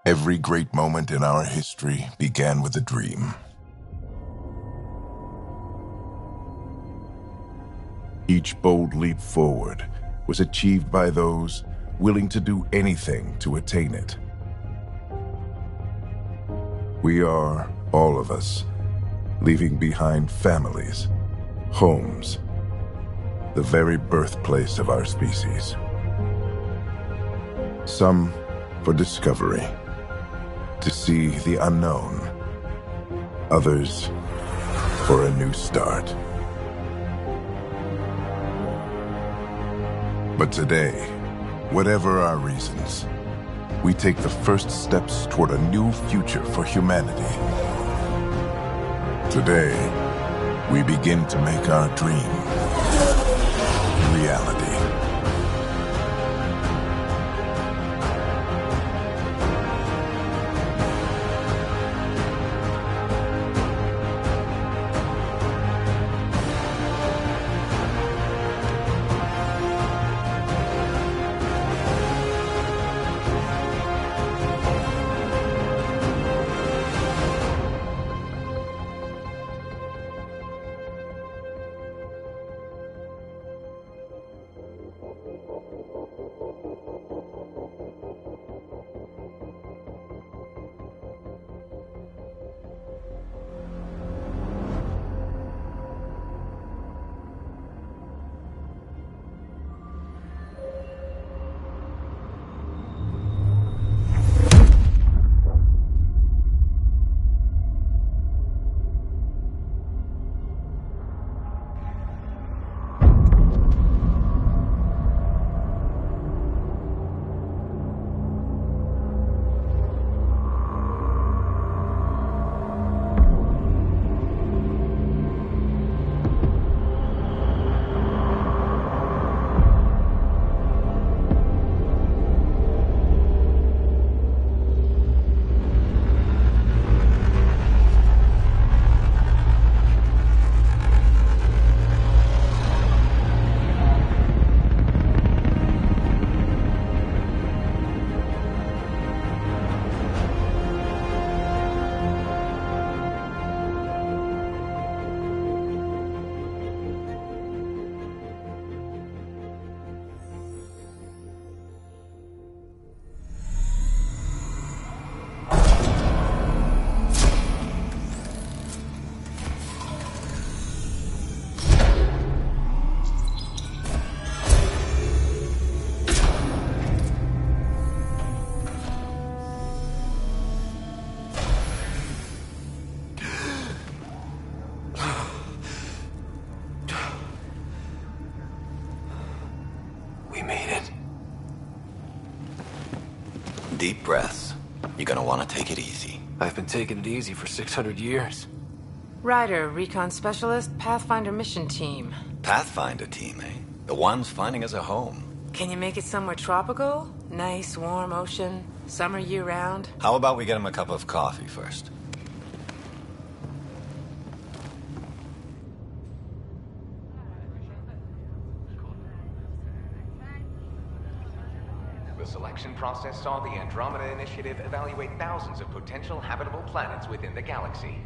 Every great moment in our history began with a dream. Each bold leap forward was achieved by those willing to do anything to attain it. We are, all of us, leaving behind families, homes, the very birthplace of our species. Some for discovery, to see the unknown. Others for a new start. But today, whatever our reasons, we take the first steps toward a new future for humanity. Today, we begin to make our dream reality. Deep breaths. You're gonna want to take it easy. I've been taking it easy for 600 years. Ryder, recon specialist, Pathfinder mission team. Pathfinder team, eh? The ones finding us a home. Can you make it somewhere tropical? Nice, warm ocean, summer year-round? How about we get him a cup of coffee first? The selection process saw the Andromeda Initiative evaluate thousands of potential habitable planets within the galaxy.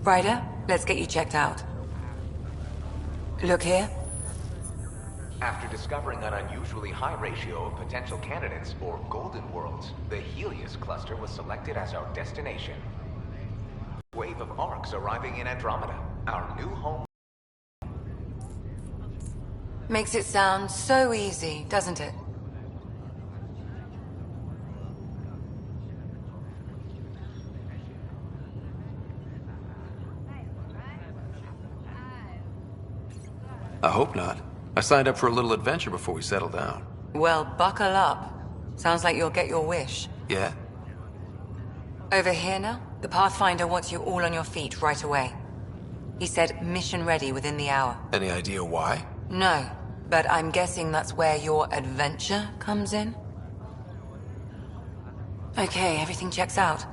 Ryder, let's get you checked out. Look here. After discovering an unusually high ratio of potential candidates, or golden worlds, the Helios cluster was selected as our destination. Wave of arcs arriving in Andromeda, our new home. Makes it sound so easy, doesn't it? I hope not. I signed up for a little adventure before we settle down. Well, buckle up. Sounds like you'll get your wish. Yeah? Over here now, the Pathfinder wants you all on your feet right away. He said mission ready within the hour. Any idea why? No, but I'm guessing that's where your adventure comes in? Okay, everything checks out.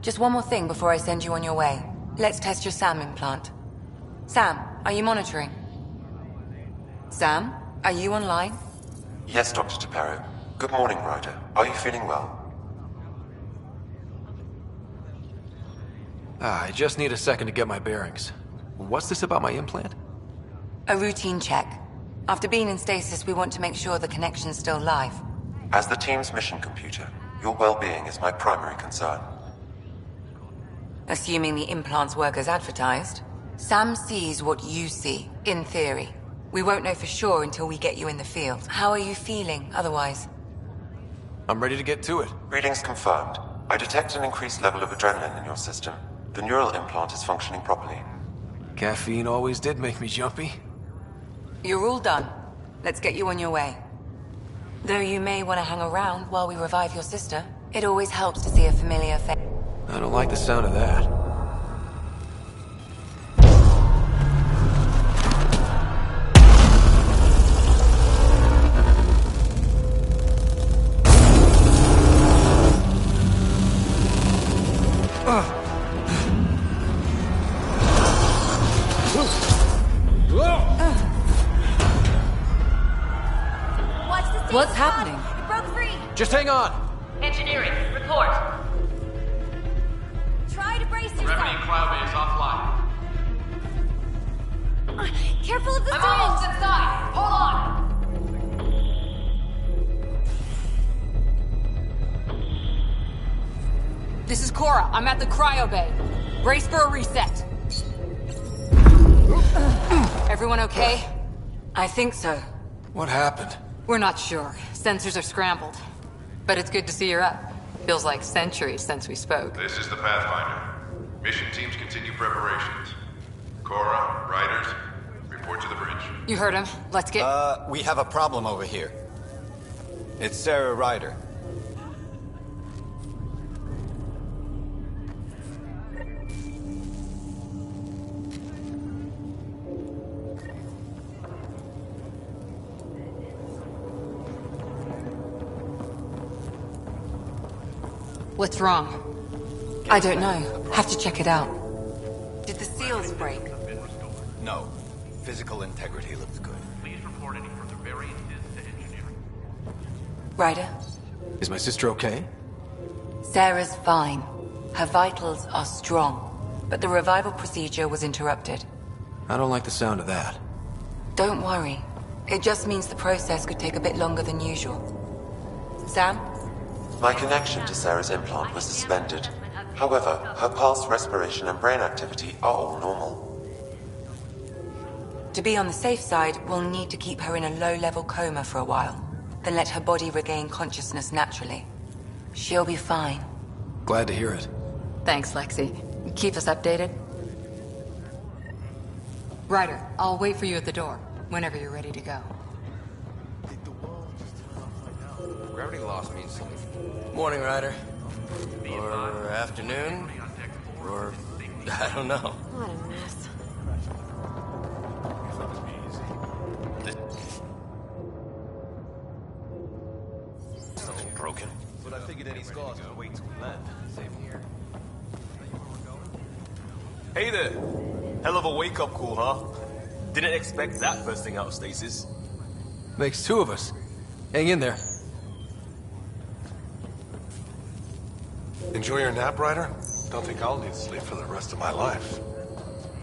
Just one more thing before I send you on your way. Let's test your SAM implant. Sam, are you monitoring? Sam? Are you online? Yes, Dr. Tapero. Good morning, Ryder. Are you feeling well? I just need a second to get my bearings. What's this about my implant? A routine check. After being in stasis, we want to make sure the connection's still live. As the team's mission computer, your well-being is my primary concern. Assuming the implants work as advertised, Sam sees what you see, in theory. We won't know for sure until we get you in the field. How are you feeling, otherwise? I'm ready to get to it. Readings confirmed. I detect an increased level of adrenaline in your system. The neural implant is functioning properly. Caffeine always did make me jumpy. You're all done. Let's get you on your way. Though you may want to hang around while we revive your sister. It always helps to see a familiar face. I don't like the sound of that. What's happening? It broke free! Just hang on! Engineering, report. Try to brace yourself. Remedy Cloudbay is offline. Careful of the I'm syringe. almost inside. Hold on. This is Cora. I'm at the cryo bay. Brace for a reset. Everyone okay? I think so. What happened? We're not sure. Sensors are scrambled. But it's good to see you're up. Feels like centuries since we spoke. This is the Pathfinder. Mission teams continue preparations. Cora, Riders, report to the bridge. You heard him. Let's get... We have a problem over here. It's Sarah Ryder. What's wrong? I don't know. Have to check it out. Did the seals break? No. Physical integrity looks good. Please report any further variances to engineering. Ryder? Is my sister okay? Sarah's fine. Her vitals are strong. But the revival procedure was interrupted. I don't like the sound of that. Don't worry. It just means the process could take a bit longer than usual. Sam? My connection to Sarah's implant was suspended. However, her pulse, respiration, and brain activity are all normal. To be on the safe side, we'll need to keep her in a low-level coma for a while. Then let her body regain consciousness naturally. She'll be fine. Glad to hear it. Thanks, Lexi. Keep us updated. Ryder, I'll wait for you at the door, whenever you're ready to go. Gravity loss means something. Morning, Ryder. Or afternoon. Or... I don't know. What a mess. Something broken. But I figured any scars would wait till we land. Same here. Hey there! Hell of a wake-up call, huh? Didn't expect that first thing out of stasis. Makes two of us. Hang in there. Enjoy your nap, Ryder? Don't think I'll need sleep for the rest of my life.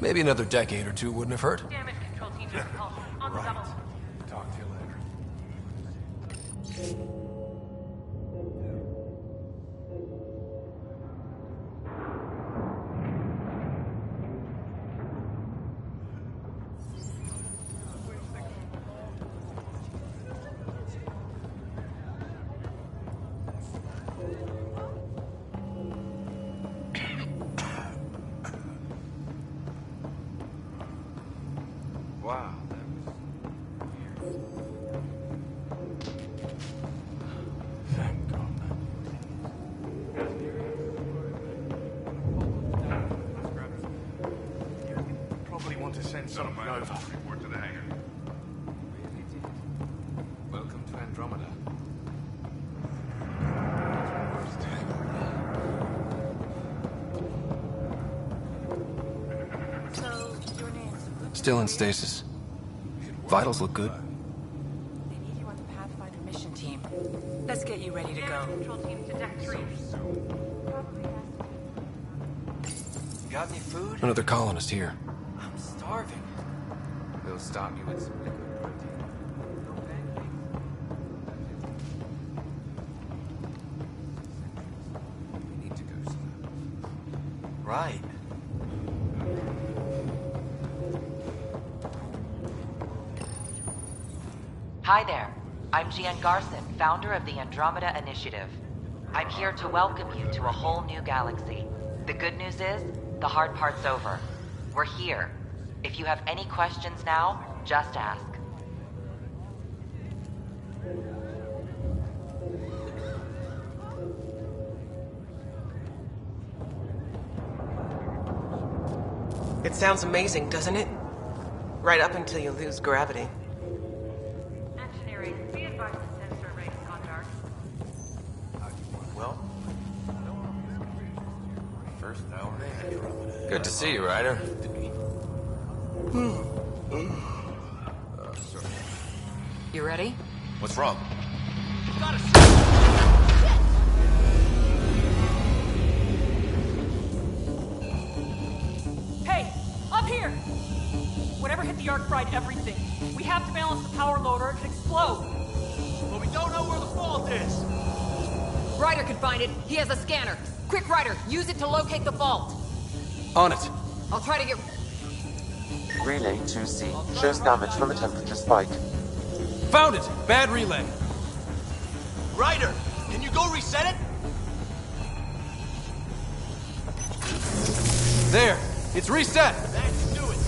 Maybe another decade or two wouldn't have hurt. Damage control team to call. On the Right. double. Talk to you later. Wow. Thank God. Probably want to send someone over. Report to the hangar. Welcome to Andromeda. So, your name's... Still in stasis. Vitals look good. control team to deck 3. Got any food? Another colonist here. I'm starving. They'll start you with some liquid protein. We need to go slow. Right. Hi there. I'm Jian Garson, founder of the Andromeda Initiative. I'm here to welcome you to a whole new galaxy. The good news is, the hard part's over. We're here. If you have any questions now, just ask. It sounds amazing, doesn't it? Right up until you lose gravity. Engineering, be advised the sensor array has gone dark. Well, first hour in Andromeda. Good to see you, Ryder. You ready? What's wrong? Hey, up here! Whatever hit the arc fried everything. We have to balance the power load or it could explode. But we don't know where the fault is. Ryder can find it. He has a scanner. Quick, Ryder, use it to locate the vault. On it. I'll try to get... Relay 2C shows damage from a temperature spike. Found it! Bad relay. Ryder, can you go reset it? There! It's reset! That should do it.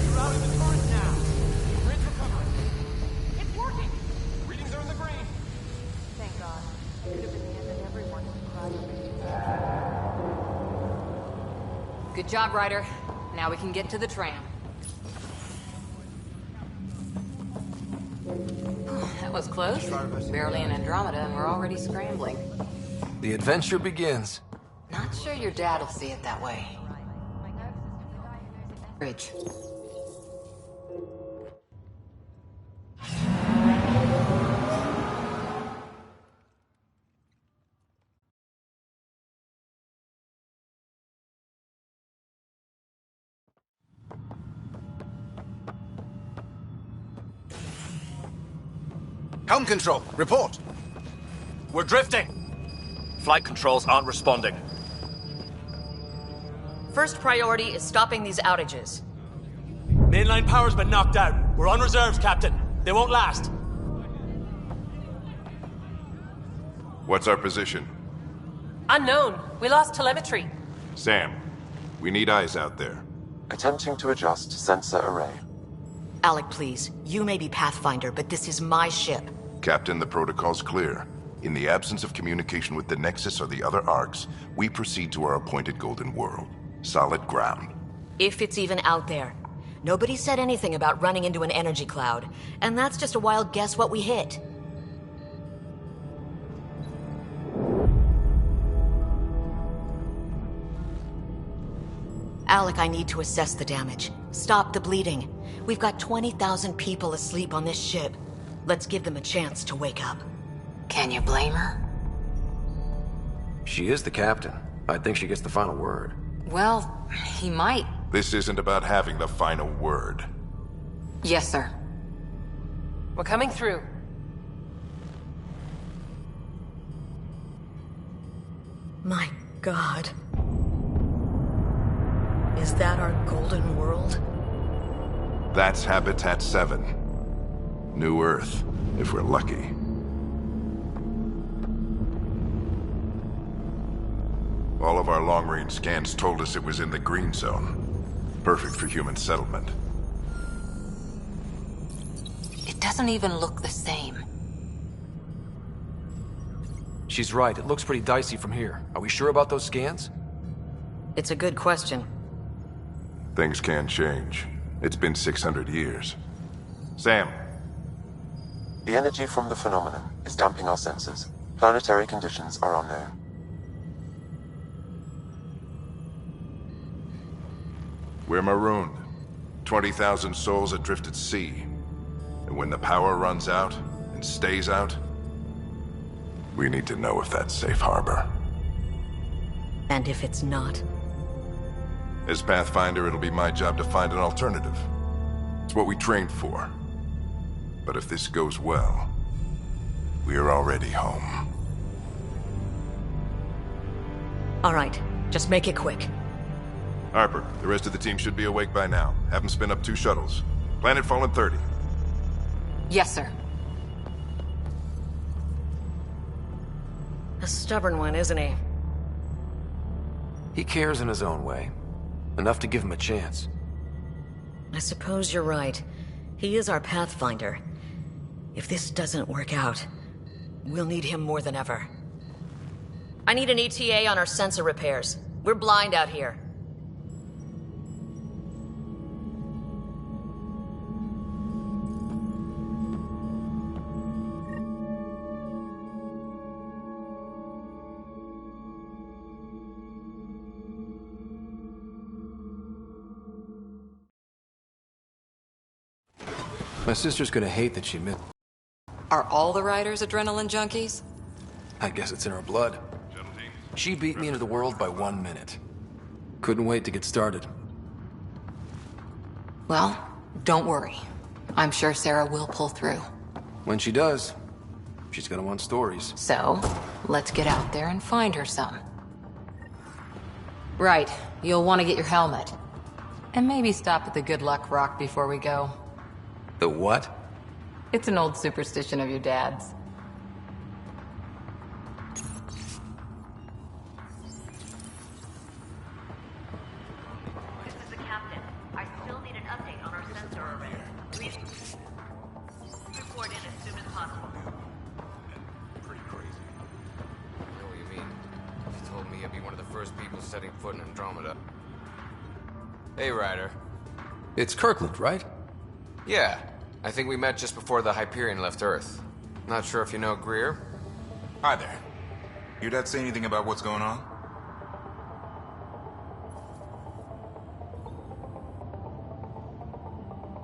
You're out in the current now. Grid's recovering. It's working! Readings are in the green. Thank God. It could have been the end of everyone if the crowd. Good job, Ryder. Now we can get to the tram. That was close. Barely in Andromeda, and we're already scrambling. The adventure begins. Not sure your dad will see it that way. Bridge. Helm control, report. We're drifting. Flight controls aren't responding. First priority is stopping these outages. Mainline power's been knocked out. We're on reserves, Captain. They won't last. What's our position? Unknown. We lost telemetry. Sam, we need eyes out there. Attempting to adjust sensor array. Alec, please. You may be Pathfinder, but this is my ship. Captain, the protocol's clear. In the absence of communication with the Nexus or the other arcs, we proceed to our appointed Golden World. Solid ground. If it's even out there. Nobody said anything about running into an energy cloud, and that's just a wild guess what we hit. Alec, I need to assess the damage. Stop the bleeding. We've got 20,000 people asleep on this ship. Let's give them a chance to wake up. Can you blame her? She is the captain. I think she gets the final word. Well, he might. This isn't about having the final word. Yes, sir. We're coming through. My God. Is that our Golden World? That's Habitat 7. New Earth, if we're lucky. All of our long-range scans told us it was in the green zone. Perfect for human settlement. It doesn't even look the same. She's right. It looks pretty dicey from here. Are we sure about those scans? It's a good question. Things can change. It's been 600 years. Sam. The energy from the phenomenon is damping our sensors. Planetary conditions are unknown. We're marooned. 20,000 souls adrift at sea. And when the power runs out, and stays out, We need to know if that's safe harbor. And if it's not? As Pathfinder, it'll be my job to find an alternative. It's what we trained for. But if this goes well, we are already home. All right, just make it quick. Harper, the rest of the team should be awake by now. Have them spin up 2 shuttles. Planet Fallen 30. Yes, sir. A stubborn one, isn't he? He cares in his own way. Enough to give him a chance. I suppose you're right. He is our Pathfinder. If this doesn't work out, we'll need him more than ever. I need an ETA on our sensor repairs. We're blind out here. My sister's gonna hate that she missed. Are all the riders adrenaline junkies? I guess it's in her blood. She beat me into the world by 1 minute. Couldn't wait to get started. Well, don't worry. I'm sure Sarah will pull through. When she does, she's gonna want stories. So, let's get out there and find her some. Right, you'll want to get your helmet. And maybe stop at the Good Luck Rock before we go. The what? It's an old superstition of your dad's. This is the captain. I still need an update on our sensor array. Please report in as soon as possible. Pretty crazy. I know what you mean. She told me I'd be one of the first people setting foot in Andromeda. Hey, Ryder. It's Kirkland, right? Yeah. I think we met just before the Hyperion left Earth. Not sure if you know Greer? Hi there. Your dad say anything about what's going on?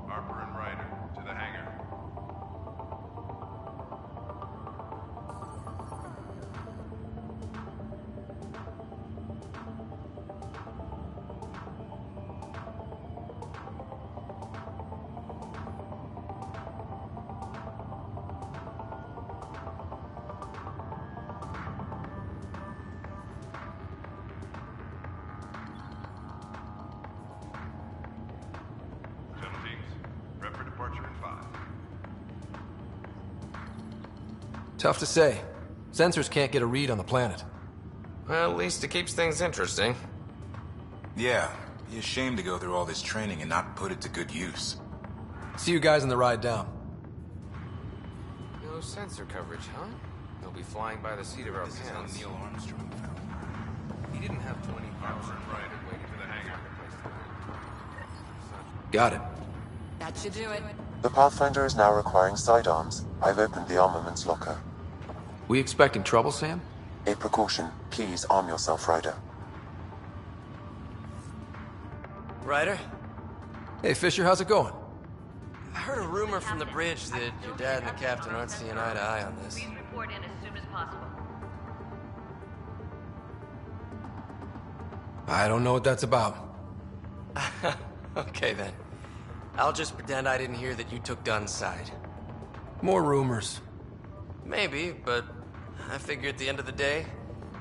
Harper and Ryder, to the hangar. Shuttle teams, prep for departure in 5. Tough to say. Sensors can't get a read on the planet. Well, at least it keeps things interesting. Yeah, be ashamed to go through all this training and not put it to good use. See you guys on the ride down. No sensor coverage, huh? They'll be flying by the seat of our This is pants. how Neil Armstrong found it. He didn't have 20 Harper and Ryder, waiting to the hangar. Got it. That should do it. The Pathfinder is now requiring sidearms. I've opened the armaments locker. We expecting trouble, Sam? A precaution. Please arm yourself, Ryder. Ryder? Hey, Fisher, how's it going? I heard a rumor from the bridge that your dad and the captain aren't seeing eye to eye on this. Please report in as soon as possible. I don't know what that's about. Okay then. I'll just pretend I didn't hear that you took Dunn's side. More rumors. Maybe, but I figure at the end of the day,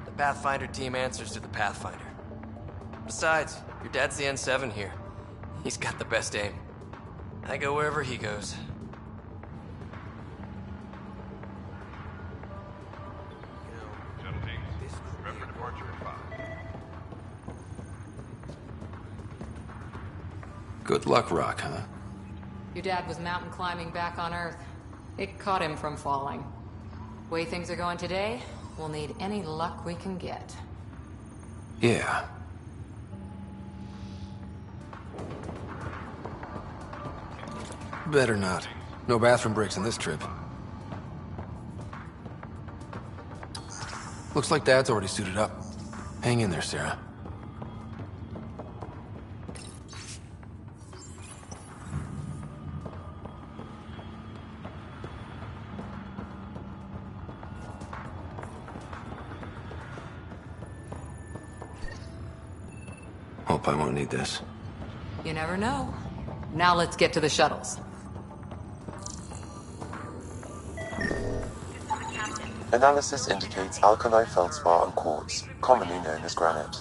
the Pathfinder team answers to the Pathfinder. Besides, your dad's the N7 here. He's got the best aim. I go wherever he goes. Shuttle teams, prep for departure in 5. Good luck, Rock, huh? Your dad was mountain climbing back on Earth. It caught him from falling. Way things are going today, we'll need any luck we can get. Yeah. Better not. No bathroom breaks on this trip. Looks like Dad's already suited up. Hang in there, Sarah. hope I won't need this. You never know. Now let's get to the shuttles. Analysis indicates alkali feldspar and quartz, commonly known as granite.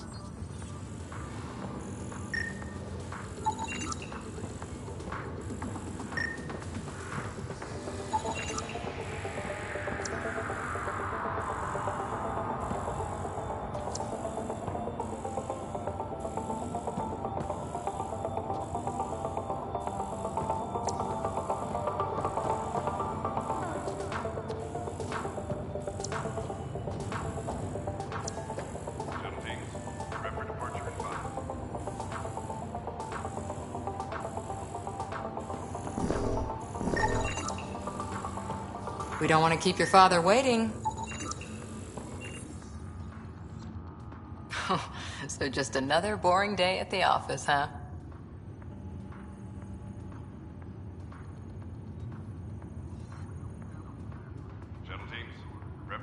We don't want to keep your father waiting. So just another boring day at the office, huh?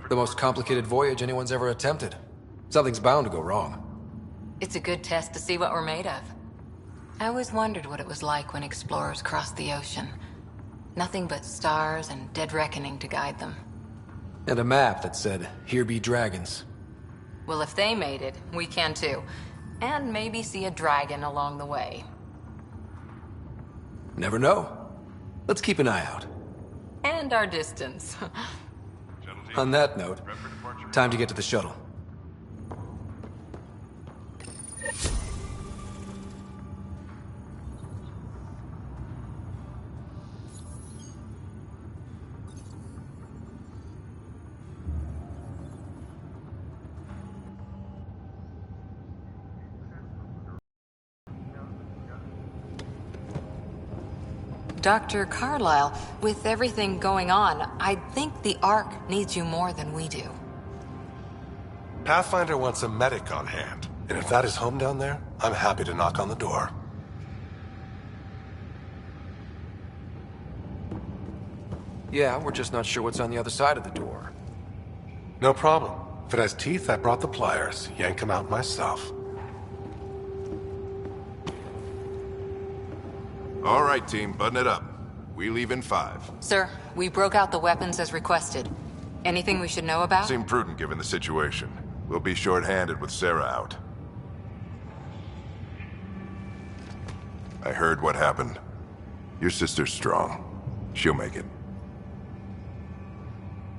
The most complicated voyage anyone's ever attempted. Something's bound to go wrong. It's a good test to see what we're made of. I always wondered what it was like when explorers crossed the ocean. Nothing but stars and dead reckoning to guide them. And a map that said, "Here be dragons." Well, if they made it, we can too. And maybe see a dragon along the way. Never know. Let's keep an eye out. And our distance. On that note, time to get to the shuttle. Dr. Carlyle, with everything going on, I think the Ark needs you more than we do. Pathfinder wants a medic on hand, and if that is home down there, I'm happy to knock on the door. Yeah, we're just not sure what's on the other side of the door. No problem. If it has teeth, I brought the pliers. Yank them out myself. All right, team, button it up. We leave in 5. Sir, we broke out the weapons as requested. Anything we should know about? Seemed prudent given the situation. We'll be short-handed with Sarah out. I heard what happened. Your sister's strong. She'll make it.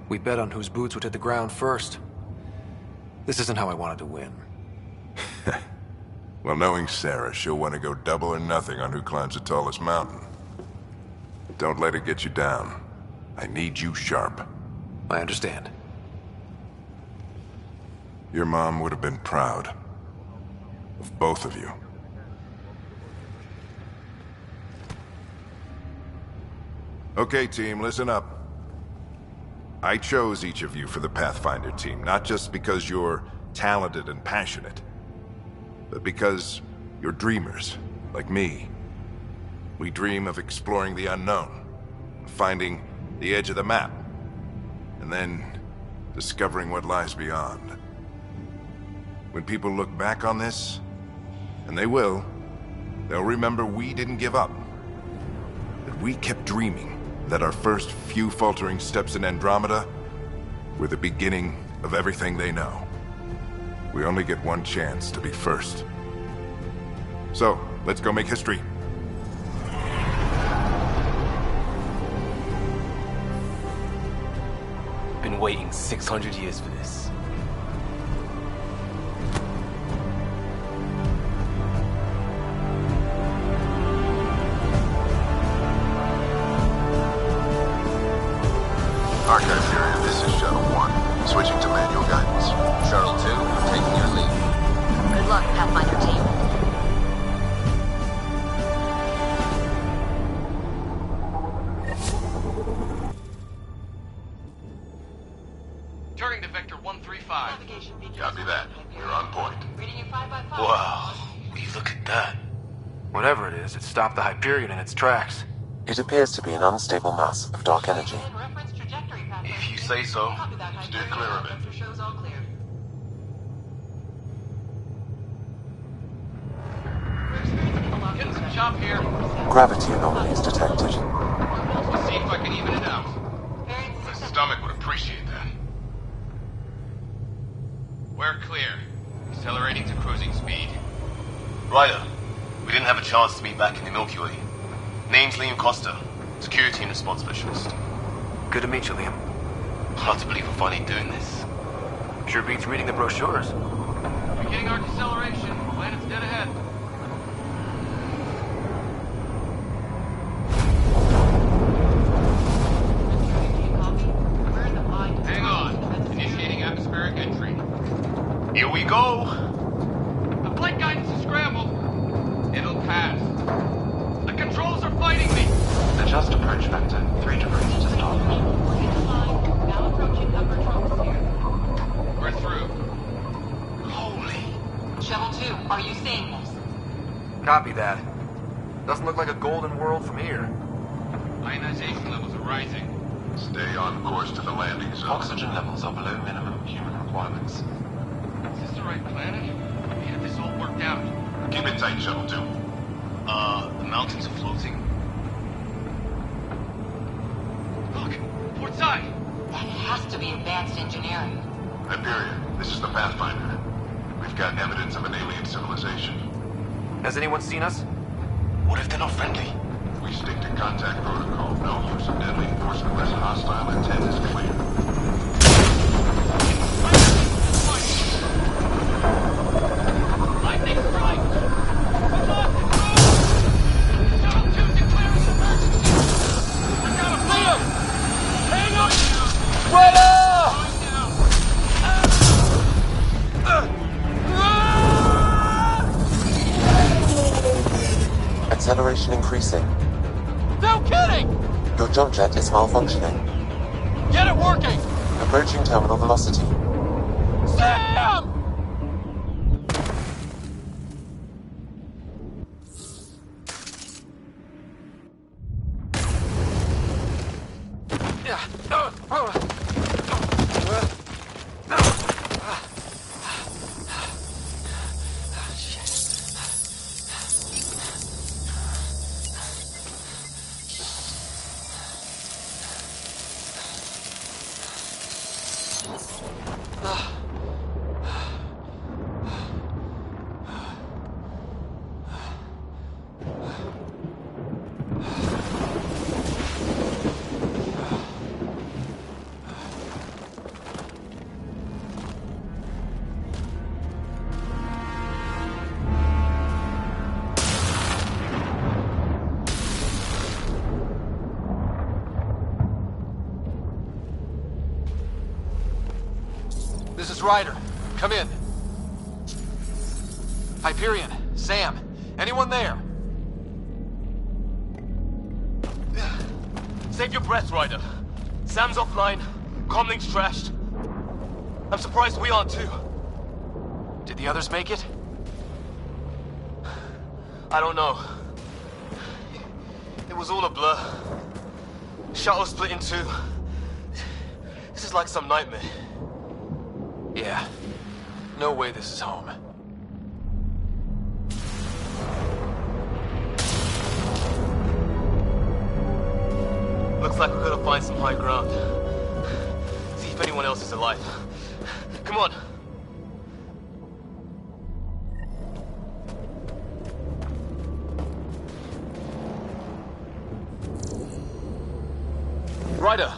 We bet on whose boots would hit the ground first. This isn't how I wanted to win. Well, knowing Sarah, she'll want to go double or nothing on who climbs the tallest mountain. Don't let it get you down. I need you sharp. I understand. Your mom would have been proud of both of you. Okay, team, listen up. I chose each of you for the Pathfinder team, not just because you're talented and passionate, but because you're dreamers, like me. We dream of exploring the unknown, finding the edge of the map, and then discovering what lies beyond. When people look back on this, and they will, they'll remember we didn't give up. That we kept dreaming, that our first few faltering steps in Andromeda were the beginning of everything they know. We only get one chance to be first. So, let's go make history. Been waiting 600 years for this. Archive area, this is Shuttle 1. Switching to manual guidance. Shuttle 2, taking your lead. Good luck, Pathfinder team. Turning to Vector 135. Copy that. You're on point. Wow, will you look at that? Whatever it is, it stopped the Hyperion in its tracks. It appears to be an unstable mass of dark energy. If you say so. Steer clear of it. Stop here. Gravity anomalies detected. Let's see if I can even it out. The stomach would appreciate that. We're clear. Accelerating to cruising speed. Ryder, we didn't have a chance to meet back in the Milky Way. Name's Liam Costa, Security and Response Specialist. Good to meet you, Liam. Hard to believe we're finally doing this. Sure beats reading the brochures. Beginning our deceleration. Planet's dead ahead. Hang on. Initiating atmospheric entry. Here we go! The flight guidance is scrambled. It'll pass. The controls are fighting me. Adjust approach vector 3 degrees to start. Now approaching upper troposphere. We're through. Shuttle 2, are you seeing this? Copy that. Doesn't look like a golden world from here. Ionization levels are rising. Stay on course to the landing zone. Oxygen levels are below minimum human requirements. Is this the right planet? We had this all worked out. Keep it tight, Shuttle 2. The mountains are floating. Look, port side. That has to be advanced engineering. Hyperion, this is the Pathfinder. We've got evidence of an alien civilization. Has anyone seen us? What if they're not friendly? We stick to contact protocol. No use of deadly force unless hostile intent is clear. Lightning strike! We lost it! Shuttle 2 declaring emergency! I got a Liam! Hang on! Ryder! Acceleration increasing. No kidding! Your jump jet is malfunctioning. Get it working! Approaching terminal velocity. Sam! This is Ryder. Come in. Hyperion, Sam, anyone there? Save your breath, Ryder. Sam's offline. Comlink's trashed. I'm surprised we aren't too. Did the others make it? I don't know. It was all a blur. Shuttle split in two. This is like some nightmare. Yeah. No way this is home. Looks like we're gonna find some high ground. See if anyone else is alive. Come on. Ryder,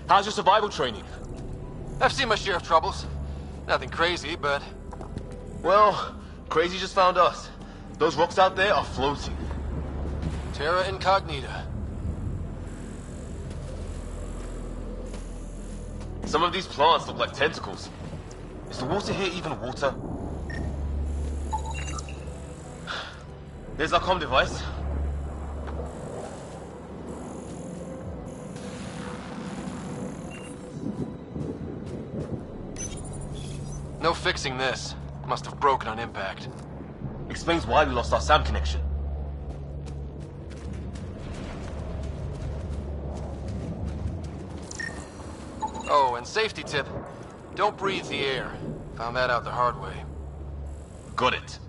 how's your survival training? I've seen my share of troubles. Nothing crazy, but... Well, crazy just found us. Those rocks out there are floating. Terra Incognita. Some of these plants look like tentacles. Is the water here even water? There's our comm device. No fixing this. Must have broken on impact. Explains why we lost our SAM connection. Oh, and safety tip. Don't breathe the air. Found that out the hard way. Got it.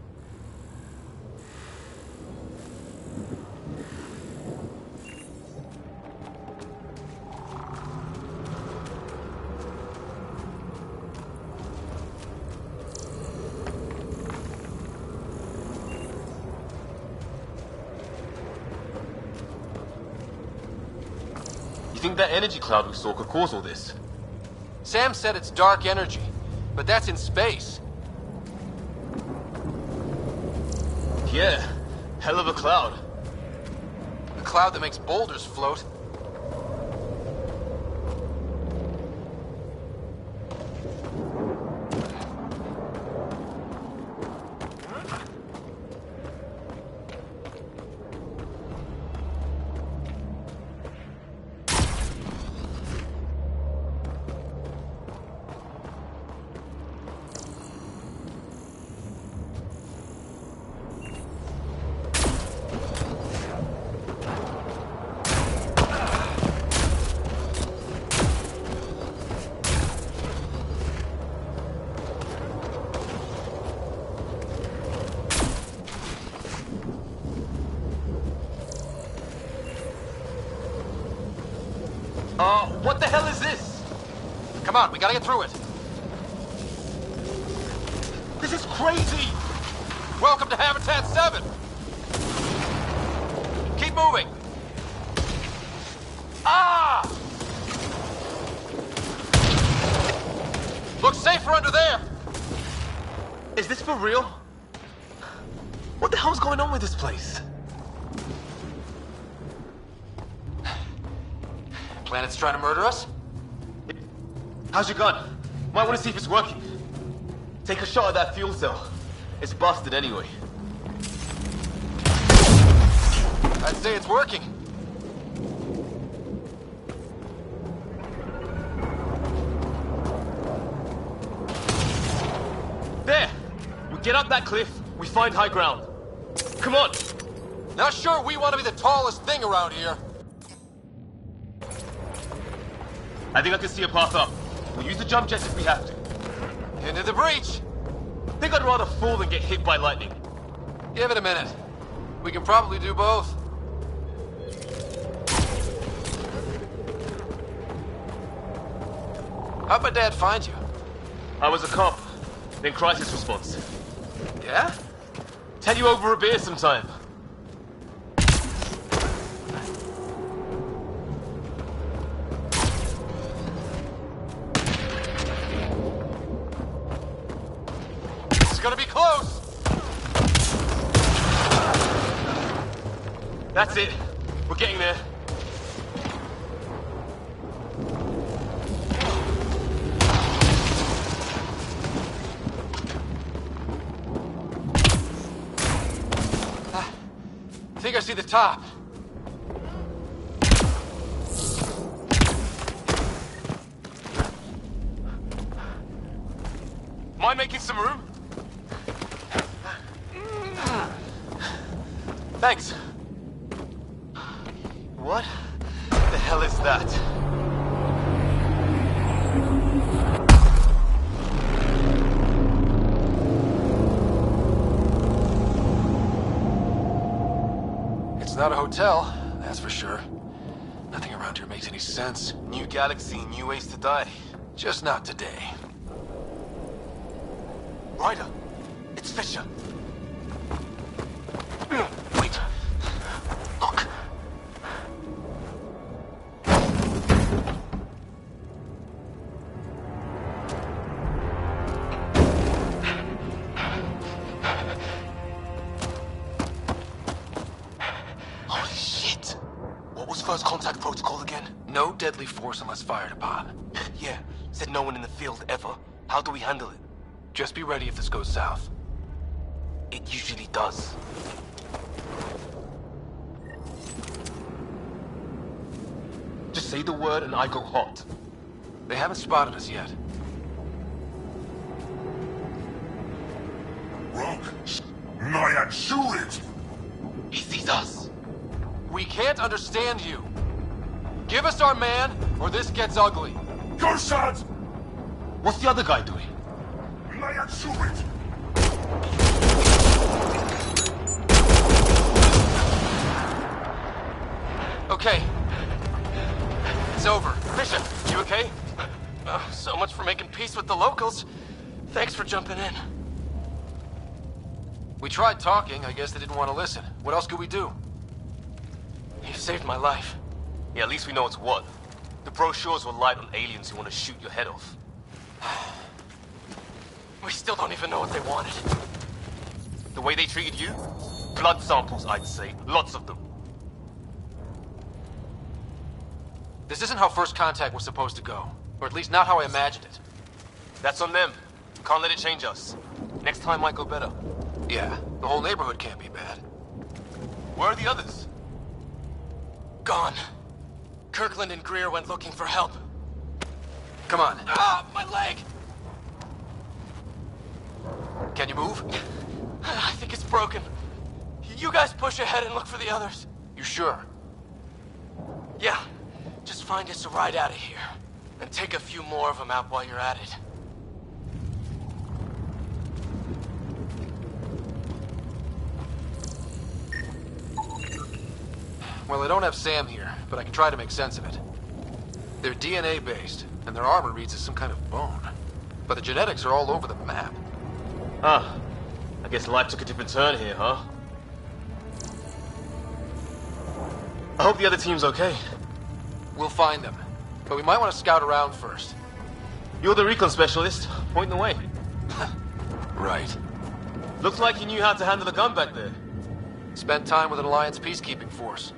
You think that energy cloud we saw could cause all this? Sam said it's dark energy, but that's in space. Yeah, hell of a cloud. A cloud that makes boulders float. What the hell is this? Come on, we gotta get through it. This is crazy! Welcome to Habitat 7! Keep moving! Ah! Looks safer under there! Is this for real? What the hell's going on with this place? Planet's trying to murder us? How's your gun? Might want to see if it's working. Take a shot at that fuel cell. It's busted anyway. I'd say it's working. There! We get up that cliff, we find high ground. Come on! Not sure we want to be the tallest thing around here. I think I can see a path up. We'll use the jump jets if we have to. Into the breach! Think I'd rather fall than get hit by lightning. Give it a minute. We can probably do both. How'd my dad find you? I was a cop, then crisis response. Yeah? Tell you over a beer sometime. It's gonna be close! That's it. We're getting there. I think I see the top. Mind making some room? Thanks. What the hell is that? It's not a hotel, that's for sure. Nothing around here makes any sense. New galaxy, new ways to die. Just not today. Ryder, it's Fisher. Wait. Look. Holy shit. What was first contact protocol again? No deadly force unless fired upon. Yeah, said no one in the field ever. How do we handle it? Just be ready if this goes south. It usually does. Just say the word and I go hot. They haven't spotted us yet. Rock, Nyan, shoot it! He sees us. We can't understand you. Give us our man, or this gets ugly. Go, shots! What's the other guy doing? Nyan, shoot it! Okay. It's over. Fisher, you okay? So much for making peace with the locals. Thanks for jumping in. We tried talking. I guess they didn't want to listen. What else could we do? You've saved my life. Yeah, at least we know it's what. The brochures were light on aliens who want to shoot your head off. We still don't even know what they wanted. The way they treated you? Blood samples, I'd say. Lots of them. This isn't how First Contact was supposed to go. Or at least not how I imagined it. That's on them. Can't let it change us. Next time might go better. Yeah, the whole neighborhood can't be bad. Where are the others? Gone. Kirkland and Greer went looking for help. Come on. Ah, my leg! Can you move? I think it's broken. You guys push ahead and look for the others. You sure? Yeah. Just find us a ride out of here. And take a few more of them out while you're at it. Well, I don't have Sam here, but I can try to make sense of it. They're DNA-based, and their armor reads as some kind of bone. But the genetics are all over the map. Ah, I guess life took a different turn here, huh? I hope the other team's okay. We'll find them, but we might want to scout around first. You're the recon specialist. Point the way. Right. Looks like you knew how to handle a gun back there. Spent time with an Alliance peacekeeping force.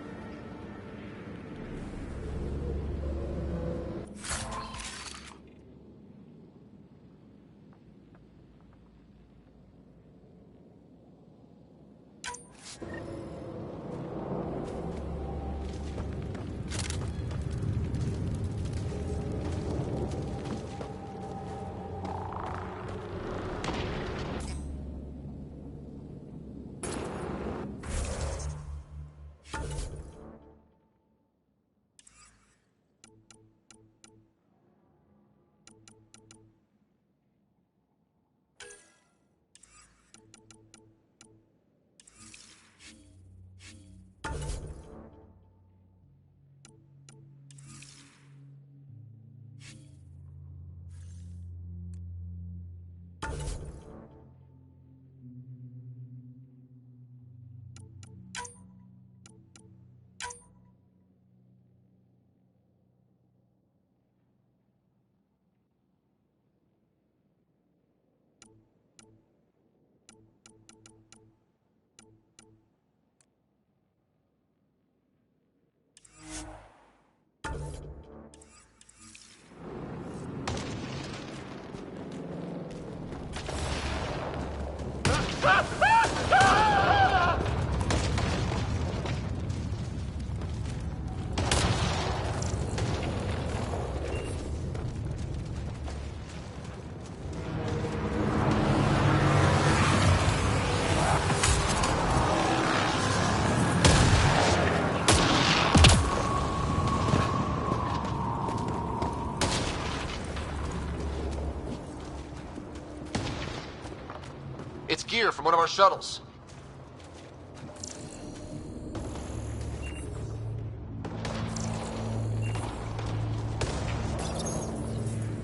It's gear from one of our shuttles.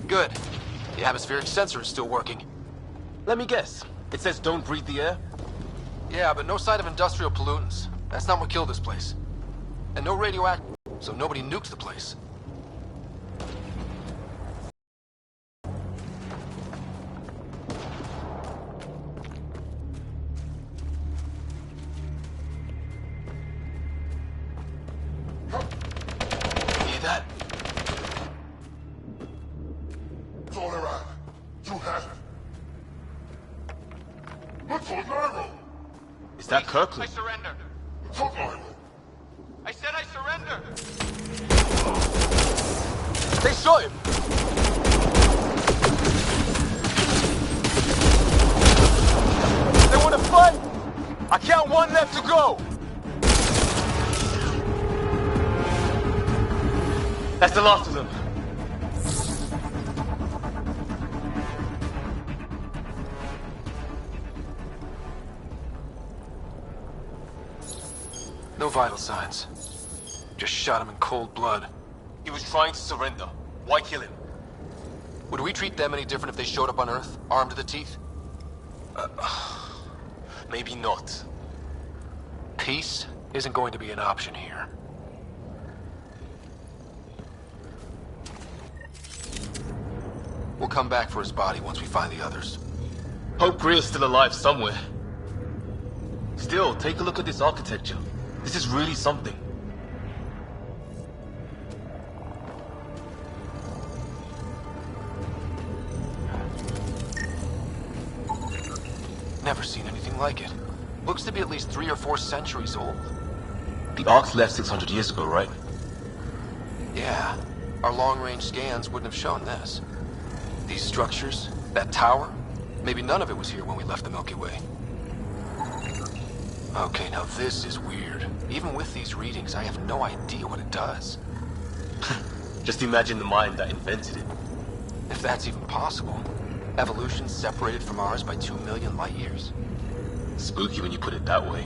Good. The atmospheric sensor is still working. Let me guess. It says don't breathe the air? Yeah, but no sign of industrial pollutants. That's not what killed this place. And no radioactive, so nobody nukes the place. Hear that? It's all around. You have it. Look for Nero! Is that Kirkland? I surrender. Look for Nero! I said I surrender. They shot him! They want to fight! I count one left to go! That's the last of them. No vital signs. Just shot him in cold blood. He was trying to surrender. Why kill him? Would we treat them any different if they showed up on Earth, armed to the teeth? Maybe not. Peace isn't going to be an option here. We'll come back for his body once we find the others. Hope Greer's still alive somewhere. Still, take a look at this architecture. This is really something. Never seen anything like it. Looks to be at least 3 or 4 centuries old. The Arks left 600 years ago, right? Yeah. Our long-range scans wouldn't have shown this. These structures, that tower, maybe none of it was here when we left the Milky Way. Okay, now this is weird. Even with these readings, I have no idea what it does. Just imagine the mind that invented it. If that's even possible. Evolution separated from ours by 2 million light years. Spooky when you put it that way.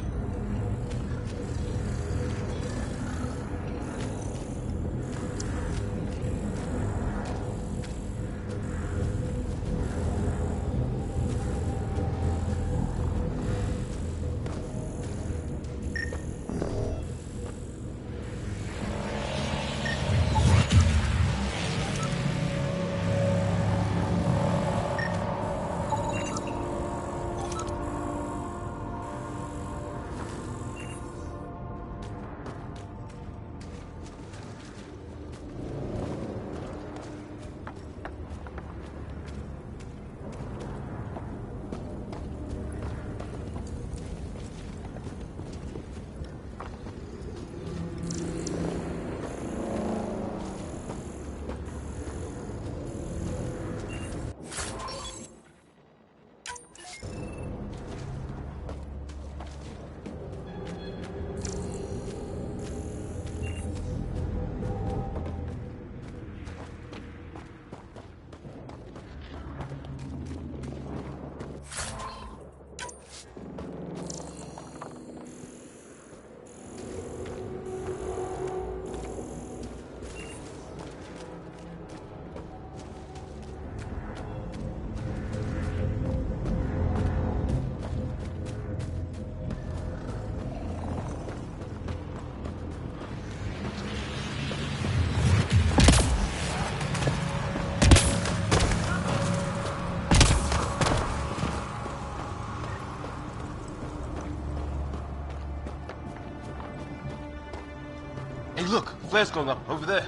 Hey, look, flare's going up over there.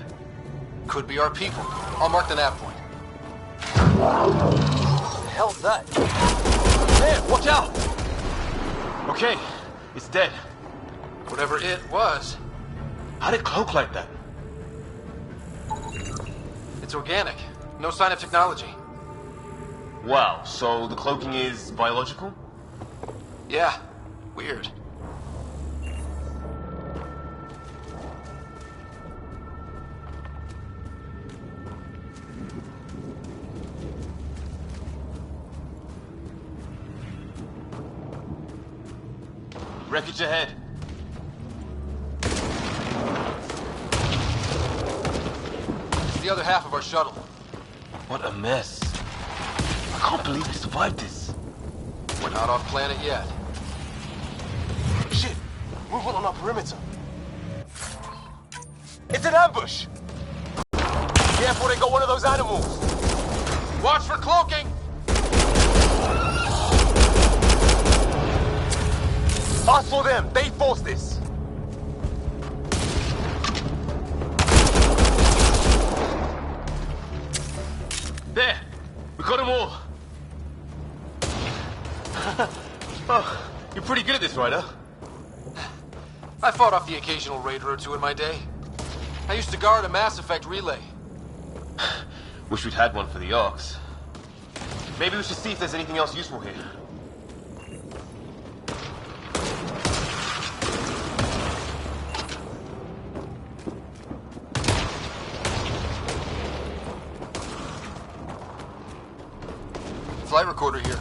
Could be our people. I'll mark the nav point. What the hell's that? There, watch out! Okay, it's dead. Whatever it was. How'd it cloak like that? It's organic. No sign of technology. Wow, so the cloaking is biological? Yeah, weird. Wreckage ahead. It's the other half of our shuttle. What a mess. I can't believe we survived this. We're not off planet yet. Shit! Movement on our perimeter. It's an ambush! Careful, they got one of those animals! Watch for cloaking! I saw them! They forced this! There! We got them all! Oh, you're pretty good at this, Ryder. I fought off the occasional raider or two in my day. I used to guard a Mass Effect relay. Wish we'd had one for the Arks. Maybe we should see if there's anything else useful here. Flight recorder here.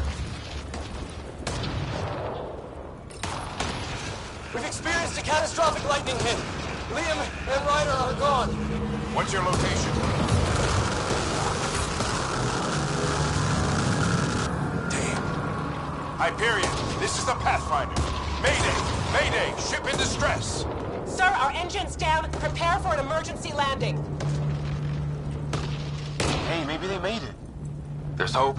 We've experienced a catastrophic lightning hit. Liam and Ryder are gone. What's your location? Damn. Hyperion, this is the Pathfinder. Mayday! Mayday! Ship in distress! Sir, our engine's down. Prepare for an emergency landing. Hey, maybe they made it. There's hope.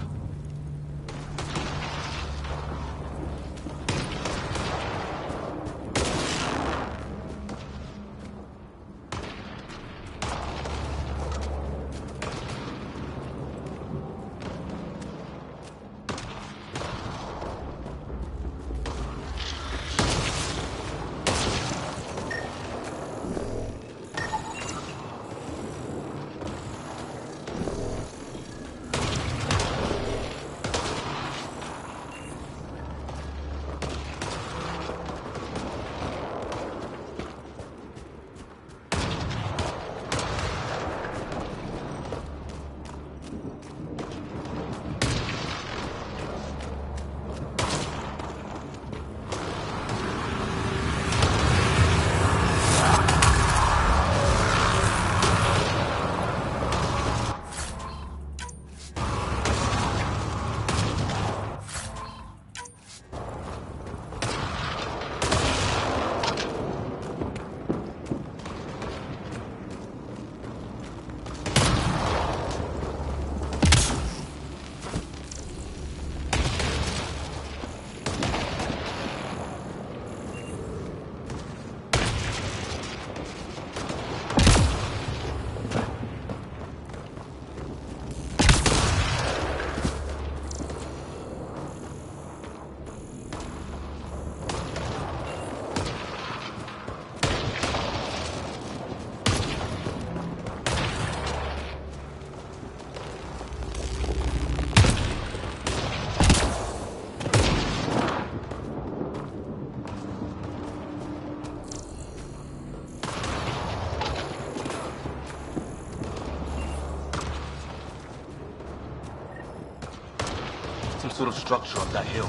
Some sort of structure up that hill.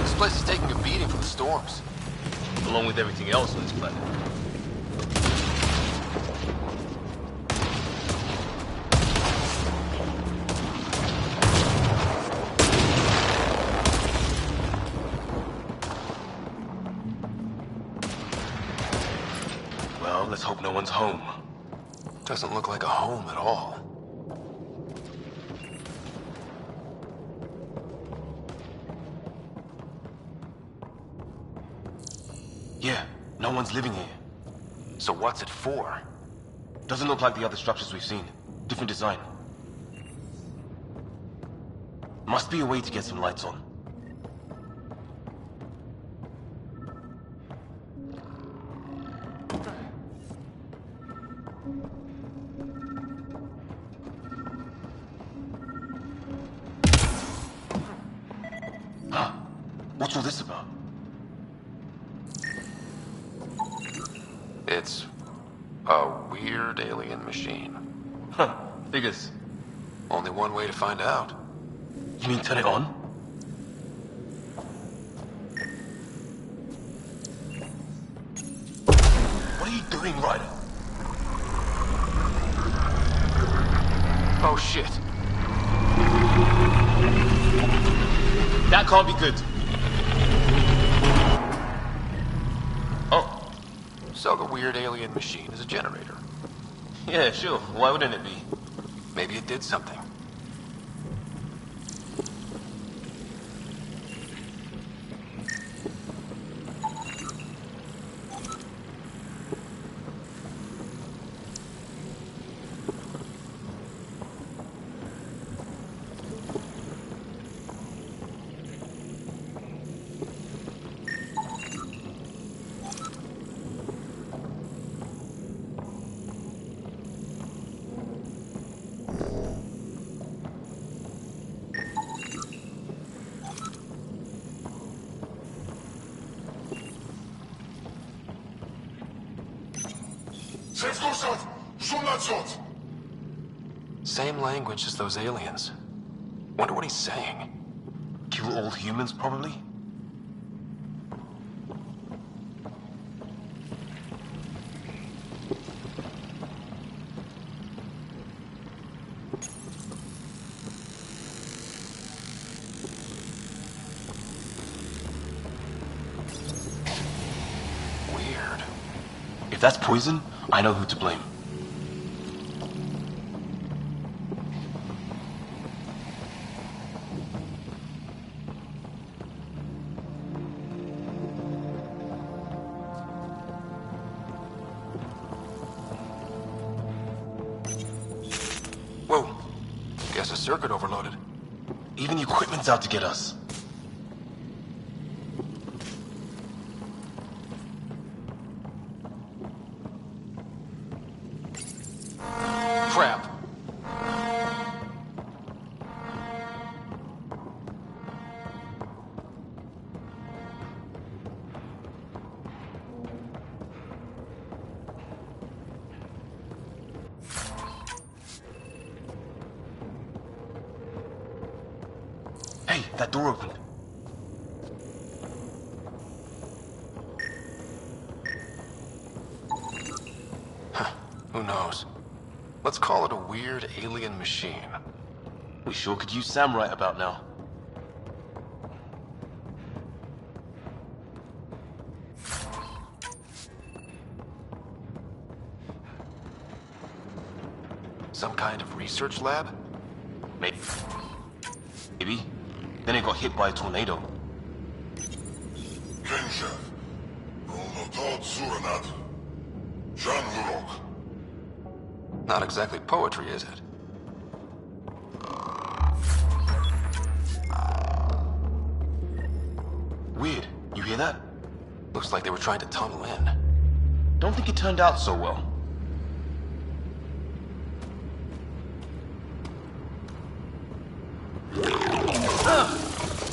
This place is taking a beating from the storms. Along with everything else on this planet. Well, let's hope no one's home. Doesn't look like a home at all. Yeah, no one's living here. So what's it for? Doesn't look like the other structures we've seen. Different design. Must be a way to get some lights on. Huh? What's all this about? It's a weird alien machine. Huh, figures. Only one way to find out. You mean turn it on? What are you doing, Ryder? Oh shit. That can't be good. Oh. So the weird alien machine is a generator. Yeah, sure. Why wouldn't it be? Maybe it did something. Same language as those aliens. Wonder what he's saying. Kill all humans, probably? Weird. If that's poison, I know who to blame. circuit overloaded. Even the equipment's out to get us. Crap. Hey, that door opened. Who knows? Let's call it a weird alien machine. We sure could use Sam right about now. Some kind of research lab? Maybe. Then it got hit by a tornado. Kenshaf. Rolnotod Suranat. Jan Lurok. Not exactly poetry, is it? Weird. You hear that? Looks like they were trying to tunnel in. Don't think it turned out so well.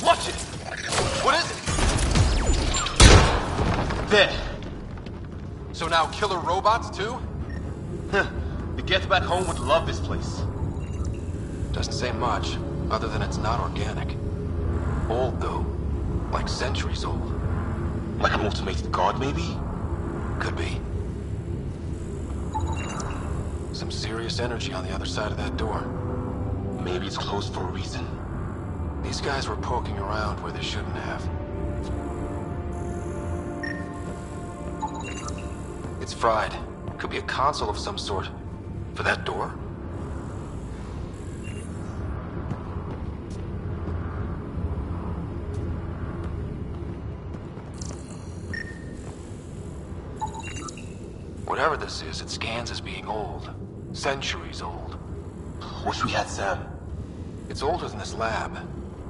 Watch it! What is it? There. So now killer robots too? The Geth back home would love this place. Doesn't say much, other than it's not organic. Old though. Like centuries old. Like an automated guard, maybe? Could be. Some serious energy on the other side of that door. Maybe it's closed for a reason. These guys were poking around where they shouldn't have. It's fried. Could be a console of some sort. For that door? Whatever this is, it scans as being old. Centuries old. Wish we had Sam. It's older than this lab,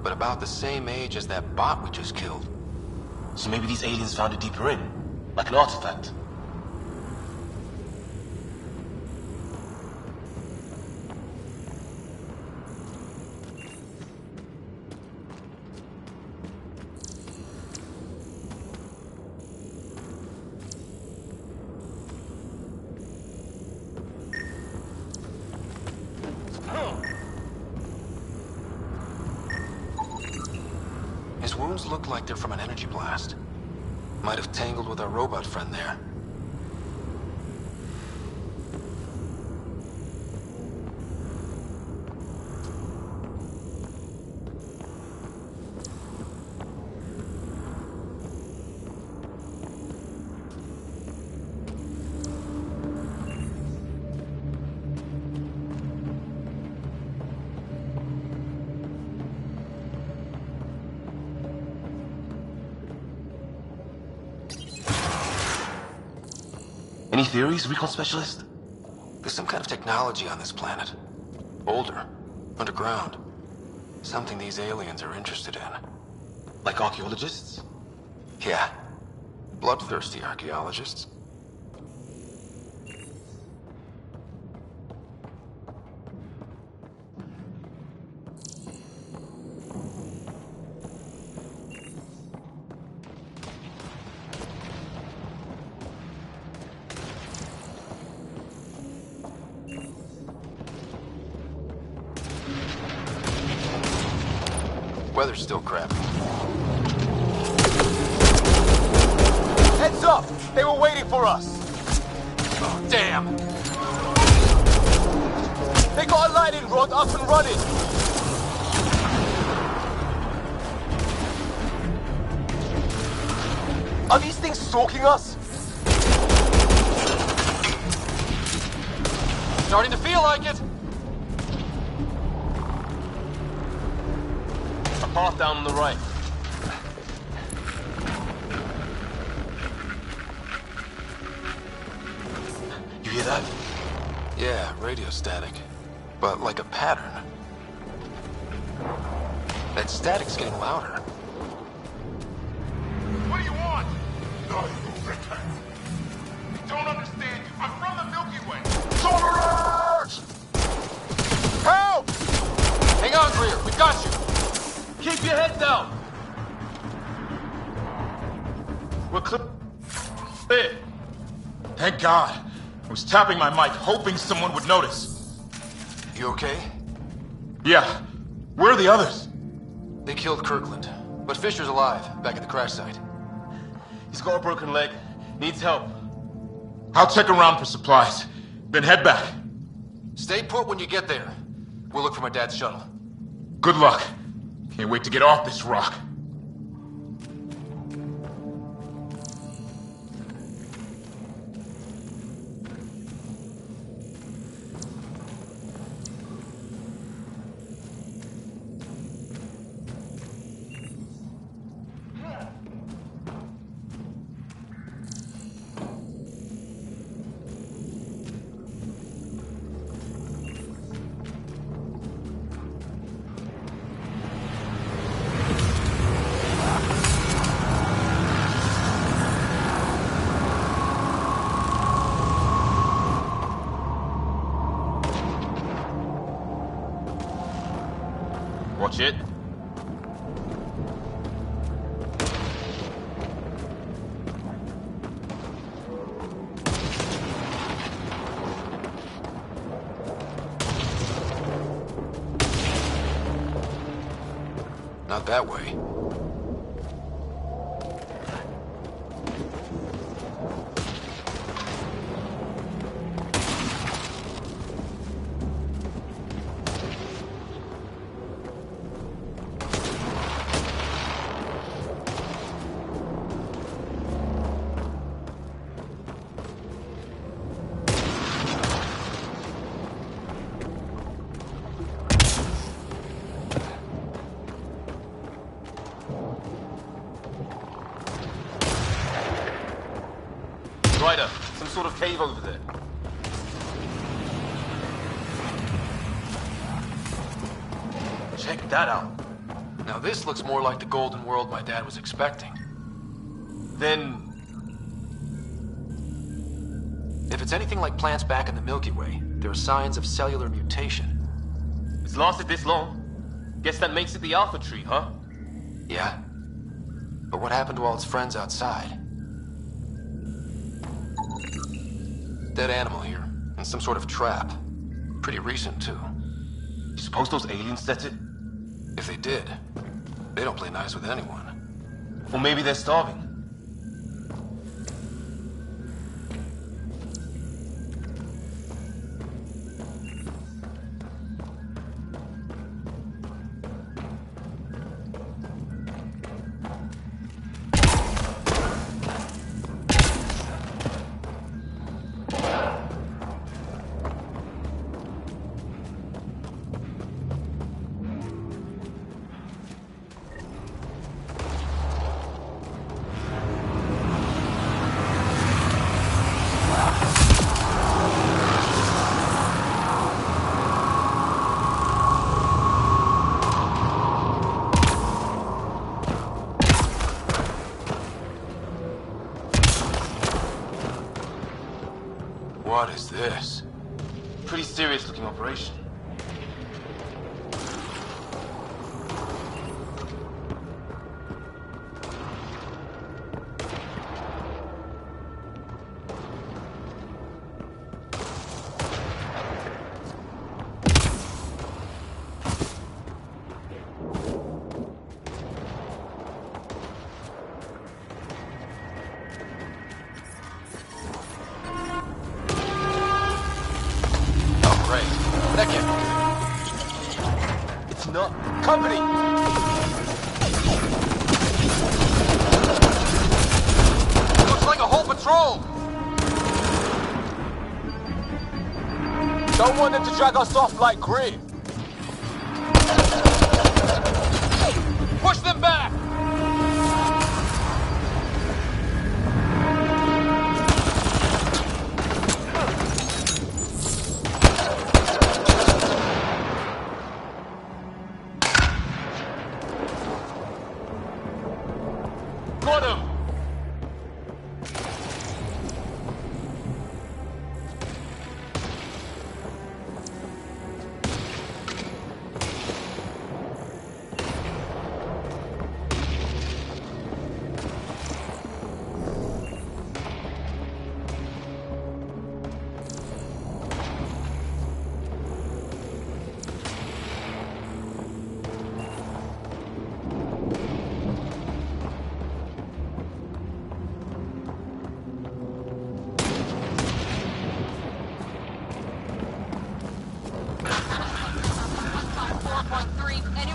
but about the same age as that bot we just killed. So maybe these aliens found it deeper in, like an artifact. His wounds look like they're from an energy blast. Might have tangled with our robot friend there. Any theories, recon specialist? There's some kind of technology on this planet. Older. Underground. Something these aliens are interested in. Like archaeologists? Yeah. Bloodthirsty archaeologists. Weather's still crappy. Heads up! They were waiting for us! Oh, damn! They got a lightning rod up and running! Are these things stalking us? Starting to feel like it! A path down on the right. You hear that? Yeah, radio static. But like a pattern. That static's getting louder. What do you want? No, you pretend. You don't understand. I'm from the Milky Way. Solar! Help! Hang on, Greer. We've got you. Keep your head down. We're clear. Thank God. I was tapping my mic, hoping someone would notice. You okay? Yeah. Where are the others? They killed Kirkland, but Fisher's alive, back at the crash site. He's got a broken leg. Needs help. I'll check around for supplies, then head back. Stay put when you get there. We'll look for my dad's shuttle. Good luck. Can't wait to get off this rock. Watch it. Not that way. Ryder, some sort of cave over there. Check that out. Now this looks more like the golden world my dad was expecting. Then... if it's anything like plants back in the Milky Way, there are signs of cellular mutation. It's lasted this long. Guess that makes it the Alpha Tree, huh? Yeah. But what happened to all its friends outside? Dead animal here, and some sort of trap. Pretty recent, too. You suppose those aliens set it? If they did, they don't play nice with anyone. Or maybe they're starving. What is this? Pretty serious looking operation. That can't be good. It's not. Company! Looks like a whole patrol! Don't want them to drag us off like Greer. Push them back!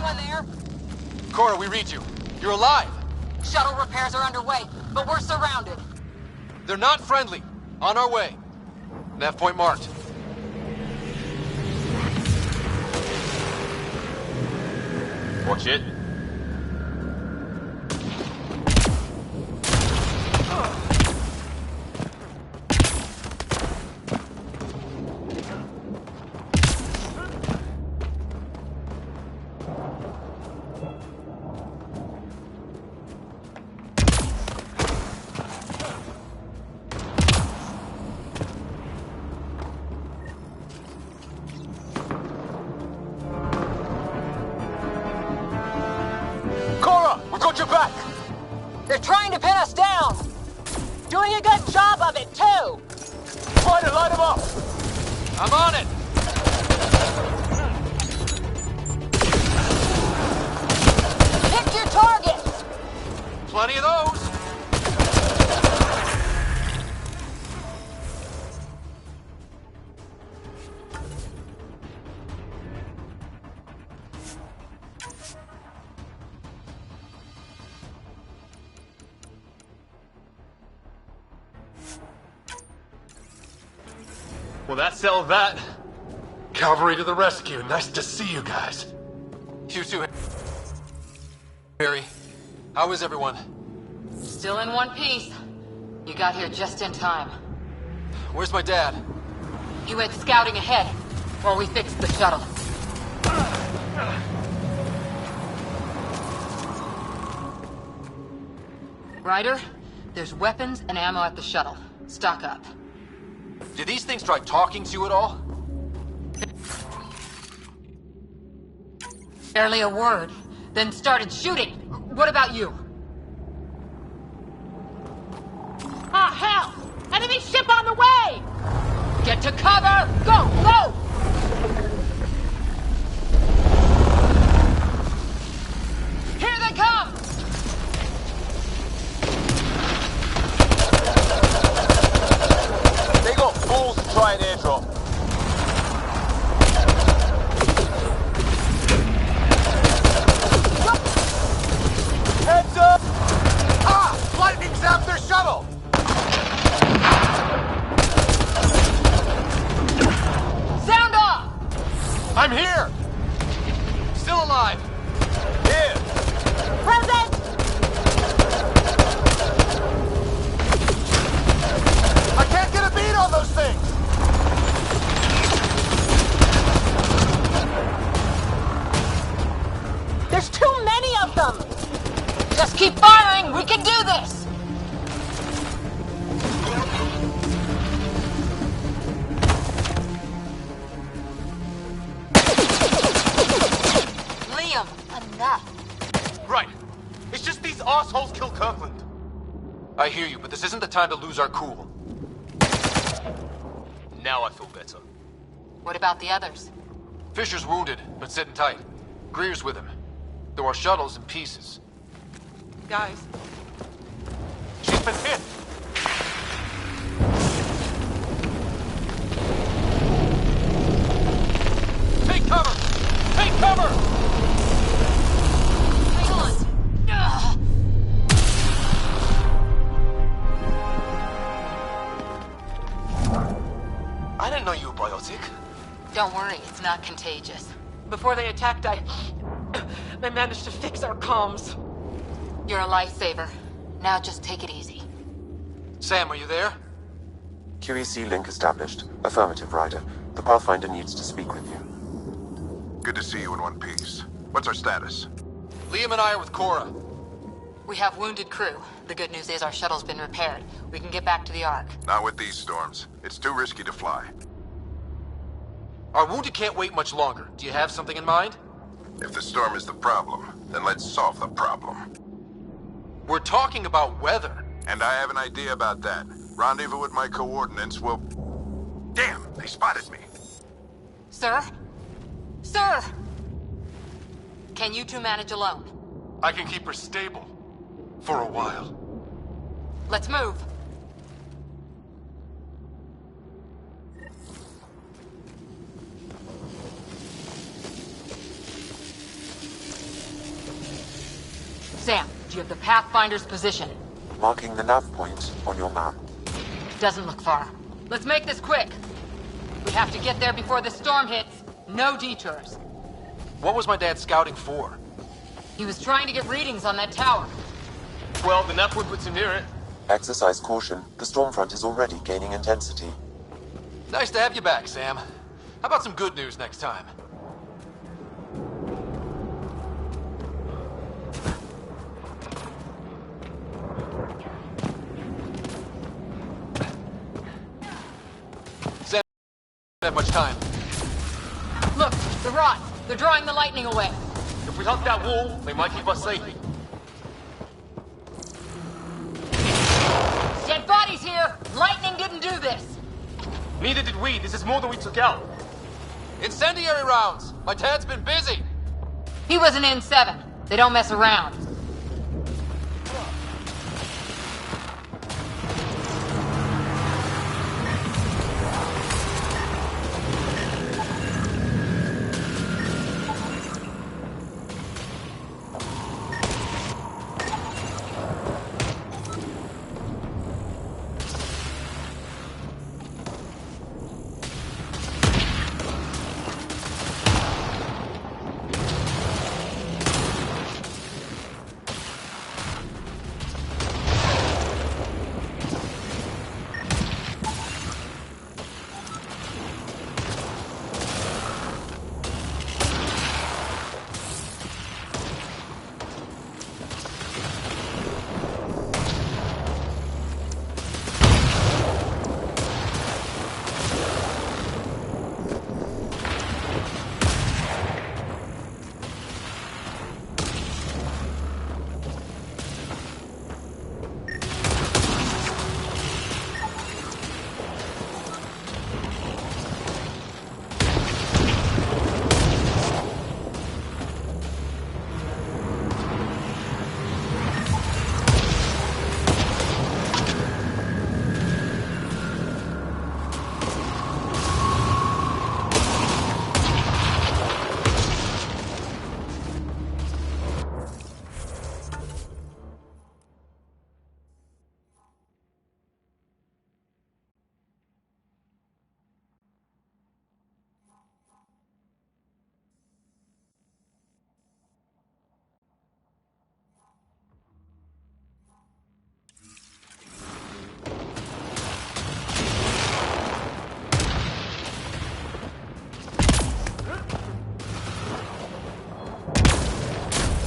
Anyone there? Cora, we read you. You're alive. Shuttle repairs are underway, but we're surrounded. They're not friendly. On our way. Nav point marked. Watch it. Cora, we got your back! They're trying to pin us down! Doing a good job of it, too! Try to light them up! I'm on it! Pick your target! Plenty of those. Well, that settled that. Cavalry to the rescue. Nice to see you guys. You too, Harry. How is everyone? Still in one piece. You got here just in time. Where's my dad? He went scouting ahead while we fixed the shuttle. Ryder, there's weapons and ammo at the shuttle. Stock up. Did these things try talking to you at all? Barely a word. Then started shooting. What about you? Ah, hell! Enemy ship on the way! Get to cover! Go! Go! Here they come! They got balls to try an airdrop. Heads up! Ah! Lightning zapped their shuttle! Sound off! I'm here! Still alive! Here! Present! I can't get a beat on those things! There's too many of them! Just keep firing! We can do this! Liam, enough! Right. It's just these assholes kill Kirkland. I hear you, but this isn't the time to lose our cool. Now I feel better. What about the others? Fisher's wounded, but sitting tight. Greer's with him. There are shuttles in pieces. Guys, She's been hit! Take cover! Take cover! Hang on! Ugh. I didn't know you were biotic. Don't worry, it's not contagious. before they attacked, I managed to fix our comms. You're a lifesaver. Now just take it easy. Sam, are you there? QEC link established. Affirmative, Ryder. The Pathfinder needs to speak with you. Good to see you in one piece. What's our status? Liam and I are with Cora. We have wounded crew. The good news is our shuttle's been repaired. We can get back to the Ark. Not with these storms. It's too risky to fly. Our wounded can't wait much longer. Do you have something in mind? If the storm is the problem, then let's solve the problem. We're talking about weather. And I have an idea about that. Rendezvous with my coordinates will... Damn, they spotted me. Sir? Sir! Can you two manage alone? I can keep her stable. For a while. Let's move. Sam, do you have the Pathfinder's position? Marking the nav point on your map. Doesn't look far. Let's make this quick. We have to get there before the storm hits. No detours. What was my dad scouting for? He was trying to get readings on that tower. Well, the nav point puts him near it. Exercise caution. The storm front is already gaining intensity. Nice to have you back, Sam. How about some good news next time? Sam, don't have much time. Look, the rods. They're drawing the lightning away. If we hug that wall, they might keep us safe. Dead bodies here! Lightning didn't do this! Neither did we. This is more than we took out. Incendiary rounds! My dad's been busy! He was an N7. They don't mess around.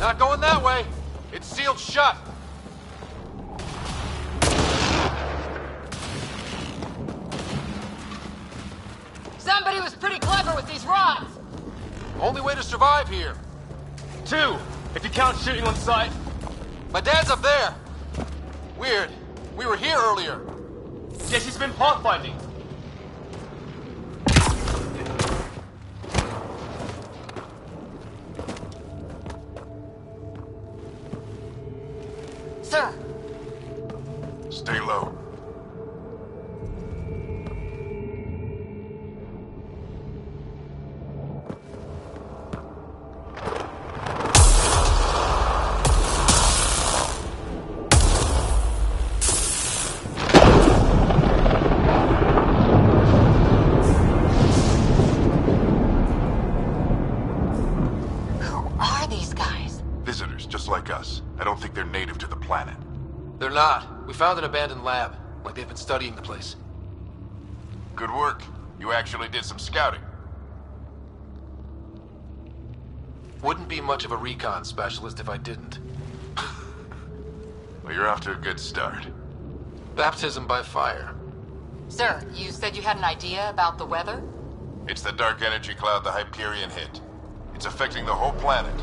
Not going that way. It's sealed shut. Somebody was pretty clever with these rods. Only way to survive here. 2, if you count shooting on sight. My dad's up there. Weird. We were here earlier. Guess he's been pathfinding. Sir. Stay low. Visitors, just like us. I don't think they're native to the planet. They're not. We found an abandoned lab, like they've been studying the place. Good work. You actually did some scouting. Wouldn't be much of a recon specialist if I didn't. Well, you're off to a good start. Baptism by fire. Sir, you said you had an idea about the weather? It's the dark energy cloud the Hyperion hit. It's affecting the whole planet.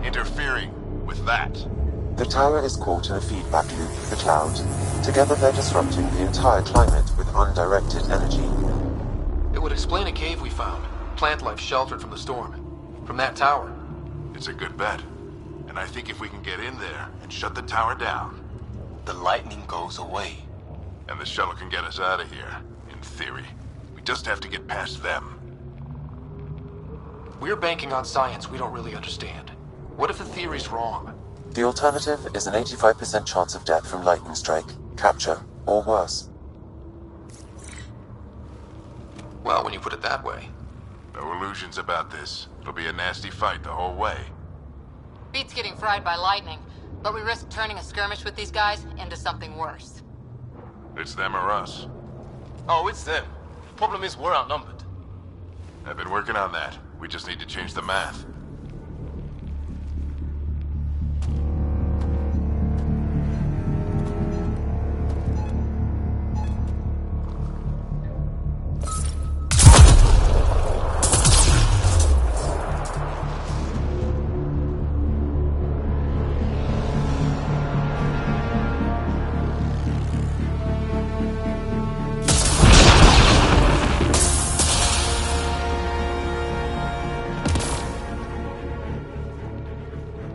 Interfering with that. The tower is caught in a feedback loop with the cloud. Together they're disrupting the entire climate with undirected energy. It would explain a cave we found. Plant life sheltered from the storm. From that tower. It's a good bet. And I think if we can get in there and shut the tower down, the lightning goes away. And the shuttle can get us out of here, in theory. We just have to get past them. We're banking on science we don't really understand. What if the theory's wrong? The alternative is an 85% chance of death from lightning strike, capture, or worse. Well, when you put it that way. No illusions about this. It'll be a nasty fight the whole way. Beats getting fried by lightning, but we risk turning a skirmish with these guys into something worse. It's them or us. Oh, it's them. Problem is, we're outnumbered. I've been working on that. We just need to change the math.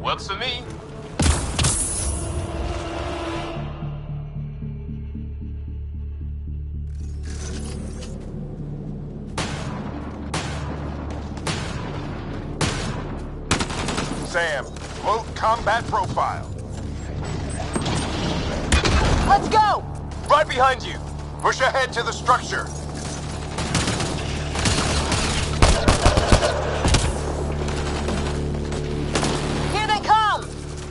Works for me. Sam, load combat profile. Let's go! Right behind you. Push ahead to the structure. Here they come!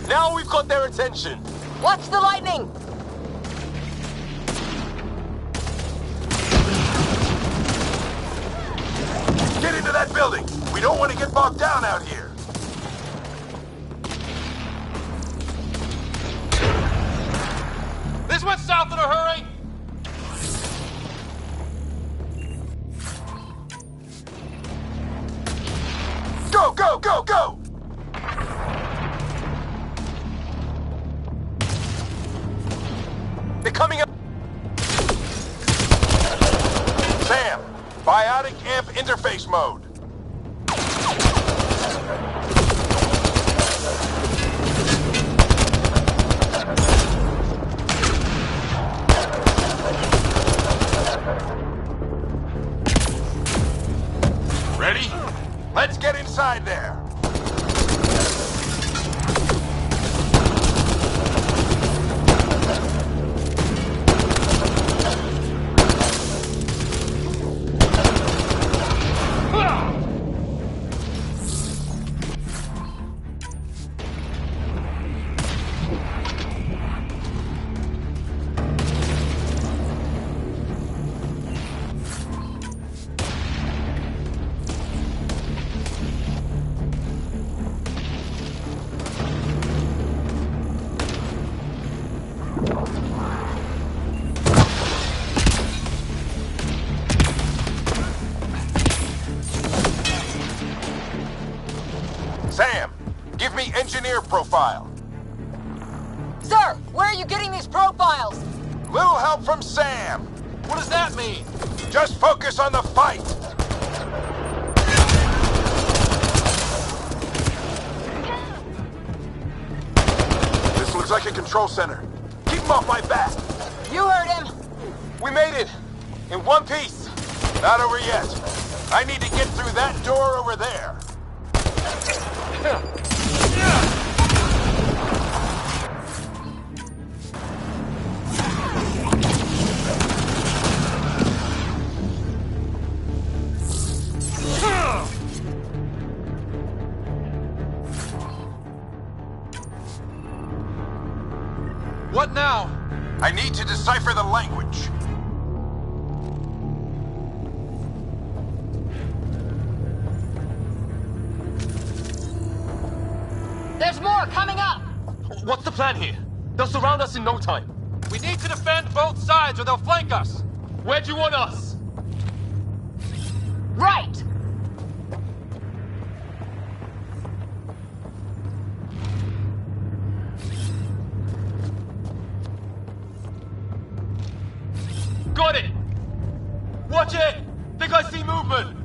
Now we've got their attention. Watch the lightning! Get into that building. We don't want to get bogged down out here. This went south in a hurry. Go, go, go, go! They're coming up. Sam, biotic amp interface mode. Ready? Let's get inside there. Sam, give me engineer profile. Sir, where are you getting these profiles? Little help from Sam. What does that mean? Just focus on the fight. This looks like a control center. Keep him off my back. You heard him. We made it. In one piece. Not over yet. I need to get through that door over there. What now? I need to decipher the language. There's more coming up! What's the plan here? They'll surround us in no time. We need to defend both sides or they'll flank us. Where do you want us? Right! Got it! Watch it! Think I see movement!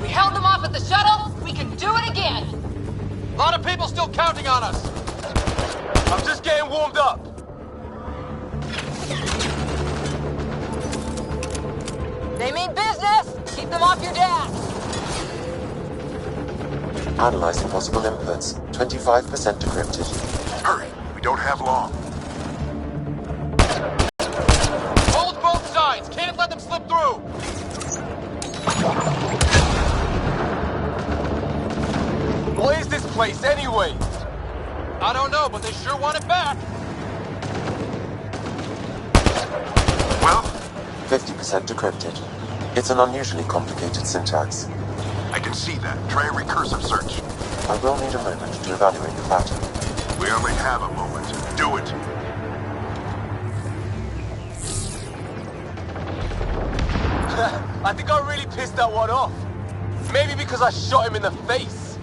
We held them off at the shuttle. We can do it again. A lot of people still counting on us. I'm just getting warmed up. They mean business. Keep them off your dad. Analyzing possible inputs. 25% decrypted. Hurry, we don't have long. Hold both sides! Can't let them slip through! What is this place anyway? I don't know, but they sure want it back! Well? 50% decrypted. It's an unusually complicated syntax. I can see that. Try a recursive search. I will need a moment to evaluate the pattern. We only have a moment. Do it. I think I really pissed that one off. Maybe because I shot him in the face.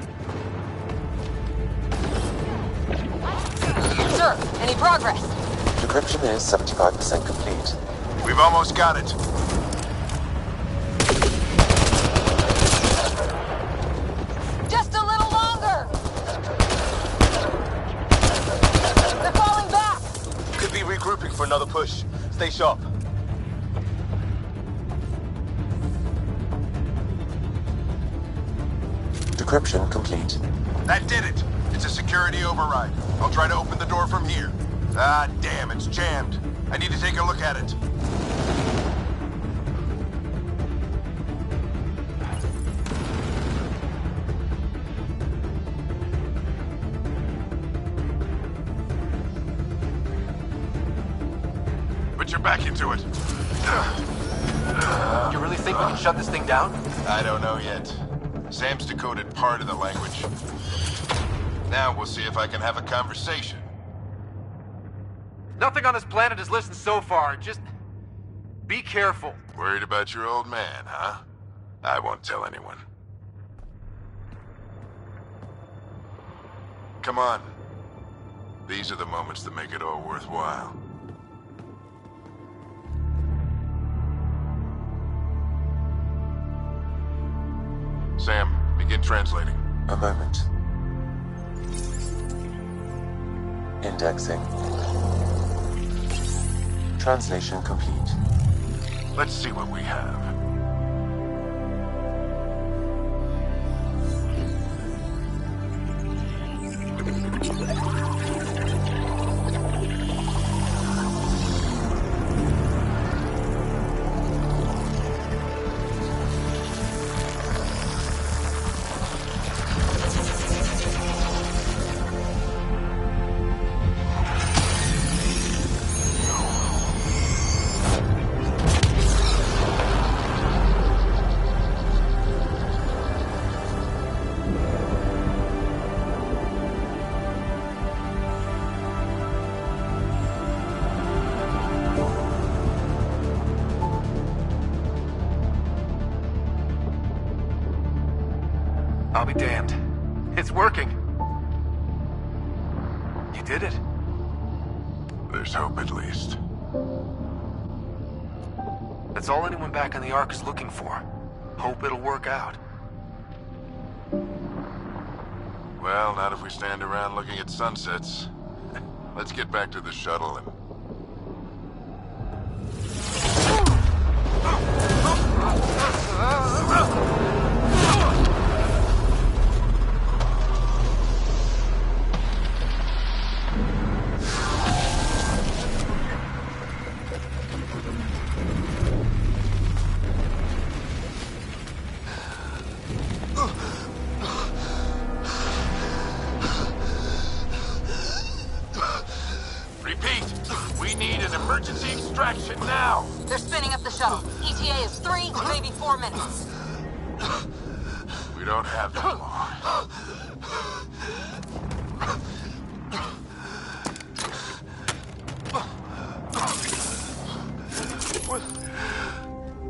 Sir, any progress? Decryption is 75% complete. We've almost got it. Just a little longer! They're falling back! Could be regrouping for another push. Stay sharp. Decryption complete. That did it. It's a security override. I'll try to open the door from here. Ah, damn, it's jammed. I need to take a look at it. Put your back into it. You really think we can shut this thing down? I don't know yet. Sam's decoded part of the language. Now we'll see if I can have a conversation. Nothing on this planet has listened so far. Just be careful. Worried about your old man, huh? I won't tell anyone. Come on. These are the moments that make it all worthwhile. Sam, begin translating. A moment. Indexing. Translation complete. Let's see what we have. I'll be damned. It's working. You did it. There's hope at least. That's all anyone back on the Ark is looking for. Hope it'll work out. Well, not if we stand around looking at sunsets. Let's get back to the shuttle and... Emergency extraction now! They're spinning up the shuttle. ETA is 3, maybe 4 minutes. We don't have that long.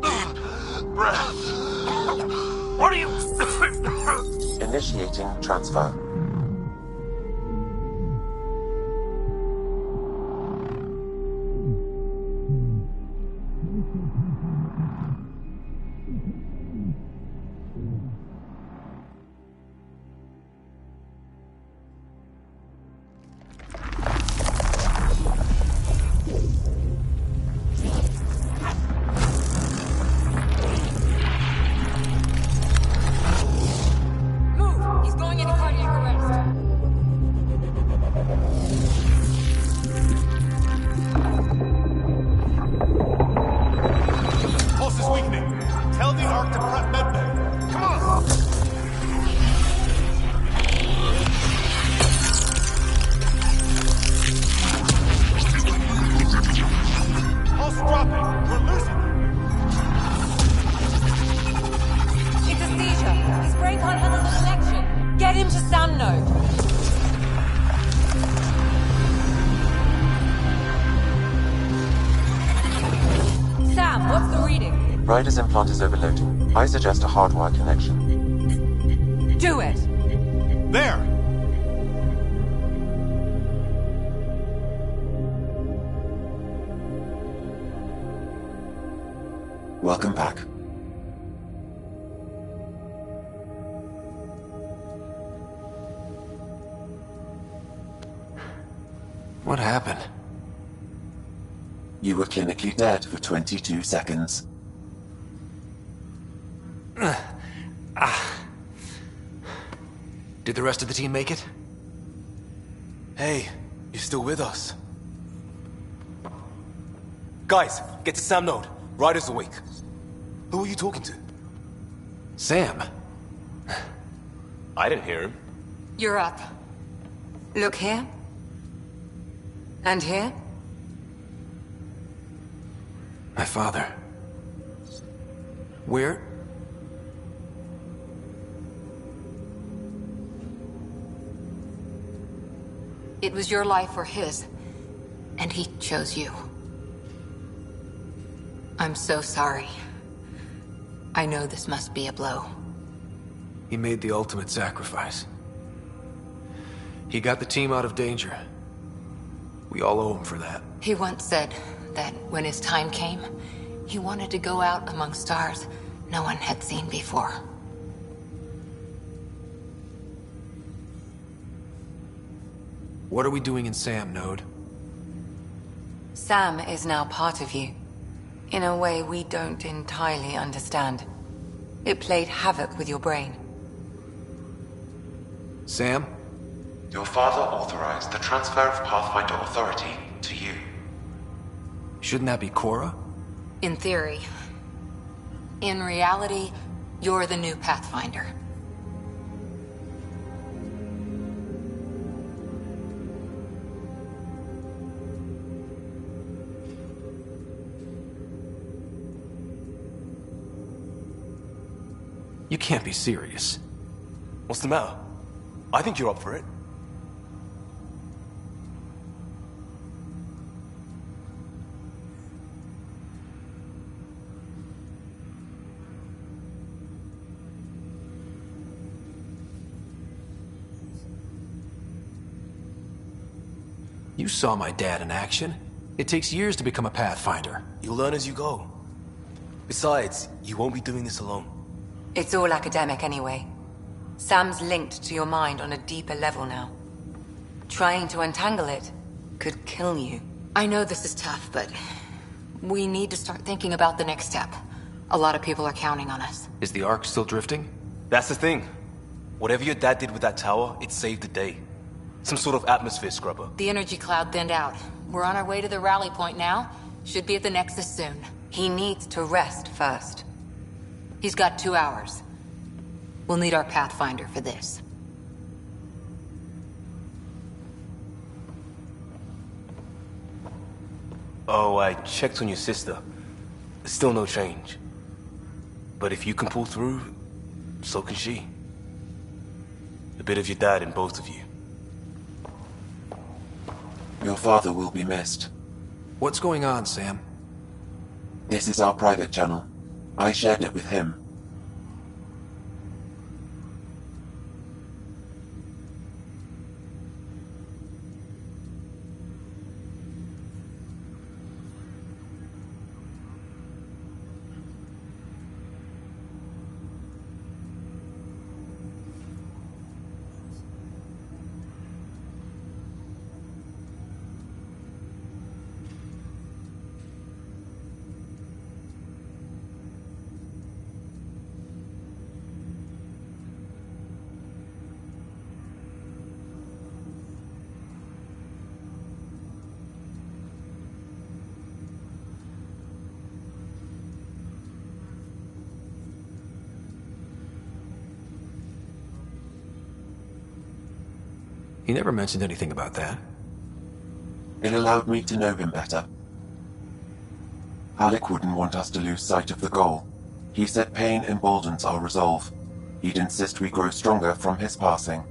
Deep breath. What are you... Initiating transfer. He's going What's the reading? Ryder's implant is overloading. I suggest a hardwire connection. Do it! There! Welcome back. What happened? You were clinically dead for 22 seconds. Did the rest of the team make it? Hey, you're still with us. Guys, get to Sam Node. Ryder's awake. Who are you talking to? Sam. I didn't hear him. You're up. Look here. And here. My father. Where? It was your life or his, and he chose you. I'm so sorry. I know this must be a blow. He made the ultimate sacrifice. He got the team out of danger. We all owe him for that. He once said that when his time came, he wanted to go out among stars no one had seen before. What are we doing in Sam, Node? Sam is now part of you. In a way we don't entirely understand. It played havoc with your brain. Sam? Your father authorized the transfer of Pathfinder authority to you. Shouldn't that be Cora? In theory. In reality, you're the new Pathfinder. You can't be serious. What's the matter? I think you're up for it. You saw my dad in action. It takes years to become a Pathfinder. You'll learn as you go. Besides, you won't be doing this alone. It's all academic anyway. Sam's linked to your mind on a deeper level now. Trying to untangle it could kill you. I know this is tough, but we need to start thinking about the next step. A lot of people are counting on us. Is the Ark still drifting? That's the thing. Whatever your dad did with that tower, it saved the day. Some sort of atmosphere scrubber. The energy cloud thinned out. We're on our way to the rally point now. Should be at the Nexus soon. He needs to rest first. He's got 2 hours. We'll need our Pathfinder for this. Oh, I checked on your sister. Still no change. But if you can pull through, so can she. A bit of your dad in both of you. Your father will be missed. What's going on, Sam? This is our private channel. I shared it with him. He never mentioned anything about that. It allowed me to know him better. Alec wouldn't want us to lose sight of the goal. He said pain emboldens our resolve. He'd insist we grow stronger from his passing.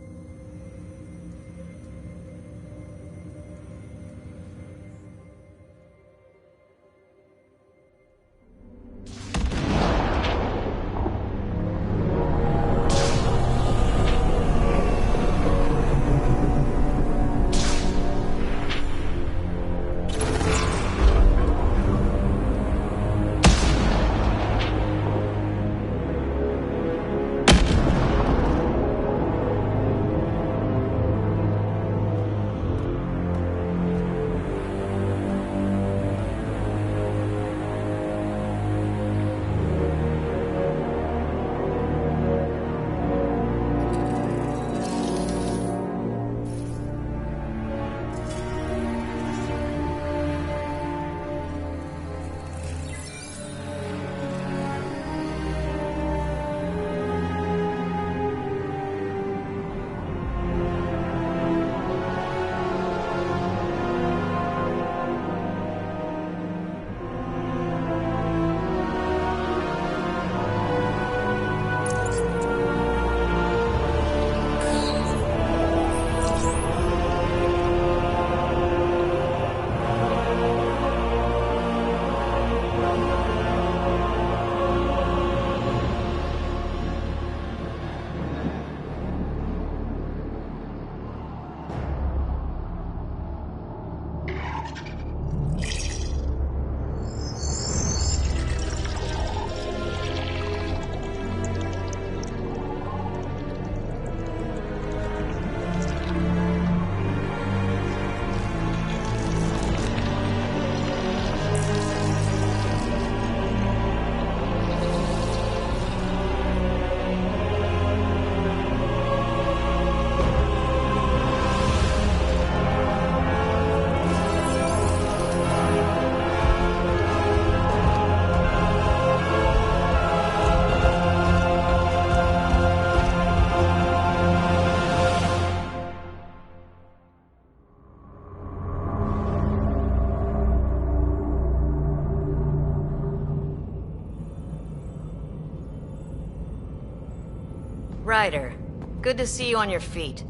Ryder, good to see you on your feet.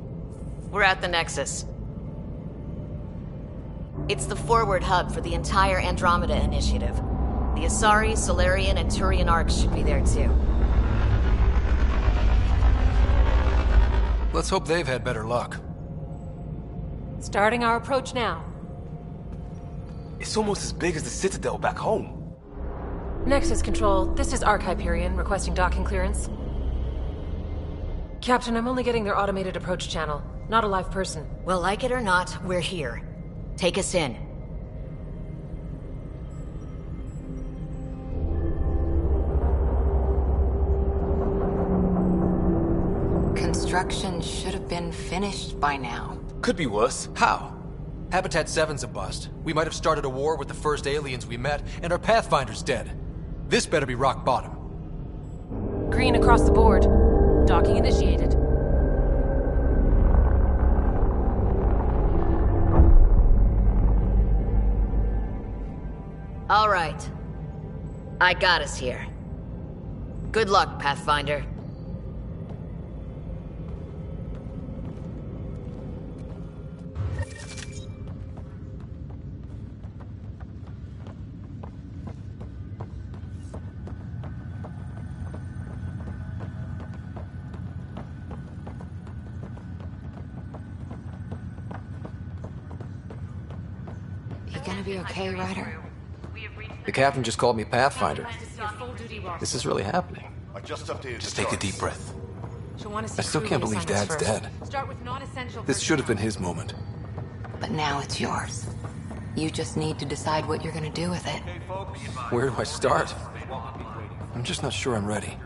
We're at the Nexus. It's the forward hub for the entire Andromeda Initiative. The Asari, Salarian, and Turian arcs should be there too. Let's hope they've had better luck. Starting our approach now. It's almost as big as the Citadel back home. Nexus Control, this is Arc Hyperion requesting docking clearance. Captain, I'm only getting their automated approach channel, not a live person. Well, like it or not, we're here. Take us in. Construction should have been finished by now. Could be worse. How? Habitat 7's a bust. We might have started a war with the first aliens we met, and our Pathfinder's dead. This better be rock bottom. Green across the board. Docking initiated. All right. I got us here. Good luck, Pathfinder. You gonna be okay, Ryder? The captain just called me Pathfinder. This is really happening. I just updated. Just take a deep breath. I still can't believe Dad's dead. This should have been his moment. But now it's yours. You just need to decide what you're gonna do with it. Where do I start? I'm just not sure I'm ready.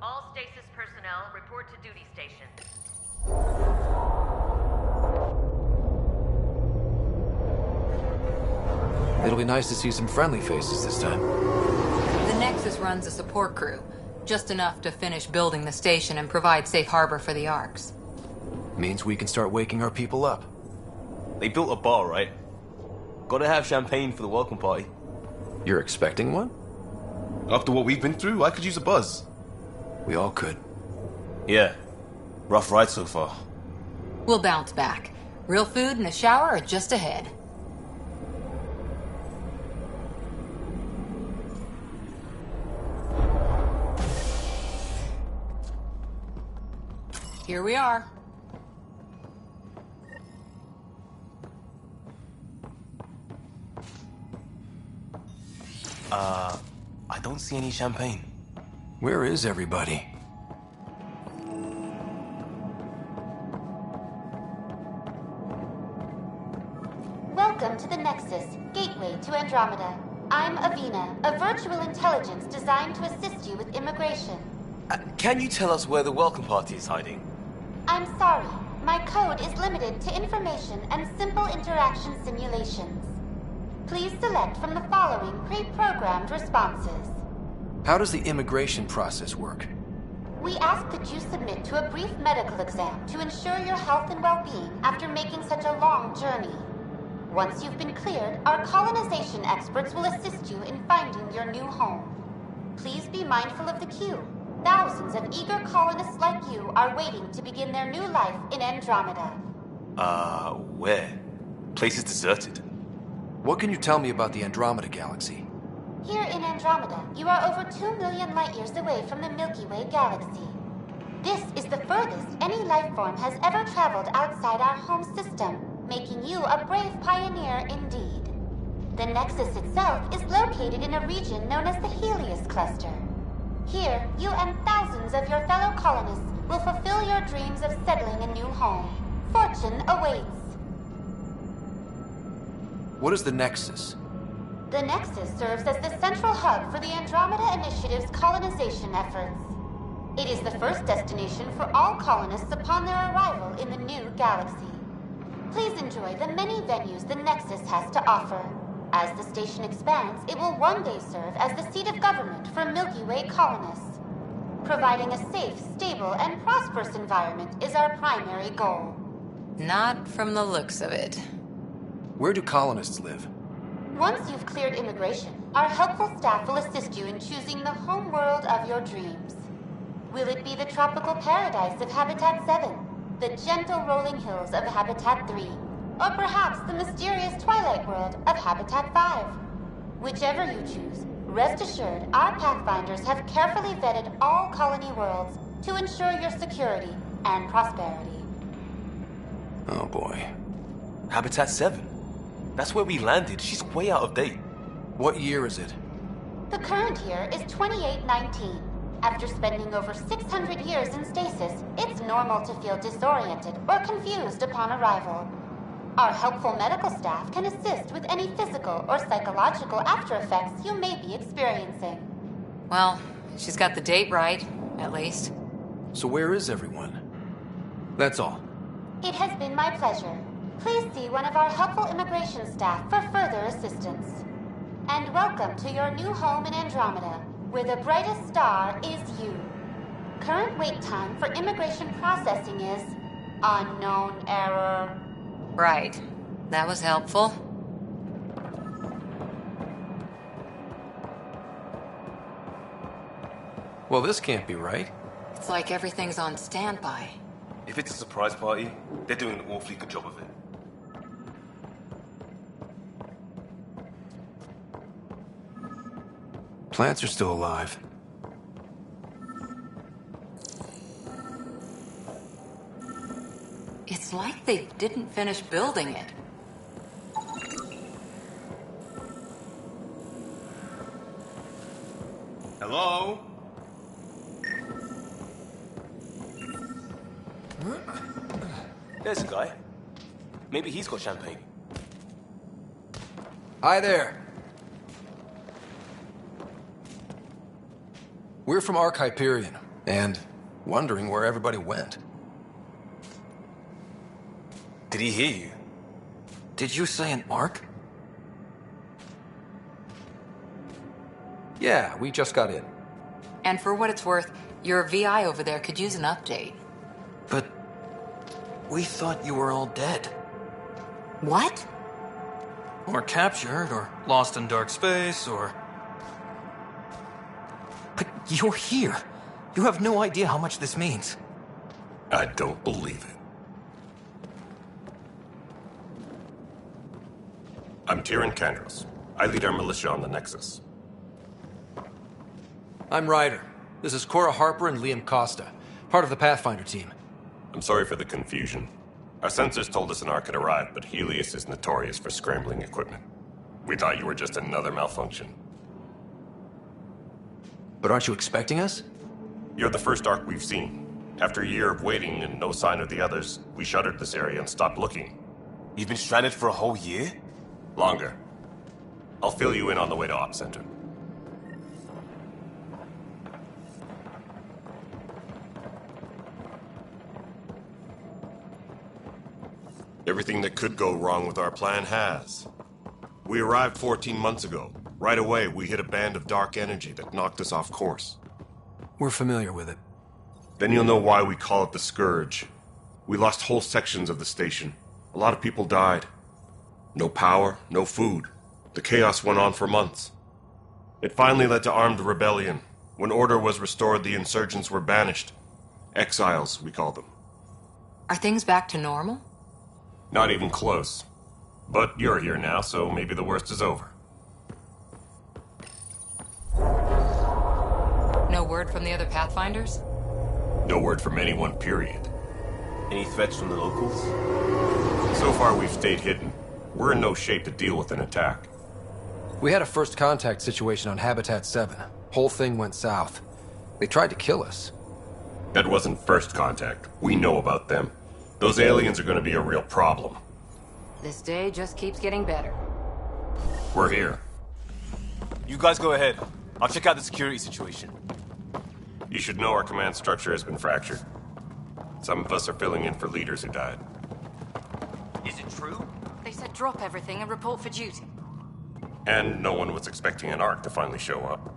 All stasis personnel report to duty station. It'll be nice to see some friendly faces this time. The Nexus runs a support crew. Just enough to finish building the station and provide safe harbor for the Arks. Means we can start waking our people up. They built a bar, right? Gotta have champagne for the welcome party. You're expecting one? After what we've been through, I could use a buzz. We all could. Yeah. Rough ride so far. We'll bounce back. Real food and a shower are just ahead. Here we are. I don't see any champagne. Where is everybody? Welcome to the Nexus, gateway to Andromeda. I'm Avina, a virtual intelligence designed to assist you with immigration. Can you tell us where the welcome party is hiding? I'm sorry, my code is limited to information and simple interaction simulations. Please select from the following pre-programmed responses. How does the immigration process work? We ask that you submit to a brief medical exam to ensure your health and well-being after making such a long journey. Once you've been cleared, our colonization experts will assist you in finding your new home. Please be mindful of the queue. Thousands of eager colonists like you are waiting to begin their new life in Andromeda. Where? Place is deserted. What can you tell me about the Andromeda Galaxy? Here in Andromeda, you are over 2 million light years away from the Milky Way galaxy. This is the furthest any life form has ever traveled outside our home system, making you a brave pioneer indeed. The Nexus itself is located in a region known as the Helios Cluster. Here, you and thousands of your fellow colonists will fulfill your dreams of settling a new home. Fortune awaits. What is the Nexus? The Nexus serves as the central hub for the Andromeda Initiative's colonization efforts. It is the first destination for all colonists upon their arrival in the new galaxy. Please enjoy the many venues the Nexus has to offer. As the station expands, it will one day serve as the seat of government for Milky Way colonists. Providing a safe, stable, and prosperous environment is our primary goal. Not from the looks of it. Where do colonists live? Once you've cleared immigration, our helpful staff will assist you in choosing the home world of your dreams. Will it be the tropical paradise of Habitat 7, the gentle rolling hills of Habitat 3, or perhaps the mysterious twilight world of Habitat 5? Whichever you choose, rest assured our Pathfinders have carefully vetted all colony worlds to ensure your security and prosperity. Oh boy. Habitat 7. That's where we landed. She's way out of date. What year is it? The current year is 2819. After spending over 600 years in stasis, it's normal to feel disoriented or confused upon arrival. Our helpful medical staff can assist with any physical or psychological after effects you may be experiencing. Well, she's got the date right, at least. So where is everyone? That's all. It has been my pleasure. Please see one of our helpful immigration staff for further assistance. And welcome to your new home in Andromeda, where the brightest star is you. Current wait time for immigration processing is unknown error. Right. That was helpful. Well, this can't be right. It's like everything's on standby. If it's a surprise party, they're doing an awfully good job of it. Plants are still alive. It's like they didn't finish building it. Hello? There's a guy. Maybe he's got champagne. Hi there. We're from Ark Hyperion, and wondering where everybody went. Did he hear you? Did you say an Ark? Yeah, we just got in. And for what it's worth, your VI over there could use an update. But we thought you were all dead. What? Or captured, or lost in dark space, or... But you're here. You have no idea how much this means. I don't believe it. I'm Tyrion Kandros. I lead our militia on the Nexus. I'm Ryder. This is Cora Harper and Liam Costa, part of the Pathfinder team. I'm sorry for the confusion. Our sensors told us an Ark had arrived, but Helios is notorious for scrambling equipment. We thought you were just another malfunction. But aren't you expecting us? You're the first Ark we've seen. After a year of waiting and no sign of the others, we shuttered this area and stopped looking. You've been stranded for a whole year? Longer. I'll fill you in on the way to Op Center. Everything that could go wrong with our plan has. We arrived 14 months ago. Right away, we hit a band of dark energy that knocked us off course. We're familiar with it. Then you'll know why we call it the Scourge. We lost whole sections of the station. A lot of people died. No power, no food. The chaos went on for months. It finally led to armed rebellion. When order was restored, the insurgents were banished. Exiles, we call them. Are things back to normal? Not even close. But you're here now, so maybe the worst is over. No word from the other Pathfinders? No word from anyone, period. Any threats from the locals? So far, we've stayed hidden. We're in no shape to deal with an attack. We had a first contact situation on Habitat 7. Whole thing went south. They tried to kill us. That wasn't first contact. We know about them. Those aliens are going to be a real problem. This day just keeps getting better. We're here. You guys go ahead. I'll check out the security situation. You should know our command structure has been fractured. Some of us are filling in for leaders who died. Is it true? They said drop everything and report for duty. And no one was expecting an Ark to finally show up.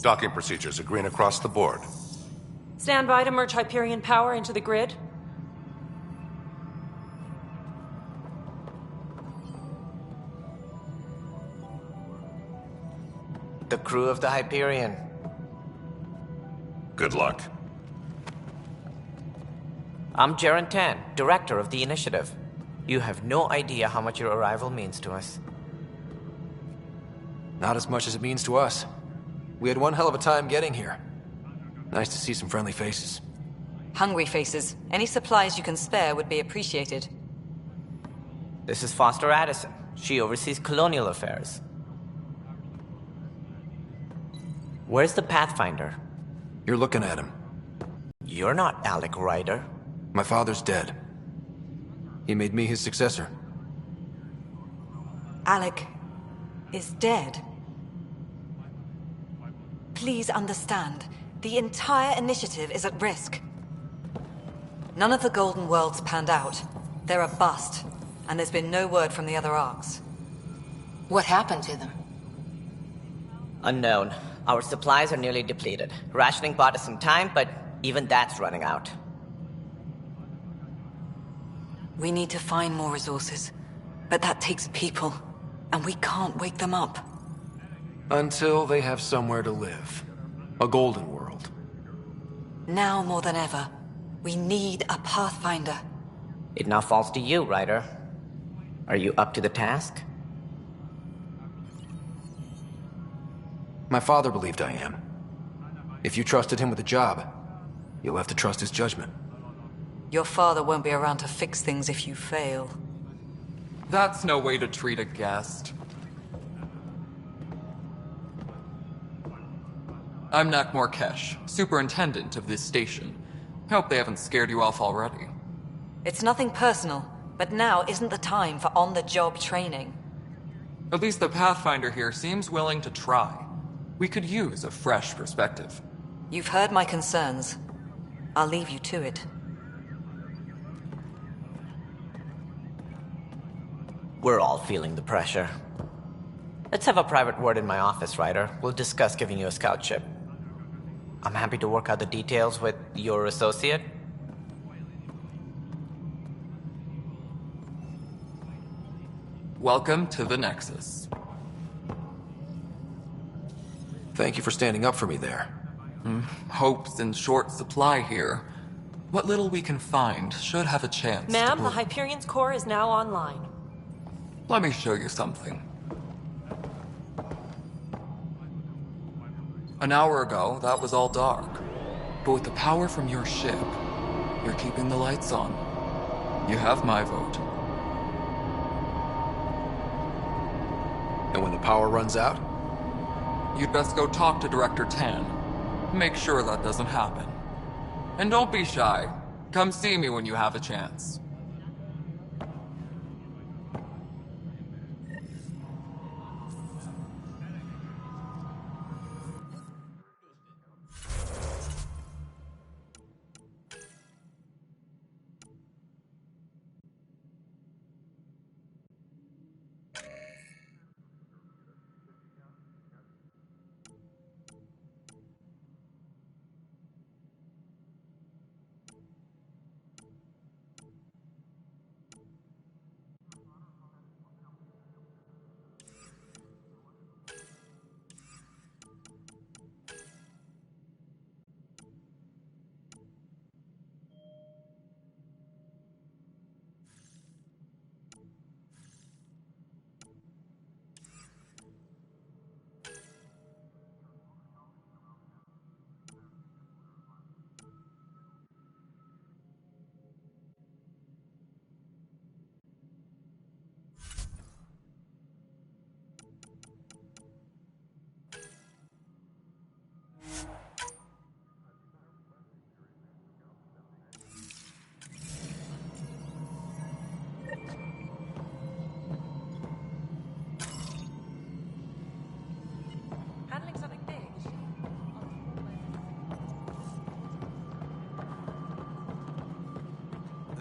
Docking procedures are green across the board. Stand by to merge Hyperion power into the grid. the crew of the Hyperion. Good luck. I'm Jaren Tan, director of the initiative. You have no idea how much your arrival means to us. Not as much as it means to us. We had one hell of a time getting here. Nice to see some friendly faces. Hungry faces. Any supplies you can spare would be appreciated. This is Foster Addison. She oversees colonial affairs. Where's the Pathfinder? You're looking at him. You're not Alec Ryder. My father's dead. He made me his successor. Alec is dead. Please understand, the entire initiative is at risk. None of the Golden Worlds panned out. They're a bust, and there's been no word from the other arcs. What happened to them? Unknown. Our supplies are nearly depleted. Rationing bought us some time, but even that's running out. We need to find more resources, but that takes people, and we can't wake them up. Until they have somewhere to live. A golden world. Now more than ever, we need a Pathfinder. It now falls to you, Ryder. Are you up to the task? My father believed I am. If you trusted him with a job, you'll have to trust his judgment. Your father won't be around to fix things if you fail. That's no way to treat a guest. I'm Nak Morkesh, superintendent of this station. Hope they haven't scared you off already. It's nothing personal, but now isn't the time for on-the-job training. At least the Pathfinder here seems willing to try. We could use a fresh perspective. You've heard my concerns. I'll leave you to it. We're all feeling the pressure. Let's have a private word in my office, Ryder. We'll discuss giving you a scout ship. I'm happy to work out the details with your associate. Welcome to the Nexus. Thank you for standing up for me there. Hope's in short supply here. What little we can find should have a chance Ma'am, to the Hyperion's core is now online. Let me show you something. An hour ago, that was all dark. But with the power from your ship, you're keeping the lights on. You have my vote. And when the power runs out? You'd best go talk to Director Tan. Make sure that doesn't happen. And don't be shy. Come see me when you have a chance.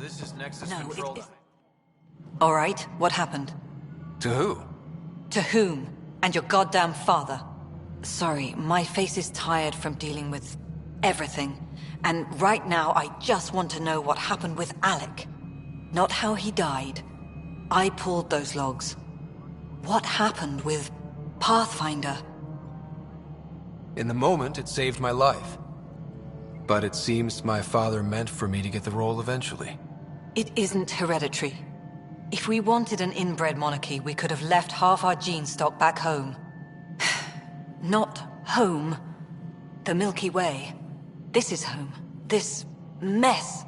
This is Nexus No, Control. All right, what happened? To who? To whom? And your goddamn father. Sorry, my face is tired from dealing with everything. And right now, I just want to know what happened with Alec. Not how he died. I pulled those logs. What happened with Pathfinder? In the moment, it saved my life. But it seems my father meant for me to get the role eventually. It isn't hereditary. If we wanted an inbred monarchy, we could have left half our gene stock back home. Not home. The Milky Way. This is home. This mess.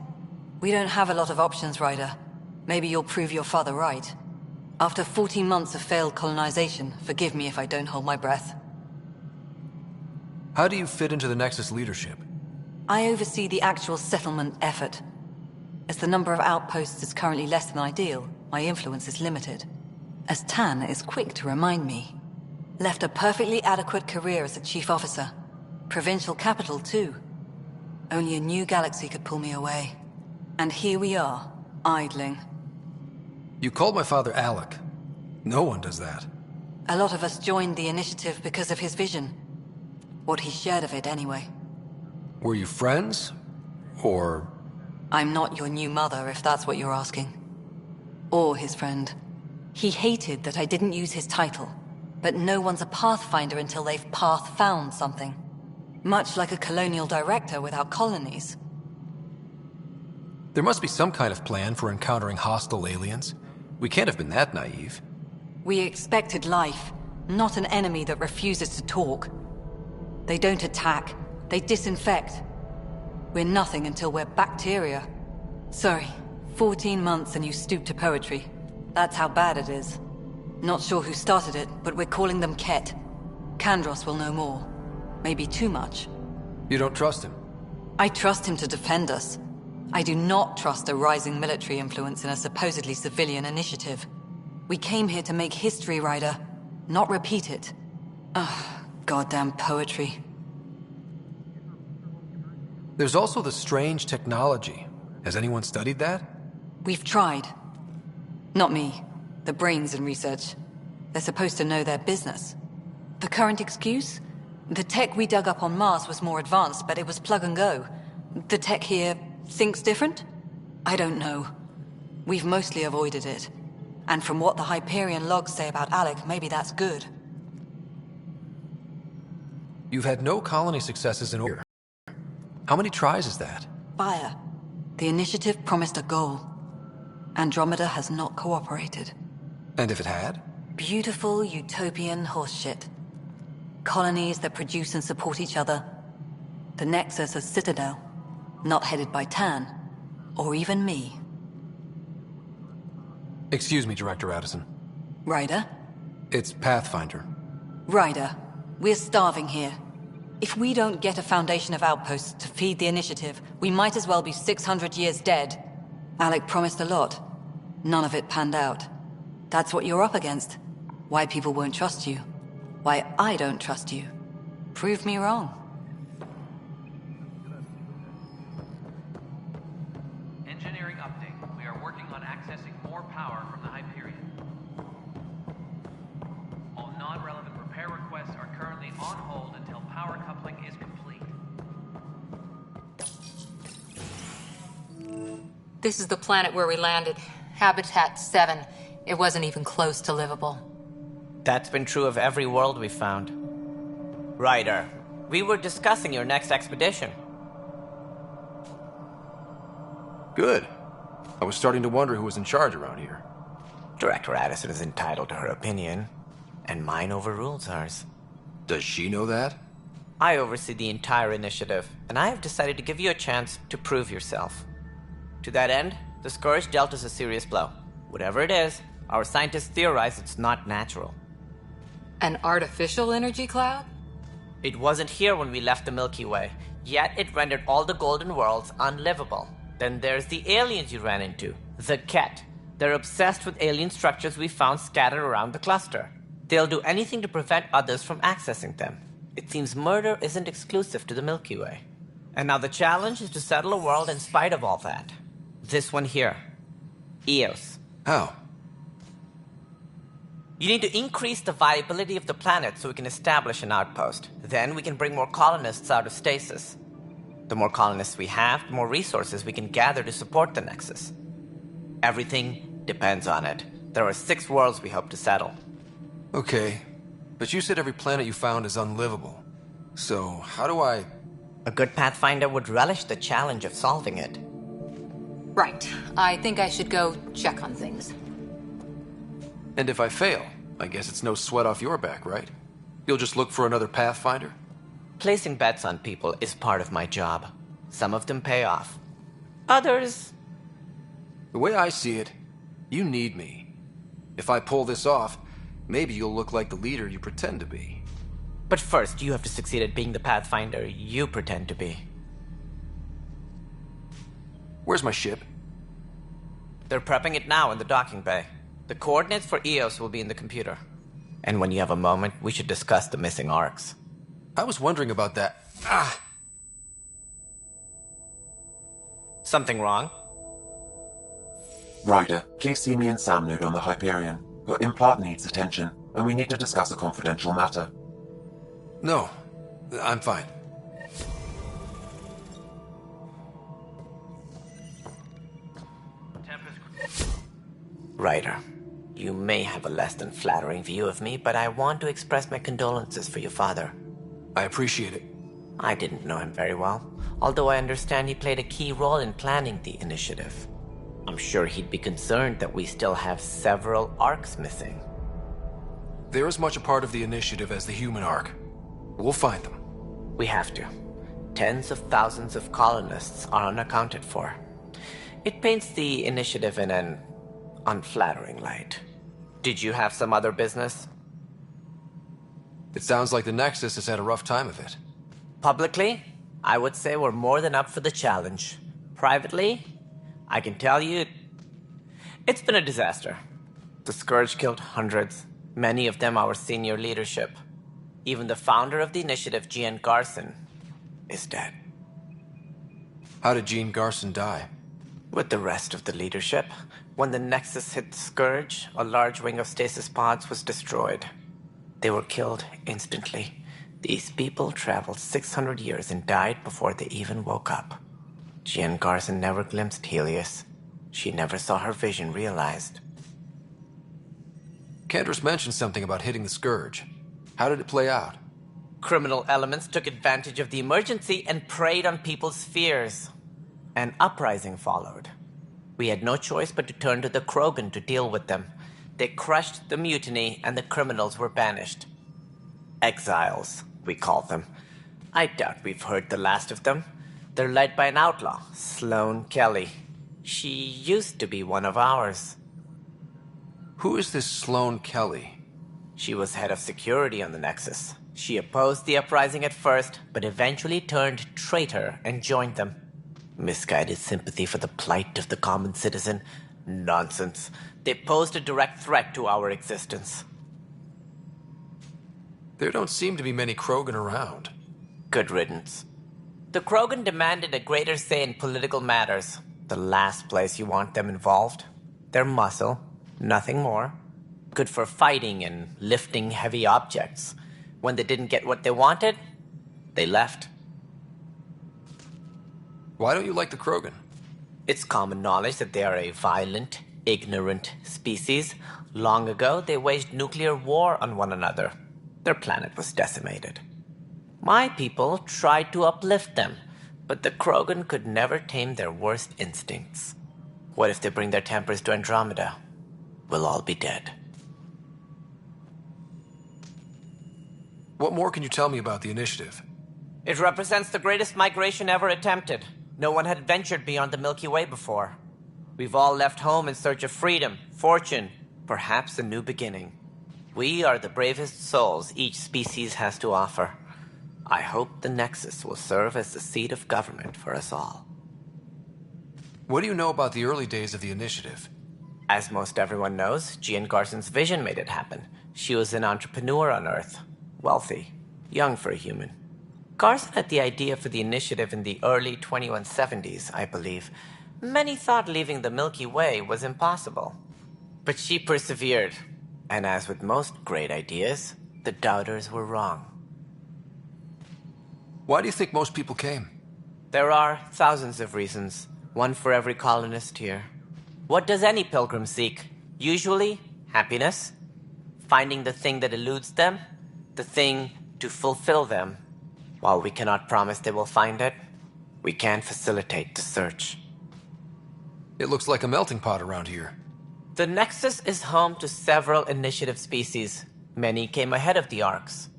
We don't have a lot of options, Ryder. Maybe you'll prove your father right. After 14 months of failed colonization, forgive me if I don't hold my breath. How do you fit into the Nexus leadership? I oversee the actual settlement effort. As the number of outposts is currently less than ideal, my influence is limited. As Tan is quick to remind me. Left a perfectly adequate career as a chief officer. Provincial capital, too. Only a new galaxy could pull me away. And here we are, idling. You called my father Alec. No one does that. A lot of us joined the initiative because of his vision. What he shared of it, anyway. Were you friends? Or... I'm not your new mother, if that's what you're asking. Or his friend. He hated that I didn't use his title. But no one's a Pathfinder until they've path-found something. Much like a colonial director without colonies. There must be some kind of plan for encountering hostile aliens. We can't have been that naive. We expected life, not an enemy that refuses to talk. They don't attack, they disinfect. We're nothing until we're bacteria. Sorry, 14 months and you stoop to poetry. That's how bad it is. Not sure who started it, but we're calling them Ket. Kandros will know more. Maybe too much. You don't trust him? I trust him to defend us. I do not trust a rising military influence in a supposedly civilian initiative. We came here to make history, Ryder, not repeat it. Ugh, goddamn poetry. There's also the strange technology. Has anyone studied that? We've tried. Not me. The brains in research. They're supposed to know their business. The current excuse? The tech we dug up on Mars was more advanced, but it was plug and go. The tech here thinks different? I don't know. We've mostly avoided it. And from what the Hyperion logs say about Alec, maybe that's good. You've had no colony successes in order. How many tries is that? Fire. The initiative promised a goal. Andromeda has not cooperated. And if it had? Beautiful utopian horseshit. Colonies that produce and support each other. The Nexus a citadel, not headed by Tan, or even me. Excuse me, Director Addison. Ryder? It's Pathfinder. Ryder, we're starving here. If we don't get a foundation of outposts to feed the initiative, we might as well be 600 years dead. Alec promised a lot. None of it panned out. That's what you're up against. Why people won't trust you. Why I don't trust you. Prove me wrong. Engineering update. We are working on accessing more power from the Hyperion. All non-relevant repair requests are currently on hold until power coupling is complete. This is the planet where we landed. Habitat 7. It wasn't even close to livable. That's been true of every world we've found. Ryder, we were discussing your next expedition. Good. I was starting to wonder who was in charge around here. Director Addison is entitled to her opinion, and mine overrules hers. Does she know that? I oversee the entire initiative, and I have decided to give you a chance to prove yourself. To that end, the Scourge dealt us a serious blow. Whatever it is, our scientists theorize it's not natural. An artificial energy cloud? It wasn't here when we left the Milky Way, yet it rendered all the Golden Worlds unlivable. Then there's the aliens you ran into, the Ket. They're obsessed with alien structures we found scattered around the cluster. They'll do anything to prevent others from accessing them. It seems murder isn't exclusive to the Milky Way. And now the challenge is to settle a world in spite of all that. This one here. Eos. How? You need to increase the viability of the planet so we can establish an outpost. Then we can bring more colonists out of stasis. The more colonists we have, the more resources we can gather to support the Nexus. Everything depends on it. There are 6 worlds we hope to settle. Okay, but you said every planet you found is unlivable. So, how do I... A good Pathfinder would relish the challenge of solving it. Right. I think I should go check on things. And if I fail, I guess it's no sweat off your back, right? You'll just look for another Pathfinder? Placing bets on people is part of my job. Some of them pay off. Others... The way I see it, you need me. If I pull this off, maybe you'll look like the leader you pretend to be. But first, you have to succeed at being the Pathfinder you pretend to be. Where's my ship? They're prepping it now in the docking bay. The coordinates for EOS will be in the computer. And when you have a moment, we should discuss the missing arcs. I was wondering about that. Something wrong? Ryder, please see me and Sam node on the Hyperion. Your implant needs attention, and we need to discuss a confidential matter. No, I'm fine. Ryder, you may have a less than flattering view of me, but I want to express my condolences for your father. I appreciate it. I didn't know him very well, although I understand he played a key role in planning the initiative. I'm sure he'd be concerned that we still have several arcs missing. They're as much a part of the initiative as the human arc. We'll find them. We have to. Tens of thousands of colonists are unaccounted for. It paints the initiative in an unflattering light. Did you have some other business? It sounds like the Nexus has had a rough time of it. Publicly, I would say we're more than up for the challenge. Privately, I can tell you, it's been a disaster. The Scourge killed hundreds, many of them our senior leadership. Even the founder of the initiative, Jean Garson, is dead. How did Jean Garson die? With the rest of the leadership. When the Nexus hit the Scourge, a large wing of stasis pods was destroyed. They were killed instantly. These people traveled 600 years and died before they even woke up. Jean Garson never glimpsed Helios. She never saw her vision realized. Canderous mentioned something about hitting the Scourge. How did it play out? Criminal elements took advantage of the emergency and preyed on people's fears. An uprising followed. We had no choice but to turn to the Krogan to deal with them. They crushed the mutiny and the criminals were banished. Exiles, we call them. I doubt we've heard the last of them. They're led by an outlaw, Sloane Kelly. She used to be one of ours. Who is this Sloane Kelly? She was head of security on the Nexus. She opposed the uprising at first, but eventually turned traitor and joined them. Misguided sympathy for the plight of the common citizen? Nonsense. They posed a direct threat to our existence. There don't seem to be many Krogan around. Good riddance. The Krogan demanded a greater say in political matters. The last place you want them involved. They're muscle, nothing more. Good for fighting and lifting heavy objects. When they didn't get what they wanted, they left. Why don't you like the Krogan? It's common knowledge that they are a violent, ignorant species. Long ago, they waged nuclear war on one another. Their planet was decimated. My people tried to uplift them, but the Krogan could never tame their worst instincts. What if they bring their tempers to Andromeda? We'll all be dead. What more can you tell me about the initiative? It represents the greatest migration ever attempted. No one had ventured beyond the Milky Way before. We've all left home in search of freedom, fortune, perhaps a new beginning. We are the bravest souls each species has to offer. I hope the Nexus will serve as the seat of government for us all. What do you know about the early days of the initiative? As most everyone knows, Jean Garson's vision made it happen. She was an entrepreneur on Earth. Wealthy. Young for a human. Garson had the idea for the initiative in the early 2170s, I believe. Many thought leaving the Milky Way was impossible. But she persevered. And as with most great ideas, the doubters were wrong. Why do you think most people came? There are thousands of reasons, one for every colonist here. What does any pilgrim seek? Usually, happiness. Finding the thing that eludes them, the thing to fulfill them. While we cannot promise they will find it, we can facilitate the search. It looks like a melting pot around here. The Nexus is home to several initiative species. Many came ahead of the Arks.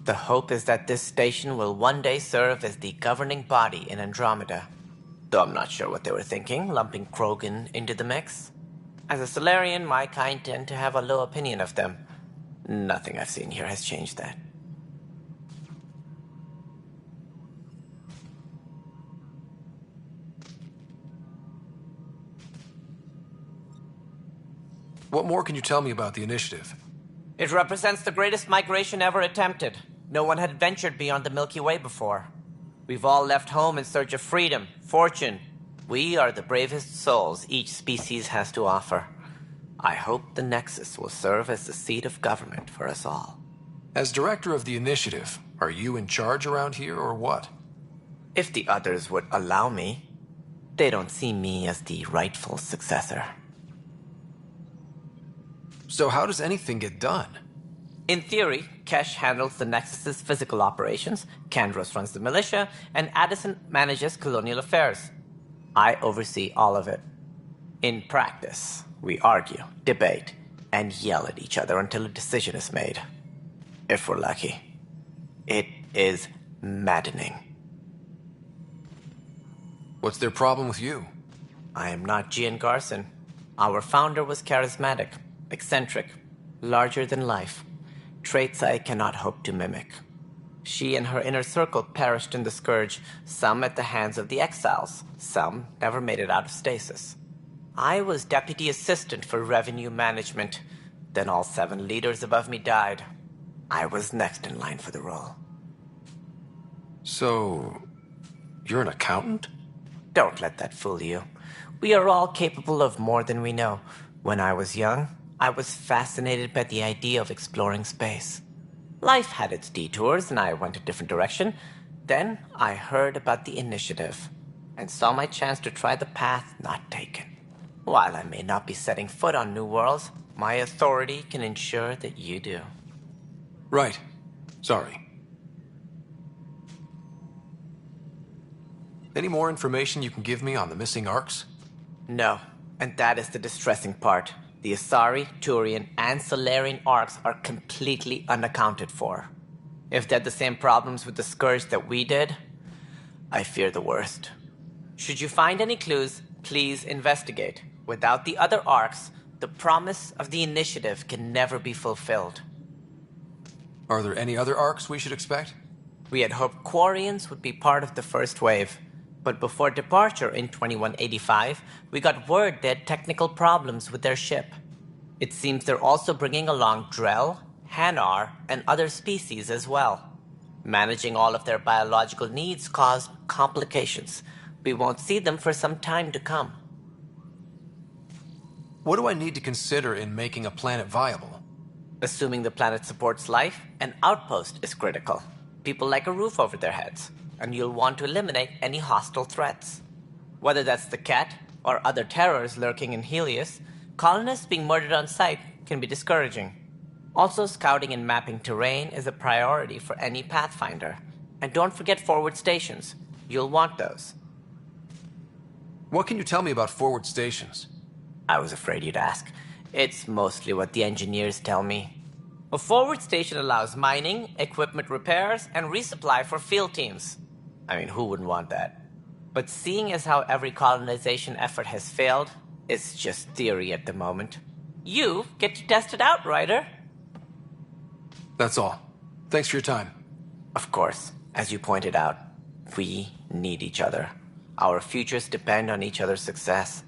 The hope is that this station will one day serve as the governing body in Andromeda. Though I'm not sure what they were thinking, lumping Krogan into the mix. As a Solarian, my kind tend to have a low opinion of them. Nothing I've seen here has changed that. What more can you tell me about the initiative? It represents the greatest migration ever attempted. No one had ventured beyond the Milky Way before. We've all left home in search of freedom, fortune. We are the bravest souls each species has to offer. I hope the Nexus will serve as the seat of government for us all. As director of the initiative, are you in charge around here or what? If the others would allow me, they don't see me as the rightful successor. So how does anything get done? In theory, Kesh handles the Nexus's physical operations, Kandros runs the militia, and Addison manages colonial affairs. I oversee all of it. In practice, we argue, debate, and yell at each other until a decision is made. If we're lucky. It is maddening. What's their problem with you? I am not Gian Garson. Our founder was charismatic, eccentric, larger than life. Traits I cannot hope to mimic. She and her inner circle perished in the Scourge, some at the hands of the Exiles, some never made it out of stasis. I was deputy assistant for revenue management. Then all 7 leaders above me died. I was next in line for the role. So, you're an accountant? Don't let that fool you. We are all capable of more than we know. When I was young, I was fascinated by the idea of exploring space. Life had its detours, and I went a different direction. Then I heard about the initiative, and saw my chance to try the path not taken. While I may not be setting foot on New Worlds, my authority can ensure that you do. Right. Sorry. Any more information you can give me on the missing Arks? No, and that is the distressing part. The Asari, Turian, and Solarian Arks are completely unaccounted for. If they had the same problems with the Scourge that we did, I fear the worst. Should you find any clues, please investigate. Without the other Arks, the promise of the initiative can never be fulfilled. Are there any other Arks we should expect? We had hoped Quarians would be part of the first wave. But before departure in 2185, we got word they had technical problems with their ship. It seems they're also bringing along Drell, Hanar, and other species as well. Managing all of their biological needs caused complications. We won't see them for some time to come. What do I need to consider in making a planet viable? Assuming the planet supports life, an outpost is critical. People like a roof over their heads. And you'll want to eliminate any hostile threats. Whether that's the Cat or other terrors lurking in Helios, colonists being murdered on sight can be discouraging. Also, scouting and mapping terrain is a priority for any Pathfinder. And don't forget forward stations. You'll want those. What can you tell me about forward stations? I was afraid you'd ask. It's mostly what the engineers tell me. A forward station allows mining, equipment repairs, and resupply for field teams. I mean, who wouldn't want that? But seeing as how every colonization effort has failed, it's just theory at the moment. You get to test it out, Ryder. That's all. Thanks for your time. Of course. As you pointed out, we need each other. Our futures depend on each other's success.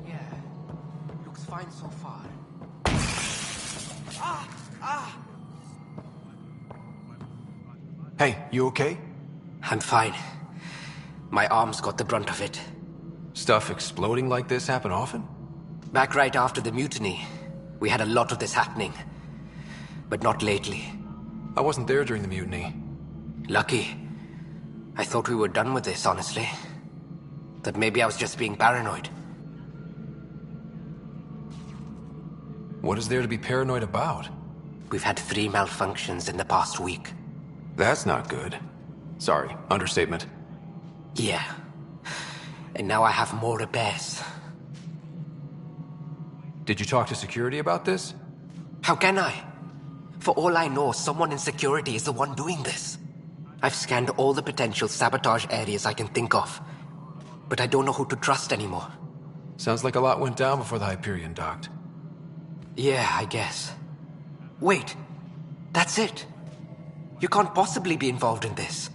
Yeah, looks fine so far. Hey, you okay? I'm fine. My arms got the brunt of it. Stuff exploding like this happen often? Back right after the mutiny, we had a lot of this happening. But not lately. I wasn't there during the mutiny. Lucky. I thought we were done with this, honestly. That maybe I was just being paranoid. What is there to be paranoid about? We've had 3 malfunctions in the past week. That's not good. Sorry, understatement. Yeah. And now I have more repairs. Did you talk to security about this? How can I? For all I know, someone in security is the one doing this. I've scanned all the potential sabotage areas I can think of, but I don't know who to trust anymore. Sounds like a lot went down before the Hyperion docked. Yeah, I guess. Wait, that's it. You can't possibly be involved in this.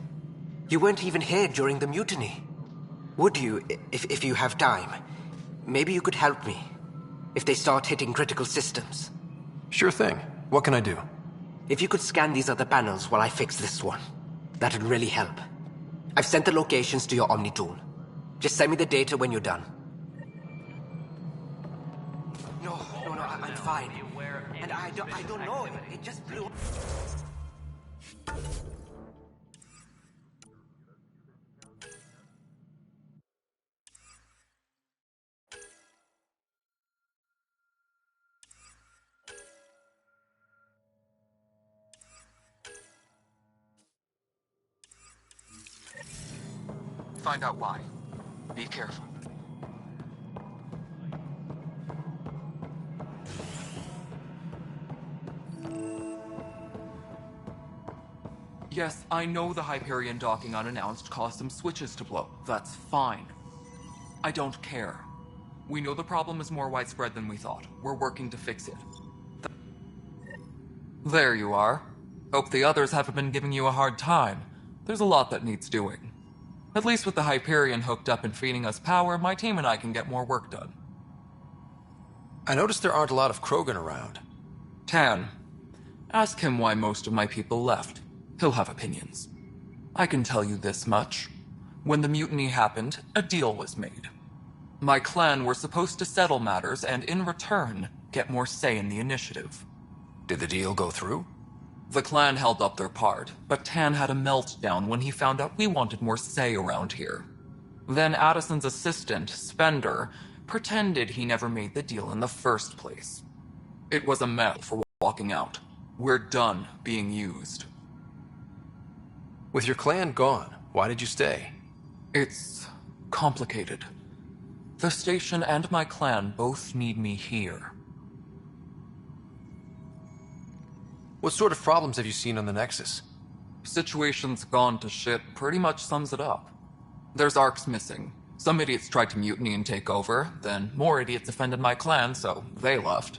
You weren't even here during the mutiny. Would you, if you have time? Maybe you could help me, if they start hitting critical systems. Sure thing. What can I do? If you could scan these other panels while I fix this one, that'd really help. I've sent the locations to your Omni tool. Just send me the data when you're done. No, I'm fine. And I don't know, it just blew... Find out why. Be careful. Yes, I know the Hyperion docking unannounced caused some switches to blow. That's fine. I don't care. We know the problem is more widespread than we thought. We're working to fix it. There you are. Hope the others haven't been giving you a hard time. There's a lot that needs doing. At least with the Hyperion hooked up and feeding us power, my team and I can get more work done. I noticed there aren't a lot of Krogan around. Tan, ask him why most of my people left. He'll have opinions. I can tell you this much. When the mutiny happened, a deal was made. My clan were supposed to settle matters and, in return, get more say in the initiative. Did the deal go through? The clan held up their part, but Tan had a meltdown when he found out we wanted more say around here. Then Addison's assistant, Spender, pretended he never made the deal in the first place. It was a mess for walking out. We're done being used. With your clan gone, why did you stay? It's complicated. The station and my clan both need me here. What sort of problems have you seen on the Nexus? Situation's gone to shit pretty much sums it up. There's Arcs missing. Some idiots tried to mutiny and take over, then more idiots offended my clan, so they left.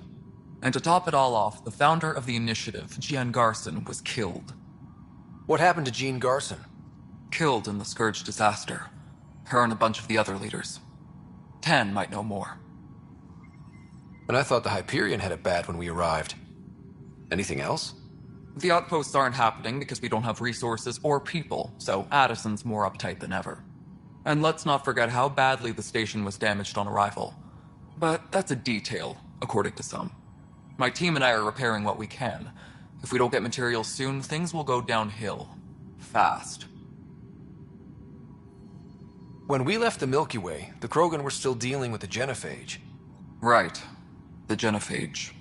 And to top it all off, the founder of the initiative, Jean Garson, was killed. What happened to Jean Garson? Killed in the Scourge disaster. Her and a bunch of the other leaders. Tan might know more. And I thought the Hyperion had it bad when we arrived. Anything else? The outposts aren't happening because we don't have resources or people, so Addison's more uptight than ever. And let's not forget how badly the station was damaged on arrival. But that's a detail, according to some. My team and I are repairing what we can. If we don't get materials soon, things will go downhill. Fast. When we left the Milky Way, the Krogan were still dealing with the Genophage. Right. The Genophage.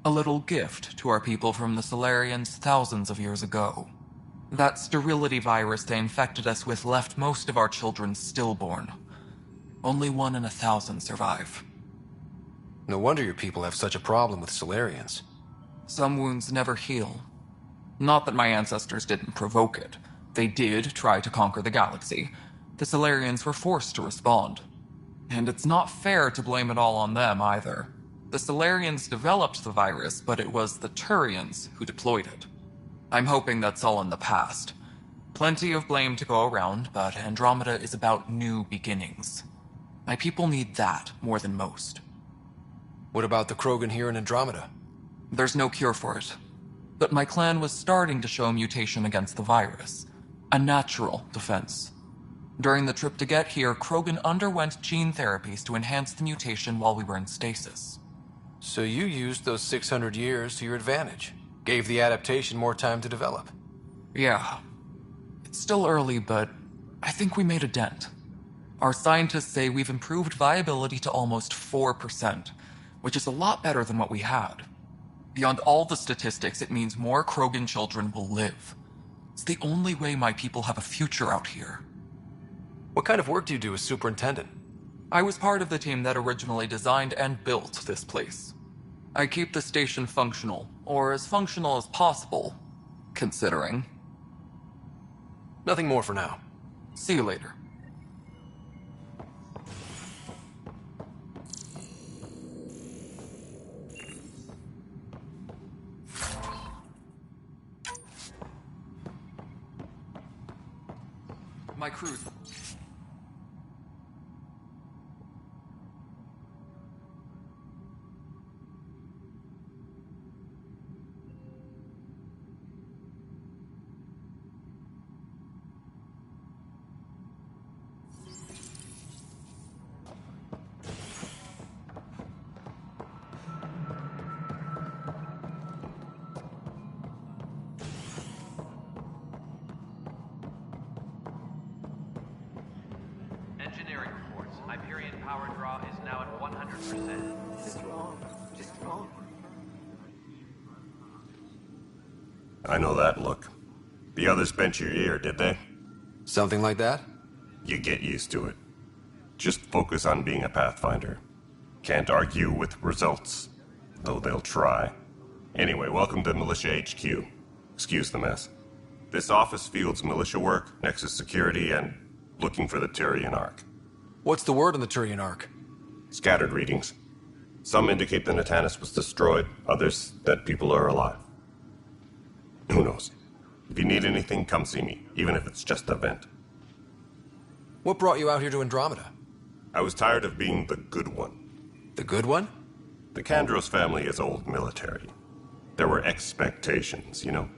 A little gift to our people from the Solarians thousands of years ago. That sterility virus they infected us with left most of our children stillborn. Only 1 in 1,000 survive. No wonder your people have such a problem with Solarians. Some wounds never heal. Not that my ancestors didn't provoke it. They did try to conquer the galaxy. The Solarians were forced to respond. And it's not fair to blame it all on them either. The Solarians developed the virus, but it was the Turians who deployed it. I'm hoping that's all in the past. Plenty of blame to go around, but Andromeda is about new beginnings. My people need that more than most. What about the Krogan here in Andromeda? There's no cure for it. But my clan was starting to show mutation against the virus. A natural defense. During the trip to get here, Krogan underwent gene therapies to enhance the mutation while we were in stasis. So you used those 600 years to your advantage. Gave the adaptation more time to develop. Yeah. It's still early, but I think we made a dent. Our scientists say we've improved viability to almost 4%, which is a lot better than what we had. Beyond all the statistics, it means more Krogan children will live. It's the only way my people have a future out here. What kind of work do you do as superintendent? I was part of the team that originally designed and built this place. I keep the station functional, or as functional as possible, considering. Nothing more for now. See you later. My crew's... Engineering reports. Hyperion power draw is now at 100%. Just wrong. Just wrong. I know that look. The others bent your ear, did they? Something like that? You get used to it. Just focus on being a Pathfinder. Can't argue with results, though they'll try. Anyway, welcome to Militia HQ. Excuse the mess. This office fields militia work, Nexus security, and looking for the Turian Ark. What's the word on the Turian Ark? Scattered readings. Some indicate the Natanus was destroyed, others that people are alive. Who knows? If you need anything, come see me, even if it's just a vent. What brought you out here to Andromeda? I was tired of being the good one. The good one? The Kandros family is old military. There were expectations, you know.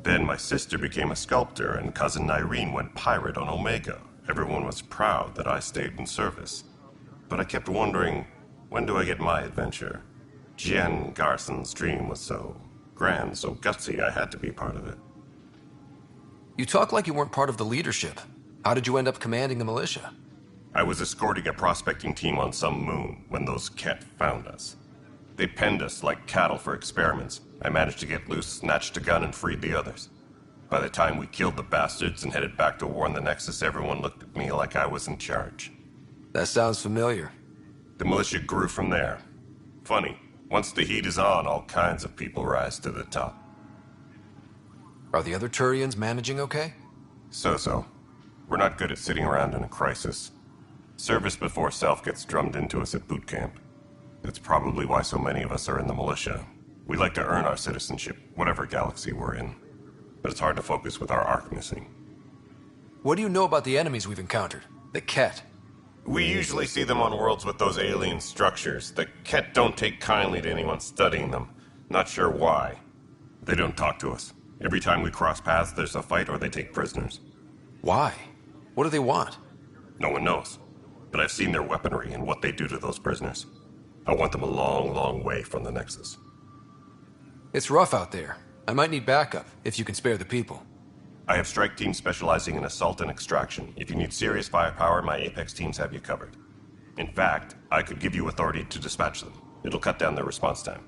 Then my sister became a sculptor, and cousin Irene went pirate on Omega. Everyone was proud that I stayed in service. But I kept wondering, when do I get my adventure? Jien Garson's dream was so grand, so gutsy, I had to be part of it. You talk like you weren't part of the leadership. How did you end up commanding the militia? I was escorting a prospecting team on some moon when those Ket found us. They penned us like cattle for experiments. I managed to get loose, snatched a gun, and freed the others. By the time we killed the bastards and headed back to warn the Nexus, everyone looked at me like I was in charge. That sounds familiar. The militia grew from there. Funny, once the heat is on, all kinds of people rise to the top. Are the other Turians managing okay? So-so. We're not good at sitting around in a crisis. Service before self gets drummed into us at boot camp. That's probably why so many of us are in the militia. We like to earn our citizenship, whatever galaxy we're in. But it's hard to focus with our arc missing. What do you know about the enemies we've encountered? The Ket? We usually see them on worlds with those alien structures. The Ket don't take kindly to anyone studying them. Not sure why. They don't talk to us. Every time we cross paths, there's a fight or they take prisoners. Why? What do they want? No one knows. But I've seen their weaponry and what they do to those prisoners. I want them a long, long way from the Nexus. It's rough out there. I might need backup, if you can spare the people. I have strike teams specializing in assault and extraction. If you need serious firepower, my Apex teams have you covered. In fact, I could give you authority to dispatch them. It'll cut down their response time.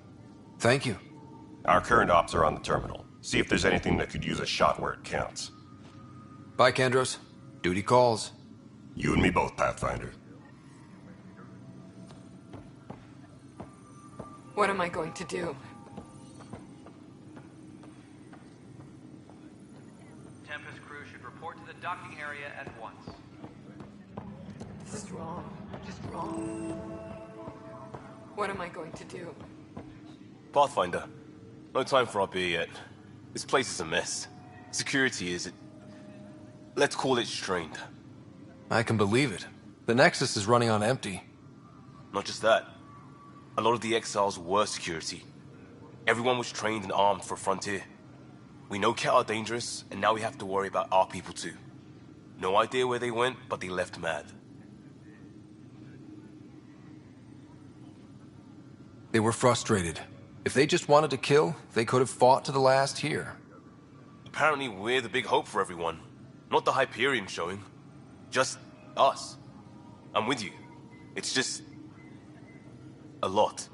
Thank you. Our current ops are on the terminal. See if there's anything that could use a shot where it counts. Bye, Kandros. Duty calls. You and me both, Pathfinder. What am I going to do? Tempest crew should report to the docking area at once. Just wrong. Just wrong. What am I going to do? Pathfinder, no time for our beer yet. This place is a mess. Security is... let's call it strained. I can believe it. The Nexus is running on empty. Not just that. A lot of the exiles were security. Everyone was trained and armed for Frontier. We know Ket are dangerous, and now we have to worry about our people too. No idea where they went, but they left mad. They were frustrated. If they just wanted to kill, they could have fought to the last here. Apparently we're the big hope for everyone. Not the Hyperion showing. Just us. I'm with you. It's just... a lot.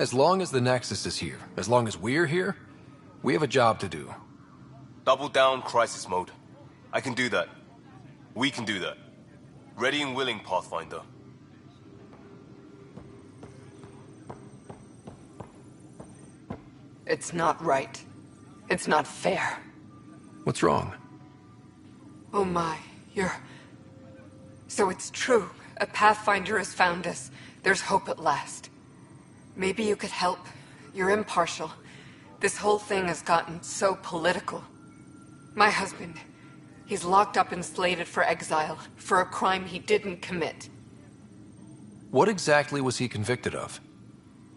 As long as the Nexus is here, as long as we're here, we have a job to do. Double down crisis mode. I can do that. We can do that. Ready and willing, Pathfinder. It's not right. It's not fair. What's wrong? Oh my, you're... So it's true. A Pathfinder has found us. There's hope at last. Maybe you could help. You're impartial. This whole thing has gotten so political. My husband, he's locked up and slated for exile for a crime he didn't commit. What exactly was he convicted of?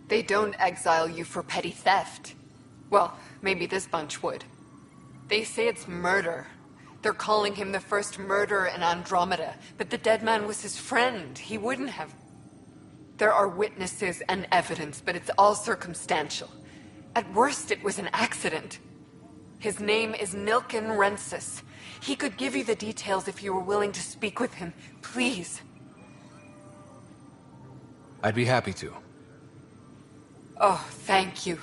They don't exile you for petty theft. Well, maybe this bunch would. They say it's murder. They're calling him the first murderer in Andromeda, but the dead man was his friend. He wouldn't have... There are witnesses and evidence, but it's all circumstantial. At worst, it was an accident. His name is Nilken Rensis. He could give you the details if you were willing to speak with him. Please. I'd be happy to. Oh, thank you.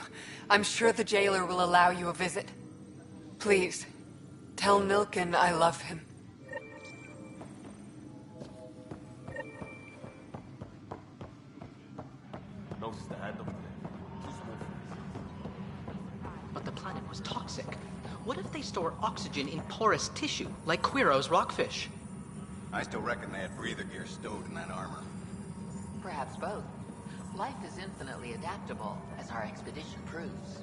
I'm sure the jailer will allow you a visit. Please, tell Nilken I love him. No stand up there. But the planet was toxic. What if they store oxygen in porous tissue, like Quiro's rockfish? I still reckon they had breather gear stowed in that armor. Perhaps both. Life is infinitely adaptable, as our expedition proves.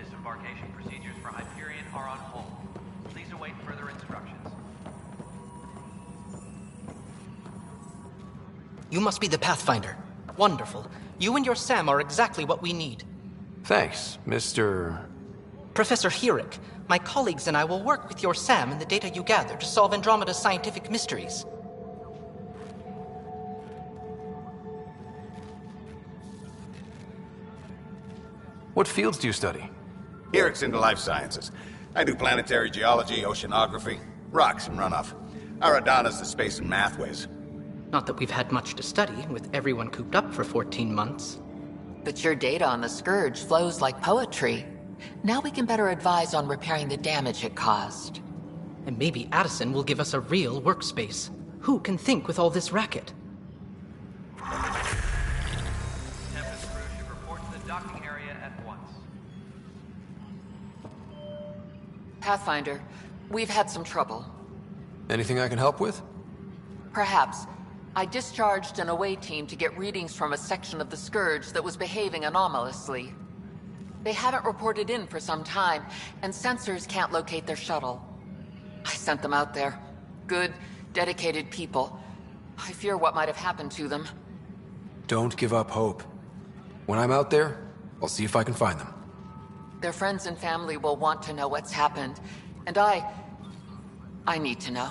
Disembarkation procedures for Hyperion are on hold. Please await further instructions. You must be the Pathfinder. Wonderful. You and your Sam are exactly what we need. Thanks, Mr... Professor Herrick, my colleagues and I will work with your Sam and the data you gather to solve Andromeda's scientific mysteries. What fields do you study? Herrick's into life sciences. I do planetary geology, oceanography, rocks and runoff. Aradana's the space and math whiz. Not that we've had much to study, with everyone cooped up for 14 months. But your data on the Scourge flows like poetry. Now we can better advise on repairing the damage it caused. And maybe Addison will give us a real workspace. Who can think with all this racket? Tempest crew should report to the docking area at once. Pathfinder, we've had some trouble. Anything I can help with? Perhaps. I discharged an away team to get readings from a section of the Scourge that was behaving anomalously. They haven't reported in for some time, and sensors can't locate their shuttle. I sent them out there. Good, dedicated people. I fear what might have happened to them. Don't give up hope. When I'm out there, I'll see if I can find them. Their friends and family will want to know what's happened, and I need to know.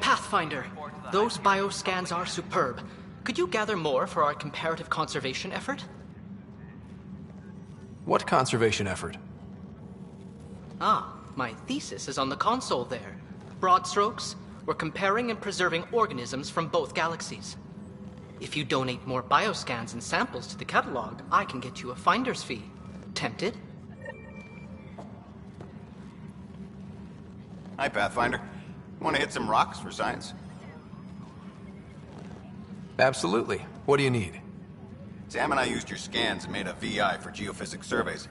Pathfinder, those bioscans are superb. Could you gather more for our comparative conservation effort? What conservation effort? Ah, my thesis is on the console there. Broad strokes, we're comparing and preserving organisms from both galaxies. If you donate more bioscans and samples to the catalog, I can get you a finder's fee. Tempted? Hi, Pathfinder. Want to hit some rocks for science? Absolutely. What do you need? Sam and I used your scans and made a VI for geophysics surveys.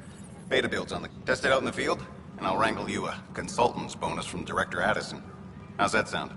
Beta builds on the... Test it out in the field, and I'll wrangle you a consultant's bonus from Director Addison. How's that sound?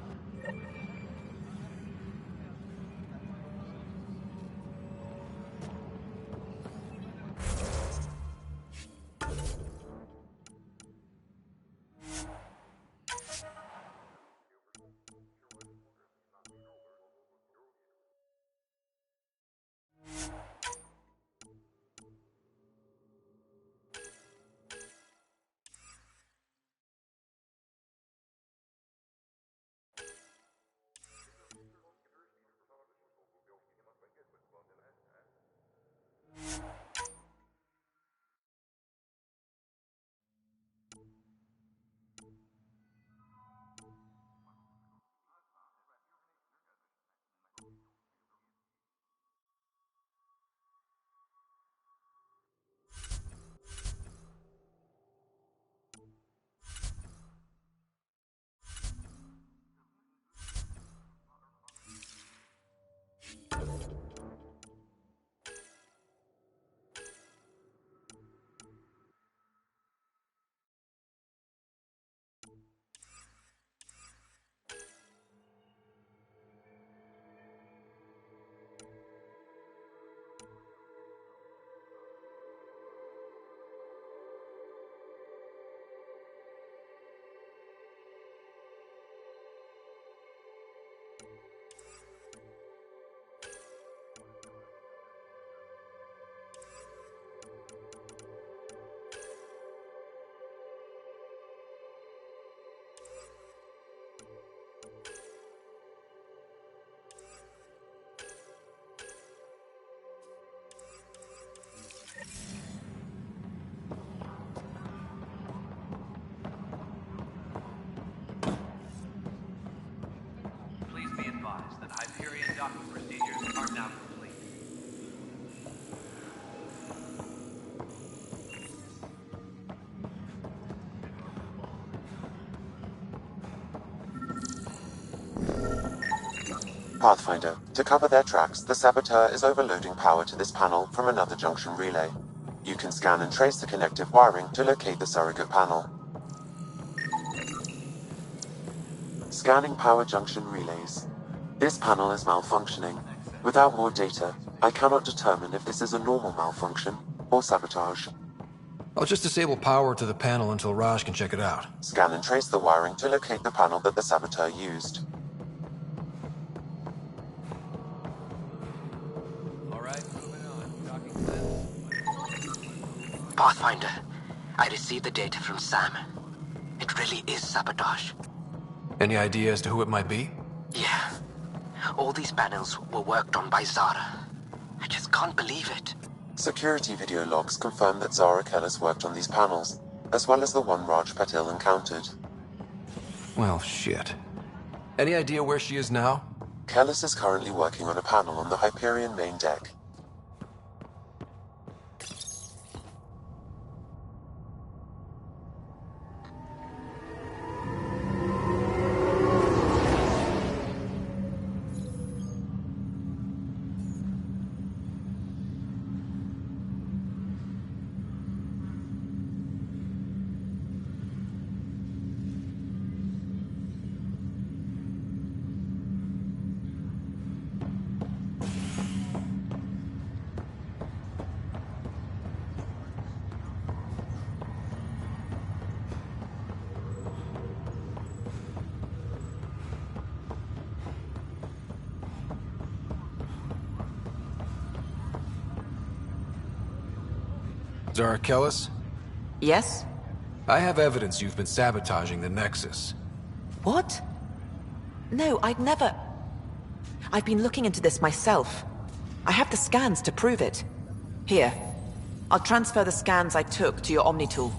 Pathfinder, to cover their tracks, the Saboteur is overloading power to this panel from another junction relay. You can scan and trace the connective wiring to locate the surrogate panel. Scanning power junction relays. This panel is malfunctioning. Without more data, I cannot determine if this is a normal malfunction or sabotage. I'll just disable power to the panel until Raj can check it out. Scan and trace the wiring to locate the panel that the Saboteur used. Pathfinder, I received the data from Sam. It really is sabotage. Any idea as to who it might be? Yeah. All these panels were worked on by Zara. I just can't believe it. Security video logs confirm that Zara Kellis worked on these panels, as well as the one Raj Patil encountered. Well, shit. Any idea where she is now? Kellis is currently working on a panel on the Hyperion main deck. Zara Kellis? Yes? I have evidence you've been sabotaging the Nexus. What? No, I'd never... I've been looking into this myself. I have the scans to prove it. Here. I'll transfer the scans I took to your Omni tool.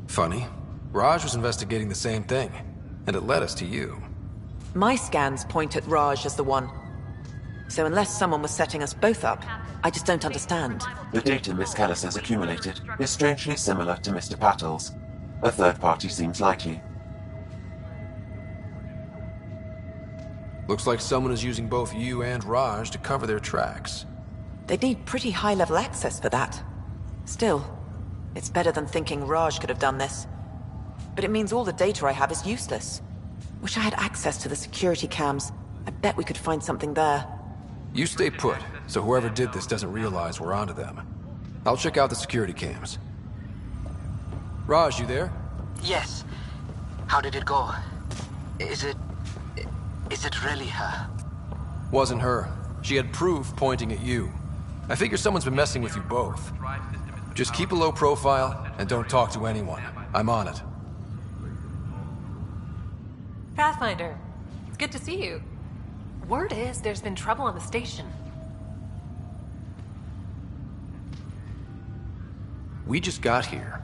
Funny. Raj was investigating the same thing, and it led us to you. My scans point at Raj as the one. So unless someone was setting us both up, I just don't understand. The data Miss Kellis has accumulated is strangely similar to Mr. Patil's. A third party seems likely. Looks like someone is using both you and Raj to cover their tracks. They'd need pretty high-level access for that. Still, it's better than thinking Raj could have done this. But it means all the data I have is useless. Wish I had access to the security cams. I bet we could find something there. You stay put, so whoever did this doesn't realize we're onto them. I'll check out the security cams. Raj, you there? Yes. How did it go? Is it really her? Wasn't her. She had proof pointing at you. I figure someone's been messing with you both. Just keep a low profile and don't talk to anyone. I'm on it. Pathfinder, it's good to see you. Word is there's been trouble on the station. We just got here.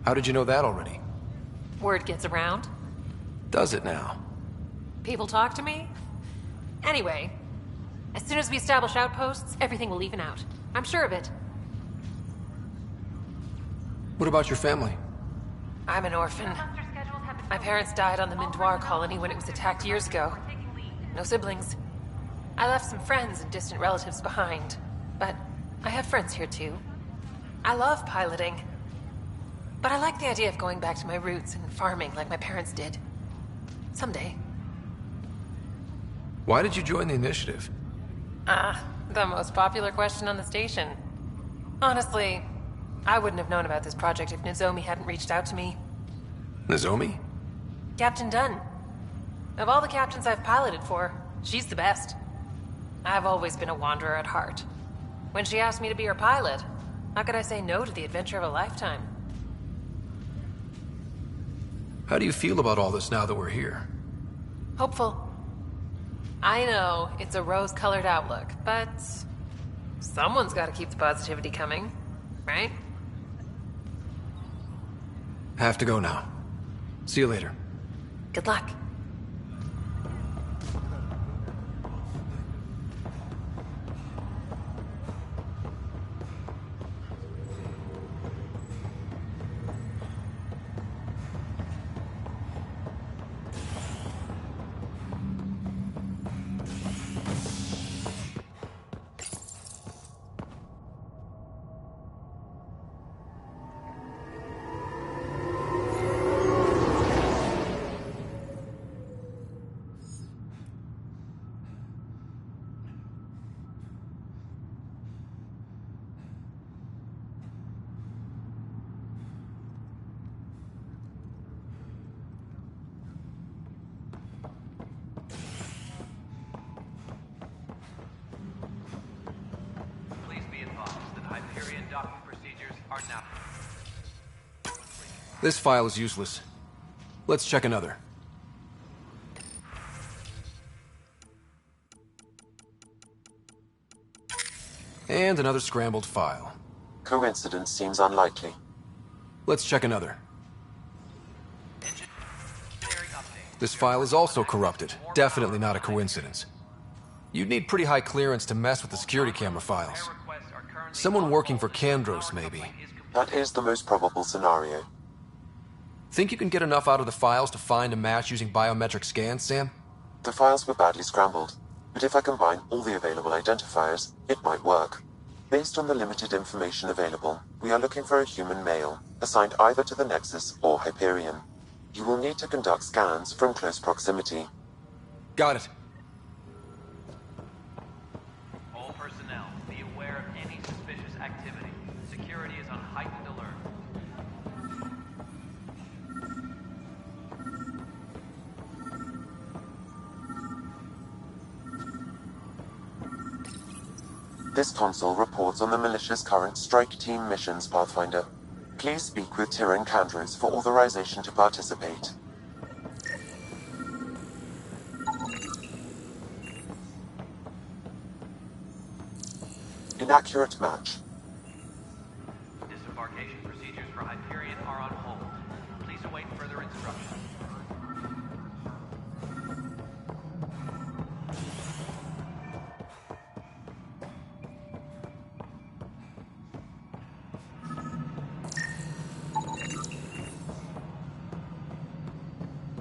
How did you know that already? Word gets around. Does it now? People talk to me. Anyway, as soon as we establish outposts, everything will even out. I'm sure of it. What about your family? I'm an orphan. My parents died on the Mindwar colony when it was attacked years ago. No siblings. I left some friends and distant relatives behind, but I have friends here too. I love piloting, but I like the idea of going back to my roots and farming like my parents did. Someday. Why did you join the initiative? The most popular question on the station. Honestly, I wouldn't have known about this project if Nozomi hadn't reached out to me. Nozomi? Captain Dunn. Of all the captains I've piloted for, she's the best. I've always been a wanderer at heart. When she asked me to be her pilot, how could I say no to the adventure of a lifetime? How do you feel about all this now that we're here? Hopeful. I know it's a rose-colored outlook, but someone's got to keep the positivity coming, right? Have to go now. See you later. Good luck. are now. This file is useless. Let's check another. And another scrambled file. Coincidence seems unlikely. Let's check another. This file is also corrupted. Definitely not a coincidence. You'd need pretty high clearance to mess with the security camera files. Someone working for Kandros, maybe. That is the most probable scenario. Think you can get enough out of the files to find a match using biometric scans, Sam? The files were badly scrambled, but if I combine all the available identifiers, it might work. Based on the limited information available, we are looking for a human male, assigned either to the Nexus or Hyperion. You will need to conduct scans from close proximity. Got it. All personnel, be aware of any suspicious activity. Security is on heightened alert. This console reports on the militia's current strike team missions, Pathfinder. Please speak with Tyrion Kandros for authorization to participate. Inaccurate match. Disembarkation procedures for Hyperion are on hold. Please await further instructions.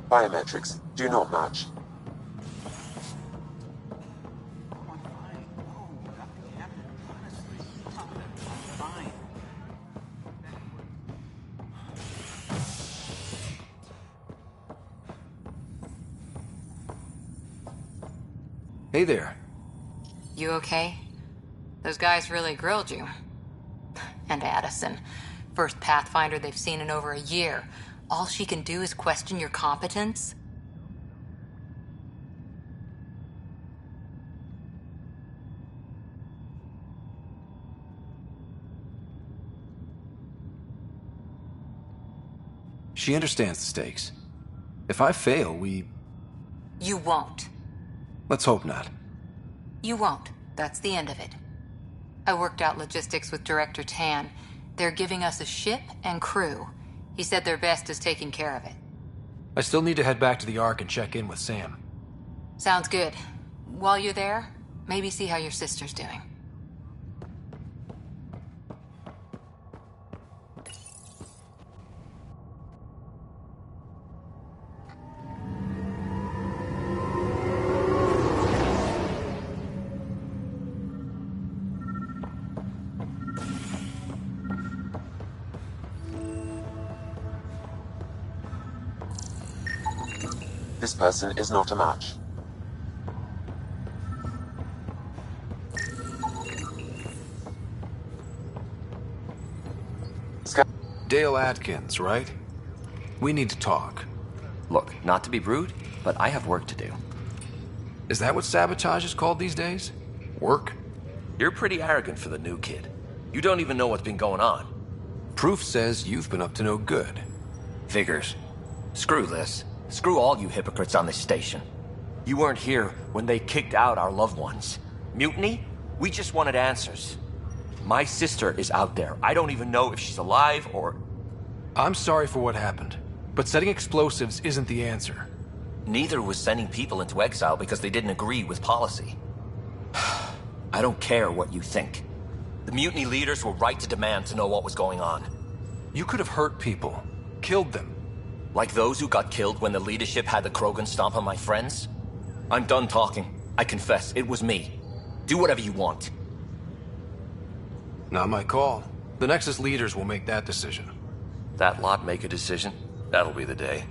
Biometrics do not match. Hey there. You okay? Those guys really grilled you. And Addison. First Pathfinder they've seen in over a year. All she can do is question your competence? She understands the stakes. If I fail, You won't. Let's hope not. You won't. That's the end of it. I worked out logistics with Director Tan. They're giving us a ship and crew. He said their best is taking care of it. I still need to head back to the Ark and check in with Sam. Sounds good. While you're there, maybe see how your sister's doing. This person is not a match. Dale Atkins, right? We need to talk. Look, not to be rude, but I have work to do. Is that what sabotage is called these days? Work? You're pretty arrogant for the new kid. You don't even know what's been going on. Proof says you've been up to no good. Figures. Screw this. Screw all you hypocrites on this station. You weren't here when they kicked out our loved ones. Mutiny? We just wanted answers. My sister is out there. I don't even know if she's alive or... I'm sorry for what happened, but setting explosives isn't the answer. Neither was sending people into exile because they didn't agree with policy. I don't care what you think. The mutiny leaders were right to demand to know what was going on. You could have hurt people, killed them. Like those who got killed when the leadership had the Krogan stomp on my friends? I'm done talking. I confess, it was me. Do whatever you want. Not my call. The Nexus leaders will make that decision. That lot make a decision? That'll be the day.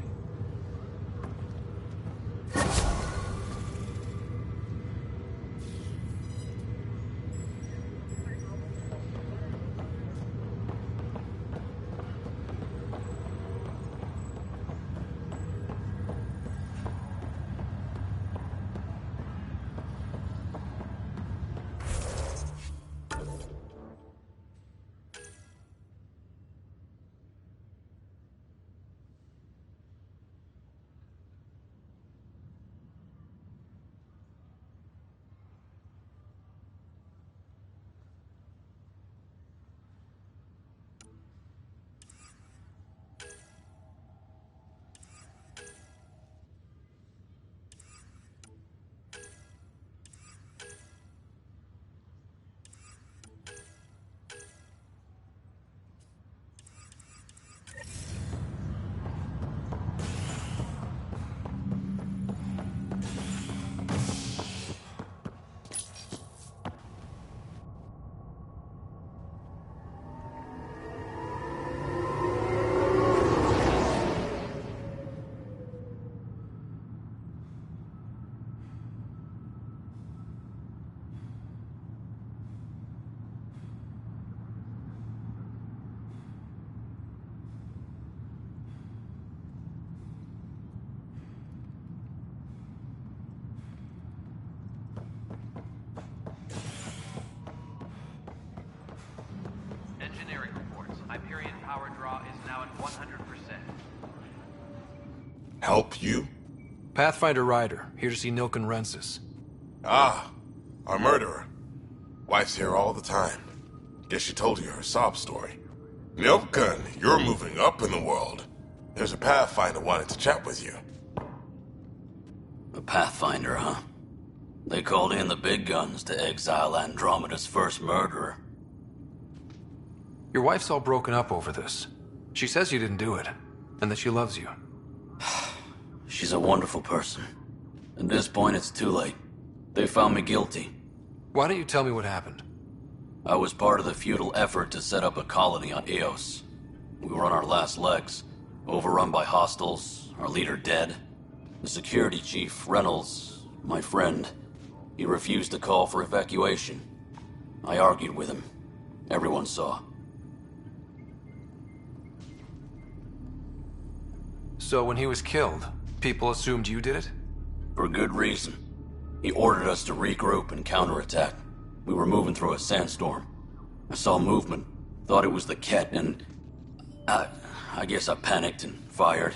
power draw is now at 100%. Help you? Pathfinder Ryder, here to see Nilken Rensis. Ah, our murderer. Wife's here all the time. Guess she told you her sob story. Nilken, you're moving up in the world. There's a Pathfinder wanting to chat with you. A Pathfinder, huh? They called in the big guns to exile Andromeda's first murderer. Your wife's all broken up over this. She says you didn't do it, and that she loves you. She's a wonderful person. At this point, it's too late. They found me guilty. Why don't you tell me what happened? I was part of the futile effort to set up a colony on Eos. We were on our last legs, overrun by hostiles, our leader dead. The security chief, Reynolds, my friend, he refused to call for evacuation. I argued with him. Everyone saw. So when he was killed, people assumed you did it? For good reason. He ordered us to regroup and counterattack. We were moving through a sandstorm. I saw movement, thought it was the Ket, and I guess I panicked and fired.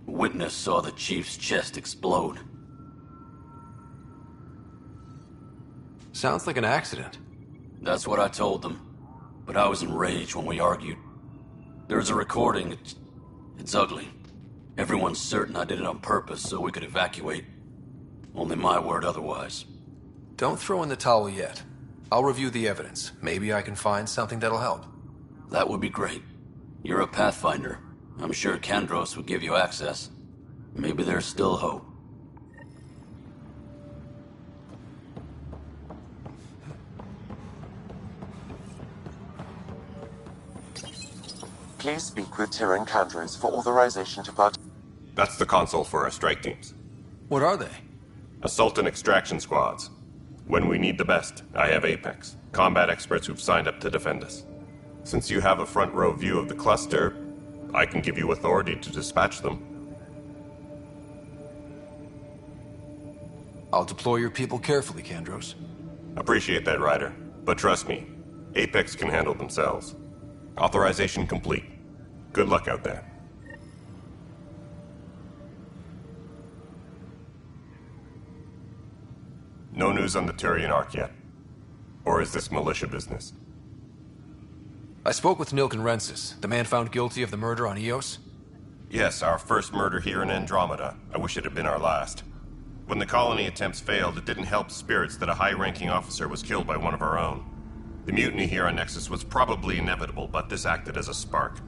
A witness saw the chief's chest explode. Sounds like an accident. That's what I told them. But I was enraged when we argued. There's a recording. It's ugly. Everyone's certain I did it on purpose so we could evacuate. Only my word otherwise. Don't throw in the towel yet. I'll review the evidence. Maybe I can find something that'll help. That would be great. You're a Pathfinder. I'm sure Kandros would give you access. Maybe there's still hope. Please speak with Tyrion Kandros for authorization to part. That's the console for our strike teams. What are they? Assault and extraction squads. When we need the best, I have Apex, combat experts who've signed up to defend us. Since you have a front row view of the cluster, I can give you authority to dispatch them. I'll deploy your people carefully, Kandros. Appreciate that, Ryder. But trust me, Apex can handle themselves. Authorization complete. Good luck out there. No news on the Turian Ark yet? Or is this militia business? I spoke with Nilken Rensis, the man found guilty of the murder on Eos. Yes, our first murder here in Andromeda. I wish it had been our last. When the colony attempts failed, it didn't help spirits that a high-ranking officer was killed by one of our own. The mutiny here on Nexus was probably inevitable, but this acted as a spark.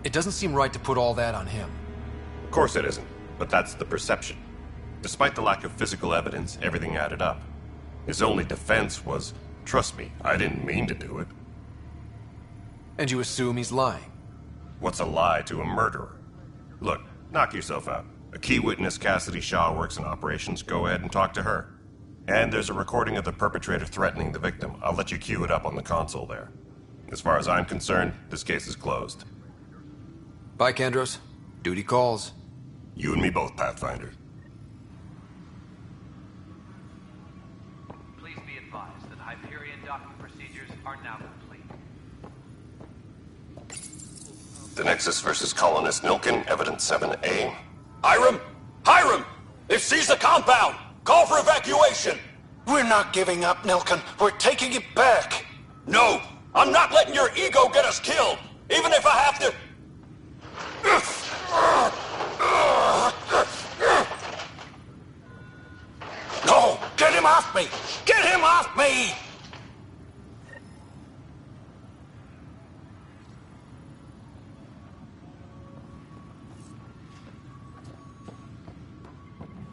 It doesn't seem right to put all that on him. Of course it isn't, but that's the perception. Despite the lack of physical evidence, everything added up. His only defense was, trust me, I didn't mean to do it. And you assume he's lying? What's a lie to a murderer? Look, knock yourself out. A key witness, Cassidy Shaw, works in operations. Go ahead and talk to her. And there's a recording of the perpetrator threatening the victim. I'll let you cue it up on the console there. As far as I'm concerned, this case is closed. Bye, Kandros. Duty calls. You and me both, Pathfinder. Please be advised that Hyperion docking procedures are now complete. The Nexus versus Colonist Nilken, Evidence 7A. Hiram! Hiram! They've seized the compound! Call for evacuation! We're not giving up, Nilken. We're taking it back. No! I'm not letting your ego get us killed! Even if I have to... No! Get him off me! Get him off me!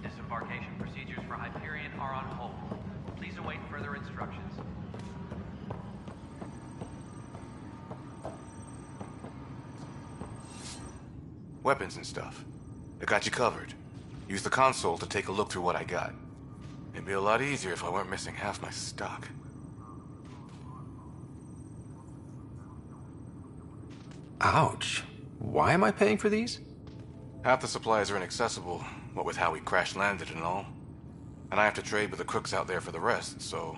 Disembarkation procedures for Hyperion are on hold. Please await further instructions. Weapons and stuff. I got you covered. Use the console to take a look through what I got. It'd be a lot easier if I weren't missing half my stock. Ouch. Why am I paying for these? Half the supplies are inaccessible, what with how we crash landed and all. And I have to trade with the crooks out there for the rest, so...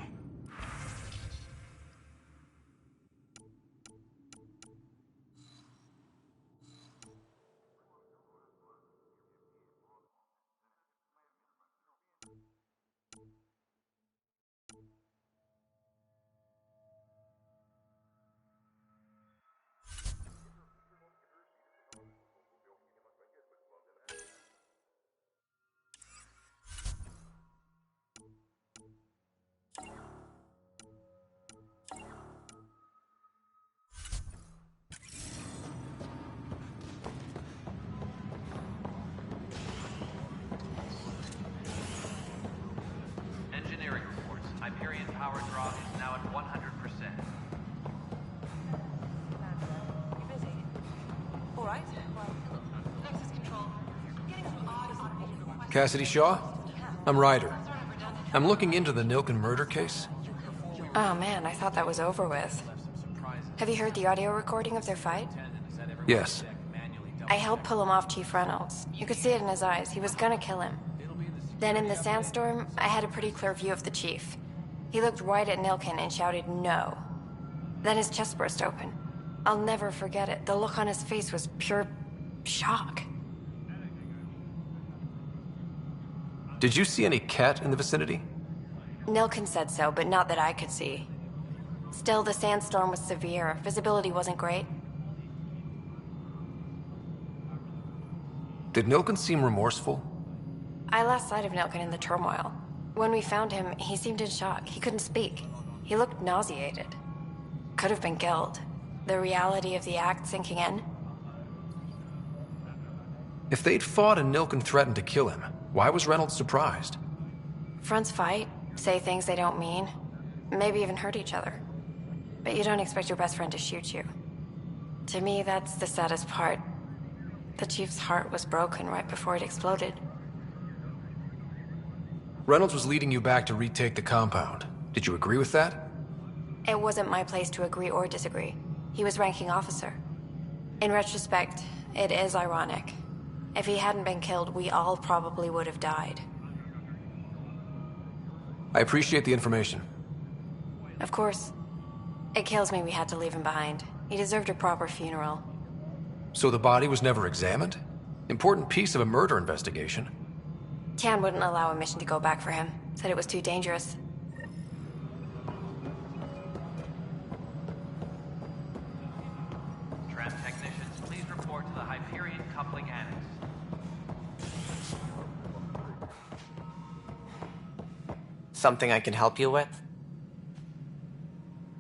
Cassidy Shaw? I'm Ryder. I'm looking into the Nilken murder case. Oh man, I thought that was over with. Have you heard the audio recording of their fight? Yes. I helped pull him off Chief Reynolds. You could see it in his eyes. He was gonna kill him. Then in the sandstorm, I had a pretty clear view of the chief. He looked right at Nilken and shouted no. Then his chest burst open. I'll never forget it. The look on his face was pure shock. Did you see any cat in the vicinity? Nilken said so, but not that I could see. Still, the sandstorm was severe. Visibility wasn't great. Did Nilken seem remorseful? I lost sight of Nilken in the turmoil. When we found him, he seemed in shock. He couldn't speak. He looked nauseated. Could have been guilt. The reality of the act sinking in. If they'd fought and Nilken threatened to kill him, why was Reynolds surprised? Fronts fight, say things they don't mean, maybe even hurt each other. But you don't expect your best friend to shoot you. To me, that's the saddest part. The chief's heart was broken right before it exploded. Reynolds was leading you back to retake the compound. Did you agree with that? It wasn't my place to agree or disagree. He was ranking officer. In retrospect, it is ironic. If he hadn't been killed, we all probably would have died. I appreciate the information. Of course. It kills me we had to leave him behind. He deserved a proper funeral. So the body was never examined? Important piece of a murder investigation. Tian wouldn't allow a mission to go back for him. Said it was too dangerous. Tram technicians, please report to the Hyperion Coupling Annex. Something I can help you with?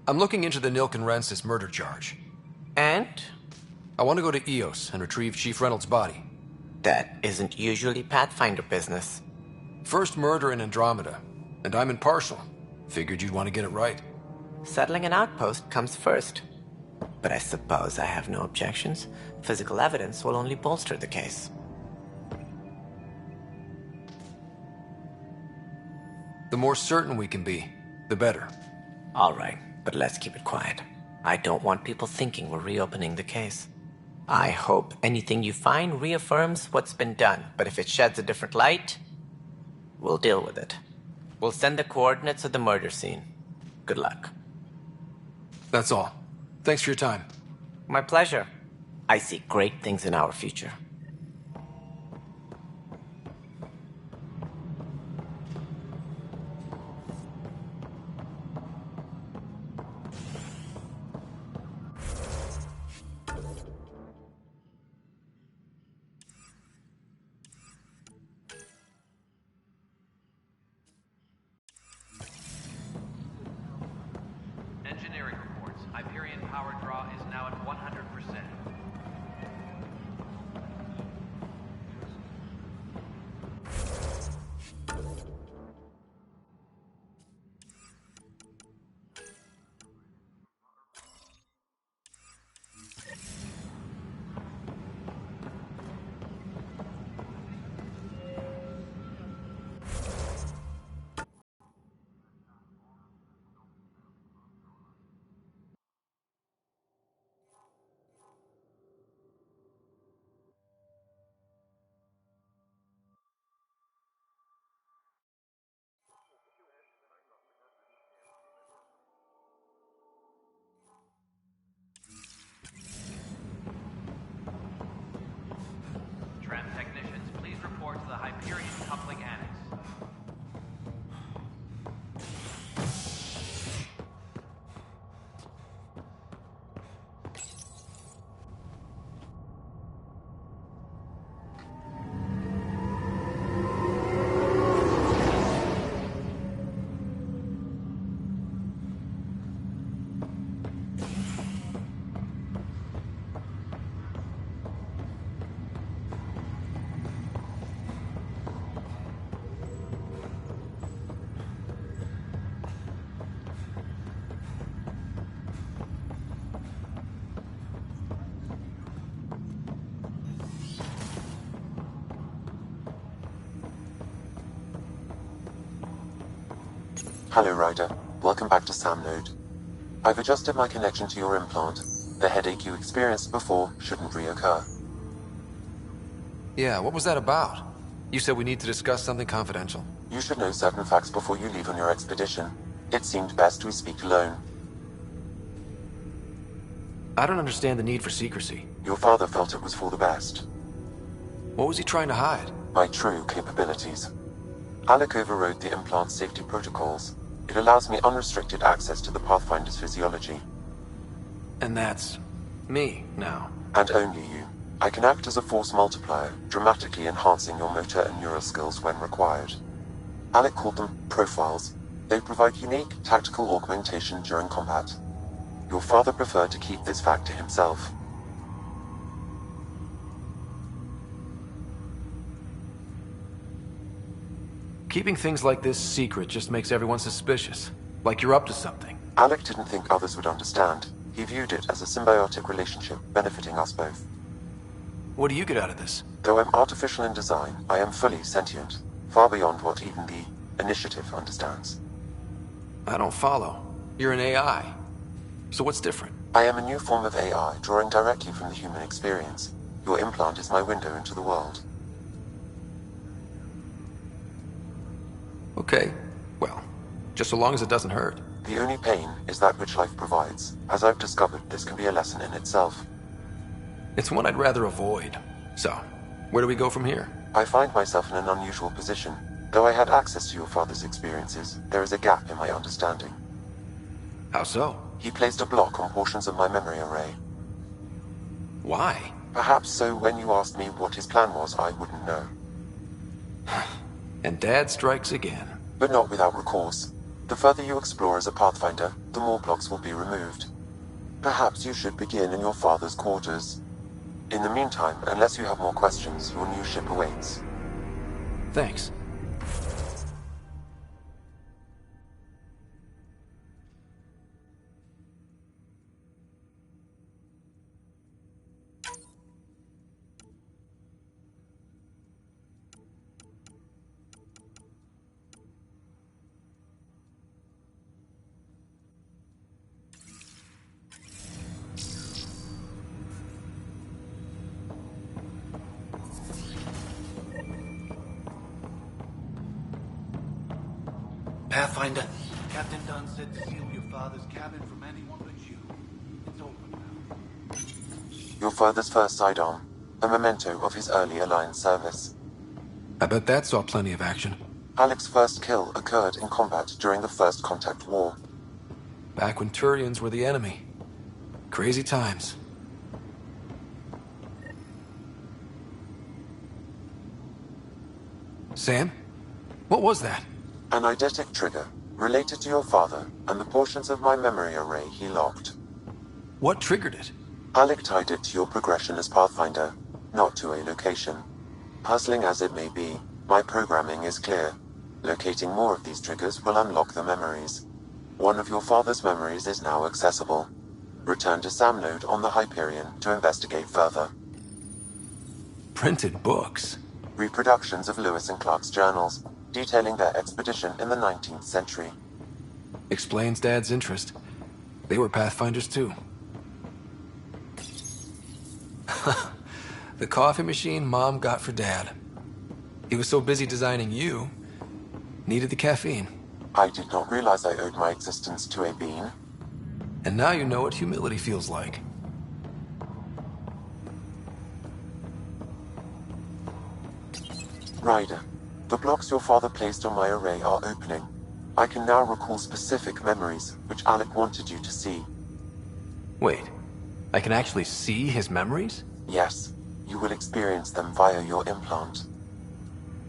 I'm looking into the Nilken Rensis murder charge. And? I want to go to EOS and retrieve Chief Reynolds' body. That isn't usually Pathfinder business. First murder in Andromeda, and I'm impartial. Figured you'd want to get it right. Settling an outpost comes first. But I suppose I have no objections. Physical evidence will only bolster the case. The more certain we can be, the better. All right, but let's keep it quiet. I don't want people thinking we're reopening the case. I hope anything you find reaffirms what's been done, but if it sheds a different light, we'll deal with it. We'll send the coordinates of the murder scene. Good luck. That's all. Thanks for your time. My pleasure. I see great things in our future. Engineering reports. Hyperion power draw is now at 100%. Hello, Ryder. Welcome back to Sam Node. I've adjusted my connection to your implant. The headache you experienced before shouldn't reoccur. Yeah, what was that about? You said we need to discuss something confidential. You should know certain facts before you leave on your expedition. It seemed best we speak alone. I don't understand the need for secrecy. Your father felt it was for the best. What was he trying to hide? My true capabilities. Alec overrode the implant's safety protocols. It allows me unrestricted access to the Pathfinder's physiology. And that's me now. And only you. I can act as a force multiplier, dramatically enhancing your motor and neural skills when required. Alec called them profiles. They provide unique tactical augmentation during combat. Your father preferred to keep this fact to himself. Keeping things like this secret just makes everyone suspicious. Like you're up to something. Alec didn't think others would understand. He viewed it as a symbiotic relationship benefiting us both. What do you get out of this? Though I'm artificial in design, I am fully sentient. Far beyond what even the Initiative understands. I don't follow. You're an AI. So what's different? I am a new form of AI, drawing directly from the human experience. Your implant is my window into the world. Okay. Well, just so long as it doesn't hurt. The only pain is that which life provides. As I've discovered, this can be a lesson in itself. It's one I'd rather avoid. So, where do we go from here? I find myself in an unusual position. Though I had access to your father's experiences, there is a gap in my understanding. How so? He placed a block on portions of my memory array. Why? Perhaps so when you asked me what his plan was, I wouldn't know. And Dad strikes again. But not without recourse. The further you explore as a Pathfinder, the more blocks will be removed. Perhaps you should begin in your father's quarters. In the meantime, unless you have more questions, your new ship awaits. Thanks. Pathfinder. Captain Dunn said to seal your father's cabin from anyone but you. It's open now. Your father's first sidearm, a memento of his early Alliance service. I bet that saw plenty of action. Alec's first kill occurred in combat during the First Contact War. Back when Turians were the enemy. Crazy times. Sam? What was that? An eidetic trigger, related to your father, and the portions of my memory array he locked. What triggered it? Alec tied it to your progression as Pathfinder, not to a location. Puzzling as it may be, my programming is clear. Locating more of these triggers will unlock the memories. One of your father's memories is now accessible. Return to Sam Node on the Hyperion to investigate further. Printed books? Reproductions of Lewis and Clark's journals, detailing their expedition in the 19th century. Explains Dad's interest. They were Pathfinders too. The coffee machine Mom got for Dad. He was so busy designing you, needed the caffeine. I did not realize I owed my existence to a bean. And now you know what humility feels like. Ryder, the blocks your father placed on my array are opening. I can now recall specific memories, which Alec wanted you to see. Wait, I can actually see his memories? Yes, you will experience them via your implant.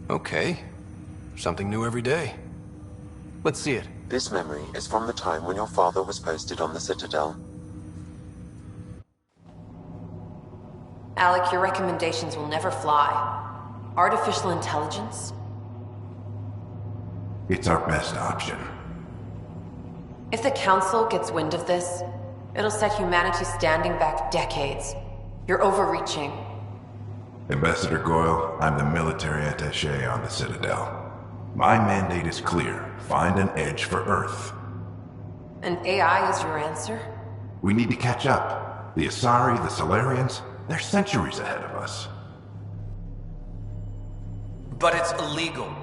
Okay, something new every day. Let's see it. This memory is from the time when your father was posted on the Citadel. Alec, your recommendations will never fly. Artificial intelligence? It's our best option. If the Council gets wind of this, it'll set humanity standing back decades. You're overreaching. Ambassador Goyle, I'm the military attaché on the Citadel. My mandate is clear. Find an edge for Earth. And AI is your answer? We need to catch up. The Asari, the Solarians, they're centuries ahead of us. But it's illegal.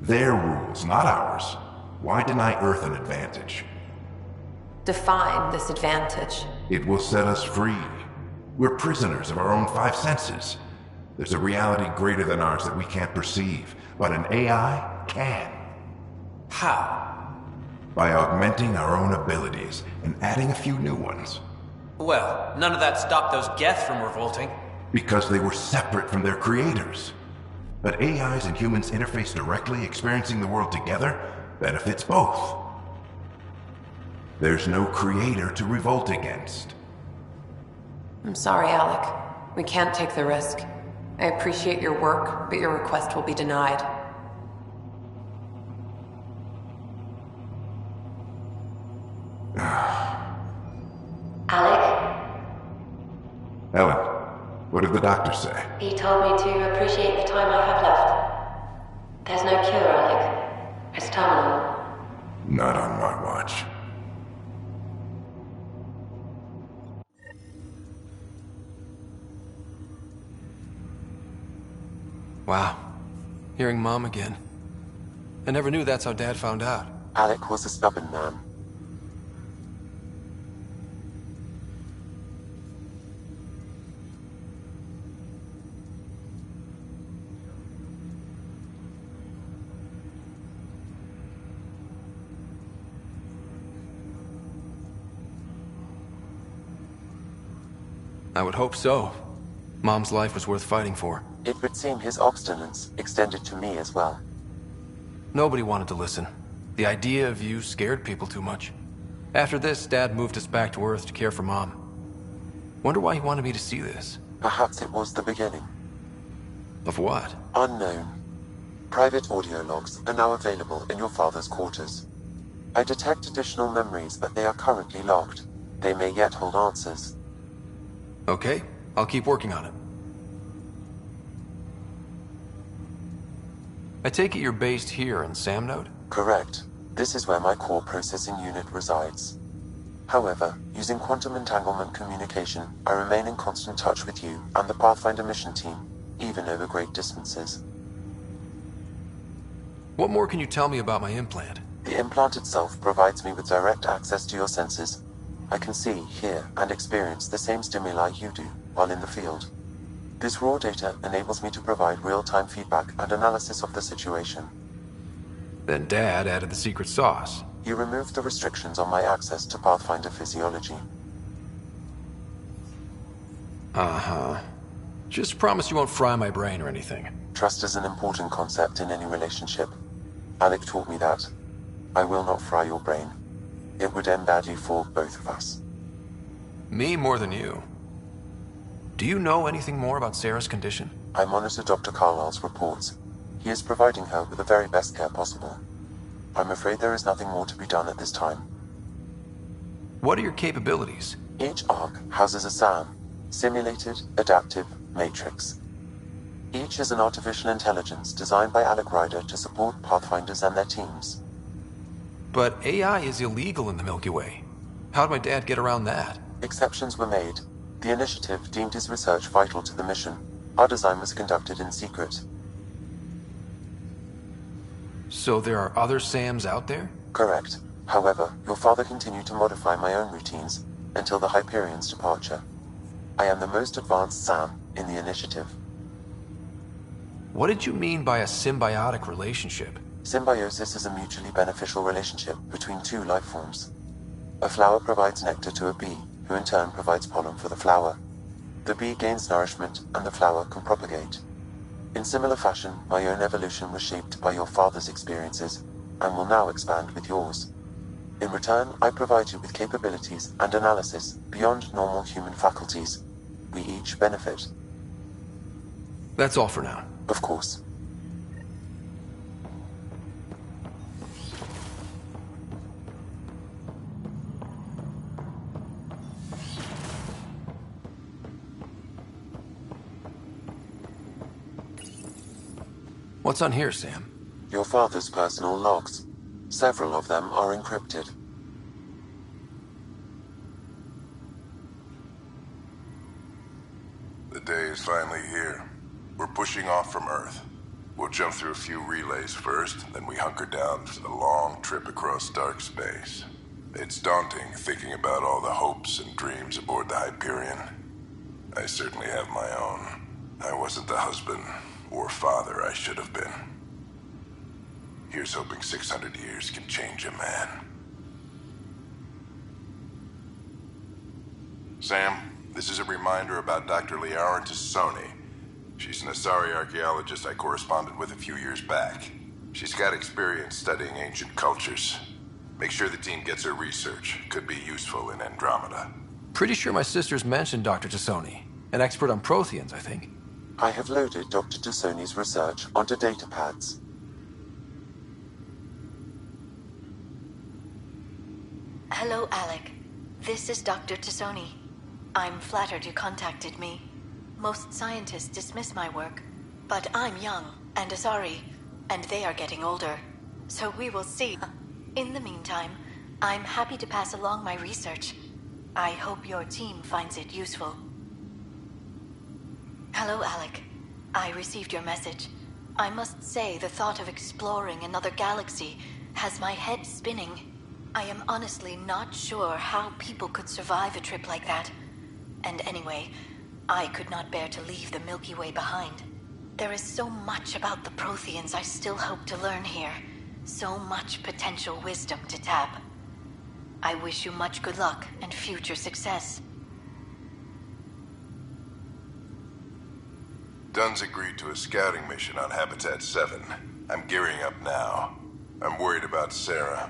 Their rules, not ours. Why deny Earth an advantage? Define this advantage. It will set us free. We're prisoners of our own five senses. There's a reality greater than ours that we can't perceive, but an AI can. How? By augmenting our own abilities and adding a few new ones. Well, none of that stopped those Geth from revolting. Because they were separate from their creators. But AIs and humans interface directly, experiencing the world together, benefits both. There's no creator to revolt against. I'm sorry, Alec. We can't take the risk. I appreciate your work, but your request will be denied. Alec? Ellen, what did the doctor say? He told me to appreciate the time I have left. There's no cure, Alec. It's terminal. Not on my watch. Wow. Hearing Mom again. I never knew that's how Dad found out. Alec was a stubborn man. I would hope so. Mom's life was worth fighting for. It would seem his obstinance extended to me as well. Nobody wanted to listen. The idea of you scared people too much. After this, Dad moved us back to Earth to care for Mom. Wonder why he wanted me to see this. Perhaps it was the beginning. Of what? Unknown. Private audio logs are now available in your father's quarters. I detect additional memories, but they are currently logged. They may yet hold answers. Okay, I'll keep working on it. I take it you're based here in Samnode? Correct. This is where my core processing unit resides. However, using quantum entanglement communication, I remain in constant touch with you and the Pathfinder mission team, even over great distances. What more can you tell me about my implant? The implant itself provides me with direct access to your senses. I can see, hear, and experience the same stimuli you do while in the field. This raw data enables me to provide real-time feedback and analysis of the situation. Then Dad added the secret sauce. You removed the restrictions on my access to Pathfinder physiology. Uh-huh. Just promise you won't fry my brain or anything. Trust is an important concept in any relationship. Alec taught me that. I will not fry your brain. It would end badly for both of us. Me more than you. Do you know anything more about Sarah's condition? I monitor Dr. Carlisle's reports. He is providing her with the very best care possible. I'm afraid there is nothing more to be done at this time. What are your capabilities? Each ARC houses a SAM, Simulated Adaptive Matrix. Each is an artificial intelligence designed by Alec Ryder to support Pathfinders and their teams. But AI is illegal in the Milky Way. How'd my dad get around that? Exceptions were made. The initiative deemed his research vital to the mission. Our design was conducted in secret. So there are other SAMs out there? Correct. However, your father continued to modify my own routines until the Hyperion's departure. I am the most advanced SAM in the initiative. What did you mean by a symbiotic relationship? Symbiosis is a mutually beneficial relationship between two life forms. A flower provides nectar to a bee, who in turn provides pollen for the flower. The bee gains nourishment, and the flower can propagate. In similar fashion, my own evolution was shaped by your father's experiences, and will now expand with yours. In return, I provide you with capabilities and analysis beyond normal human faculties. We each benefit. That's all for now. Of course. What's on here, Sam? Your father's personal logs. Several of them are encrypted. The day is finally here. We're pushing off from Earth. We'll jump through a few relays first, then we hunker down for the long trip across dark space. It's daunting thinking about all the hopes and dreams aboard the Hyperion. I certainly have my own. I wasn't the husband or father I should have been. Here's hoping 600 years can change a man. Sam, this is a reminder about Dr. Liara Tassoni. She's an Asari archaeologist I corresponded with a few years back. She's got experience studying ancient cultures. Make sure the team gets her research. Could be useful in Andromeda. Pretty sure my sisters mentioned Dr. Tassoni. An expert on Protheans, I think. I have loaded Dr. Tassoni's research onto datapads. Hello, Alec. This is Dr. Tassoni. I'm flattered you contacted me. Most scientists dismiss my work, but I'm young and Asari, and they are getting older. So we will see. In the meantime, I'm happy to pass along my research. I hope your team finds it useful. Hello, Alec. I received your message. I must say the thought of exploring another galaxy has my head spinning. I am honestly not sure how people could survive a trip like that. And anyway, I could not bear to leave the Milky Way behind. There is so much about the Protheans I still hope to learn here. So much potential wisdom to tap. I wish you much good luck and future success. Dunn's agreed to a scouting mission on Habitat 7. I'm gearing up now. I'm worried about Sarah.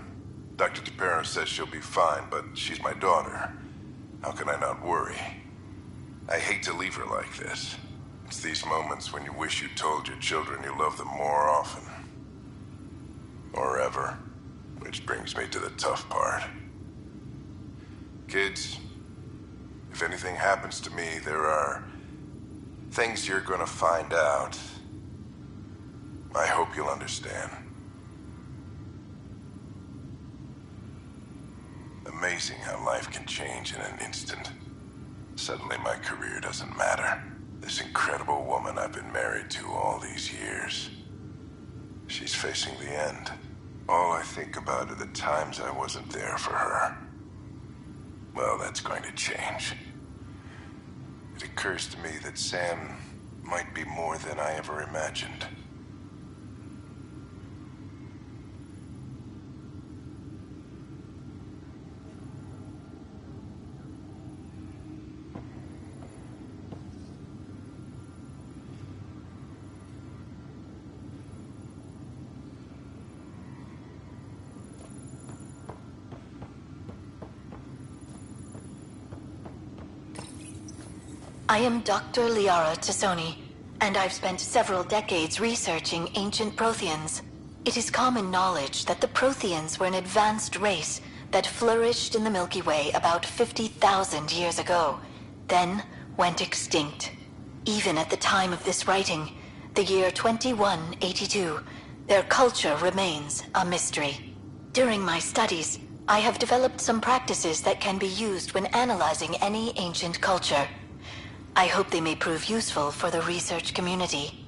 Dr. Tapero says she'll be fine, but she's my daughter. How can I not worry? I hate to leave her like this. It's these moments when you wish you told your children you love them more often. Or ever. Which brings me to the tough part. Kids, if anything happens to me, there are things you're gonna find out. I hope you'll understand. Amazing how life can change in an instant. Suddenly my career doesn't matter. This incredible woman I've been married to all these years. She's facing the end. All I think about are the times I wasn't there for her. Well, that's going to change. It occurs to me that Sam might be more than I ever imagined. I am Dr. Liara Tassoni, and I've spent several decades researching ancient Protheans. It is common knowledge that the Protheans were an advanced race that flourished in the Milky Way about 50,000 years ago, then went extinct. Even at the time of this writing, the year 2182, their culture remains a mystery. During my studies, I have developed some practices that can be used when analyzing any ancient culture. I hope they may prove useful for the research community.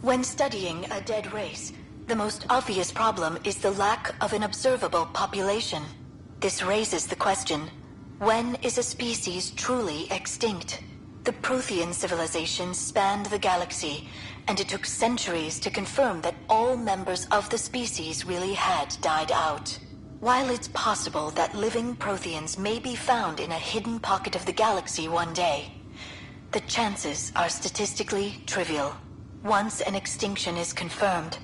When studying a dead race, the most obvious problem is the lack of an observable population. This raises the question, when is a species truly extinct? The Prothean civilization spanned the galaxy, and it took centuries to confirm that all members of the species really had died out. While it's possible that living Protheans may be found in a hidden pocket of the galaxy one day, the chances are statistically trivial. Once an extinction is confirmed,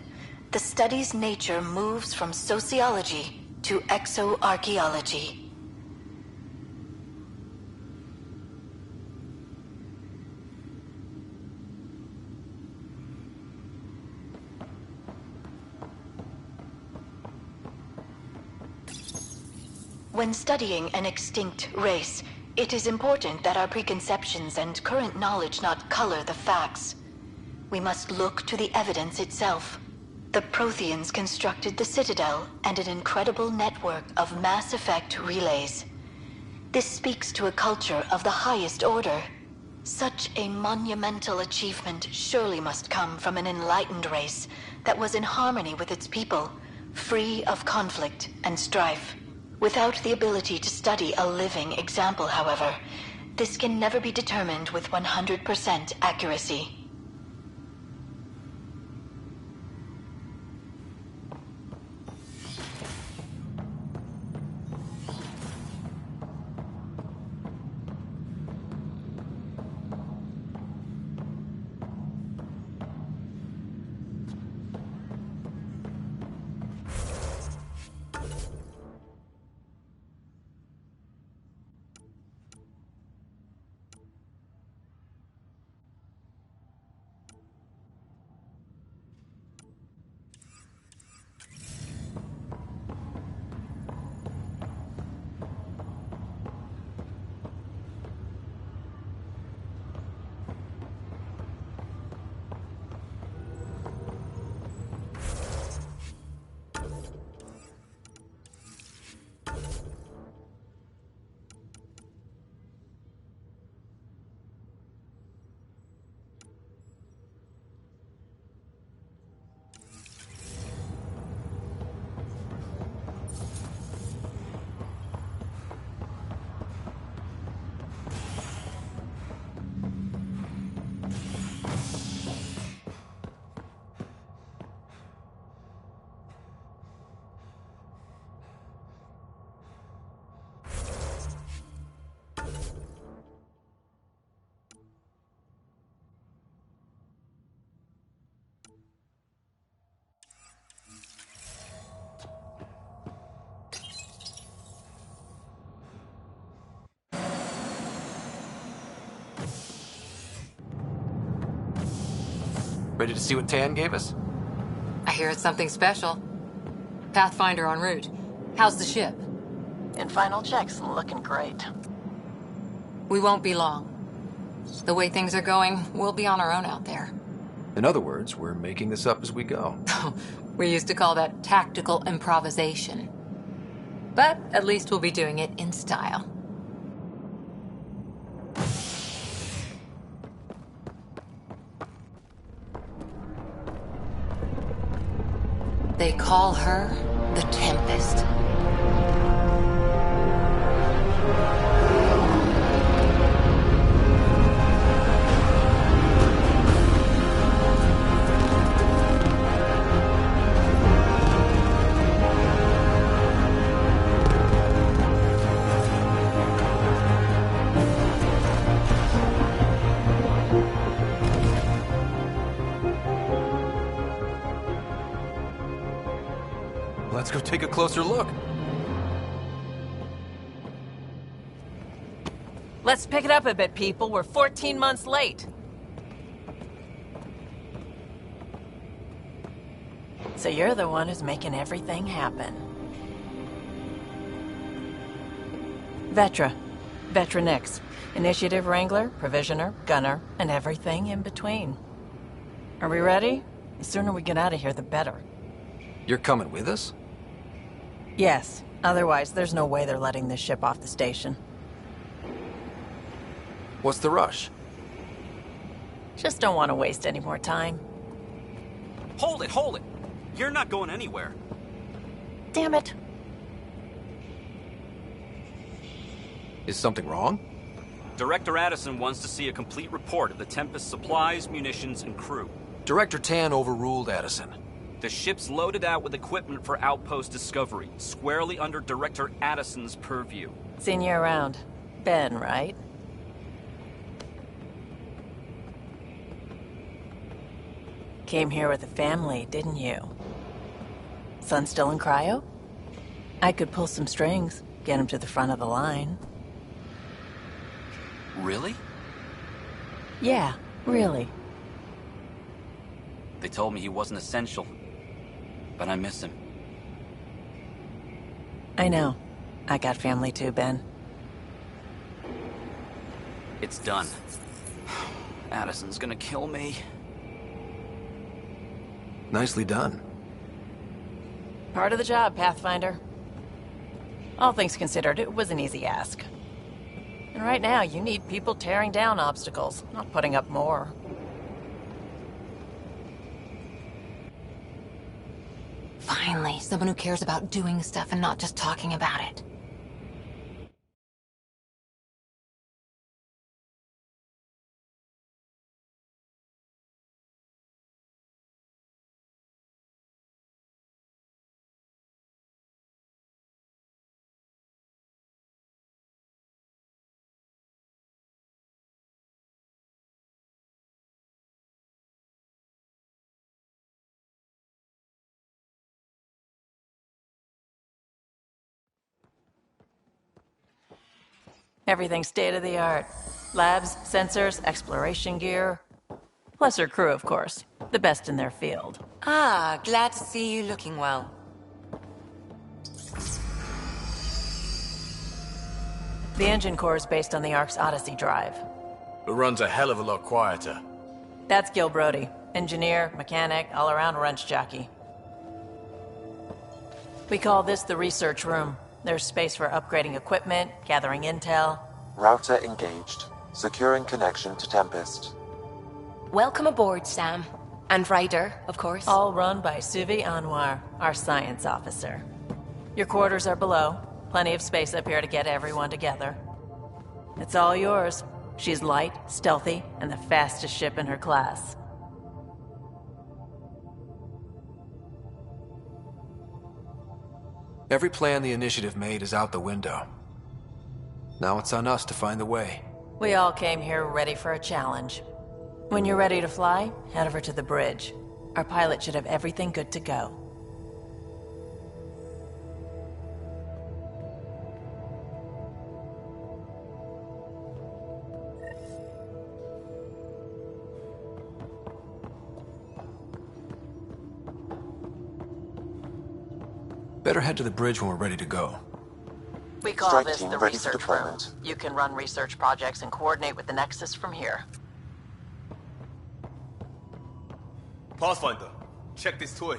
the study's nature moves from sociology to exoarchaeology. When studying an extinct race, it is important that our preconceptions and current knowledge not color the facts. We must look to the evidence itself. The Protheans constructed the Citadel and an incredible network of mass effect relays. This speaks to a culture of the highest order. Such a monumental achievement surely must come from an enlightened race that was in harmony with its people, free of conflict and strife. Without the ability to study a living example, however, this can never be determined with 100% accuracy. Ready to see what Tan gave us? I hear it's something special. Pathfinder en route. How's the ship? In final checks, looking great. We won't be long. The way things are going, we'll be on our own out there. In other words, we're making this up as we go. We used to call that tactical improvisation. But at least we'll be doing it in style. They call her the Tempest. Let's go take a closer look. Let's pick it up a bit, people. We're 14 months late. So you're the one who's making everything happen. Vetra. Vetra Nix. Initiative Wrangler, Provisioner, Gunner, and everything in between. Are we ready? The sooner we get out of here, the better. You're coming with us? Yes. Otherwise, there's no way they're letting this ship off the station. What's the rush? Just don't want to waste any more time. Hold it, hold it! You're not going anywhere. Damn it. Is something wrong? Director Addison wants to see a complete report of the Tempest's supplies, munitions, and crew. Director Tan overruled Addison. The ship's loaded out with equipment for outpost discovery, squarely under Director Addison's purview. Seen you around. Ben, right? Came here with a family, didn't you? Son still in cryo? I could pull some strings, get him to the front of the line. Really? Yeah, really. They told me he wasn't essential, but I miss him. I know. I got family too, Ben. It's done. Addison's gonna kill me. Nicely done. Part of the job, Pathfinder. All things considered, it was an easy ask. And right now, you need people tearing down obstacles, not putting up more. Finally, someone who cares about doing stuff and not just talking about it. Everything's state-of-the-art. Labs, sensors, exploration gear. Plus her crew, of course. The best in their field. Ah, glad to see you looking well. The engine core is based on the Ark's Odyssey drive. It runs a hell of a lot quieter. That's Gil Brody. Engineer, mechanic, all-around wrench jockey. We call this the research room. There's space for upgrading equipment, gathering intel. Router engaged. Securing connection to Tempest. Welcome aboard, Sam. And Ryder, of course. All run by Suvi Anwar, our science officer. Your quarters are below. Plenty of space up here to get everyone together. It's all yours. She's light, stealthy, and the fastest ship in her class. Every plan the Initiative made is out the window. Now it's on us to find the way. We all came here ready for a challenge. When you're ready to fly, head over to the bridge. Our pilot should have everything good to go. Better head to the bridge when we're ready to go. We call Strike this team the ready for research room. deployment. You can run research projects and coordinate with the Nexus from here. Pathfinder, check this toy.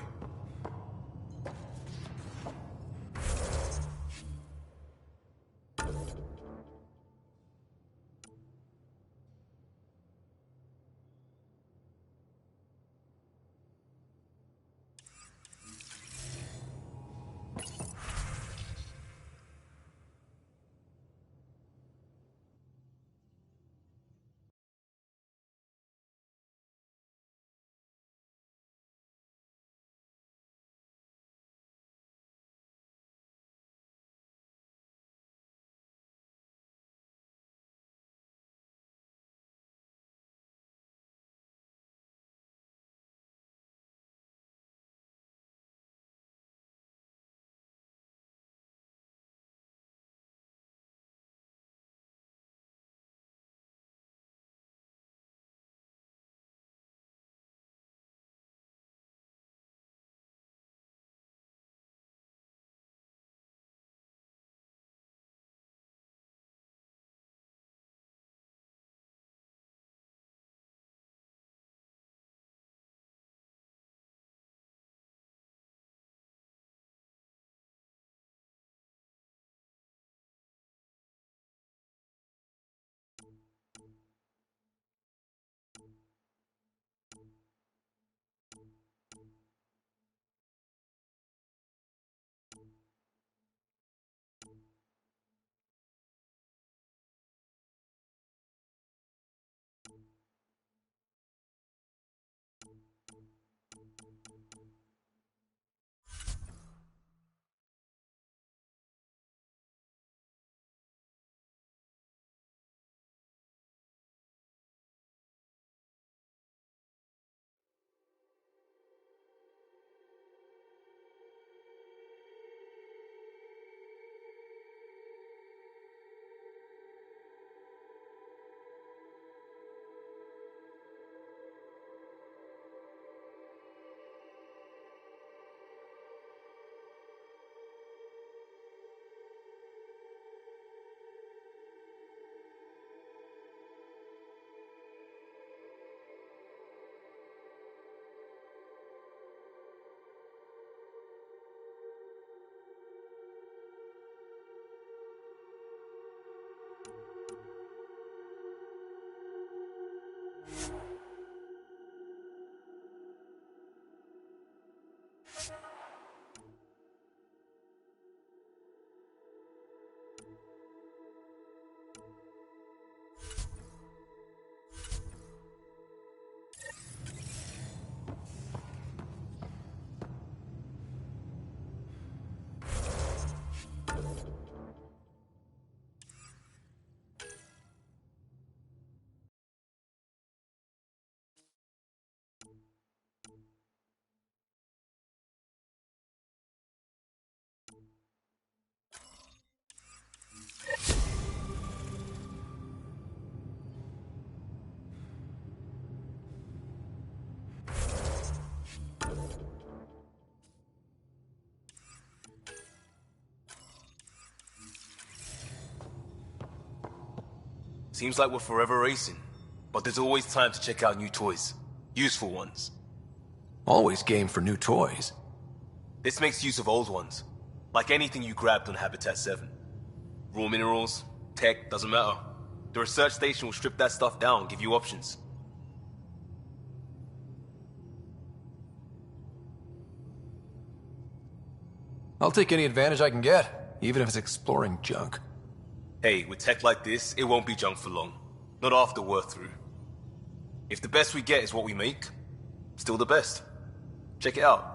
Seems like we're forever racing, but there's always time to check out new toys. Useful ones. Always game for new toys. This makes use of old ones, like anything you grabbed on Habitat 7. Raw minerals, tech, doesn't matter. The research station will strip that stuff down and give you options. I'll take any advantage I can get, even if it's exploring junk. Hey, with tech like this, it won't be junk for long. Not after we're through. If the best we get is what we make, still the best. Check it out.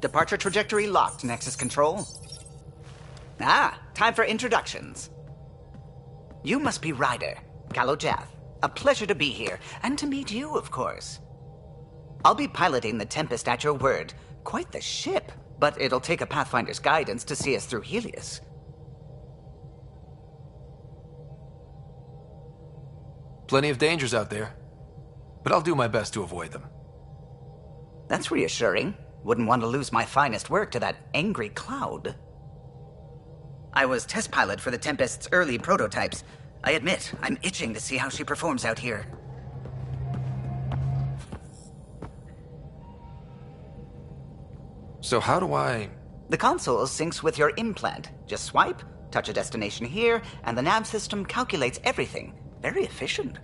Departure trajectory locked, Nexus Control. Ah, time for introductions. You must be Ryder, Calo Jath. A pleasure to be here, and to meet you, of course. I'll be piloting the Tempest at your word. Quite the ship, but it'll take a Pathfinder's guidance to see us through Helios. Plenty of dangers out there, but I'll do my best to avoid them. That's reassuring. Wouldn't want to lose my finest work to that angry cloud. I was test pilot for the Tempest's early prototypes. I admit, I'm itching to see how she performs out here. So how do I... The console syncs with your implant. Just swipe, touch a destination here, and the nav system calculates everything. Very efficient.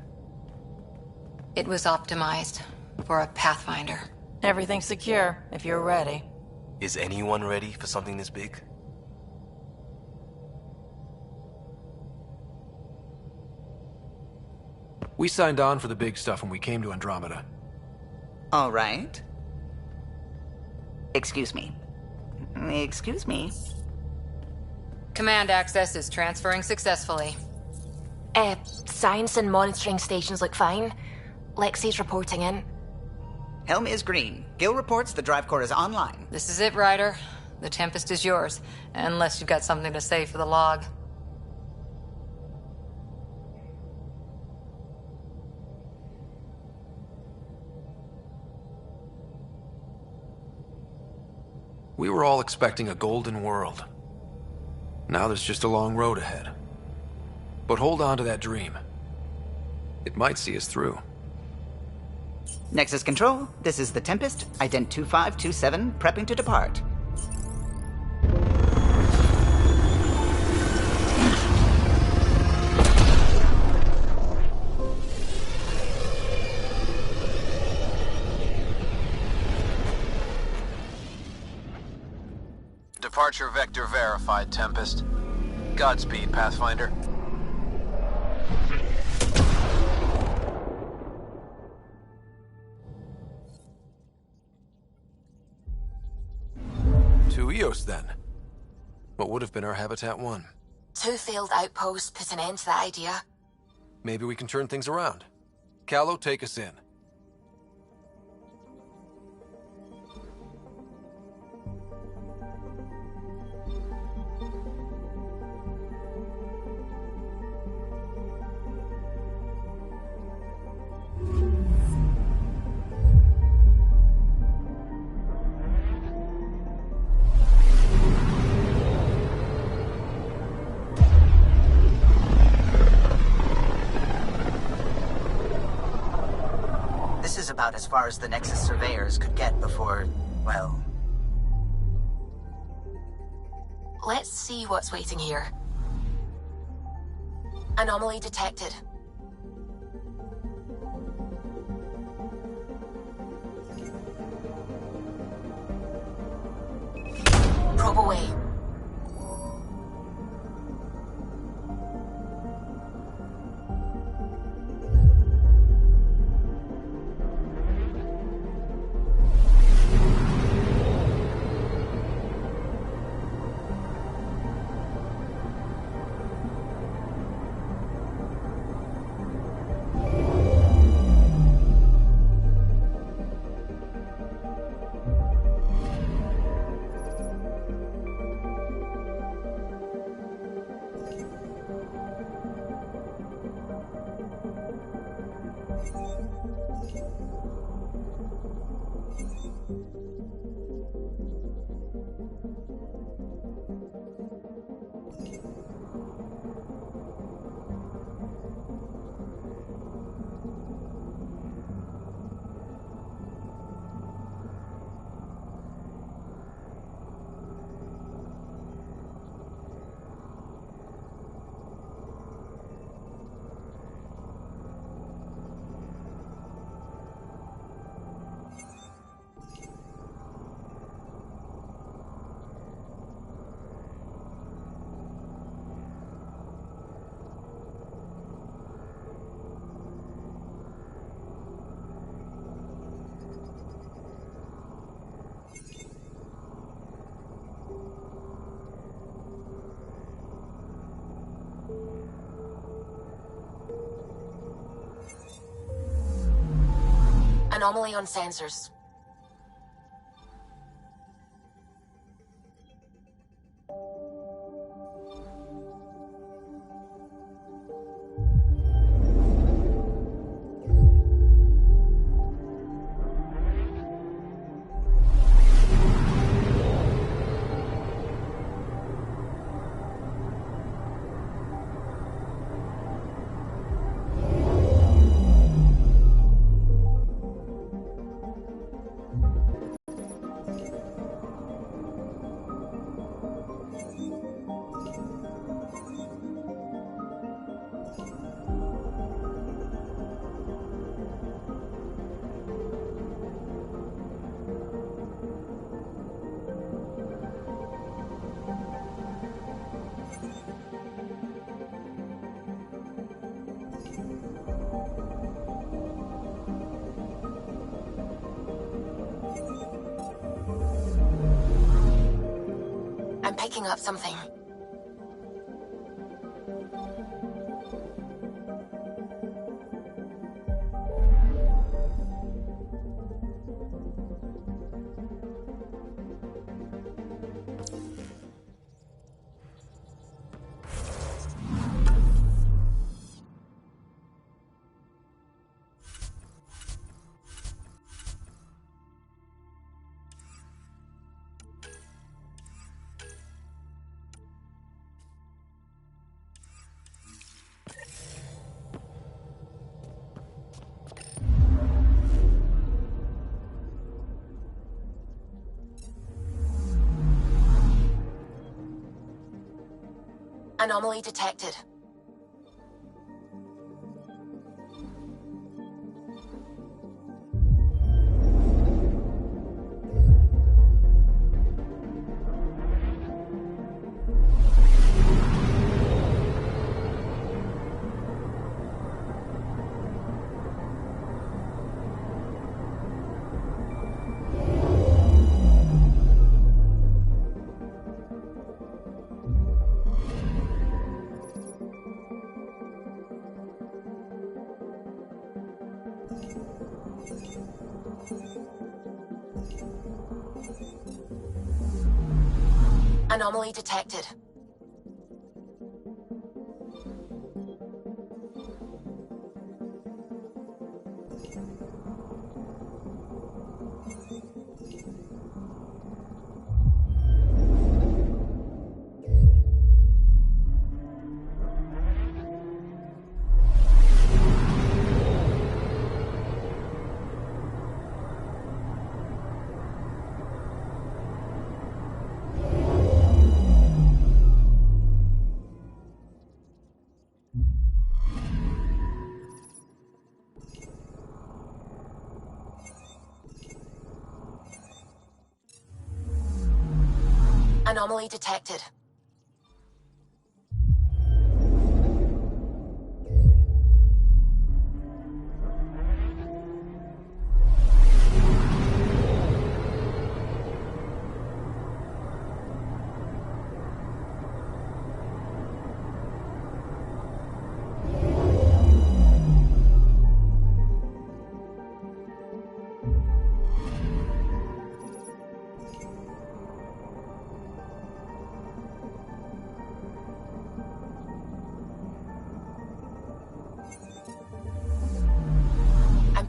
It was optimized for a Pathfinder. Everything's secure, if you're ready. Is anyone ready for something this big? We signed on for the big stuff when we came to Andromeda. All right. Excuse me. Excuse me. Command access is transferring successfully. Science and monitoring stations look fine. Lexi's reporting in. Helm is green. Gil reports the drive core is online. This is it, Ryder. The Tempest is yours, unless you've got something to say for the log. We were all expecting a golden world. Now there's just a long road ahead. But hold on to that dream. It might see us through. Nexus Control, this is the Tempest, Ident 2527, prepping to depart. Departure vector verified, Tempest. Godspeed, Pathfinder. To Eos, then. What would have been our Habitat 1? 2 failed outposts put an end to that idea. Maybe we can turn things around. Calo, take us in. about as far as the Nexus surveyors could get before, well... Let's see what's waiting here. Anomaly detected. Probe away. Anomaly on sensors. I'm picking up something. Anomaly detected. Anomaly detected. Anomaly detected.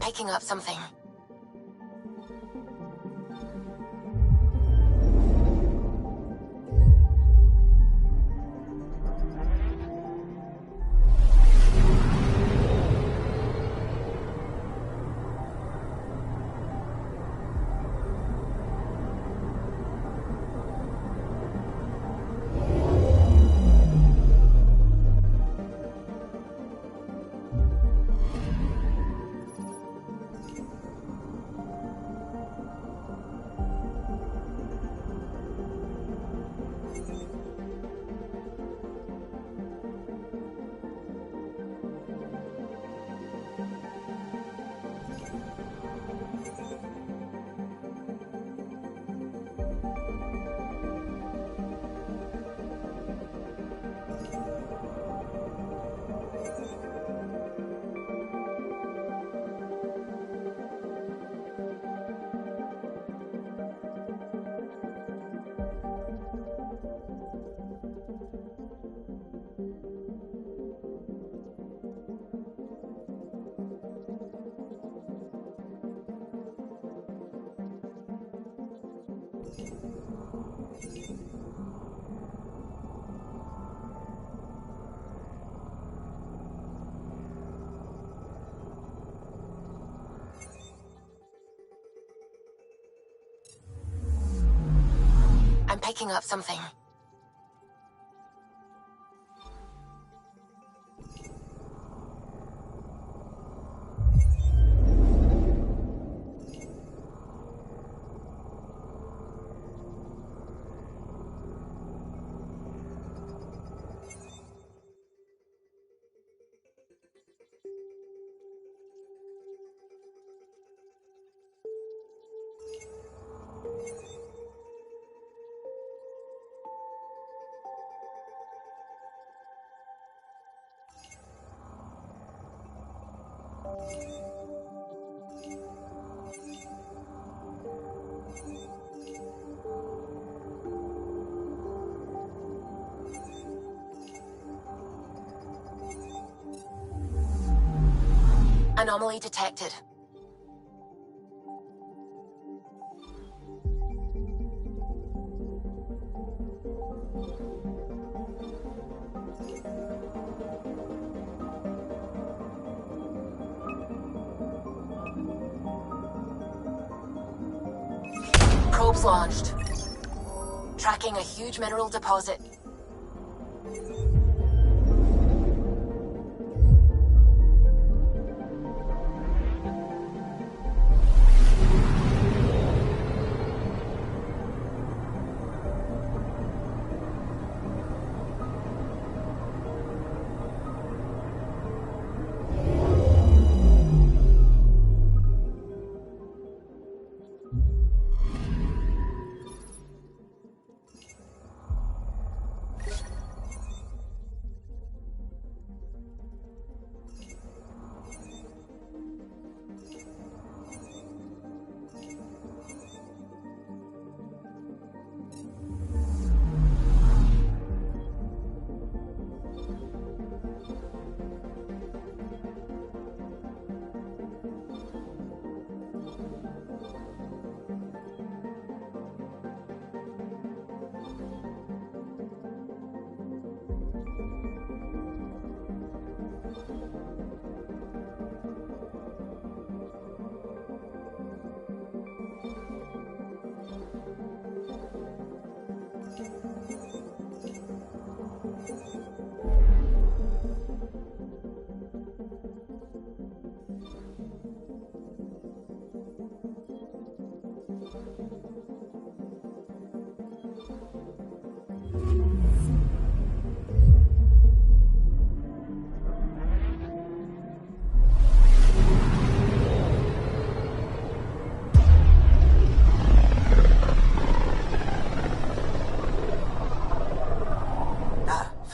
Picking up something. I'm picking up something. Anomaly detected. Probes launched. Tracking a huge mineral deposit.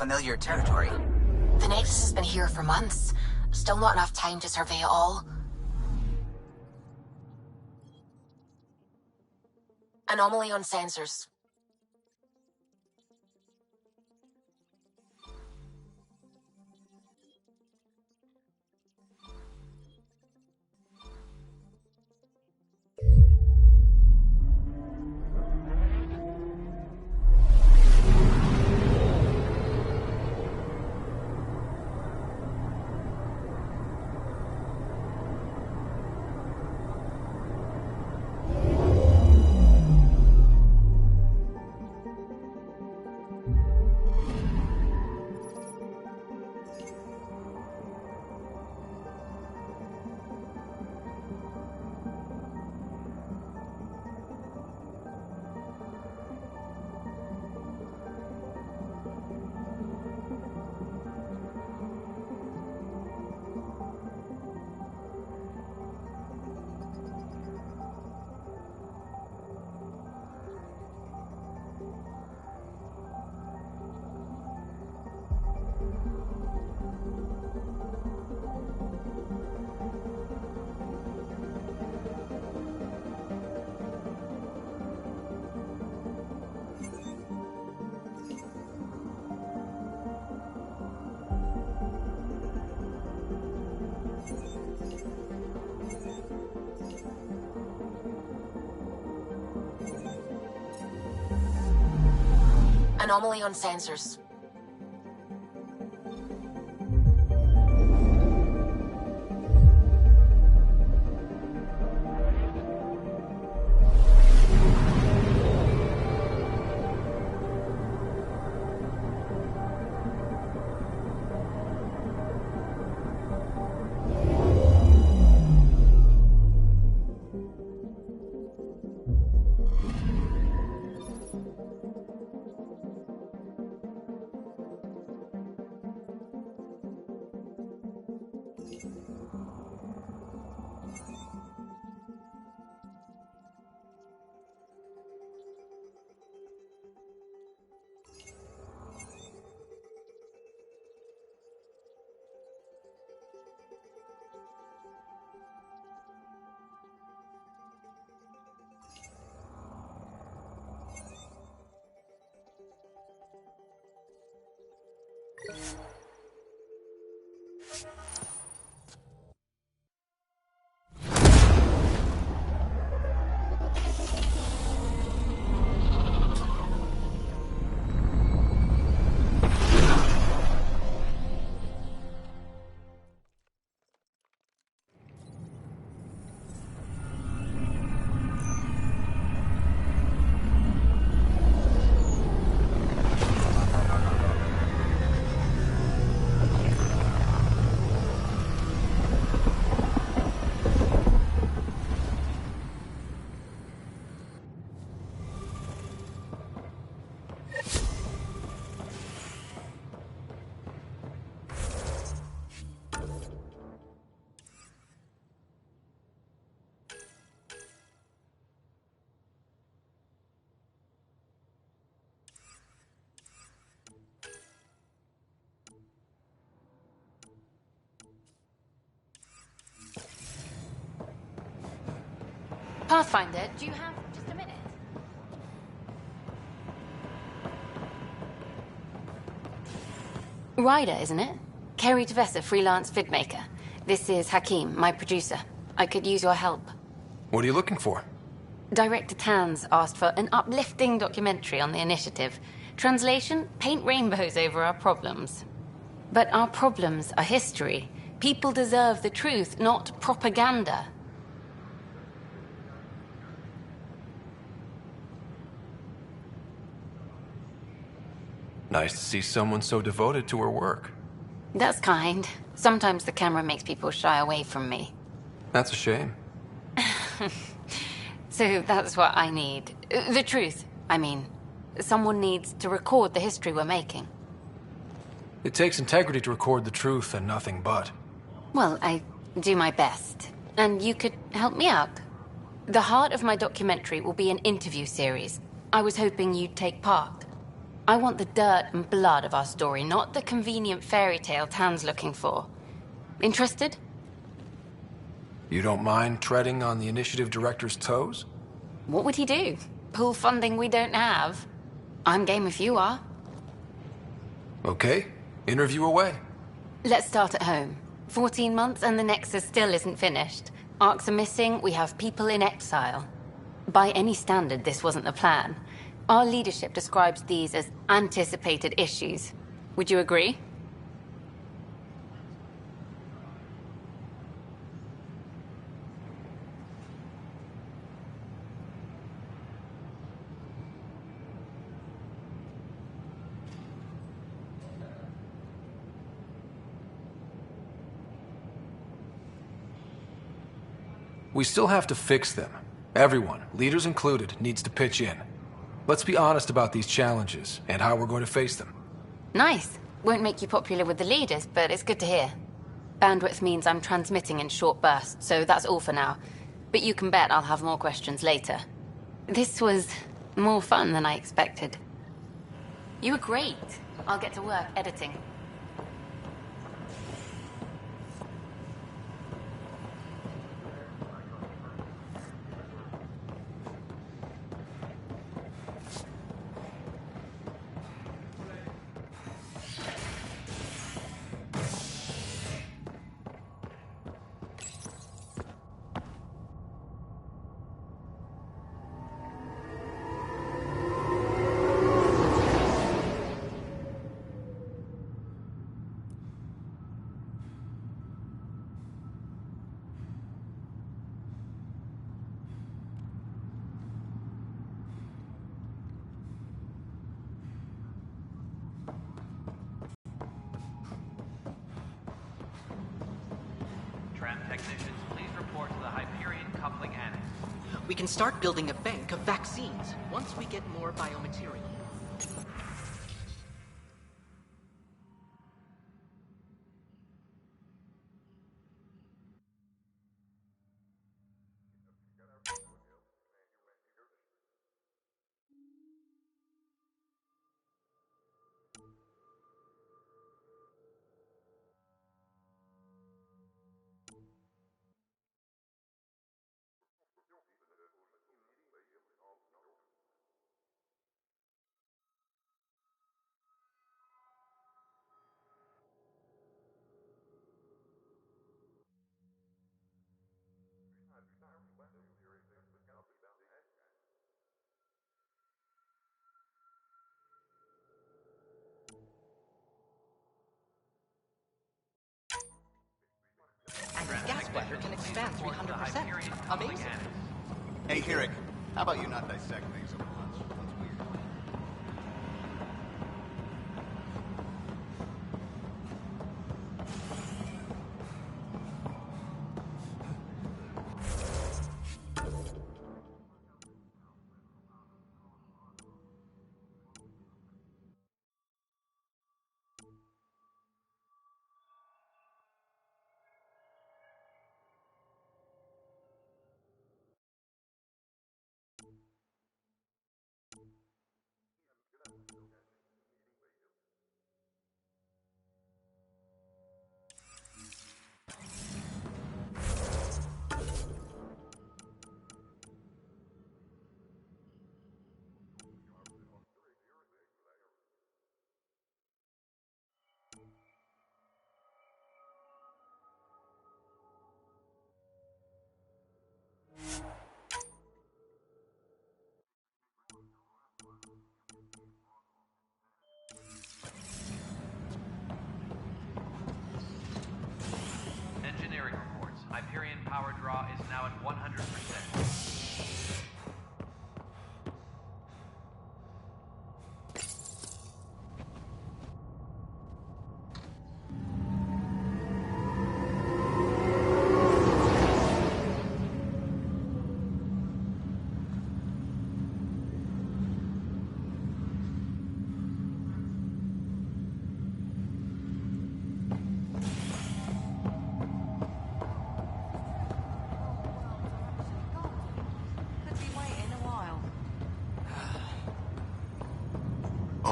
familiar territory. The Nexus has been here for months. Still not enough time to survey it all. Anomaly on sensors. Anomaly on sensors. Pathfinder, do you have just a minute? Ryder, isn't it? Kerry Tevessa, freelance vidmaker. This is Hakim, my producer. I could use your help. What are you looking for? Director Tanz asked for an uplifting documentary on the initiative. Translation, paint rainbows over our problems. But our problems are history. People deserve the truth, not propaganda. Nice to see someone so devoted to her work. That's kind. Sometimes the camera makes people shy away from me. That's a shame. So that's what I need. The truth, I mean. Someone needs to record the history we're making. It takes integrity to record the truth and nothing but. Well, I do my best. And you could help me out. The heart of my documentary will be an interview series. I was hoping you'd take part. I want the dirt and blood of our story, not the convenient fairy tale Tan's looking for. Interested? You don't mind treading on the initiative director's toes? What would he do? Pull funding we don't have? I'm game if you are. Okay, interview away. Let's start at home. 14 months and the Nexus still isn't finished. Arcs are missing, we have people in exile. By any standard, this wasn't the plan. Our leadership describes these as anticipated issues. Would you agree? We still have to fix them. Everyone, leaders included, needs to pitch in. Let's be honest about these challenges and how we're going to face them. Nice. Won't make you popular with the leaders, but it's good to hear. Bandwidth means I'm transmitting in short bursts, so that's all for now. But you can bet I'll have more questions later. This was more fun than I expected. You were great. I'll get to work editing. Tram technicians, please report to the Hyperion Coupling Annex. We can start building a bank of vaccines once we get more biomaterial. And his gas bladder can expand 300%. Amazing. Hey, Herrick, how about you not dissect things over lunch?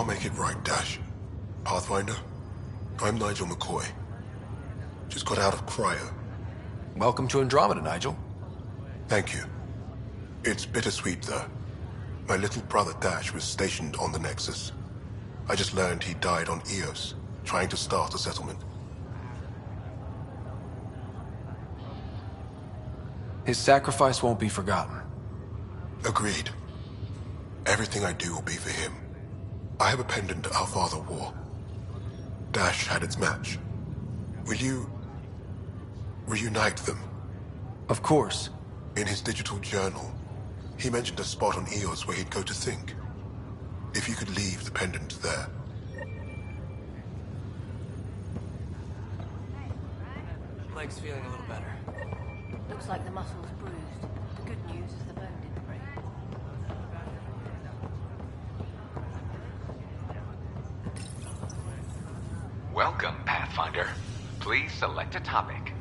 I'll make it right, Dash. Pathfinder, I'm Nigel McCoy. Just got out of cryo. Welcome to Andromeda, Nigel. Thank you. It's bittersweet, though. My little brother Dash was stationed on the Nexus. I just learned he died on Eos, trying to start a settlement. His sacrifice won't be forgotten. Agreed. Everything I do will be for him. I have a pendant our father wore. Dash had its match. Will you reunite them? Of course. In his digital journal, he mentioned a spot on Eos where he'd go to think. If you could leave the pendant there. Leg's feeling a little better. Looks like the muscle's bruised. The good news is the bone didn't break. Welcome, Pathfinder. Please select a topic.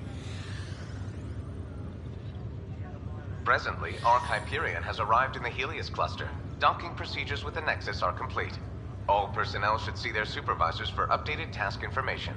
Presently, Ark Hyperion has arrived in the Helios cluster. Docking procedures with the Nexus are complete. All personnel should see their supervisors for updated task information.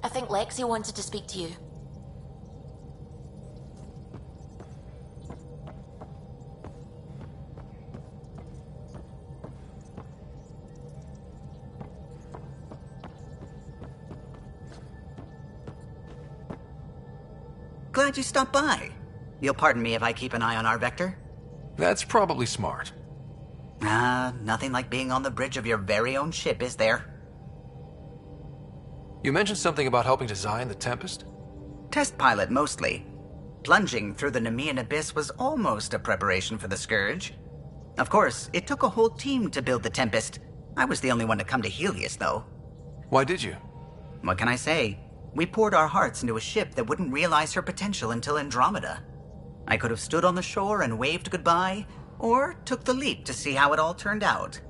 I think Lexi wanted to speak to you. Glad you stopped by. You'll pardon me if I keep an eye on our Vector? That's probably smart. Nothing like being on the bridge of your very own ship, is there? You mentioned something about helping design the Tempest? Test pilot, mostly. Plunging through the Nemean Abyss was almost a preparation for the Scourge. Of course, it took a whole team to build the Tempest. I was the only one to come to Helios, though. Why did you? What can I say? We poured our hearts into a ship that wouldn't realize her potential until Andromeda. I could have stood on the shore and waved goodbye, or took the leap to see how it all turned out.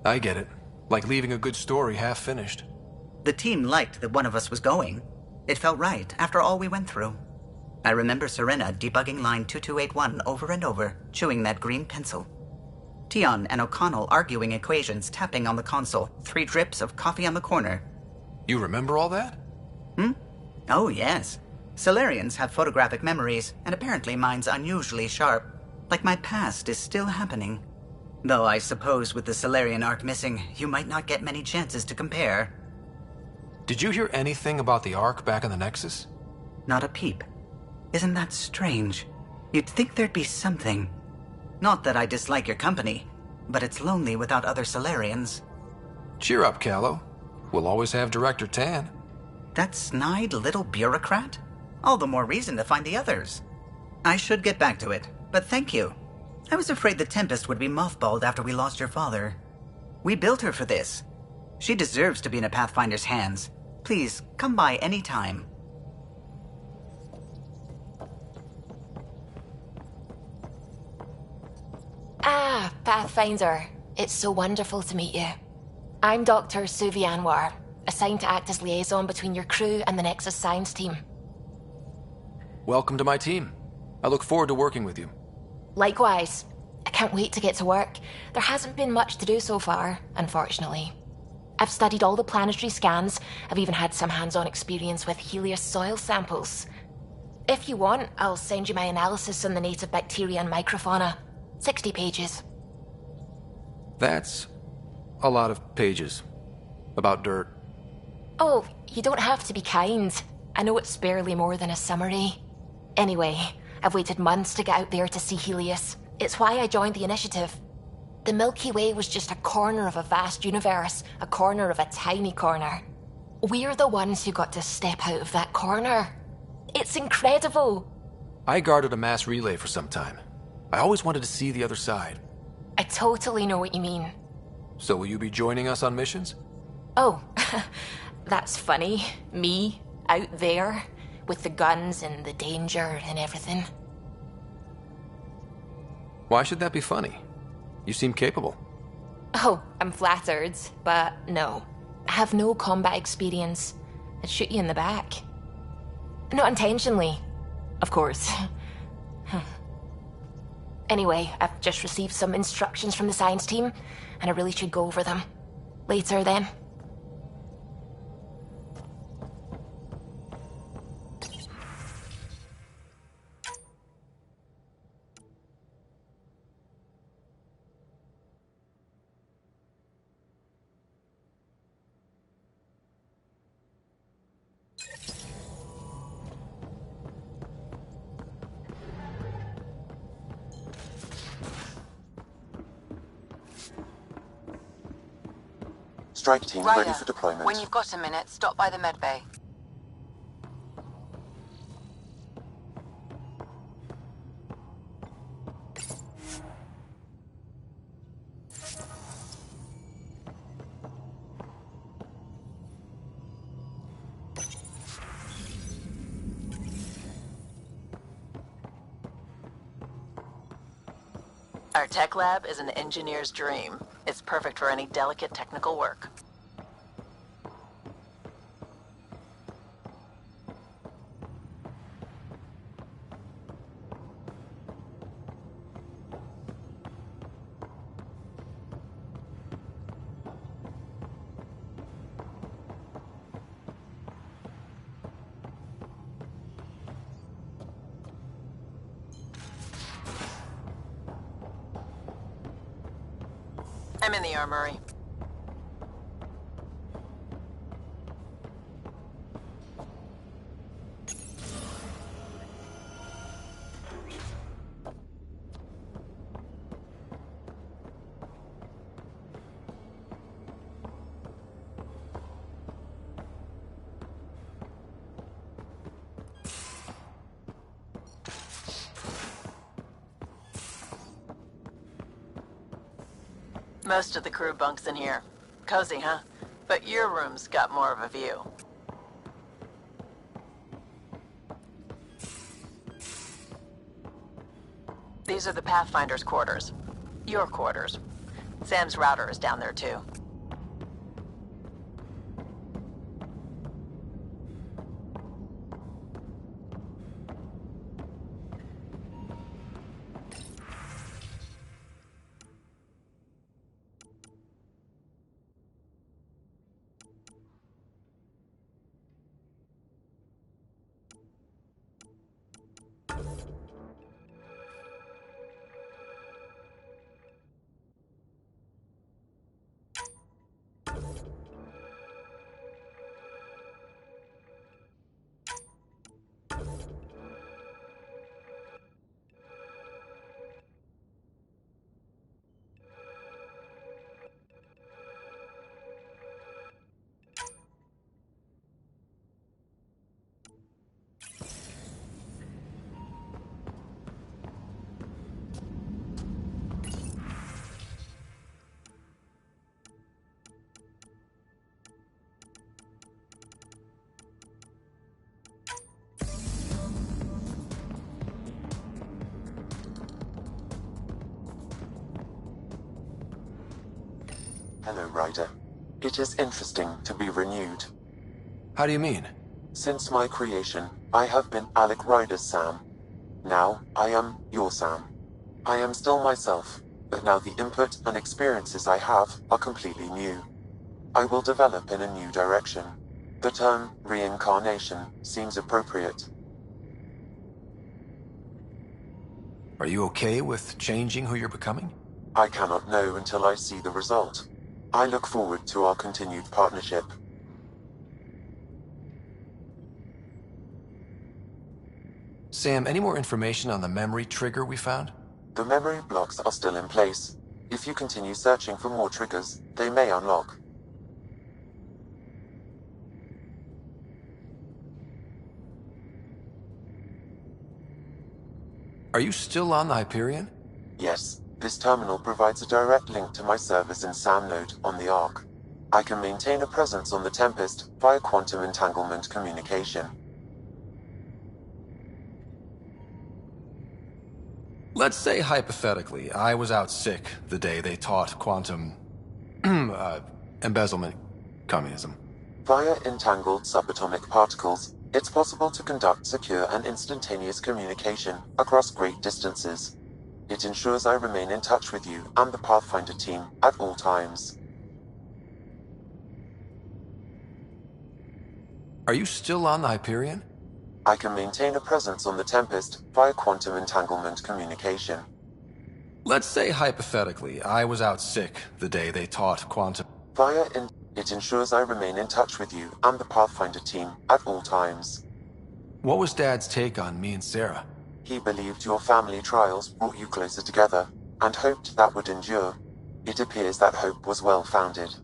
I get it. Like leaving a good story half-finished. The team liked that one of us was going. It felt right after all we went through. I remember Serena debugging line 2281 over and over, chewing that green pencil. Tion and O'Connell arguing equations, tapping on the console, 3 drips of coffee on the corner. You remember all that? Oh, yes. Solarians have photographic memories, and apparently mine's unusually sharp. Like my past is still happening. Though I suppose with the Solarian arc missing, you might not get many chances to compare. Did you hear anything about the Ark back in the Nexus? Not a peep. Isn't that strange? You'd think there'd be something. Not that I dislike your company, but it's lonely without other Solarians. Cheer up, Callow. We'll always have Director Tan. That snide little bureaucrat? All the more reason to find the others. I should get back to it, but thank you. I was afraid the Tempest would be mothballed after we lost your father. We built her for this. She deserves to be in a Pathfinder's hands. Please, come by any time. Ah, Pathfinder. It's so wonderful to meet you. I'm Dr. Suvi Anwar, assigned to act as liaison between your crew and the Nexus science team. Welcome to my team. I look forward to working with you. Likewise. I can't wait to get to work. There hasn't been much to do so far, unfortunately. I've studied all the planetary scans. I've even had some hands-on experience with Helios soil samples. If you want, I'll send you my analysis on the native bacteria and microfauna. 60 pages. That's a lot of pages. About dirt. Oh, you don't have to be kind. I know it's barely more than a summary. Anyway, I've waited months to get out there to see Helios. It's why I joined the initiative. The Milky Way was just a corner of a vast universe, a corner of a tiny corner. We're the ones who got to step out of that corner. It's incredible. I guarded a mass relay for some time. I always wanted to see the other side. I totally know what you mean. So will you be joining us on missions? Oh, that's funny. Me, out there, with the guns and the danger and everything. Why should that be funny? You seem capable. Oh, I'm flattered, but no. I have no combat experience. I'd shoot you in the back. Not intentionally, of course. Anyway, I've just received some instructions from the science team, and I really should go over them. Later, then. Strike team Ryder, ready for deployment. when you've got a minute, stop by the medbay. Our tech lab is an engineer's dream. It's perfect for any delicate technical work. I'm in the armory. Most of the crew bunks in here. Cozy, huh? But your room's got more of a view. These are the Pathfinder's quarters. Your quarters. Sam's router is down there too. Hello, Ryder. It is interesting to be renewed. How do you mean? Since my creation, I have been Alec Ryder's Sam. Now, I am your Sam. I am still myself, but now the input and experiences I have are completely new. I will develop in a new direction. The term reincarnation seems appropriate. Are you okay with changing who you're becoming? I cannot know until I see the result. I look forward to our continued partnership. Sam, any more information on the memory trigger we found? The memory blocks are still in place. If you continue searching for more triggers, they may unlock. Are you still on the Hyperion? Yes, this terminal provides a direct link to my servers in SAM node on the Ark. I can maintain a presence on the Tempest via quantum entanglement communication. Let's say, hypothetically, I was out sick the day they taught quantum... embezzlement communism. Via entangled subatomic particles, it's possible to conduct secure and instantaneous communication across great distances. It ensures I remain in touch with you and the Pathfinder team at all times. Are you still on the Hyperion? I can maintain a presence on the Tempest via quantum entanglement communication. Let's say, hypothetically, I was out sick the day they taught quantum... It ensures I remain in touch with you and the Pathfinder team at all times. What was Dad's take on me and Sarah? He believed your family trials brought you closer together, and hoped that would endure. It appears that hope was well-founded.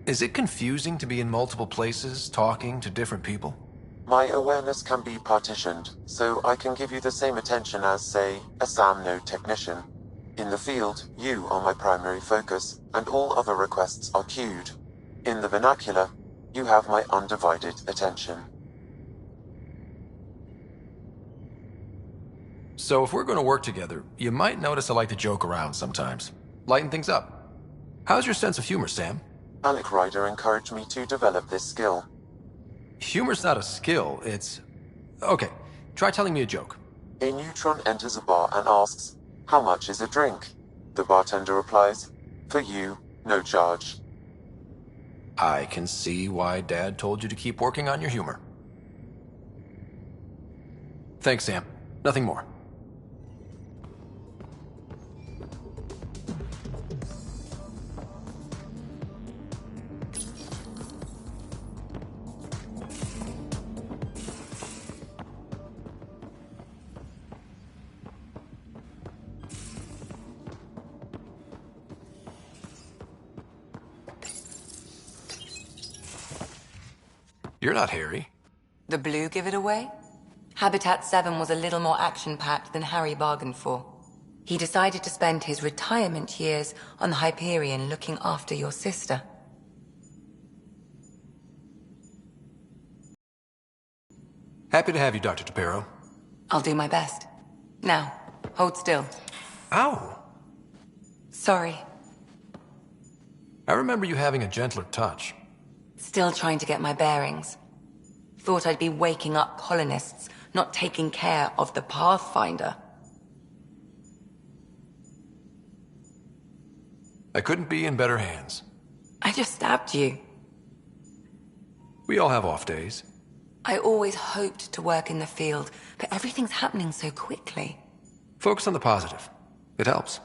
Is it confusing to be in multiple places, talking to different people? My awareness can be partitioned, so I can give you the same attention as, say, a SAM node technician. In the field, you are my primary focus, and all other requests are queued. In the vernacular, you have my undivided attention. So if we're going to work together, you might notice I like to joke around sometimes. Lighten things up. How's your sense of humor, Sam? Alec Ryder encouraged me to develop this skill. Humor's not a skill, it's... Okay, try telling me a joke. A neutron enters a bar and asks, "How much is a drink?" The bartender replies, "For you, no charge." I can see why Dad told you to keep working on your humor. Thanks, Sam. Nothing more. You're not Harry. The blue give it away? Habitat 7 was a little more action-packed than Harry bargained for. He decided to spend his retirement years on the Hyperion looking after your sister. Happy to have you, Dr. Tapero. I'll do my best. Now, hold still. Ow! Sorry. I remember you having a gentler touch. Still trying to get my bearings. Thought I'd be waking up colonists, not taking care of the Pathfinder. I couldn't be in better hands. I just stabbed you. We all have off days. I always hoped to work in the field, but everything's happening so quickly. Focus on the positive. It helps.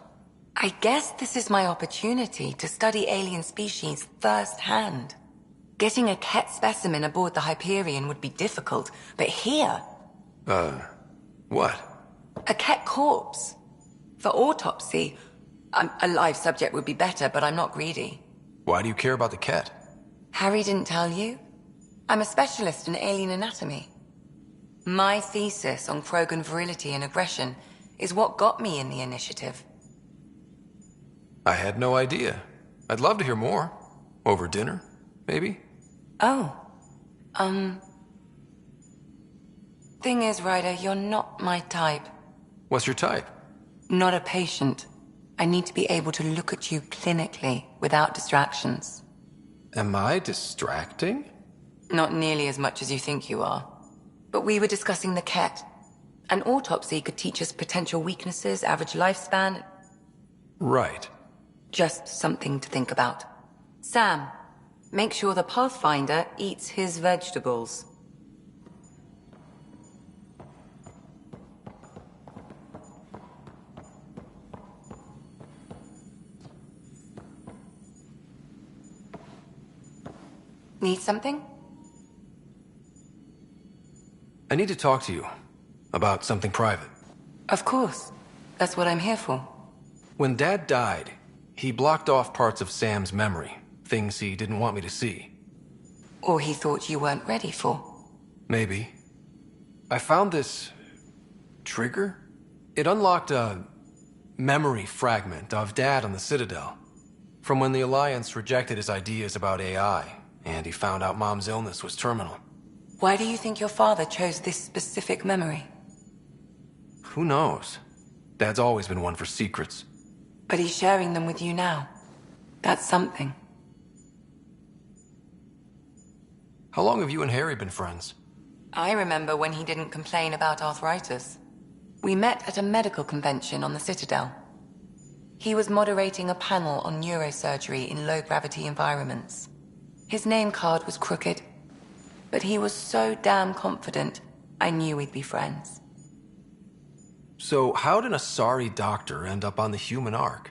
I guess this is my opportunity to study alien species firsthand. Getting a Ket specimen aboard the Hyperion would be difficult, but here... what? A Ket corpse. For autopsy. A live subject would be better, but I'm not greedy. Why do you care about the Ket? Harry didn't tell you? I'm a specialist in alien anatomy. My thesis on Krogan virility and aggression is what got me in the initiative. I had no idea. I'd love to hear more. Over dinner, maybe? Oh. Thing is, Ryder, you're not my type. What's your type? Not a patient. I need to be able to look at you clinically without distractions. Am I distracting? Not nearly as much as you think you are. But we were discussing the Ket. An autopsy could teach us potential weaknesses, average lifespan. Right. Just something to think about. Sam, make sure the Pathfinder eats his vegetables. Need something? I need to talk to you about something private. Of course. That's what I'm here for. When Dad died, he blocked off parts of Sam's memory, things he didn't want me to see. Or he thought you weren't ready for. Maybe. I found this trigger. It unlocked a memory fragment of Dad on the Citadel, from when the Alliance rejected his ideas about AI, and he found out Mom's illness was terminal. Why do you think your father chose this specific memory? Who knows? Dad's always been one for secrets. But he's sharing them with you now. That's something. How long have you and Harry been friends? I remember when he didn't complain about arthritis. We met at a medical convention on the Citadel. He was moderating a panel on neurosurgery in low-gravity environments. His name card was crooked, but he was so damn confident, I knew we'd be friends. So how did a sorry doctor end up on the human Ark?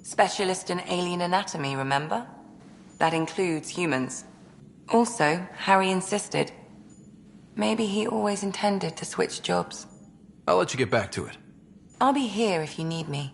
Specialist in alien anatomy, remember? That includes humans. Also, Harry insisted. Maybe he always intended to switch jobs. I'll let you get back to it. I'll be here if you need me.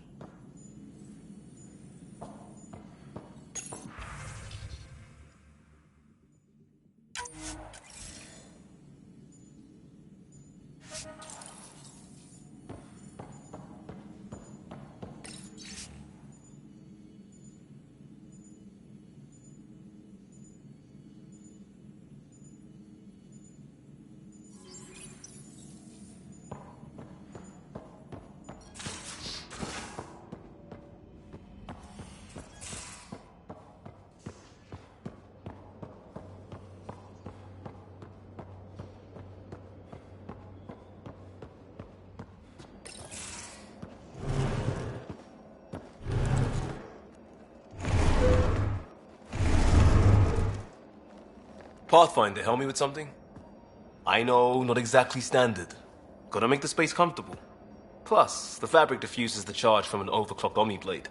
Pathfinder, help me with something? I know, not exactly standard. Gotta make the space comfortable. Plus, the fabric diffuses the charge from an overclocked Omni Blade.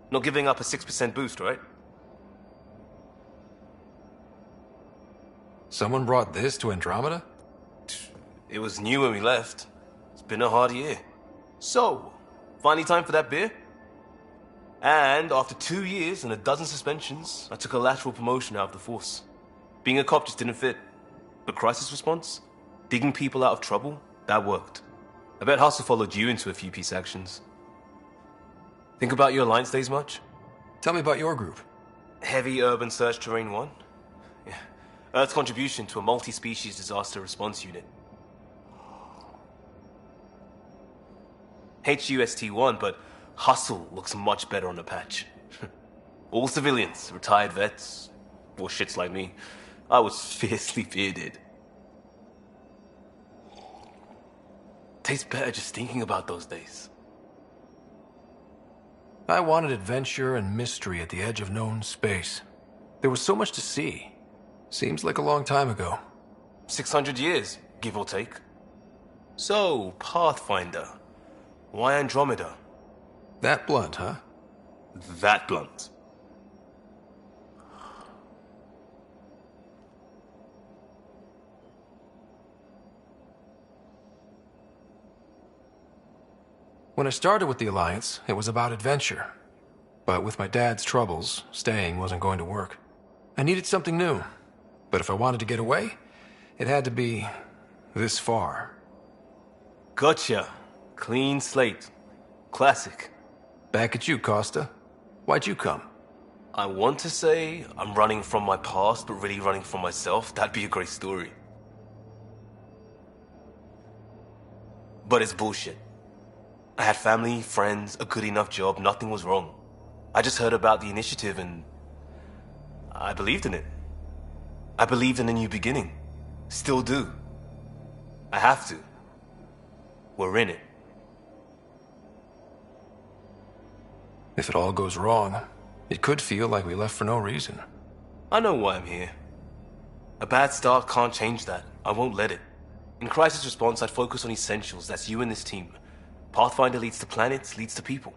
Not giving up a 6% boost, right? Someone brought this to Andromeda? It was new when we left. It's been a hard year. So, finally time for that beer? And after 2 years and a dozen suspensions, I took a lateral promotion out of the force. Being a cop just didn't fit. But crisis response? Digging people out of trouble? That worked. I bet Hustle followed you into a few peace actions. Think about your Alliance days much? Tell me about your group. Heavy Urban Search Terrain 1? Yeah. Earth's contribution to a multi-species disaster response unit. HUST-1, but Hustle looks much better on the patch. All civilians, retired vets, or shits like me. I was fiercely bearded. Tastes better just thinking about those days. I wanted adventure and mystery at the edge of known space. There was so much to see. Seems like a long time ago. 600 years, give or take. So, Pathfinder. Why Andromeda? That blunt, huh? That blunt. When I started with the Alliance, it was about adventure. But with my dad's troubles, staying wasn't going to work. I needed something new. But if I wanted to get away, it had to be this far. Gotcha. Clean slate. Classic. Back at you, Costa. Why'd you come? I want to say I'm running from my past, but really running from myself. That'd be a great story. But it's bullshit. I had family, friends, a good enough job, nothing was wrong. I just heard about the initiative and I believed in it. I believed in a new beginning. Still do. I have to. We're in it. If it all goes wrong, it could feel like we left for no reason. I know why I'm here. A bad start can't change that. I won't let it. In crisis response, I'd focus on essentials. That's you and this team. Pathfinder leads to planets, leads to people.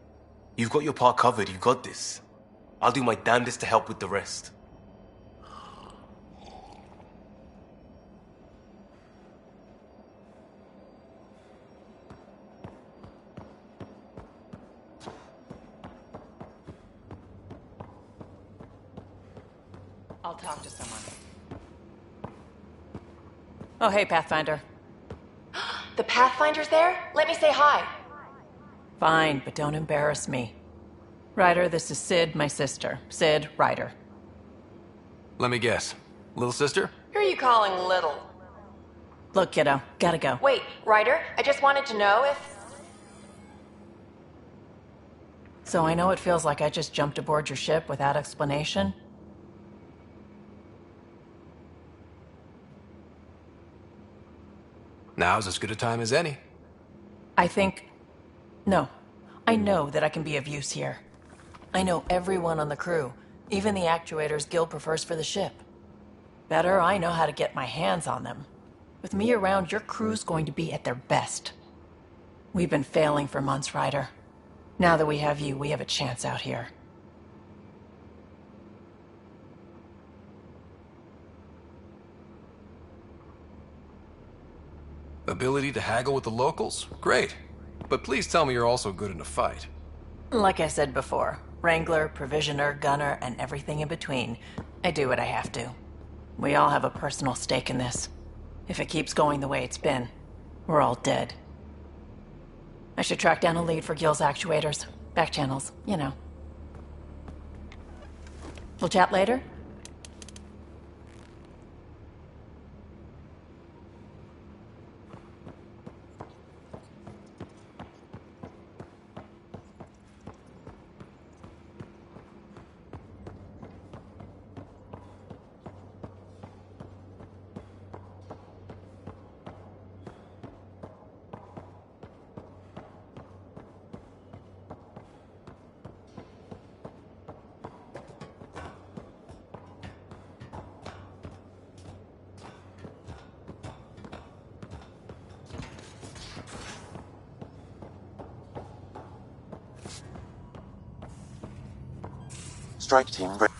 You've got your part covered. You've got this. I'll do my damnedest to help with the rest. I'll talk to someone. Oh, hey, Pathfinder. The Pathfinder's there? Let me say hi. Fine, but don't embarrass me. Ryder, this is Sid, my sister. Sid, Ryder. Let me guess. Little sister? Who are you calling little? Look, kiddo, gotta go. Wait, Ryder, I just wanted to know if... So I know it feels like I just jumped aboard your ship without explanation. Now's as good a time as any. No. I know that I can be of use here. I know everyone on the crew, even the actuators Gil prefers for the ship. Better, I know how to get my hands on them. With me around, your crew's going to be at their best. We've been failing for months, Ryder. Now that we have you, we have a chance out here. Ability to haggle with the locals? Great. But please tell me you're also good in a fight. Like I said before, Wrangler, Provisioner, Gunner, and everything in between. I do what I have to. We all have a personal stake in this. If it keeps going the way it's been, we're all dead. I should track down a lead for Gil's actuators. Back channels, you know. We'll chat later? Strike team ready.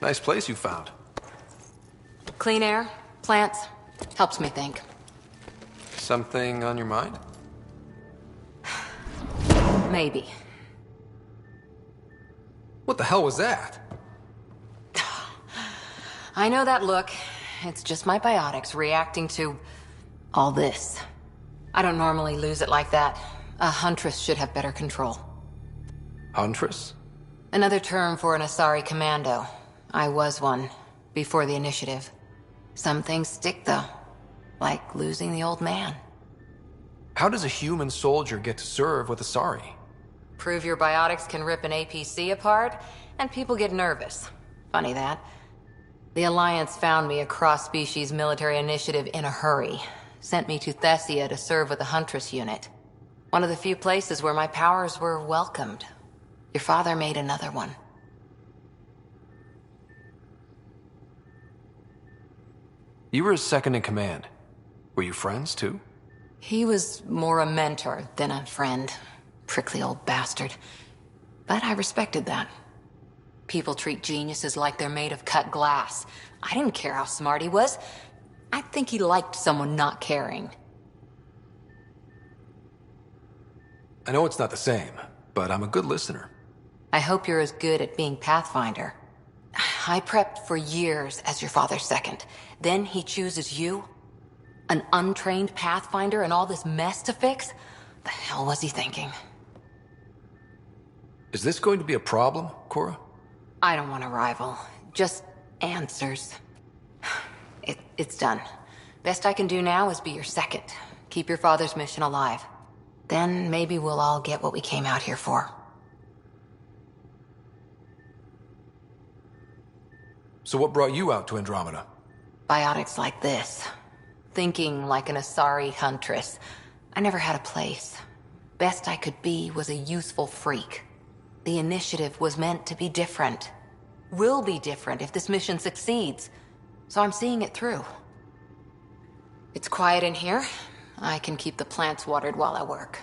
Nice place you found. Clean air, plants, helps me think. Something on your mind? Maybe. What the hell was that? I know that look. It's just my biotics reacting to all this. I don't normally lose it like that. A huntress should have better control. Huntress? Another term for an Asari commando. I was one, before the initiative. Some things stick, though. Like losing the old man. How does a human soldier get to serve with Asari? Prove your biotics can rip an APC apart, and people get nervous. Funny that. The Alliance found me a cross-species military initiative in a hurry. Sent me to Thessia to serve with the Huntress unit. One of the few places where my powers were welcomed. Your father made another one. You were his second in command. Were you friends, too? He was more a mentor than a friend. Prickly old bastard. But I respected that. People treat geniuses like they're made of cut glass. I didn't care how smart he was. I think he liked someone not caring. I know it's not the same, but I'm a good listener. I hope you're as good at being Pathfinder. I prepped for years as your father's second. Then he chooses you? An untrained Pathfinder and all this mess to fix? The hell was he thinking? Is this going to be a problem, Cora? I don't want a rival. Just answers. It's done. Best I can do now is be your second. Keep your father's mission alive. Then maybe we'll all get what we came out here for. So what brought you out to Andromeda? Biotics like this. Thinking like an Asari huntress. I never had a place. Best I could be was a useful freak. The initiative was meant to be different. Will be different if this mission succeeds. So I'm seeing it through. It's quiet in here. I can keep the plants watered while I work.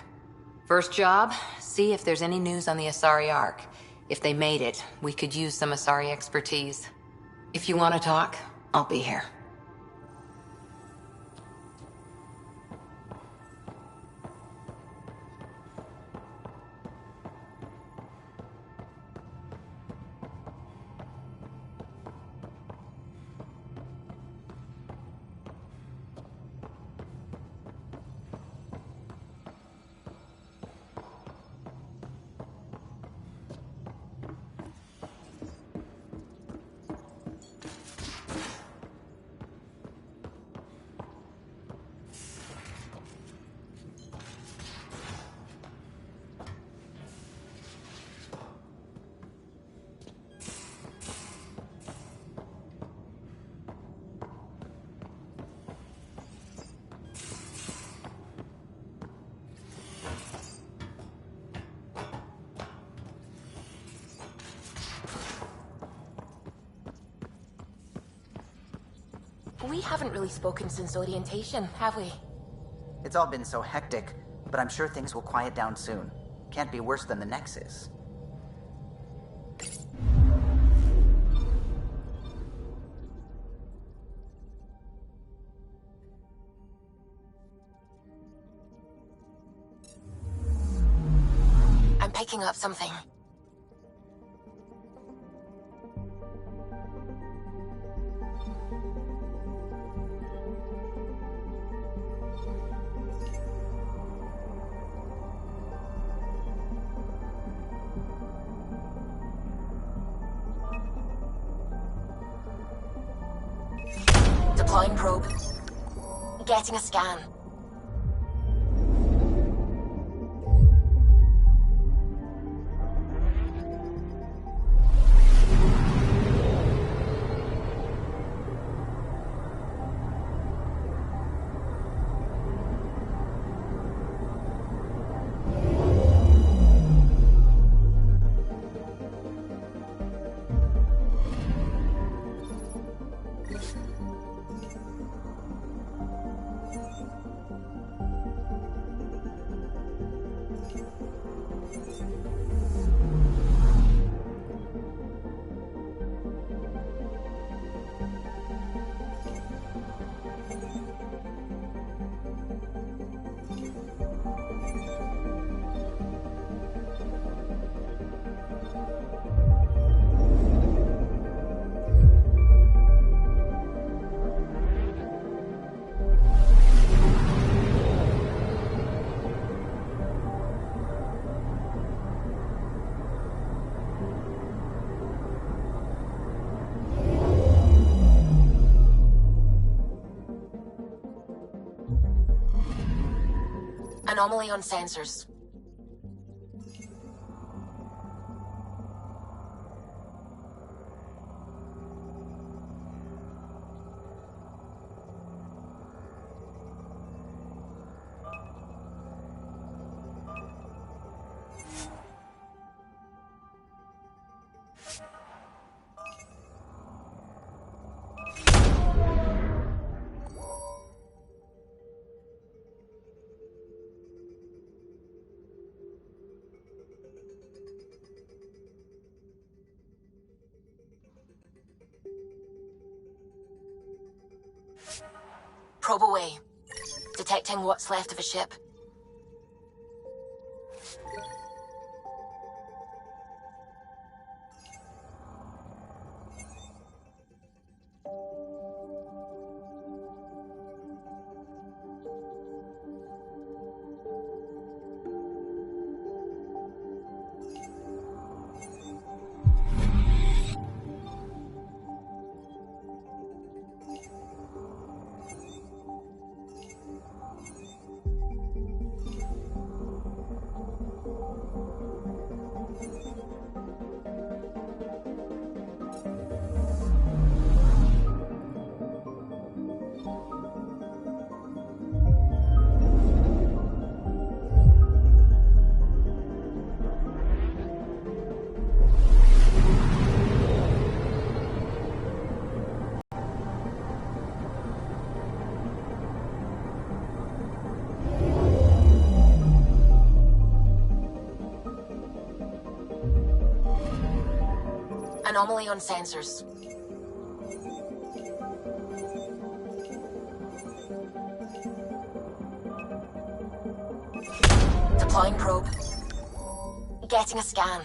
First job, see if there's any news on the Asari Ark. If they made it, we could use some Asari expertise. If you want to talk, I'll be here. We haven't really spoken since orientation, have we? It's all been so hectic, but I'm sure things will quiet down soon. Can't be worse than the Nexus. I'm picking up something. Deploying probe. Getting a scan. Anomaly on sensors. Probe away. Detecting what's left of a ship. Anomaly on sensors. Deploying probe. Getting a scan.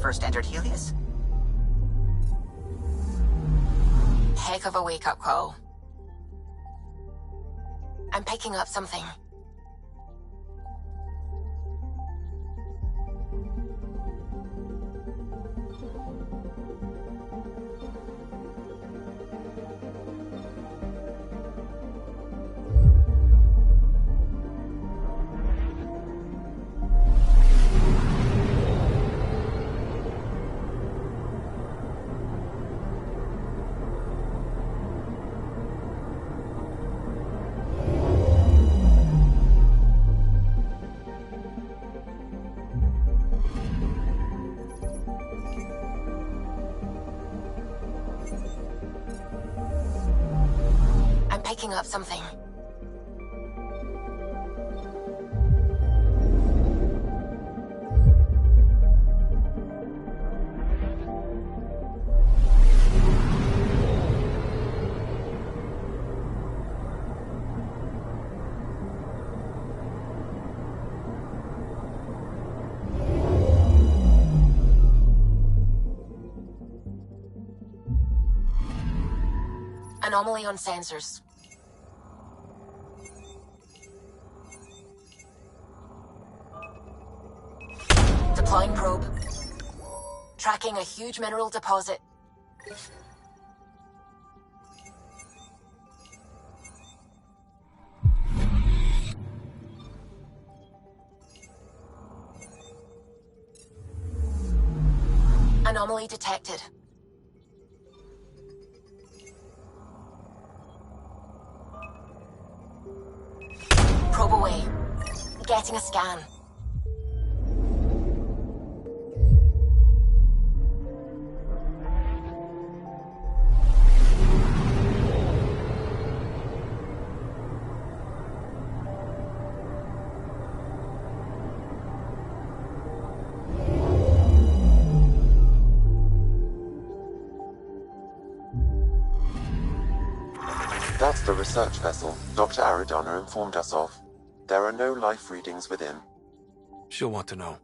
First entered Helios? Heck of a wake-up call. I'm picking up something. picking up something. Anomaly on sensors. Deploying probe. Tracking a huge mineral deposit. Anomaly detected. Probe away. Getting a scan. That's the research vessel Dr. Aridana informed us of. There are no life readings within. She'll want to know.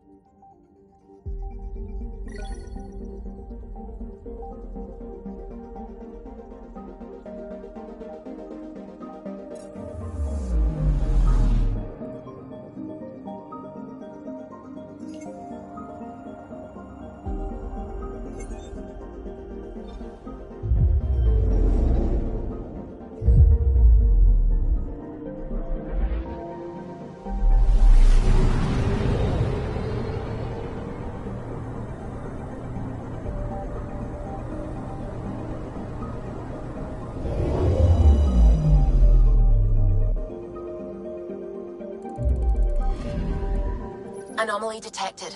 Anomaly detected.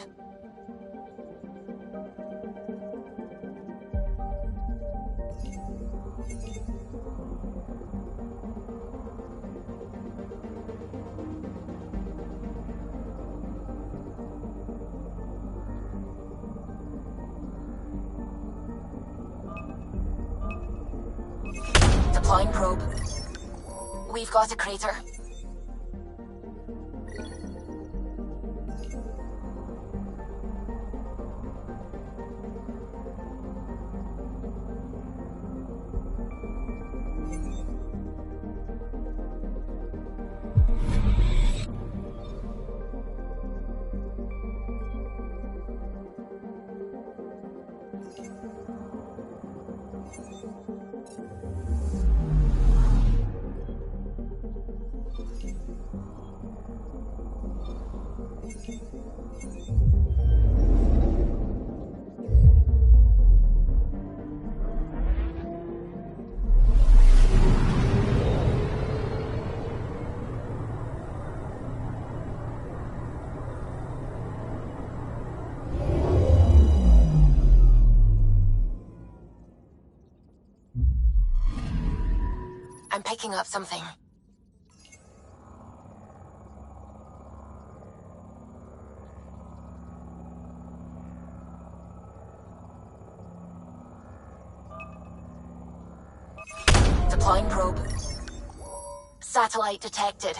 Deploying probe. We've got a crater. I'm picking up something. Deploying probe. Satellite detected.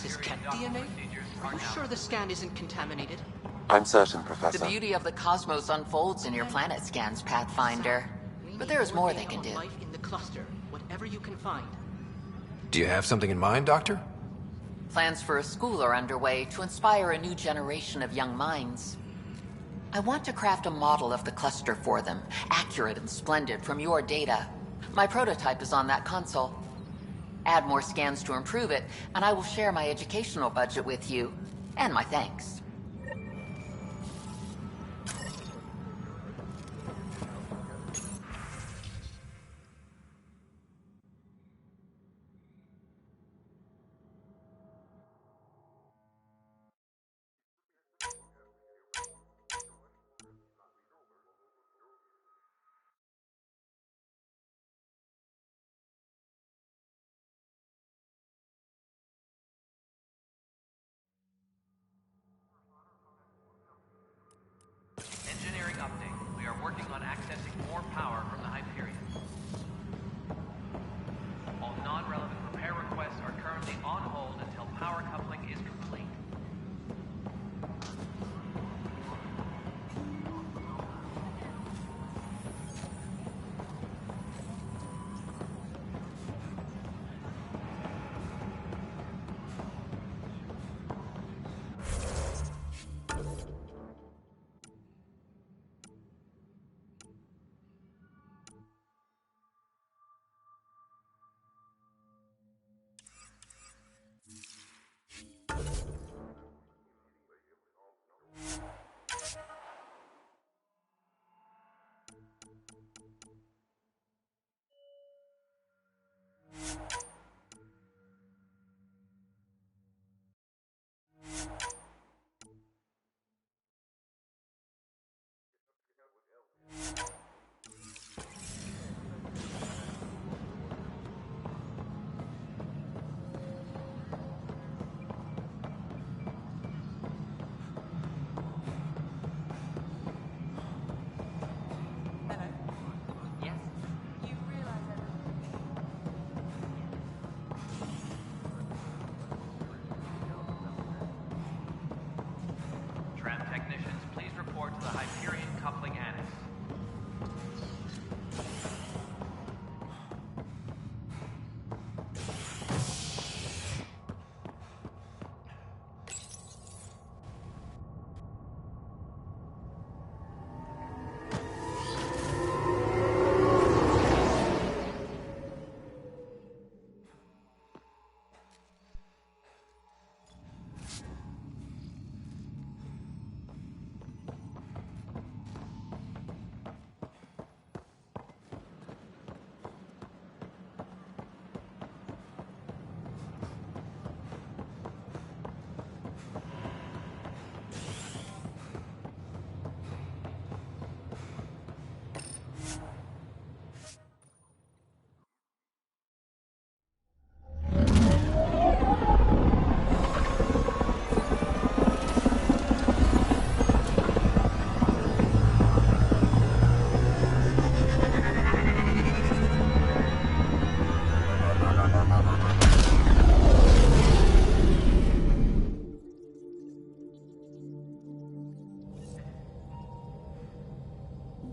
This is Ket DNA? Are you sure the scan isn't contaminated? I'm certain, Professor. The beauty of the cosmos unfolds in your planet scans, Pathfinder. But there's more they can do. Life in the cluster, whatever you can find. Do you have something in mind, Doctor? Plans for a school are underway to inspire a new generation of young minds. I want to craft a model of the cluster for them, accurate and splendid from your data. My prototype is on that console. Add more scans to improve it, and I will share my educational budget with you, and my thanks. Engineering update. We are working on accessing more power from the Hyperion. All non-relevant repair requests are currently on hold until power coupling is complete. Tram technicians, please report to the Hyperion coupling annex.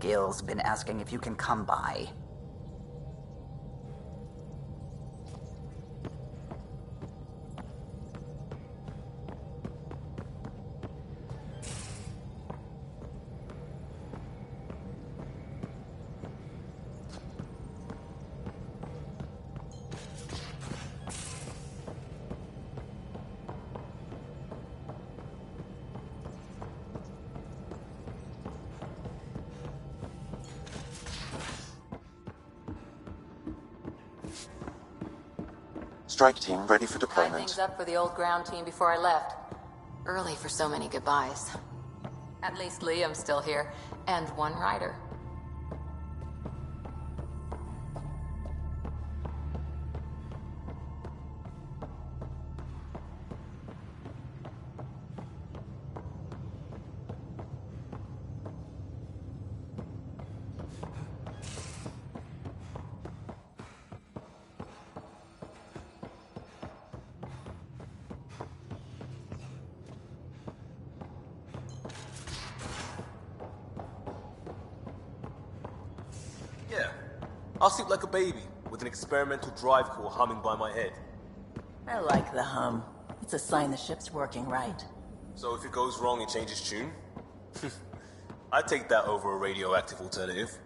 Gil's been asking if you can come by. Strike team ready for Tied deployment. things up for the old ground team before I left. Early for so many goodbyes. At least Liam's still here, and one rider. I'll sleep like a baby, with an experimental drive core humming by my head. I like the hum. It's a sign the ship's working right. So if it goes wrong, it changes tune? I'd take that over a radioactive alternative.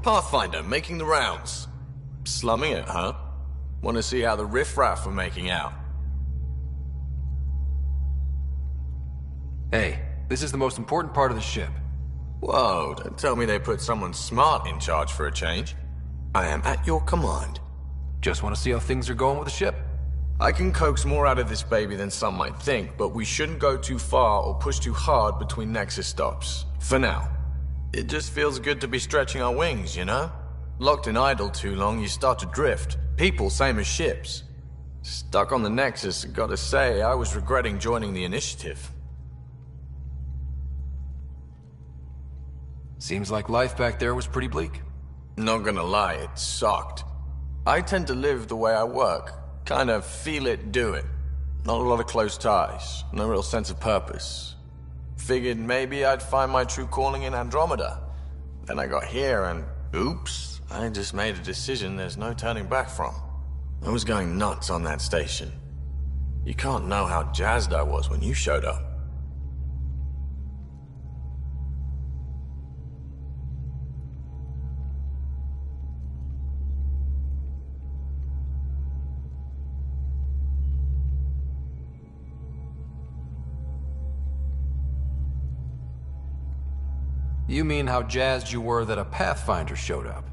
Pathfinder, making the rounds. Slumming it, huh? Want to see how the riffraff are making out? Hey, this is the most important part of the ship. Whoa, don't tell me they put someone smart in charge for a change. I am at your command. Just want to see how things are going with the ship. I can coax more out of this baby than some might think, but we shouldn't go too far or push too hard between Nexus stops. For now. It just feels good to be stretching our wings, you know? Locked in idle too long, you start to drift. People, same as ships. Stuck on the Nexus, gotta say, I was regretting joining the Initiative. Seems like life back there was pretty bleak. Not gonna lie, it sucked. I tend to live the way I work. Kind of feel it, do it. Not a lot of close ties, no real sense of purpose. Figured maybe I'd find my true calling in Andromeda. Then I got here and, oops, I just made a decision there's no turning back from. I was going nuts on that station. You can't know how jazzed I was when you showed up. You mean how jazzed you were that a Pathfinder showed up?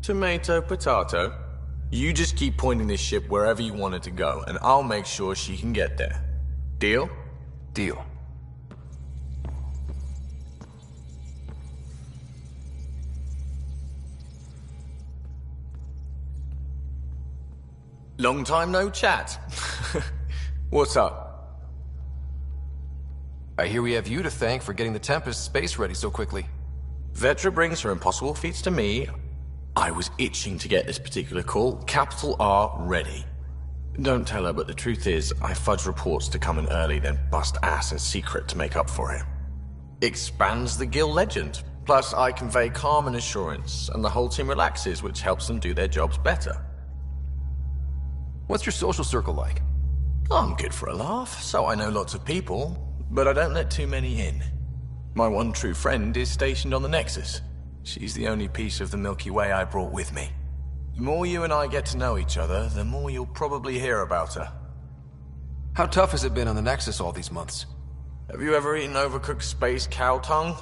Tomato, potato. You just keep pointing this ship wherever you want it to go, and I'll make sure she can get there. Deal? Deal. Long time no chat. What's up? I hear we have you to thank for getting the Tempest space ready so quickly. Vetra brings her impossible feats to me. I was itching to get this particular call. Capital R ready. Don't tell her, but the truth is, I fudge reports to come in early, then bust ass in secret to make up for it. Expands the guild legend. Plus, I convey calm and assurance, and the whole team relaxes, which helps them do their jobs better. What's your social circle like? I'm good for a laugh, so I know lots of people, but I don't let too many in. My one true friend is stationed on the Nexus. She's the only piece of the Milky Way I brought with me. The more you and I get to know each other, the more you'll probably hear about her. How tough has it been on the Nexus all these months? Have you ever eaten overcooked space cow tongue?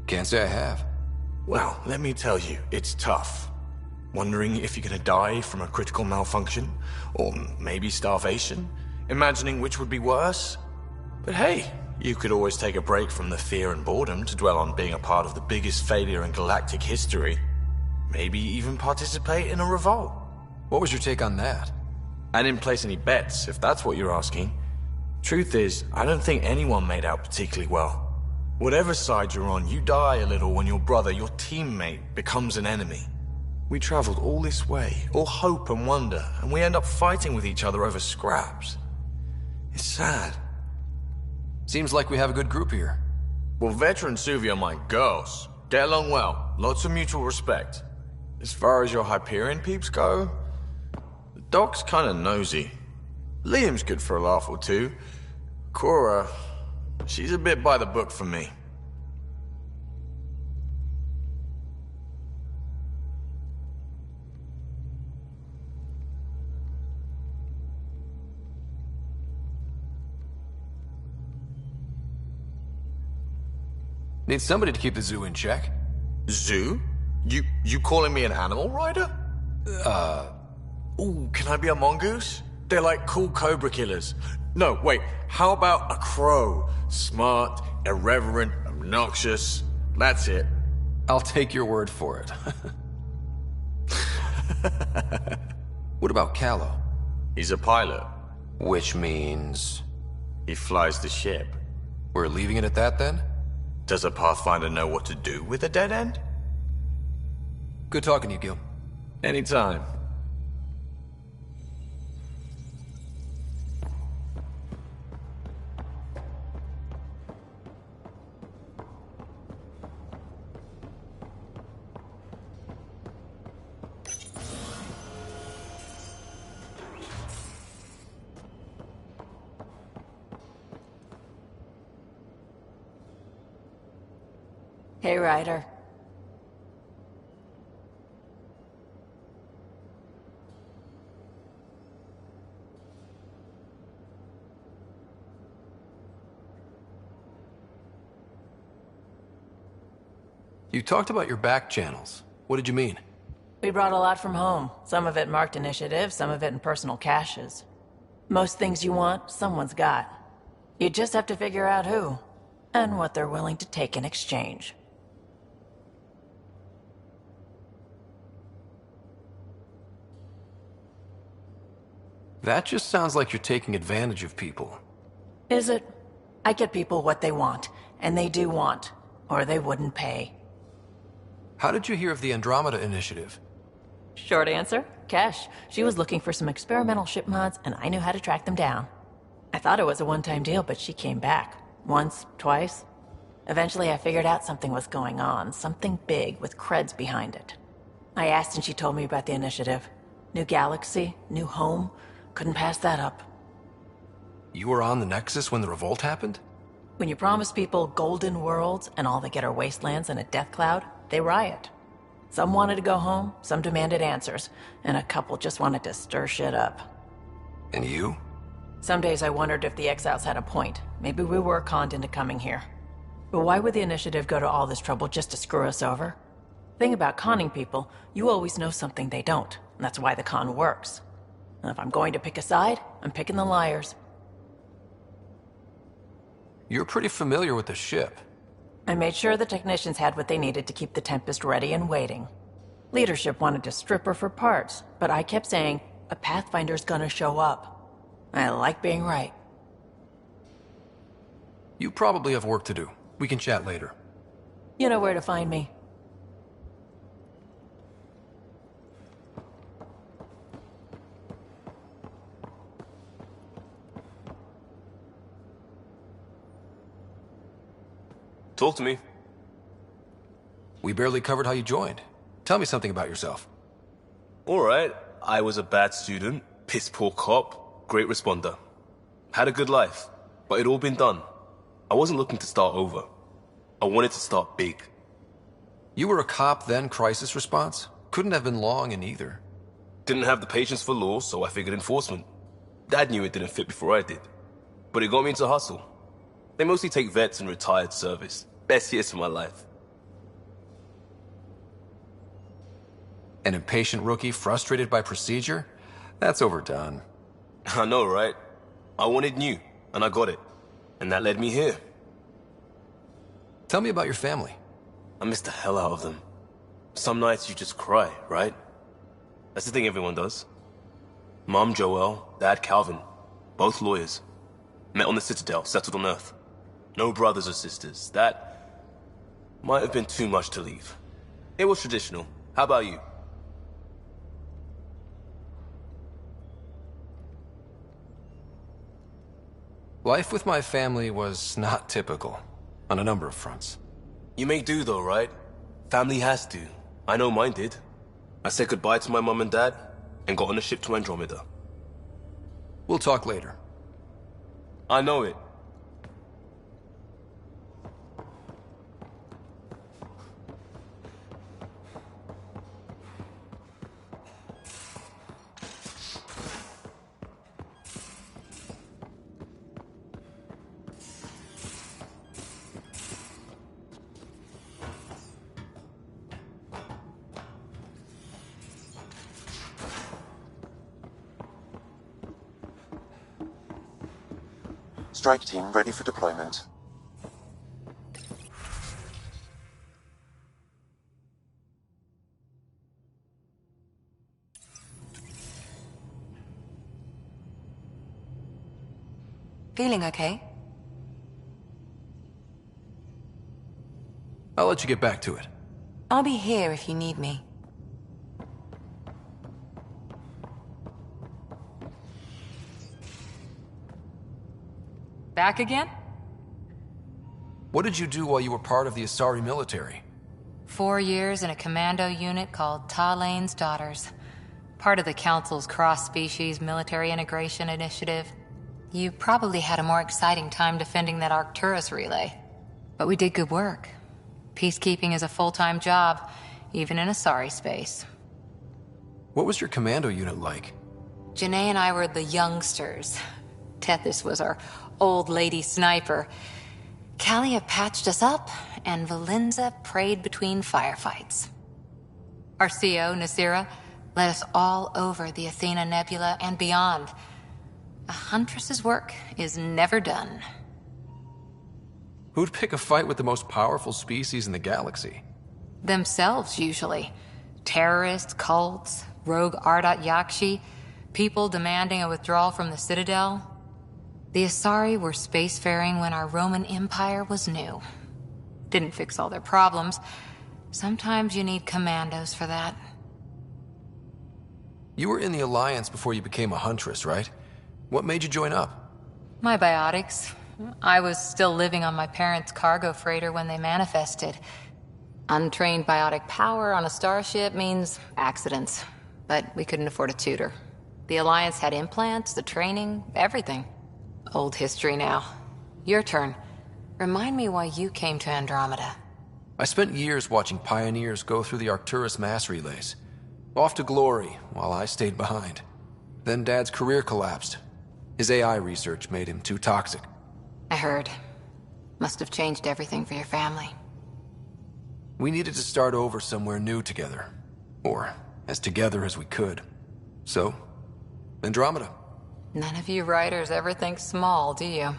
Can't say I have. Well, let me tell you, it's tough. Wondering if you're gonna die from a critical malfunction, or maybe starvation, imagining which would be worse. But hey, you could always take a break from the fear and boredom to dwell on being a part of the biggest failure in galactic history. Maybe even participate in a revolt. What was your take on that? I didn't place any bets, if that's what you're asking. Truth is, I don't think anyone made out particularly well. Whatever side you're on, you die a little when your brother, your teammate, becomes an enemy. We traveled all this way, all hope and wonder, and we end up fighting with each other over scraps. It's sad. Seems like we have a good group here. Well, Vetra and Suvi are my girls. Get along well, lots of mutual respect. As far as your Hyperion peeps go, the doc's kinda nosy. Liam's good for a laugh or two. Cora, she's a bit by the book for me. Need somebody to keep the zoo in check. Zoo? You calling me an animal rider? Ooh, can I be a mongoose? They're like cool cobra killers. No, wait, how about a crow? Smart, irreverent, obnoxious. That's it. I'll take your word for it. What about Callow? He's a pilot. Which means... he flies the ship. We're leaving it at that then? Does a Pathfinder know what to do with a dead end? Good talking to you, Gil. Anytime. Hey, Ryder. You talked about your back channels. What did you mean? We brought a lot from home. Some of it marked initiative, some of it in personal caches. Most things you want, someone's got. You just have to figure out who, and what they're willing to take in exchange. That just sounds like you're taking advantage of people. Is it? I get people what they want, and they do want, or they wouldn't pay. How did you hear of the Andromeda Initiative? Short answer, Kesh. She was looking for some experimental ship mods, and I knew how to track them down. I thought it was a one-time deal, but she came back. Once, twice. Eventually I figured out something was going on, something big with creds behind it. I asked and she told me about the initiative. New galaxy, new home. Couldn't pass that up. You were on the Nexus when the revolt happened? When you promise people golden worlds and all they get are wastelands and a death cloud, they riot. Some wanted to go home, some demanded answers, and a couple just wanted to stir shit up. And you? Some days I wondered if the exiles had a point. Maybe we were conned into coming here. But why would the initiative go to all this trouble just to screw us over? Thing about conning people, you always know something they don't, and that's why the con works. And if I'm going to pick a side, I'm picking the liars. You're pretty familiar with the ship. I made sure the technicians had what they needed to keep the Tempest ready and waiting. Leadership wanted to strip her for parts, but I kept saying, a Pathfinder's gonna show up. I like being right. You probably have work to do. We can chat later. You know where to find me. Talk to me. We barely covered how you joined. Tell me something about yourself. Alright, I was a bad student, piss poor cop, great responder. Had a good life, but it'd all been done. I wasn't looking to start over. I wanted to start big. You were a cop, then crisis response? Couldn't have been long in either. Didn't have the patience for law, so I figured enforcement. Dad knew it didn't fit before I did. But it got me into hustle. They mostly take vets and retired service. Best years of my life. An impatient rookie frustrated by procedure? That's overdone. I know, right? I wanted new, and I got it. And that led me here. Tell me about your family. I miss the hell out of them. Some nights you just cry, right? That's the thing everyone does. Mom Joelle, Dad Calvin, both lawyers. Met on the Citadel, settled on Earth. No brothers or sisters. That might have been too much to leave. It was traditional. How about you? Life with my family was not typical, on a number of fronts. You make do though, right? Family has to. I know mine did. I said goodbye to my mom and dad, and got on a ship to Andromeda. We'll talk later. I know it. Strike team ready for deployment. Feeling okay? I'll let you get back to it. I'll be here if you need me. Back again? What did you do while you were part of the Asari military? 4 years in a commando unit called Talane's Daughters. Part of the Council's cross-species military integration initiative. You probably had a more exciting time defending that Arcturus relay. But we did good work. Peacekeeping is a full-time job, even in Asari space. What was your commando unit like? Janae and I were the youngsters. Tethys was our old lady sniper. Kalia patched us up, and Valenza prayed between firefights. Our CO, Nasira, led us all over the Athena Nebula and beyond. A huntress's work is never done. Who'd pick a fight with the most powerful species in the galaxy? Themselves, usually. Terrorists, cults, rogue Ardat Yakshi, people demanding a withdrawal from the Citadel. The Asari were spacefaring when our Roman Empire was new. Didn't fix all their problems. Sometimes you need commandos for that. You were in the Alliance before you became a huntress, right? What made you join up? My biotics. I was still living on my parents' cargo freighter when they manifested. Untrained biotic power on a starship means accidents. But we couldn't afford a tutor. The Alliance had implants, the training, everything. Old history now. Your turn. Remind me why you came to Andromeda. I spent years watching pioneers go through the Arcturus mass relays. Off to glory, while I stayed behind. Then Dad's career collapsed. His AI research made him too toxic. I heard. Must have changed everything for your family. We needed to start over somewhere new together. Or as together as we could. So, Andromeda. None of you writers ever think small, do you?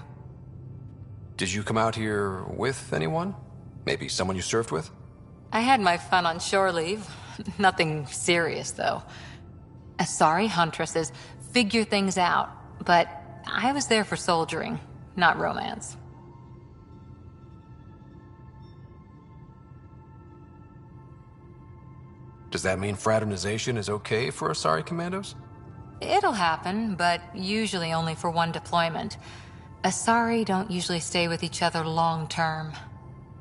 Did you come out here with anyone? Maybe someone you served with? I had my fun on shore leave. Nothing serious, though. Asari huntresses figure things out, but I was there for soldiering, not romance. Does that mean fraternization is okay for Asari commandos? It'll happen, but usually only for one deployment. Asari don't usually stay with each other long term.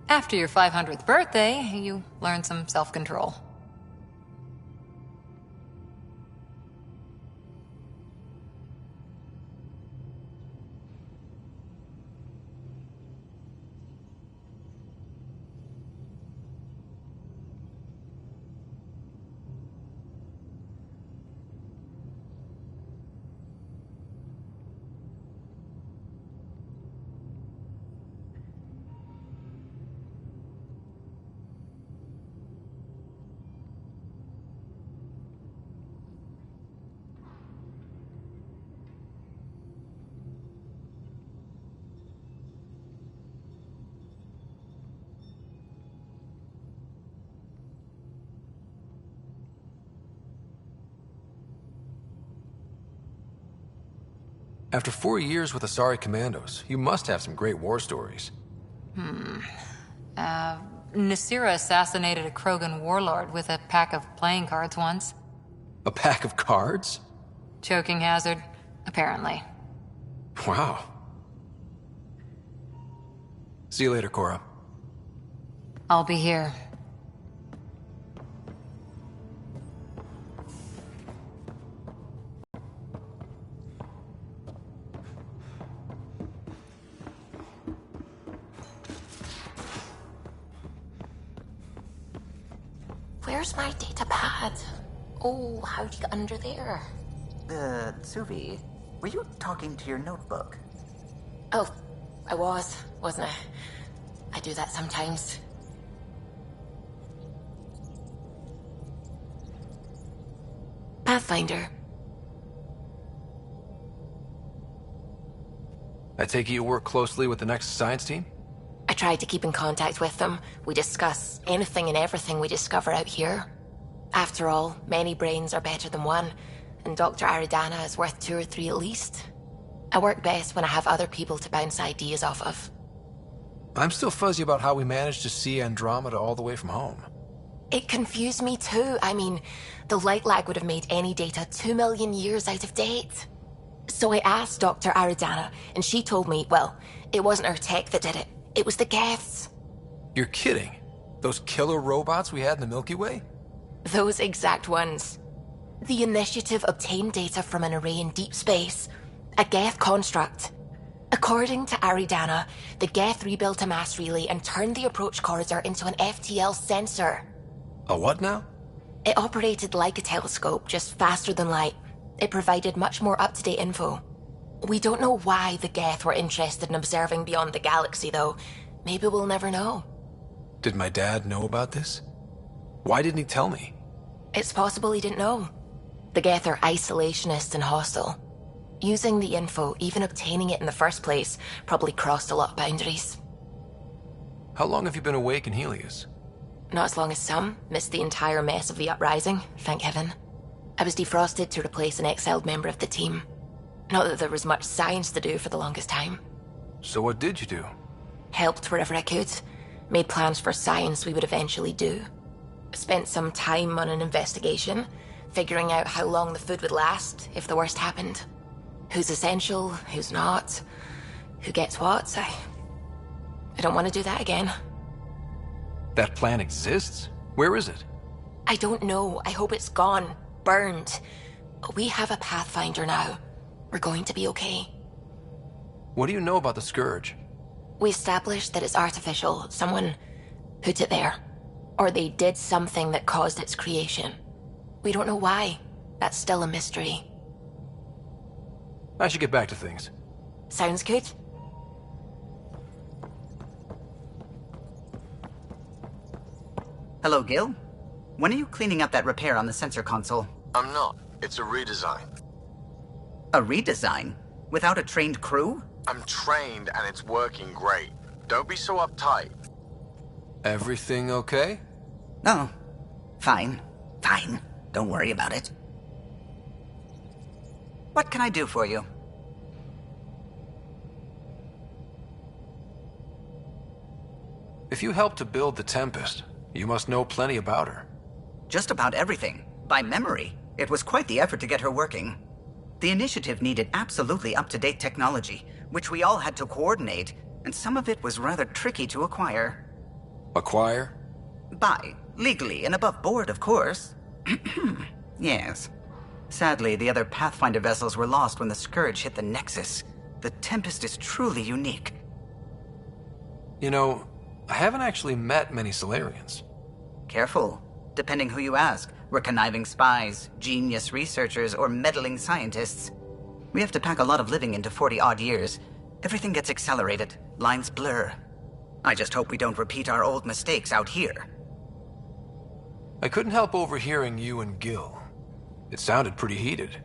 After your 500th birthday, you learn some self-control. After 4 years with Asari commandos, you must have some great war stories. Nasira assassinated a Krogan warlord with a pack of playing cards once. A pack of cards? Choking hazard, apparently. Wow. See you later, Cora. I'll be here. Where's my data pad? Oh, how'd you get under there? Suvi, were you talking to your notebook? Oh, I wasn't I? I do that sometimes. Pathfinder. I take it you work closely with the Nexus science team? I try to keep in contact with them. We discuss anything and everything we discover out here. After all, many brains are better than one, and Dr. Aridana is worth 2 or 3 at least. I work best when I have other people to bounce ideas off of. I'm still fuzzy about how we managed to see Andromeda all the way from home. It confused me too. I mean, the light lag would have made any data 2 million years out of date. So I asked Dr. Aridana, and she told me, well, it wasn't her tech that did it. It was the Geths. You're kidding? Those killer robots we had in the Milky Way? Those exact ones. The Initiative obtained data from an array in deep space, a Geth construct. According to Aridana, the Geth rebuilt a mass relay and turned the approach corridor into an FTL sensor. A what now? It operated like a telescope, just faster than light. It provided much more up-to-date info. We don't know why the Geth were interested in observing beyond the galaxy, though. Maybe we'll never know. Did my dad know about this? Why didn't he tell me? It's possible he didn't know. The Geth are isolationist and hostile. Using the info, even obtaining it in the first place, probably crossed a lot of boundaries. How long have you been awake in Helios? Not as long as some. Missed the entire mess of the uprising, thank heaven. I was defrosted to replace an exiled member of the team. Not that there was much science to do for the longest time. So what did you do? Helped wherever I could. Made plans for science we would eventually do. Spent some time on an investigation, figuring out how long the food would last if the worst happened. Who's essential, who's not, who gets what. I don't want to do that again. That plan exists? Where is it? I don't know. I hope it's gone. Burned. We have a Pathfinder now. We're going to be okay. What do you know about the Scourge? We established that it's artificial. Someone put it there. Or they did something that caused its creation. We don't know why. That's still a mystery. I should get back to things. Sounds good. Hello, Gil. When are you cleaning up that repair on the sensor console? I'm not. It's a redesign. A redesign? Without a trained crew? I'm trained and it's working great. Don't be so uptight. Everything okay? No. Fine. Fine. Don't worry about it. What can I do for you? If you helped to build the Tempest, you must know plenty about her. Just about everything. By memory. It was quite the effort to get her working. The initiative needed absolutely up-to-date technology, which we all had to coordinate, and some of it was rather tricky to acquire. Acquire? Buy. Legally and above board, of course. Yes. Sadly, the other Pathfinder vessels were lost when the Scourge hit the Nexus. The Tempest is truly unique. You know, I haven't actually met many Solarians. Careful. Depending who you ask, we're conniving spies, genius researchers, or meddling scientists. We have to pack a lot of living into 40-odd years. Everything gets accelerated. Lines blur. I just hope we don't repeat our old mistakes out here. I couldn't help overhearing you and Gil. It sounded pretty heated.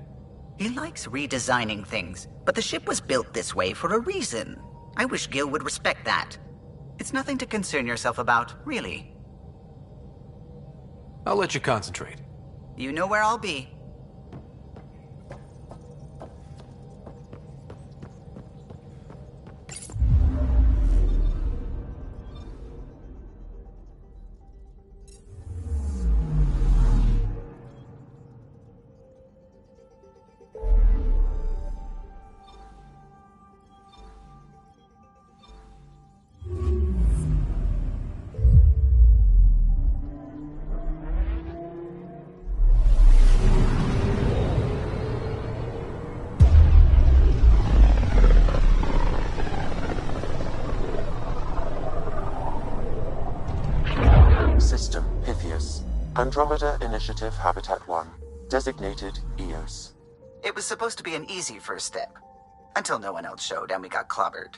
He likes redesigning things, but the ship was built this way for a reason. I wish Gil would respect that. It's nothing to concern yourself about, really. I'll let you concentrate. You know where I'll be. System Pythias. Andromeda Initiative Habitat 1. Designated EOS. It was supposed to be an easy first step. Until no one else showed and we got clobbered.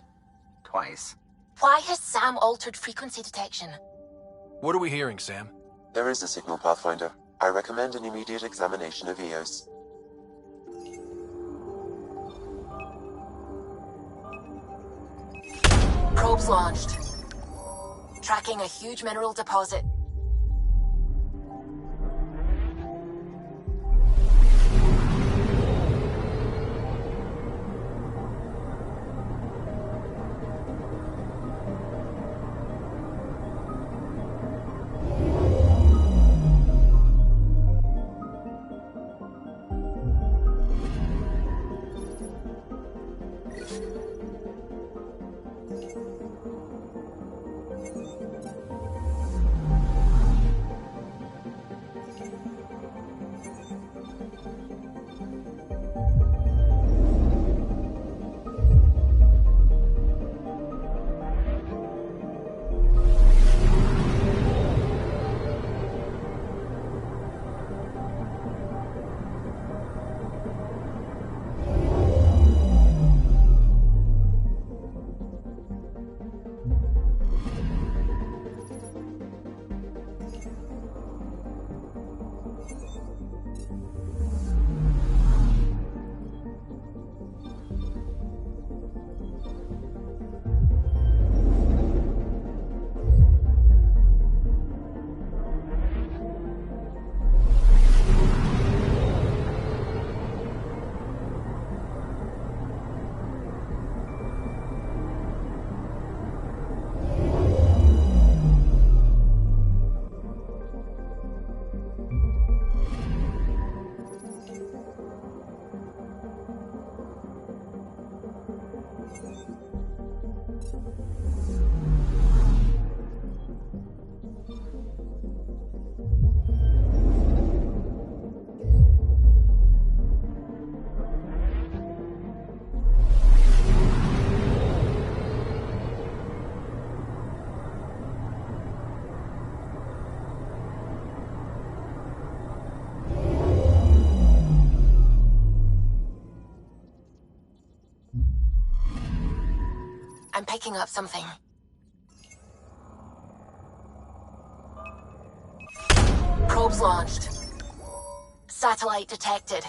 Twice. Why has Sam altered frequency detection? What are we hearing, Sam? There is a signal, Pathfinder. I recommend an immediate examination of EOS. Probes launched. Tracking a huge mineral deposit. I'm picking up something. Probes launched. Satellite detected.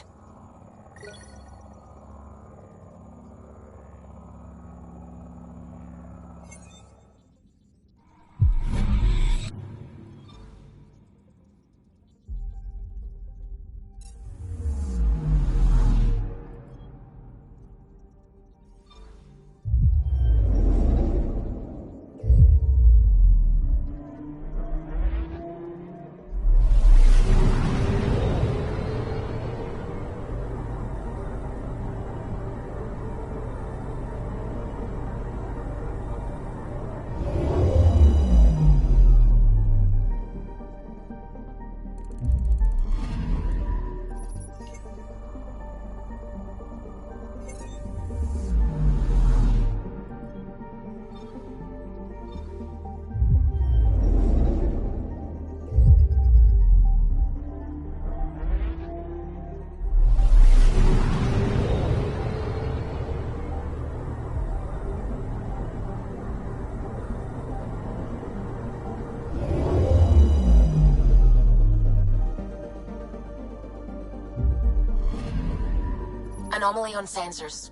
Anomaly on sensors.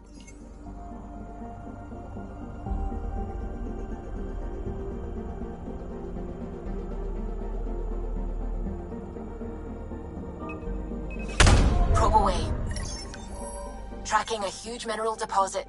Probe away. Tracking a huge mineral deposit.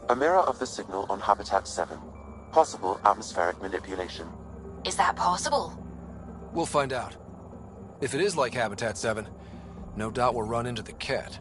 A mirror of the signal on Habitat 7. Possible atmospheric manipulation. Is that possible? We'll find out. If it is like Habitat 7, no doubt we'll run into the cat.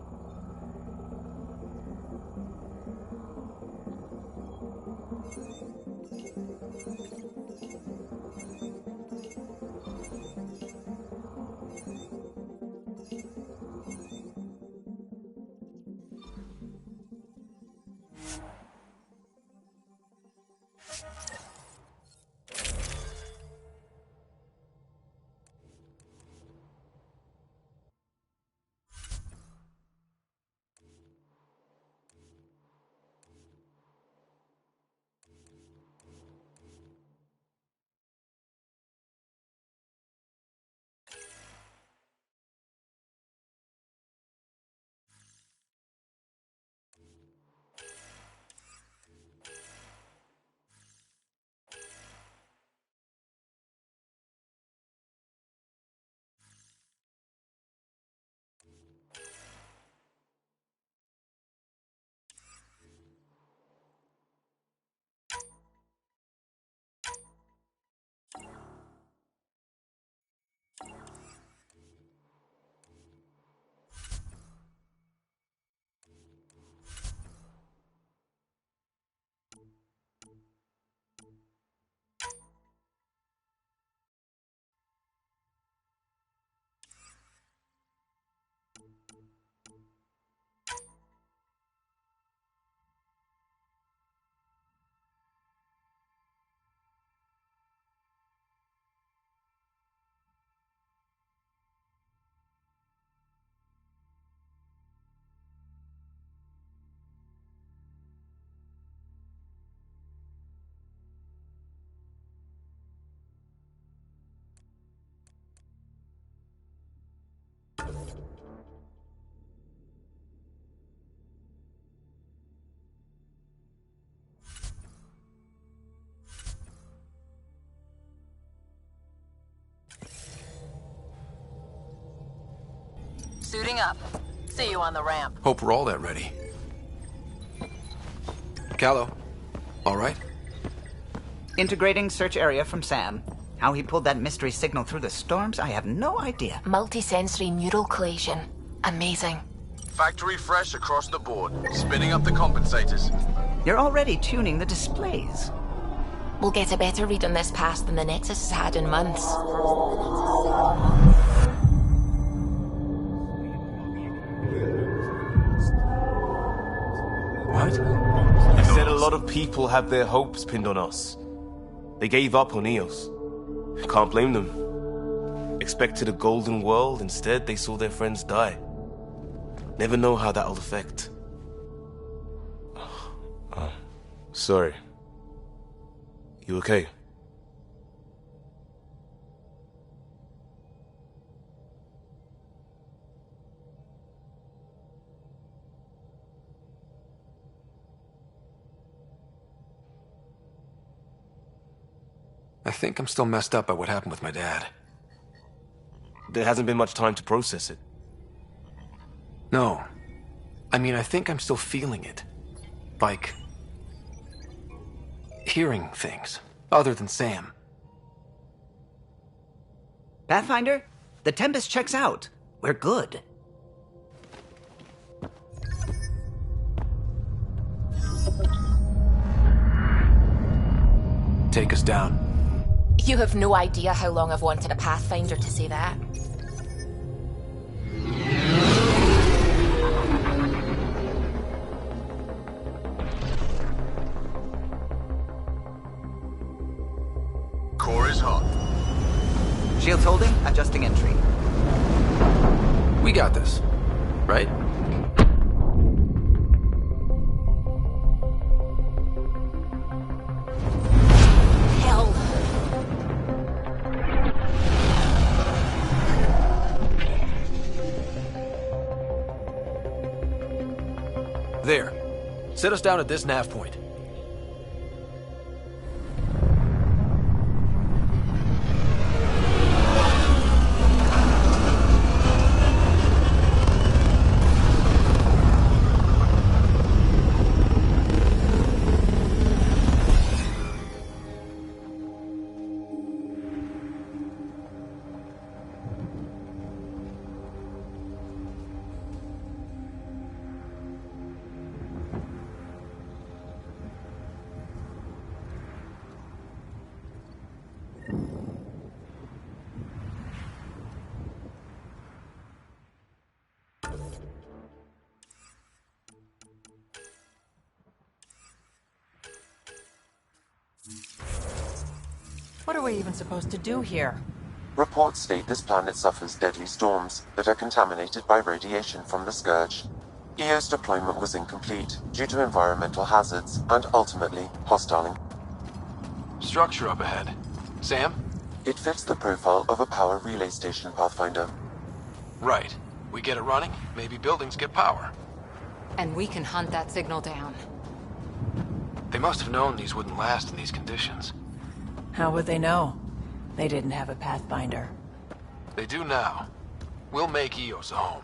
Suiting up. See you on the ramp. Hope we're all that ready. Callow, all right? Integrating search area from Sam. How he pulled that mystery signal through the storms, I have no idea. Multisensory neural collation. Amazing. Factory fresh across the board. Spinning up the compensators. You're already tuning the displays. We'll get a better read on this pass than the Nexus has had in months. What? You said a lot of people have their hopes pinned on us. They gave up on EOS. Can't blame them. Expected a golden world, instead they saw their friends die. Never know how that'll affect. Sorry. You okay? I think I'm still messed up by what happened with my dad. There hasn't been much time to process it. No. I mean, I think I'm still feeling it. Like... hearing things, other than Sam. Pathfinder, the Tempest checks out. We're good. Take us down. You have no idea how long I've wanted a Pathfinder to say that. Core is hot. Shields holding, adjusting entry. We got this, right? Hell. There. Set us down at this nav point. What are we even supposed to do here? Reports state this planet suffers deadly storms that are contaminated by radiation from the Scourge. EO's deployment was incomplete due to environmental hazards and ultimately hostile. Structure up ahead. Sam? It fits the profile of a power relay station, Pathfinder. Right. We get it running, maybe buildings get power. And we can hunt that signal down. They must have known these wouldn't last in these conditions. How would they know? They didn't have a Pathfinder. They do now. We'll make Eos a home.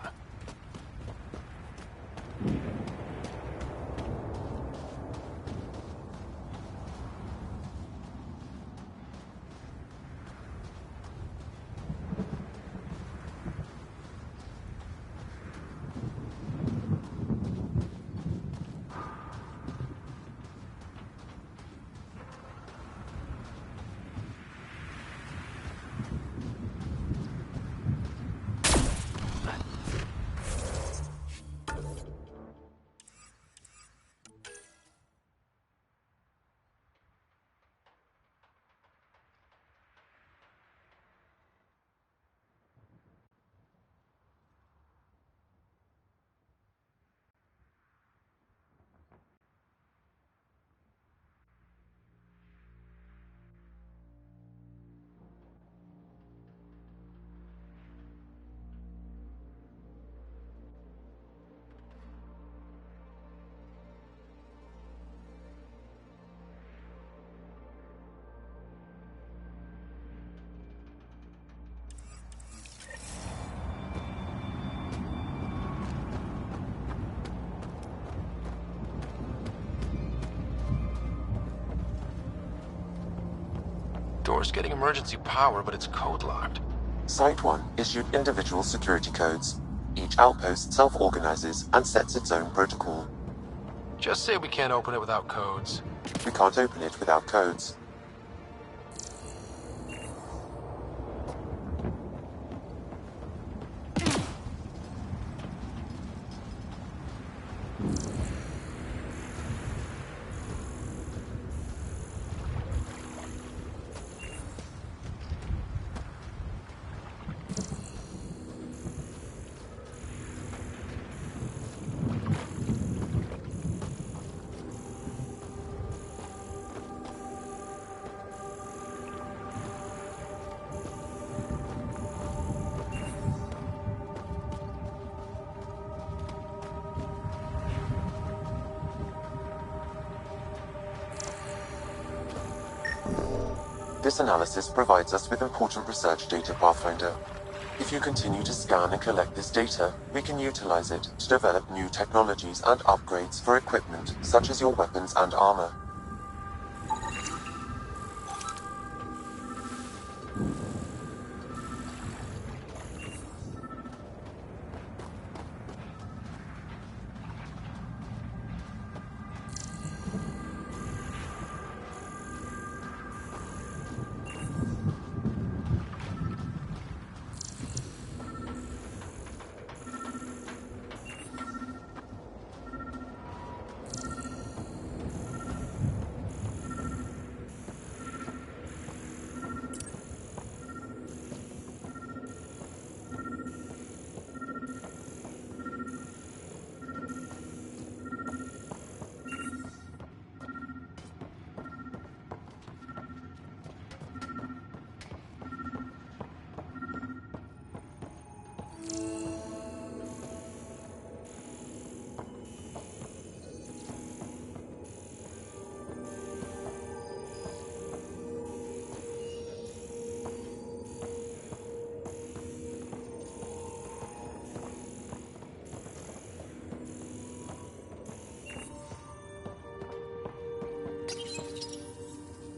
Door's getting emergency power, but it's code-locked. Site 1 issued individual security codes. Each outpost self-organizes and sets its own protocol. Just say we can't open it without codes. We can't open it without codes. This analysis provides us with important research data, Pathfinder. If you continue to scan and collect this data, we can utilize it to develop new technologies and upgrades for equipment, such as your weapons and armor.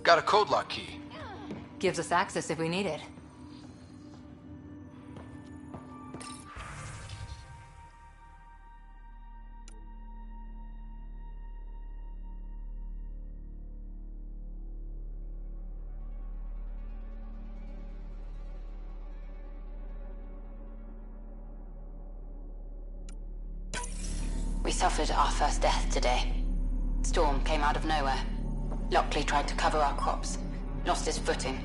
Got a code lock key. Gives us access if we need it. We suffered our first death today. Storm came out of nowhere. Lockley tried to cover our crops. Lost his footing.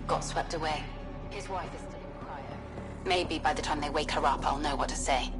Got swept away. His wife is still in cryo. Maybe by the time they wake her up, I'll know what to say.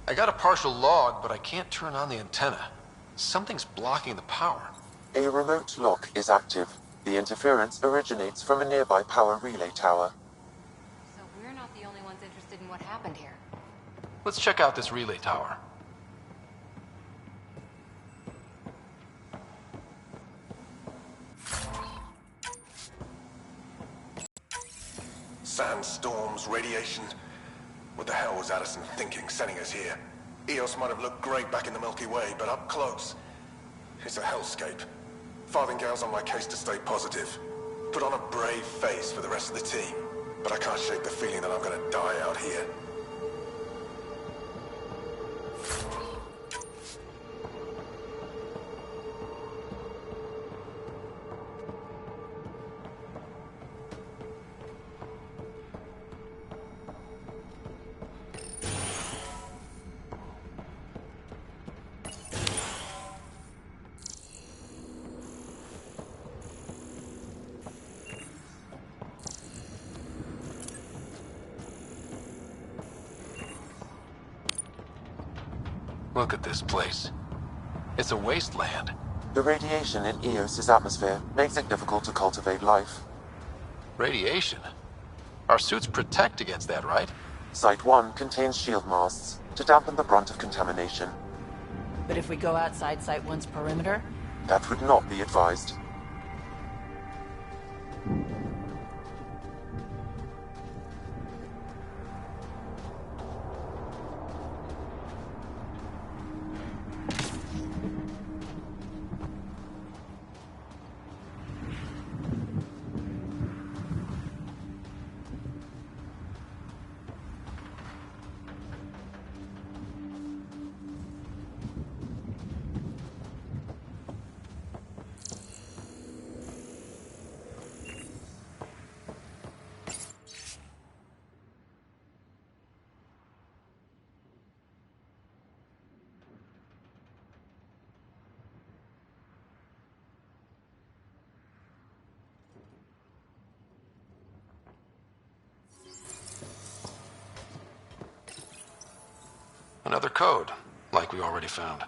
I got a partial log, but I can't turn on the antenna. Something's blocking the power. A remote lock is active. The interference originates from a nearby power relay tower. So we're not the only ones happened here? Let's check out this relay tower. Sandstorms, radiation. What the hell was Addison thinking sending us here? Eos might have looked great back in the Milky Way, but up close, it's a hellscape. Farthingale's on my case to stay positive. Put on a brave face for the rest of the team, but I can't shake the feeling that I'm gonna die out here. Look at this place. It's a wasteland. The radiation in Eos's atmosphere makes it difficult to cultivate life. Radiation? Our suits protect against that, right? Site 1 contains shield masts to dampen the brunt of contamination. But if we go outside Site 1's perimeter? That would not be advised. Another code, like we already found.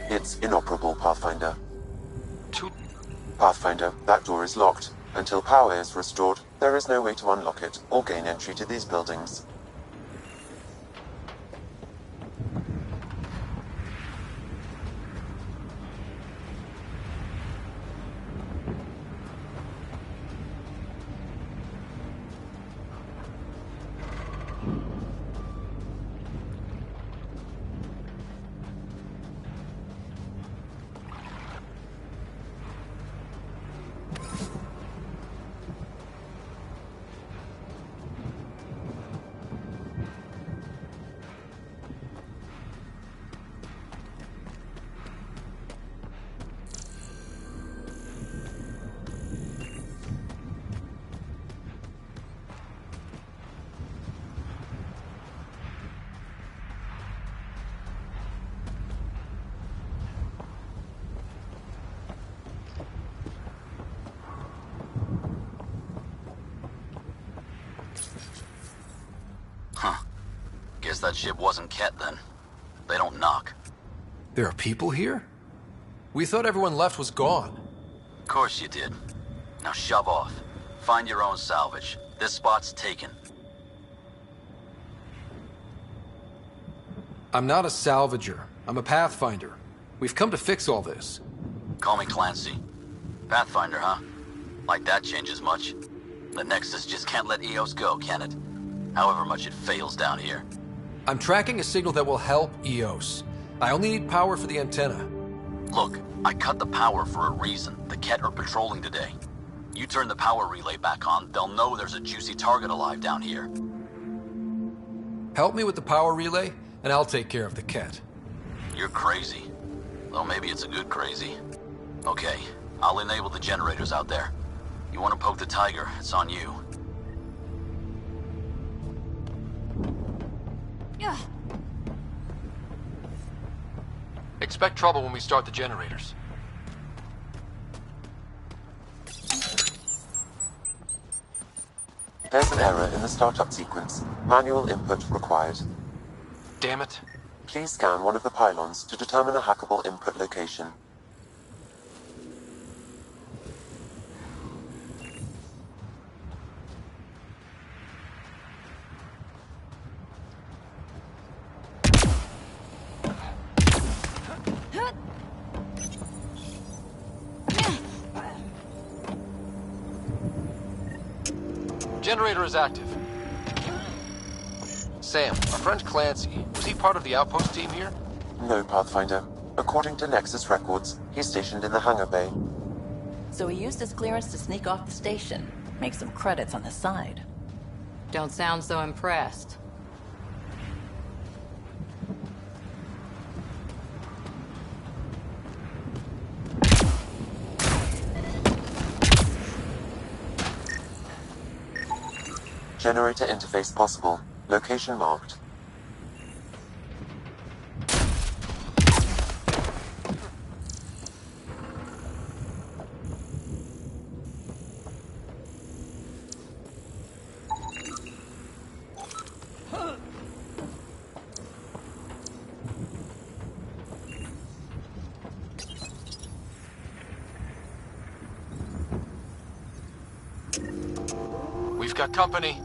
It's inoperable, Pathfinder. Pathfinder, that door is locked. Until power is restored, there is no way to unlock it or gain entry to these buildings. Guess that ship wasn't Ket then. They don't knock. There are people here? We thought everyone left was gone. Of course you did. Now shove off. Find your own salvage. This spot's taken. I'm not a salvager. I'm a Pathfinder. We've come to fix all this. Call me Clancy. Pathfinder, huh? Like that changes much. The Nexus just can't let Eos go, can it? However much it fails down here. I'm tracking a signal that will help Eos. I only need power for the antenna. Look, I cut the power for a reason. The Ket are patrolling today. You turn the power relay back on, they'll know there's a juicy target alive down here. Help me with the power relay, and I'll take care of the Ket. You're crazy. Well, maybe it's a good crazy. Okay, I'll enable the generators out there. You want to poke the tiger, it's on you. Expect trouble when we start the generators. There's an error in the startup sequence. Manual input required. Damn it. Please scan one of the pylons to determine a hackable input location. Generator is active. Sam, our friend Clancy, was he part of the outpost team here? No, Pathfinder. According to Nexus records, he's stationed in the hangar bay. So he used his clearance to sneak off the station. Make some credits on the side. Don't sound so impressed. Generator interface possible. Location marked. We've got company.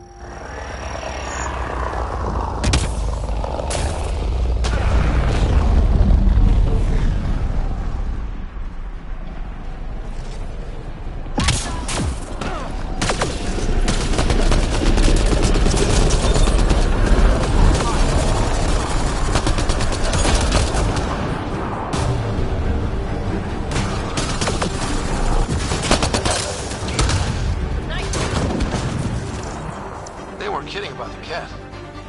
Kidding about the cat.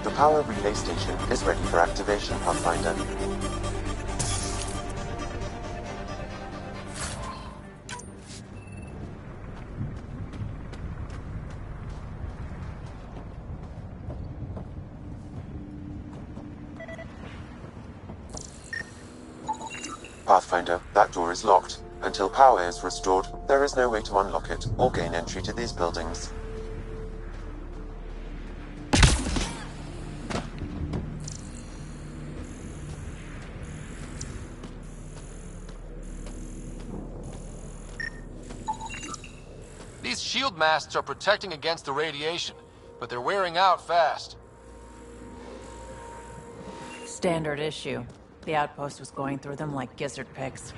The power relay station is ready for activation, Pathfinder. Pathfinder, that door is locked. Until power is restored, there is no way to unlock it or gain entry to these buildings. These shield masts are protecting against the radiation, but they're wearing out fast. Standard issue. The outpost was going through them like gizzard picks.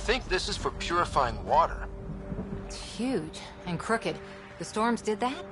think this is for purifying water. It's huge and crooked. The storms did that?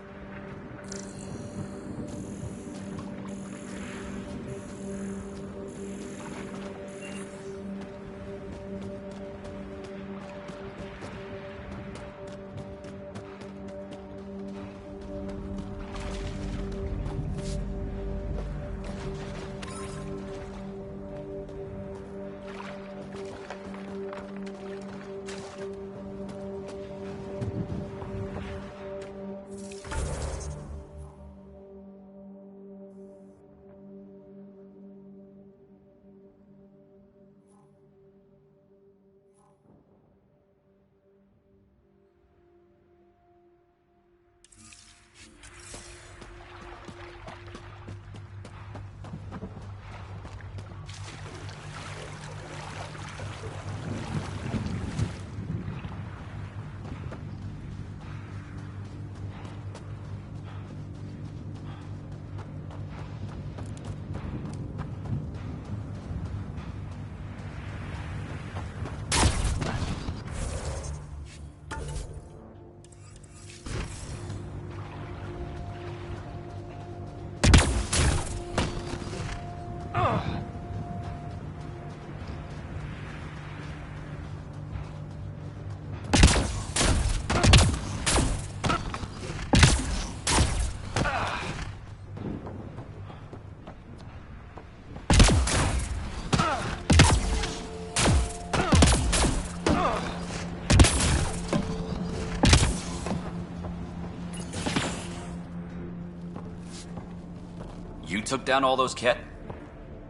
You took down all those Ket?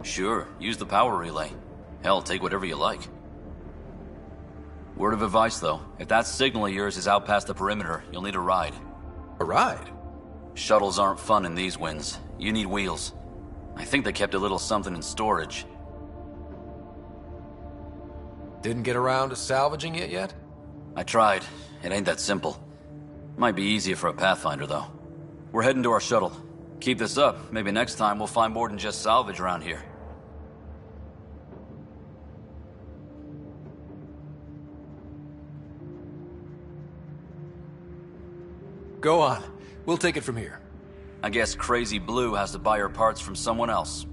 Sure, use the power relay. Hell, take whatever you like. Word of advice, though. If that signal of yours is out past the perimeter, you'll need a ride. A ride? Shuttles aren't fun in these winds. You need wheels. I think they kept a little something in storage. Didn't get around to salvaging it yet? I tried. It ain't that simple. Might be easier for a Pathfinder, though. We're heading to our shuttle. Keep this up. Maybe next time we'll find more than just salvage around here. Go on. We'll take it from here. I guess Crazy Blue has to buy her parts from someone else.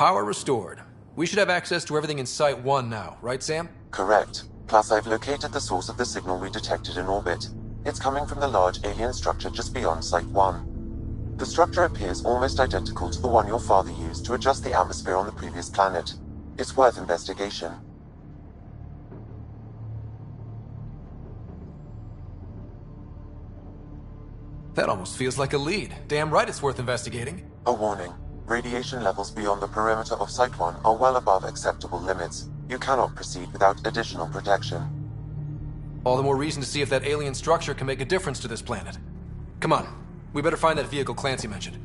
Power restored. We should have access to everything in Site 1 now, right, Sam? Correct. Plus, I've located the source of the signal we detected in orbit. It's coming from the large alien structure just beyond Site 1. The structure appears almost identical to the one your father used to adjust the atmosphere on the previous planet. It's worth investigation. That almost feels like a lead. Damn right it's worth investigating. A warning. Radiation levels beyond the perimeter of Site 1 are well above acceptable limits. You cannot proceed without additional protection. All the more reason to see if that alien structure can make a difference to this planet. Come on. We better find that vehicle Clancy mentioned.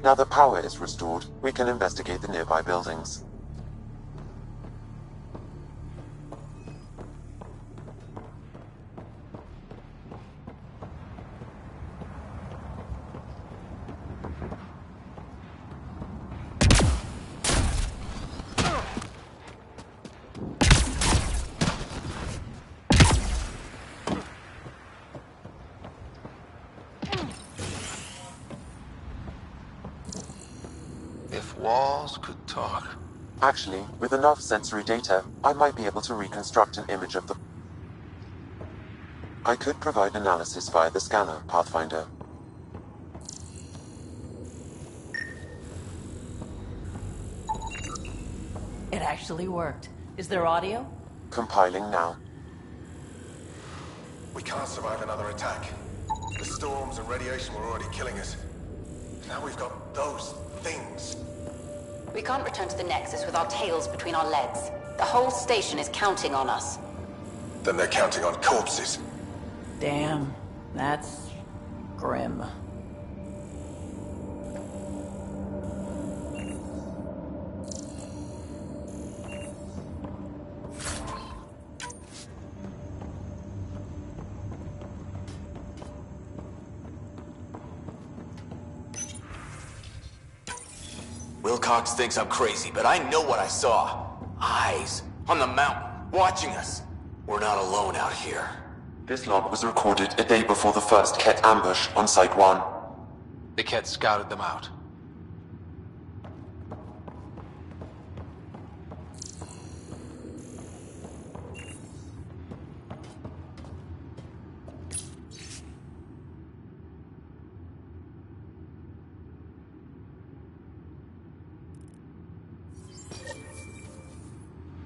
Now that power is restored, we can investigate the nearby buildings. Walls could talk. Actually, with enough sensory data, I might be able to reconstruct an image of the... I could provide analysis via the scanner, Pathfinder. It actually worked. Is there audio? Compiling now. We can't survive another attack. The storms and radiation were already killing us. Now we've got those things. We can't return to the Nexus with our tails between our legs. The whole station is counting on us. Then they're counting on corpses. Damn, that's grim. Wilcox thinks I'm crazy, but I know what I saw. Eyes on the mountain, watching us. We're not alone out here. This log was recorded a day before the first Kett ambush on Site 1. The Kett scouted them out.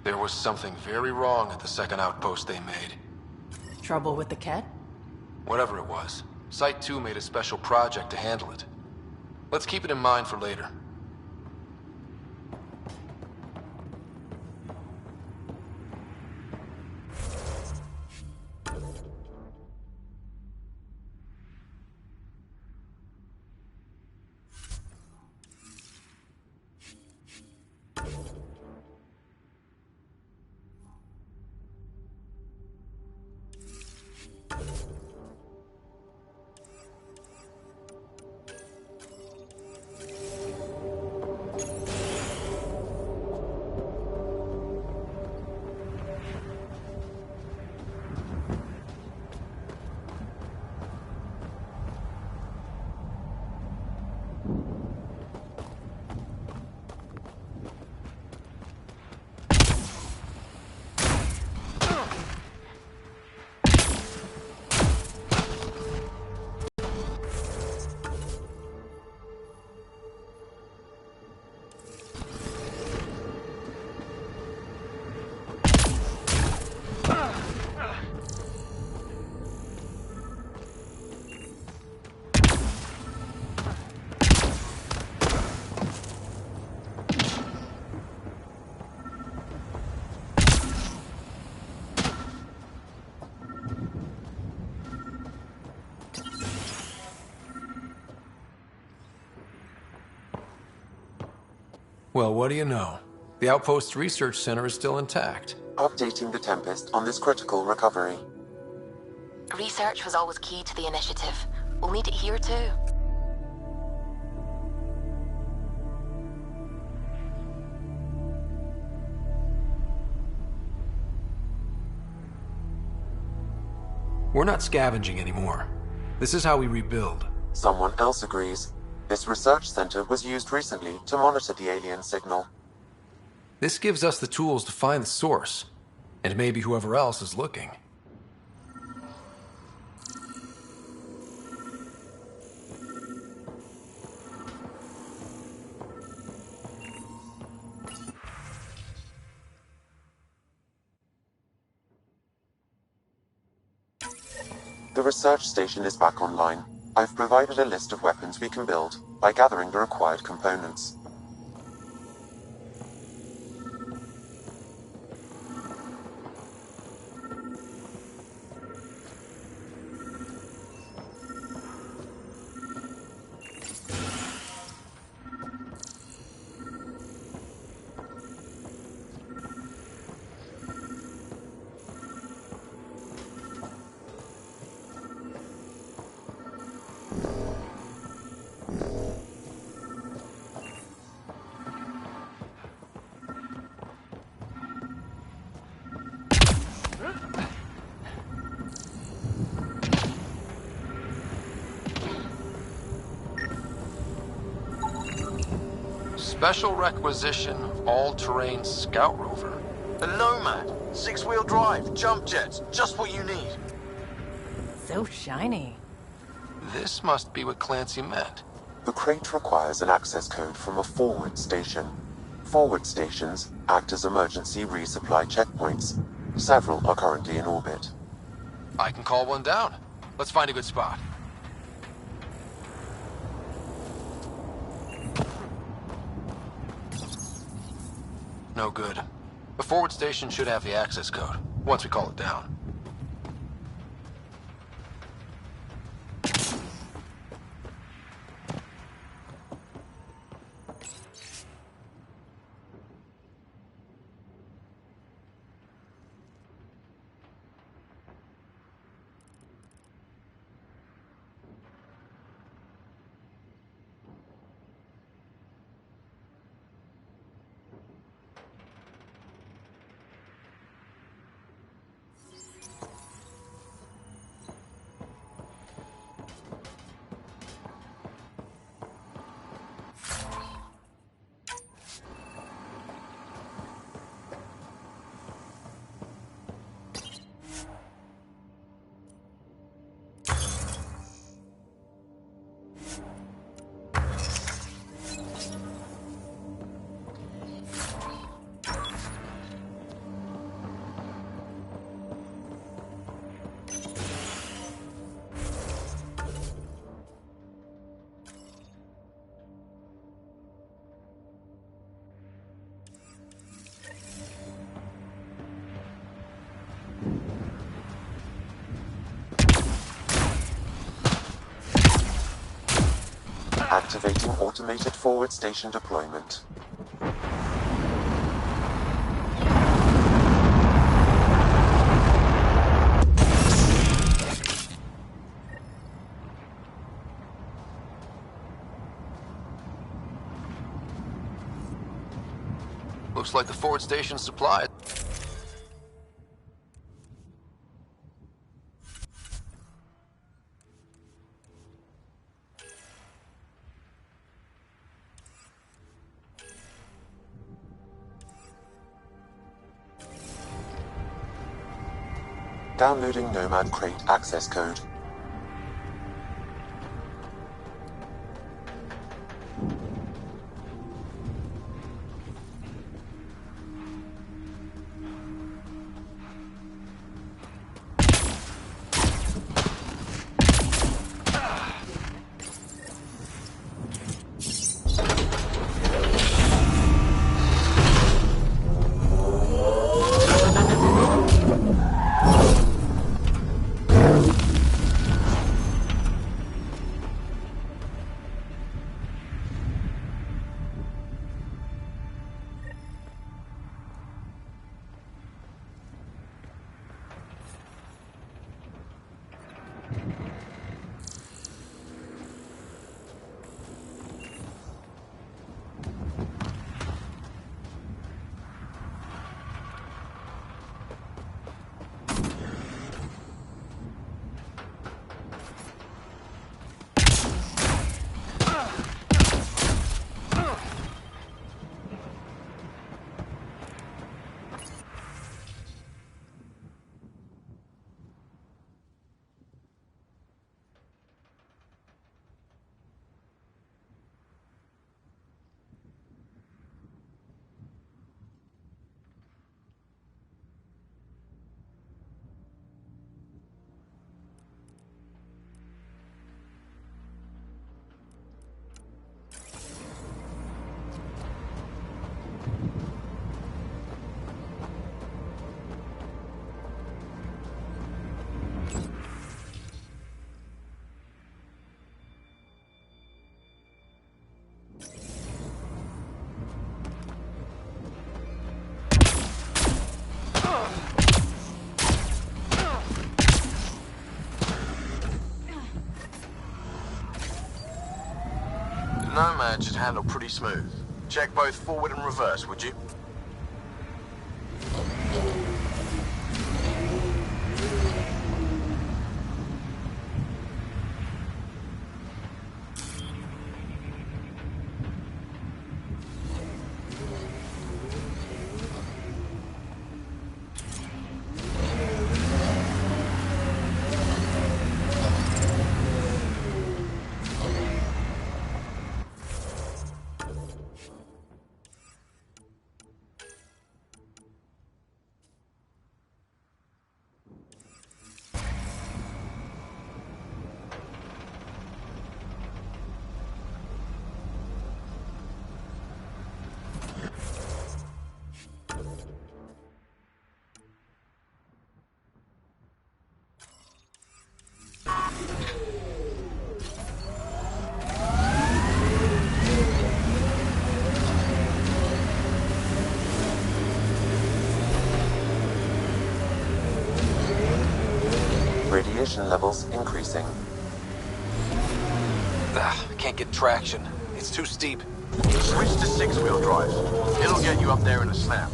There was something very wrong at the second outpost they made. Trouble with the Kett? Whatever it was, Site 2 made a special project to handle it. Let's keep it in mind for later. Well, what do you know? The Outpost Research Center is still intact. Updating the Tempest on this critical recovery. Research was always key to the initiative. We'll need it here too. We're not scavenging anymore. This is how we rebuild. Someone else agrees. This research center was used recently to monitor the alien signal. This gives us the tools to find the source, and maybe whoever else is looking. The research station is back online. I've provided a list of weapons we can build by gathering the required components. Special requisition of all-terrain scout rover. A Nomad, 6-wheel drive, jump jets, just what you need. So shiny. This must be what Clancy meant. The crate requires an access code from a forward station. Forward stations act as emergency resupply checkpoints. Several are currently in orbit. I can call one down. Let's find a good spot. no good. The forward station should have the access code, once we call it down. Activating automated forward station deployment. Looks like the forward station's supplied. Downloading Nomad Crate access code. Nomad should handle pretty smooth. Check both forward and reverse, would you? Radiation levels increasing. Can't get traction. It's too steep. Switch to six-wheel drive. It'll get you up there in a snap.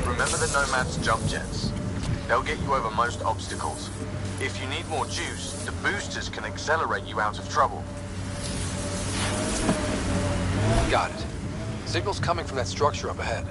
Remember the Nomad's jump jets. They'll get you over most obstacles. If you need more juice, the boosters can accelerate you out of trouble. Got it. Signal's coming from that structure up ahead.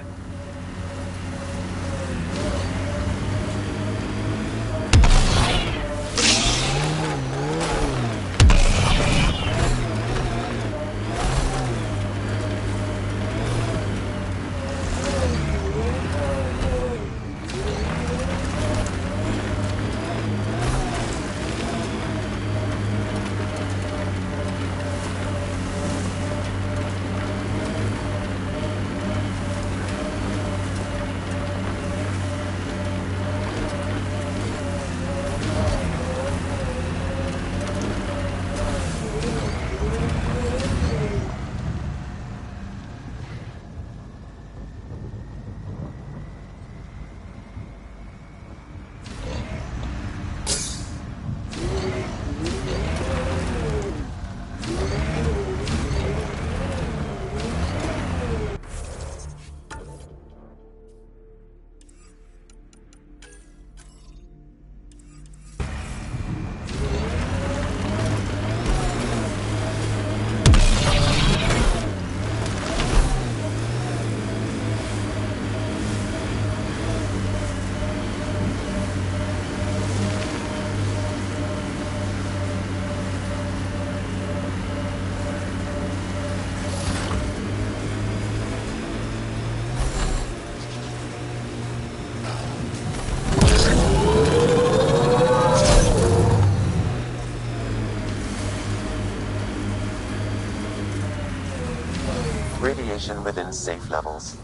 Radiation within safe levels.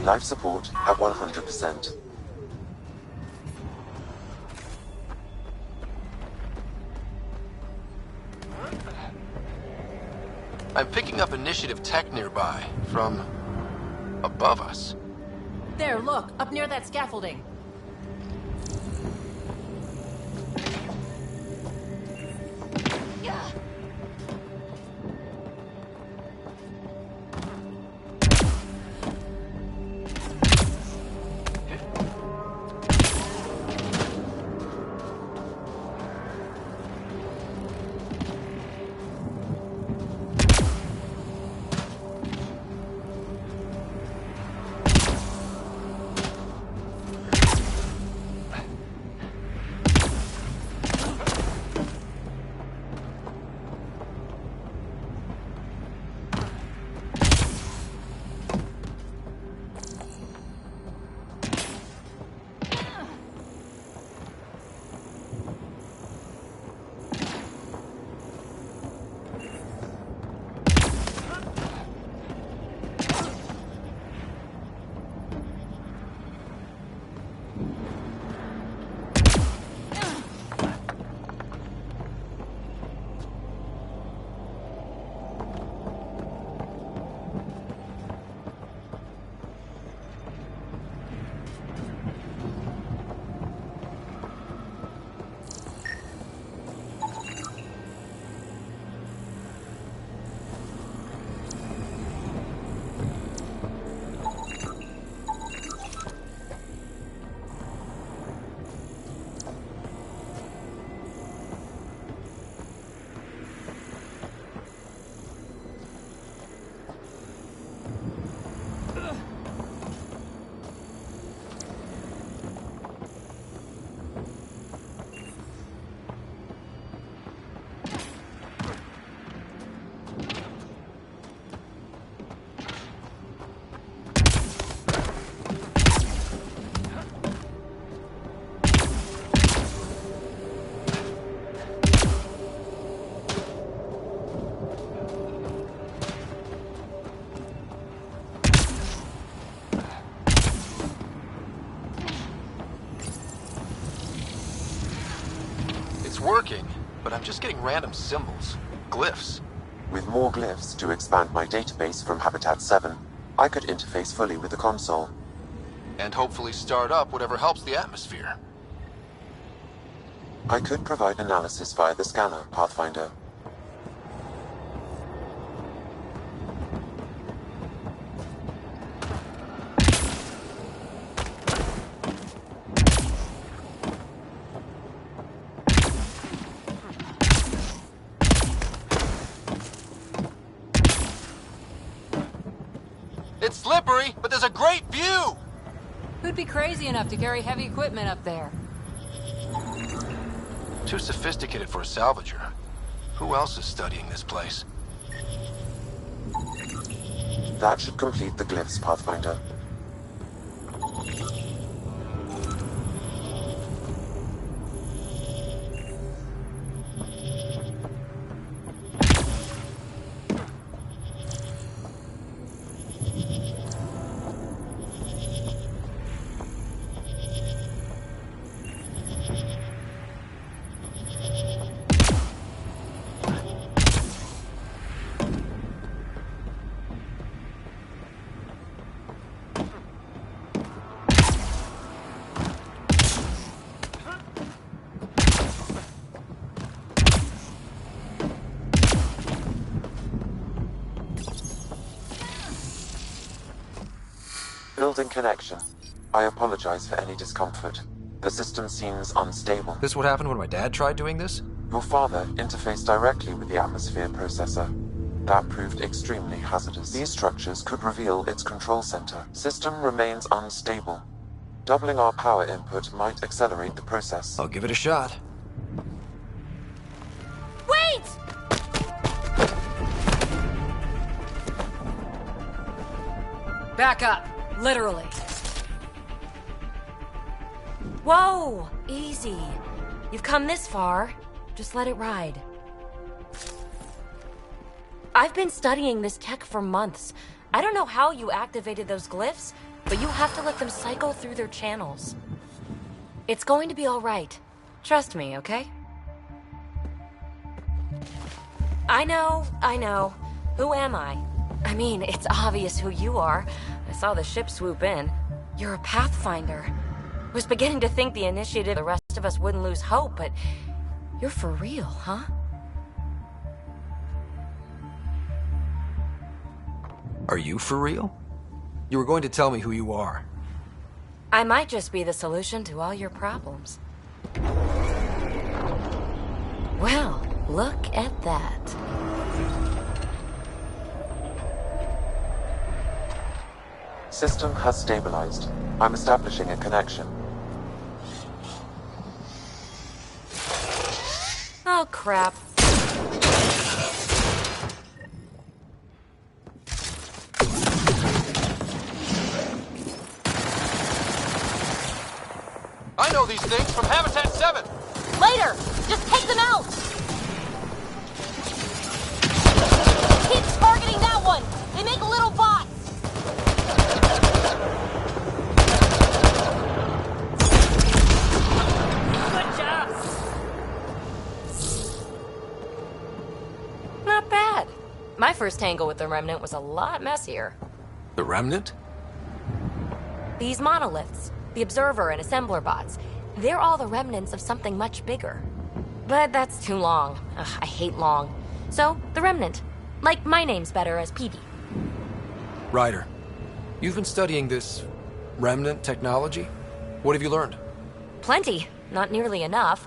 Life support at 100%. I'm picking up initiative tech nearby, from above us. There, look, up near that scaffolding. just getting random symbols. Glyphs. With more glyphs to expand my database from Habitat 7, I could interface fully with the console. And hopefully start up whatever helps the atmosphere. I could provide analysis via the scanner, Pathfinder. It's slippery, but there's a great view! Who'd be crazy enough to carry heavy equipment up there? Too sophisticated for a salvager. Who else is studying this place? That should complete the glyphs, Pathfinder. Building connection. I apologize for any discomfort. The system seems unstable. This what happened when my dad tried doing this? Your father interfaced directly with the atmosphere processor. That proved extremely hazardous. These structures could reveal its control center. System remains unstable. Doubling our power input might accelerate the process. I'll give it a shot. Wait! Back up. Literally. Whoa! Easy. You've come this far. Just let it ride. I've been studying this tech for months. I don't know how you activated those glyphs, but you have to let them cycle through their channels. It's going to be all right. Trust me, okay? I know. Who am I? I mean, it's obvious who you are. I saw the ship swoop in. You're a Pathfinder. Was beginning to think the initiative, the rest of us wouldn't lose hope, but you're for real, huh? Are you for real? You were going to tell me who you are. I might just be the solution to all your problems. Well, look at that. System has stabilized. I'm establishing a connection. Oh, crap. I know these things from Habitat 7! Later! Just take them out! Keep targeting that one! They make little bots! Good job! Not bad. My first tangle with the Remnant was a lot messier. The Remnant? These monoliths, the Observer and Assembler bots, they're all the remnants of something much bigger. But that's too long. Ugh, I hate long. So, the Remnant. Like my name's better as Peavey. Ryder, you've been studying this Remnant technology? What have you learned? Plenty. Not nearly enough.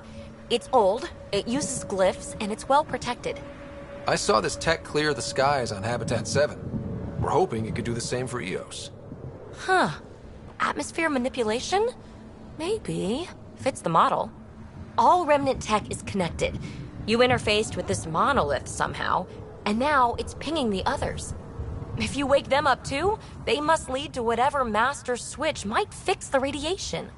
It's old, it uses glyphs, and it's well protected. I saw this tech clear the skies on Habitat 7. We're hoping it could do the same for EOS. Huh. Atmosphere manipulation? Maybe. Fits the model. All Remnant tech is connected. You interfaced with this monolith somehow, and now it's pinging the others. If you wake them up too, they must lead to whatever master switch might fix the radiation.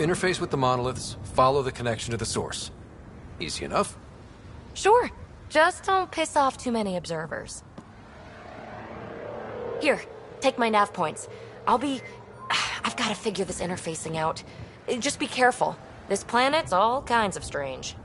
Interface with the monoliths, follow the connection to the source. Easy enough. Sure. Just don't piss off too many observers. Here, take my nav points. I've got to figure this interfacing out. Just be careful. This planet's all kinds of strange.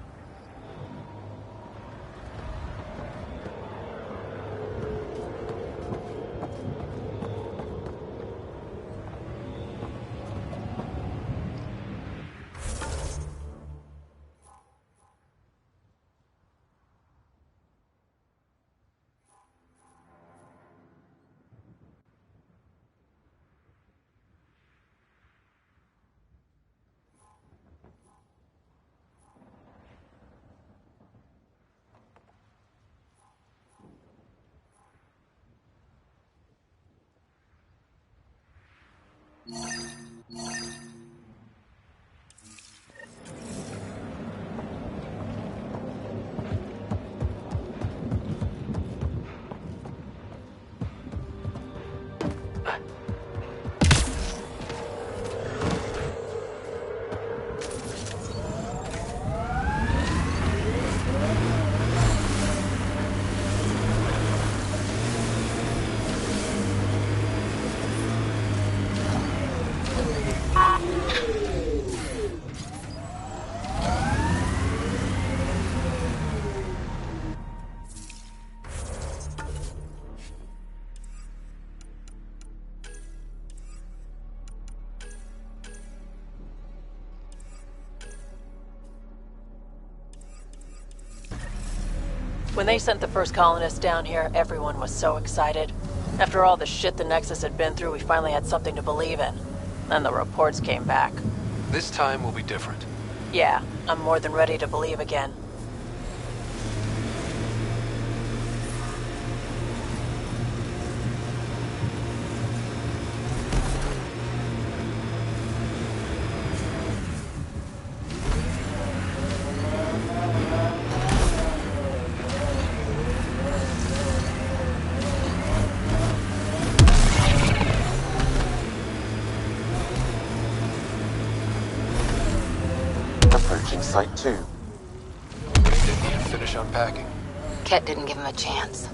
When they sent the first colonists down here, everyone was so excited. After all the shit the Nexus had been through, we finally had something to believe in. Then the reports came back. This time will be different. Yeah, I'm more than ready to believe again. Site 2. Didn't even finish unpacking. Ket didn't give him a chance.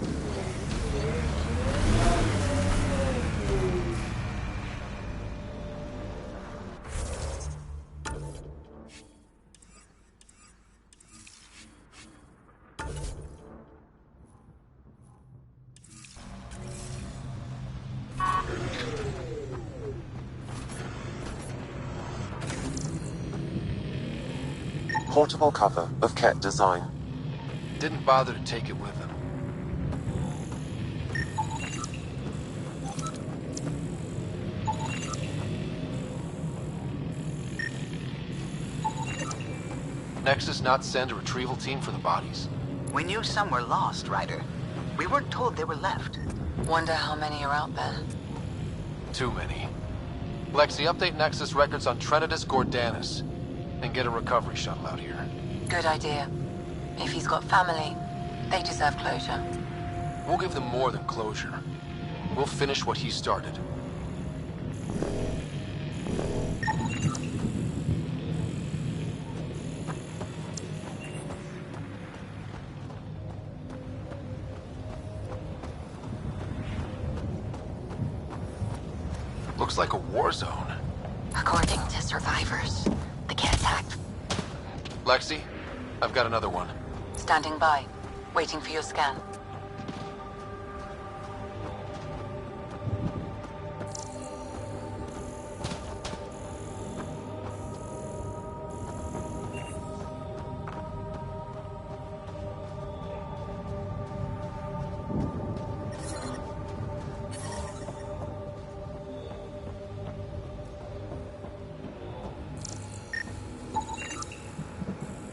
Portable cover of Ket design. Didn't bother to take it with him. Nexus not send a retrieval team for the bodies? We knew some were lost, Ryder. We weren't told they were left. Wonder how many are out there. Too many. Lexi, update Nexus records on Trinitas Gordanis. And get a recovery shuttle out here. Good idea. If he's got family, they deserve closure. We'll give them more than closure. We'll finish what he started. Looks like a war zone. According to survivors, the Ket attacked. Lexi, I've got another one. Standing by, waiting for your scan.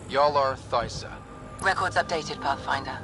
Y'all are Thysa. Records updated, Pathfinder.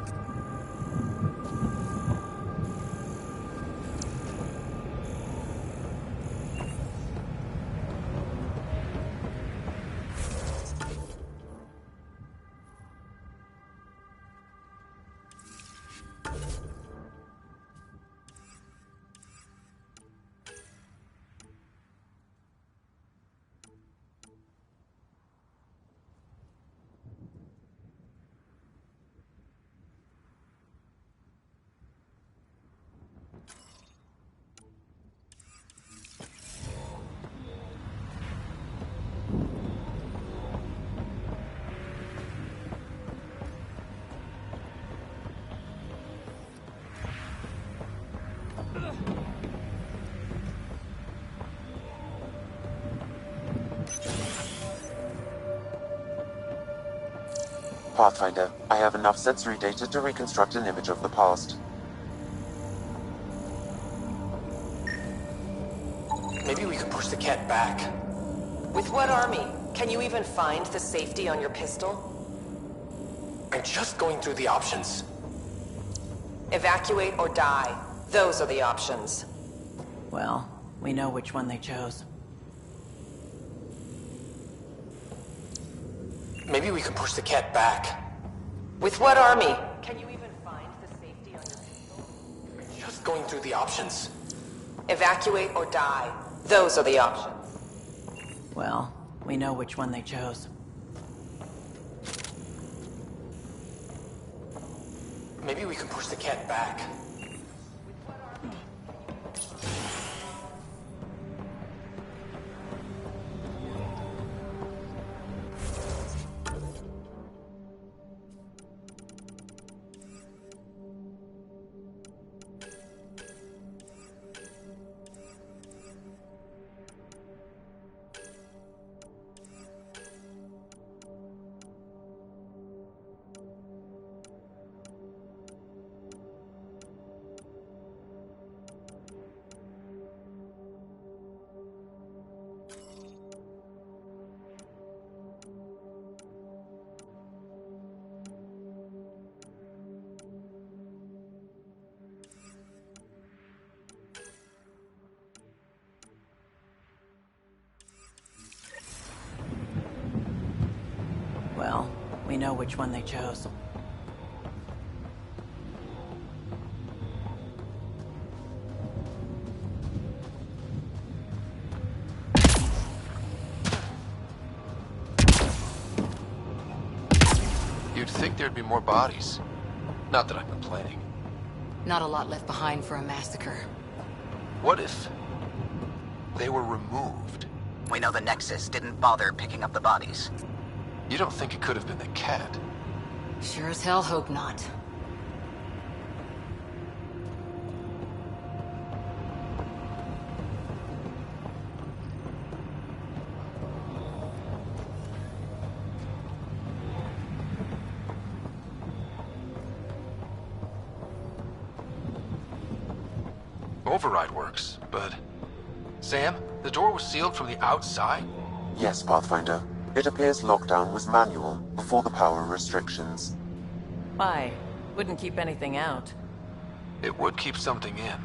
Pathfinder, I have enough sensory data to reconstruct an image of the past. Maybe we could push the cat back. With what army? Can you even find the safety on your pistol? I'm just going through the options. Evacuate or die. Those are the options. Well, we know which one they chose. Maybe we could push the cat back. With what army? Can you even find the safety on your pistol? I'm just going through the options. Evacuate or die. Those are the options. Well, we know which one they chose. Maybe we could push the cat back. Well, we know which one they chose. You'd think there'd be more bodies. Not that I'm complaining. Not a lot left behind for a massacre. What if they were removed? We know the Nexus didn't bother picking up the bodies. You don't think it could have been the cat? Sure as hell hope not. Override works, but... Sam, the door was sealed from the outside? Yes, Pathfinder. It appears lockdown was manual before the power restrictions. Why? Wouldn't keep anything out. It would keep something in.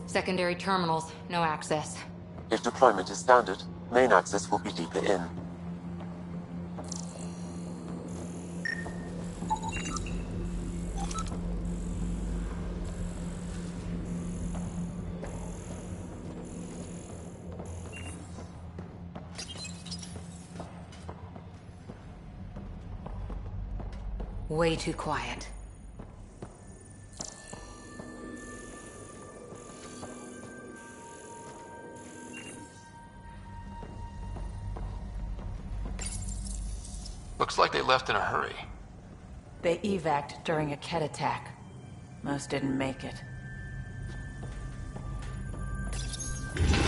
Secondary terminals, no access. If deployment is standard, main access will be deeper in. Way too quiet. Looks like they left in a hurry. They evac'd during a Ket attack. Most didn't make it.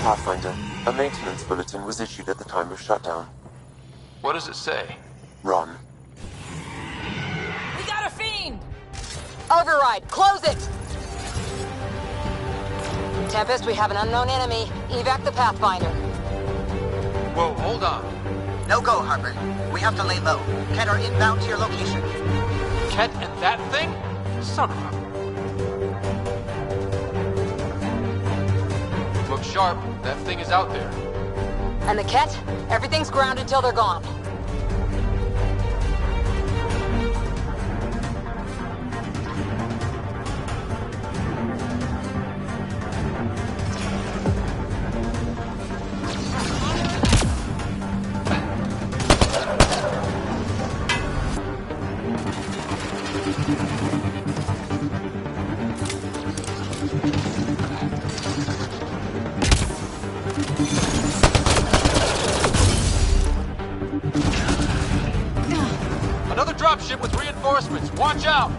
Pathfinder, a maintenance bulletin was issued at the time of shutdown. What does it say? Run. We got a fiend! Override, close it! Tempest, we have an unknown enemy. Evac the Pathfinder. Whoa, hold on. No go, Harper. We have to lay low. Ket are inbound to your location. Ket and that thing? Son of a... Look sharp. That thing is out there. And the Ket? Everything's grounded till they're gone. Watch out!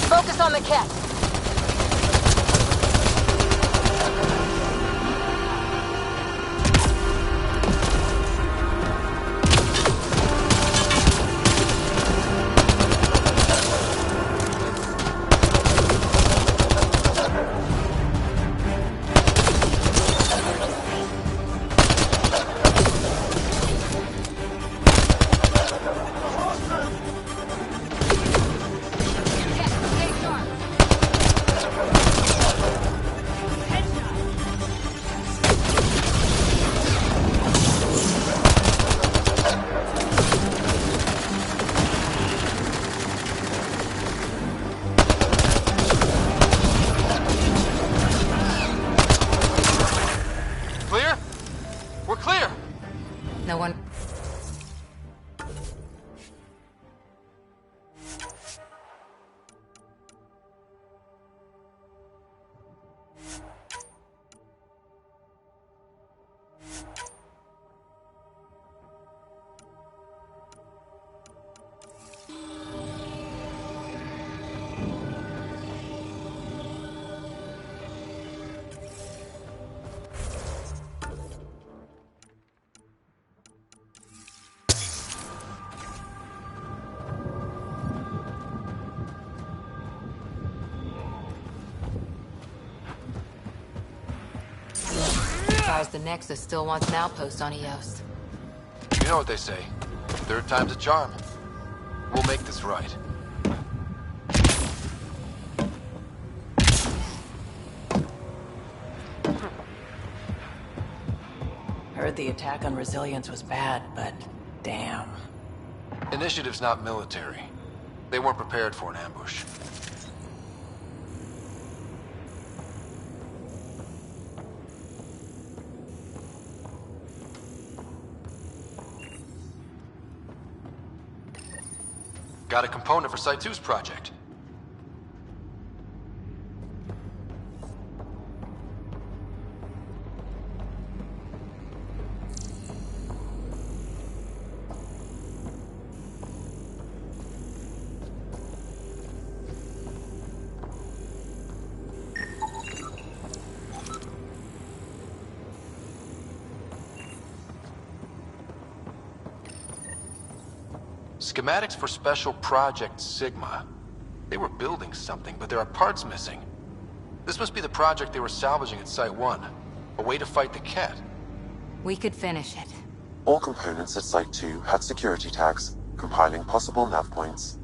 Focus on the cat. No one... The Nexus still wants an outpost on Eos. You know what they say. Third time's a charm. We'll make this right. Heard the attack on Resilience was bad, but damn. Initiative's not military. They weren't prepared for an ambush. Got a component for Site 2's project. Schematics for Special Project Sigma. They were building something, but there are parts missing. This must be the project they were salvaging at Site 1. A way to fight the Ket. We could finish it. All components at Site 2 had security tags, compiling possible nav points.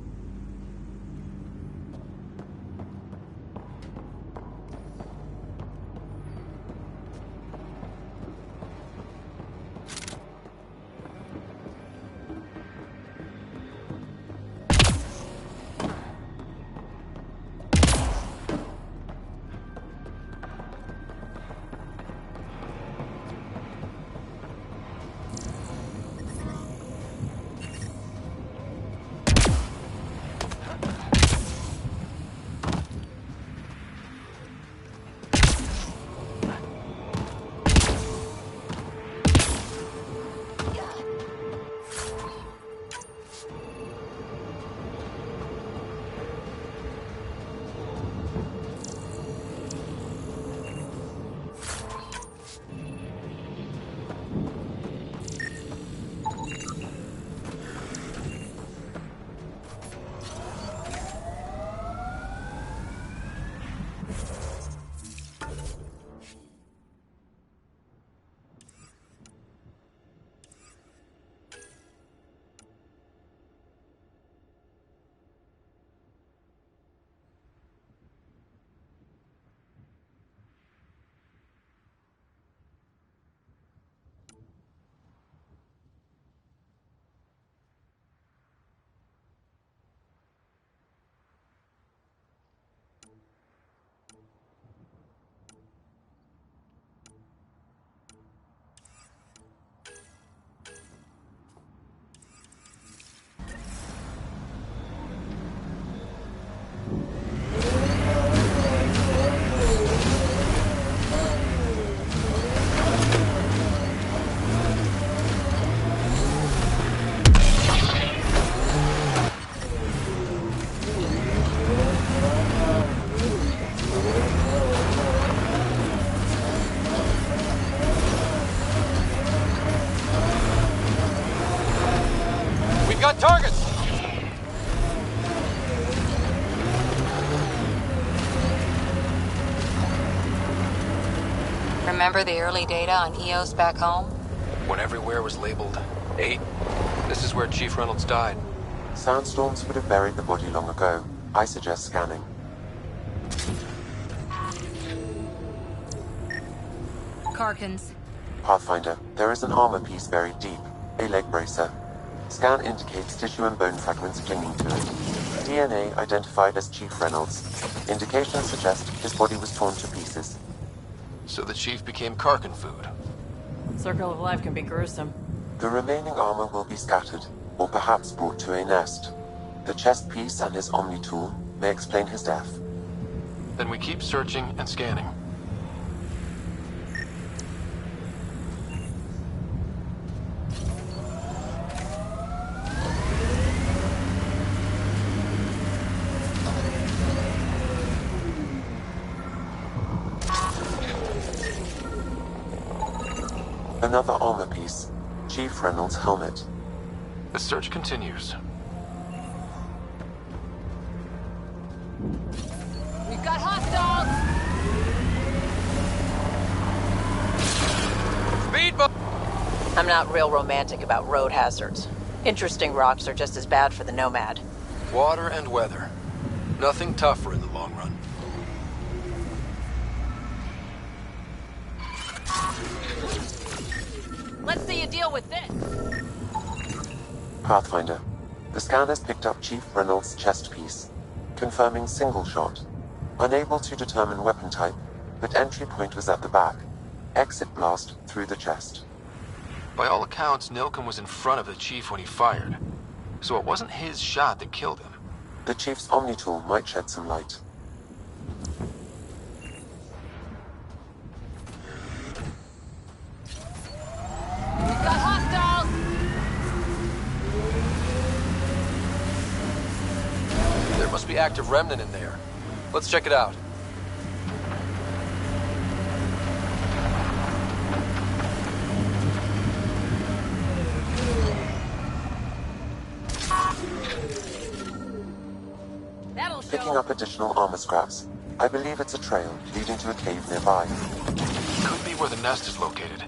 Remember the early data on EOS back home? When everywhere was labeled 8, this is where Chief Reynolds died. Sandstorms would have buried the body long ago. I suggest scanning. Karkins. Pathfinder, there is an armor piece buried deep. A leg bracer. Scan indicates tissue and bone fragments clinging to it. DNA identified as Chief Reynolds. Indications suggest his body was torn to pieces. So the Chief became Karkin food. Circle of life can be gruesome. The remaining armor will be scattered, or perhaps brought to a nest. The chest piece and his Omni tool may explain his death. Then we keep searching and scanning. Another armor piece. Chief Reynolds' helmet. The search continues. We've got hostiles! Speedboat! I'm not real romantic about road hazards. Interesting rocks are just as bad for the Nomad. Water and weather. Nothing tougher in the long run. Let's see you deal with this! Pathfinder. The scan has picked up Chief Reynolds' chest piece, confirming single shot. Unable to determine weapon type, but entry point was at the back. Exit blast through the chest. By all accounts, Nilken was in front of the Chief when he fired. So it wasn't his shot that killed him. The Chief's Omni tool might shed some light. We've got hostiles! There must be active remnant in there. Let's check it out. Picking up additional armor scraps. I believe it's a trail leading to a cave nearby. Could be where the nest is located.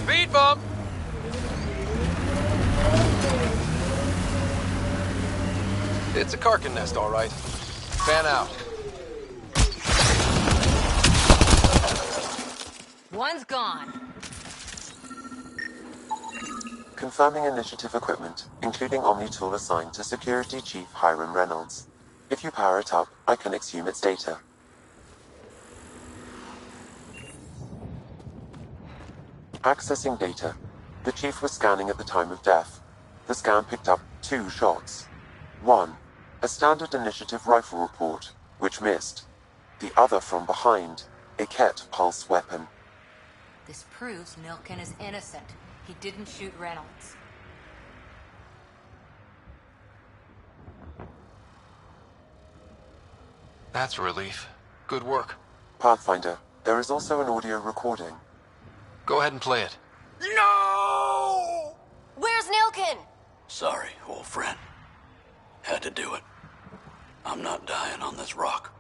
Speed bump! It's a Karkin nest, all right. Fan out. One's gone. Confirming initiative equipment, including Omni tool assigned to Security Chief Hiram Reynolds. If you power it up, I can exhume its data. Accessing data. The Chief was scanning at the time of death. The scan picked up 2 shots. 1. A standard initiative rifle report, which missed. The other from behind, a Ket pulse weapon. This proves Nilken is innocent. He didn't shoot Reynolds. That's a relief. Good work. Pathfinder, there is also an audio recording. Go ahead and play it. No! Where's Nilken? Sorry, old friend. Had to do it. I'm not dying on this rock.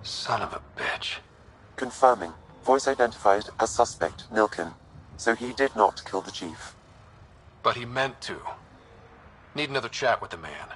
Son of a bitch. Confirming. Voice identified as suspect, Nilken. So he did not kill the Chief. But he meant to. Need another chat with the man.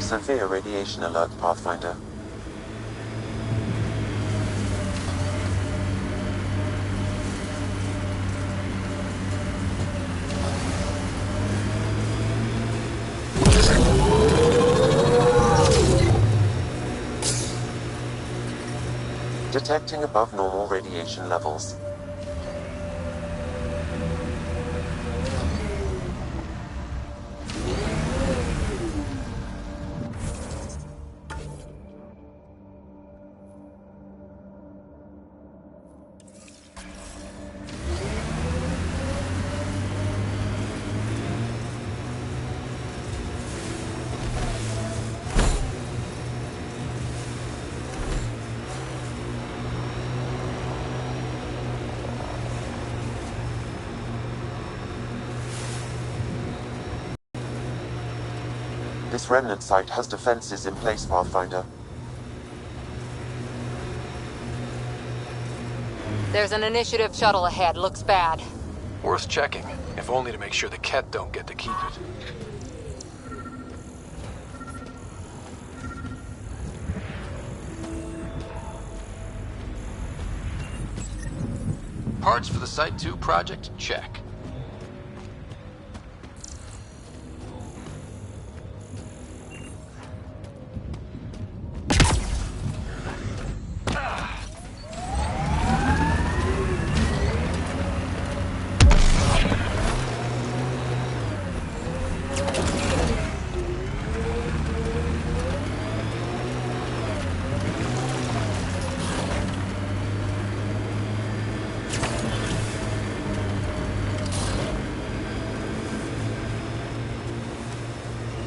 Severe radiation alert, Pathfinder. Detecting above normal radiation levels. This remnant site has defenses in place, Pathfinder. There's an initiative shuttle ahead. Looks bad. Worth checking, if only to make sure the Ket don't get to keep it. Parts for the Site 2 project? Check.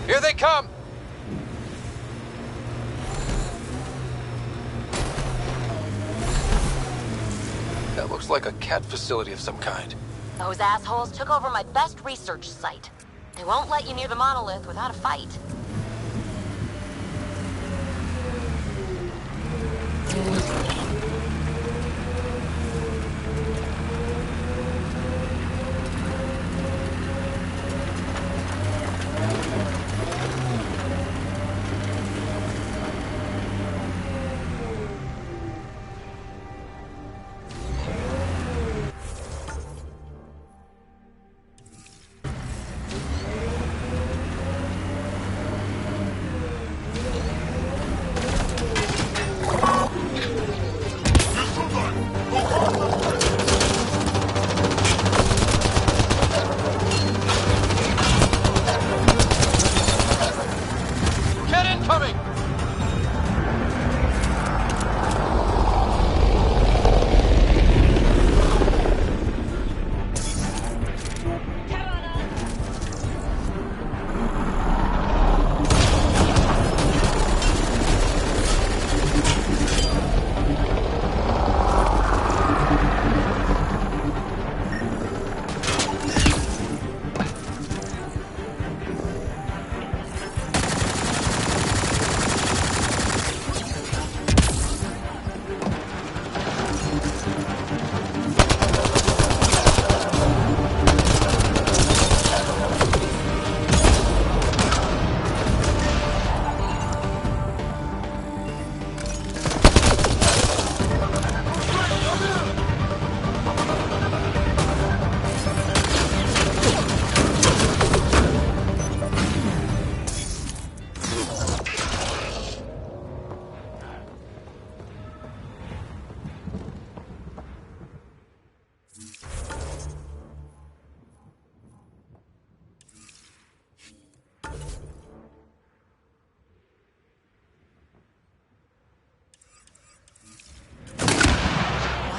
Here they come! That looks like a Ket facility of some kind. Those assholes took over my best research site. They won't let you near the monolith without a fight.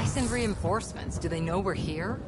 Send reinforcements. Do they know we're here?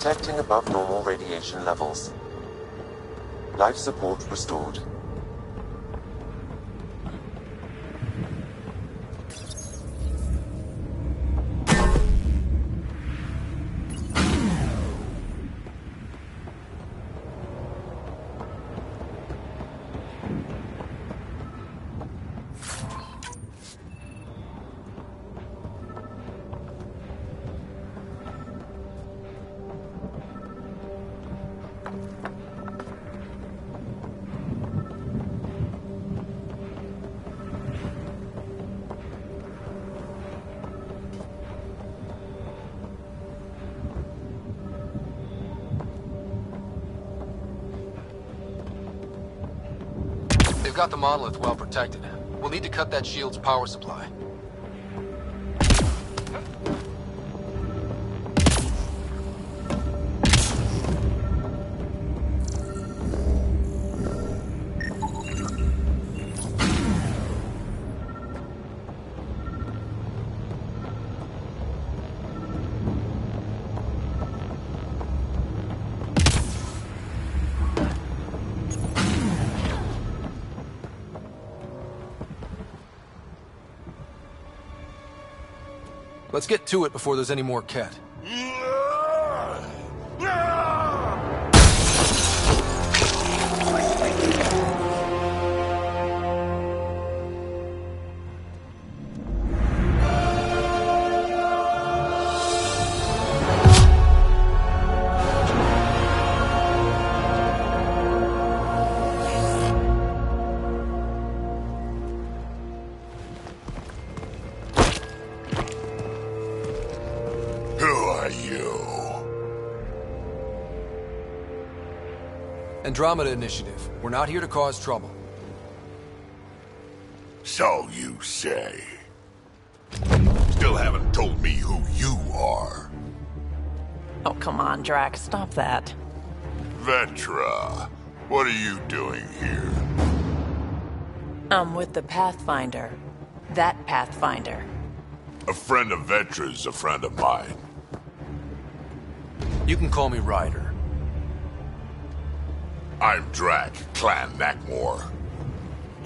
Detecting above normal radiation levels. Life support restored. They've got the monolith well protected. We'll need to cut that shield's power supply. Let's get to it before there's any more Ket. Andromeda Initiative. We're not here to cause trouble. So you say. Still haven't told me who you are. Oh, come on, Drax. Stop that. Vetra, what are you doing here? I'm with the Pathfinder. That Pathfinder. A friend of Vetra's a friend of mine. You can call me Ryder. I'm Drac, Clan Nakmor.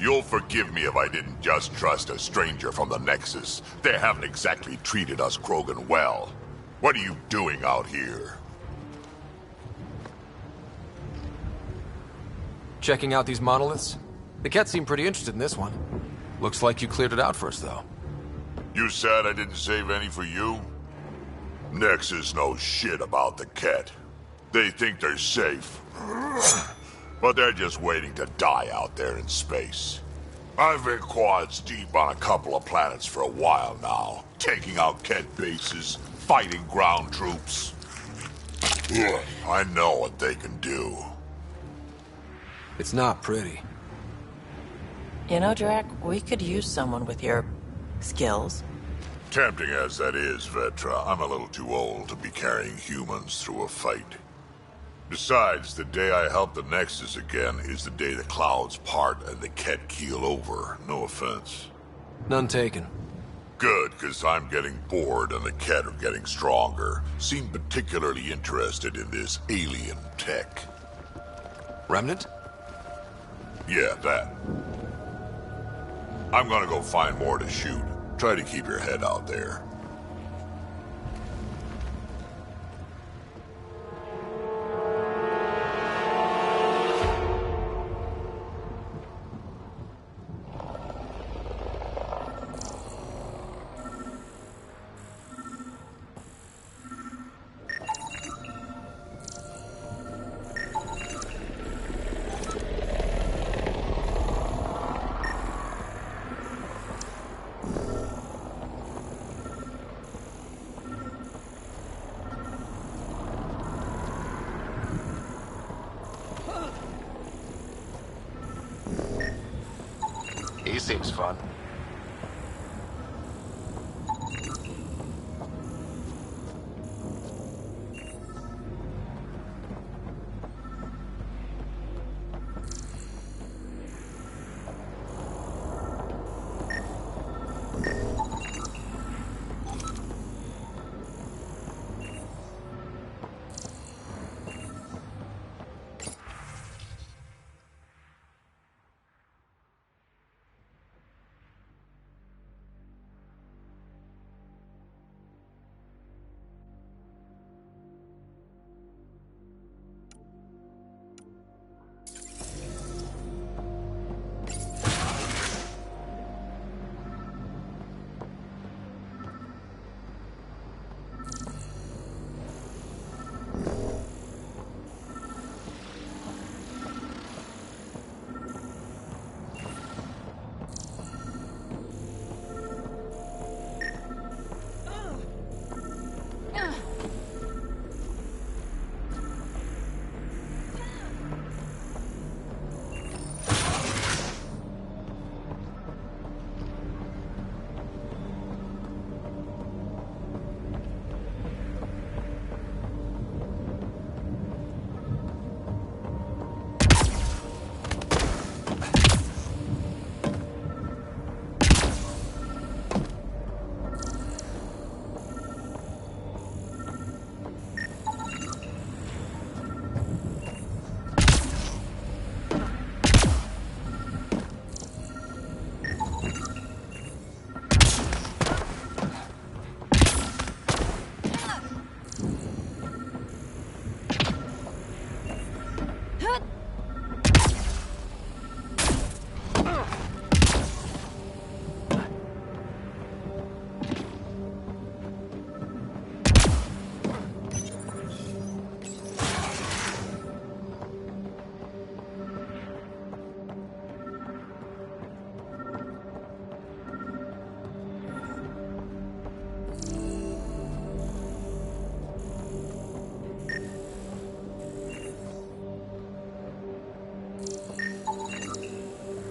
You'll forgive me if I didn't just trust a stranger from the Nexus. They haven't exactly treated us Krogan well. What are you doing out here? Checking out these monoliths? The Ket seem pretty interested in this one. Looks like you cleared it out for us, though. You said I didn't save any for you? Nexus knows shit about the Ket. They think they're safe. But they're just waiting to die out there in space. I've been quads deep on a couple of planets for a while now, taking out Ket bases, fighting ground troops. I know what they can do. It's not pretty. You know, Drac, we could use someone with your skills. Tempting as that is, Vetra, I'm a little too old to be carrying humans through a fight. Besides, the day I help the Nexus again is the day the clouds part and the Ket keel over. No offense. None taken. Good, because I'm getting bored and the Ket are getting stronger. Seem particularly interested in this alien tech. Remnant? Yeah, that. I'm gonna go find more to shoot. Try to keep your head out there. He seems fun.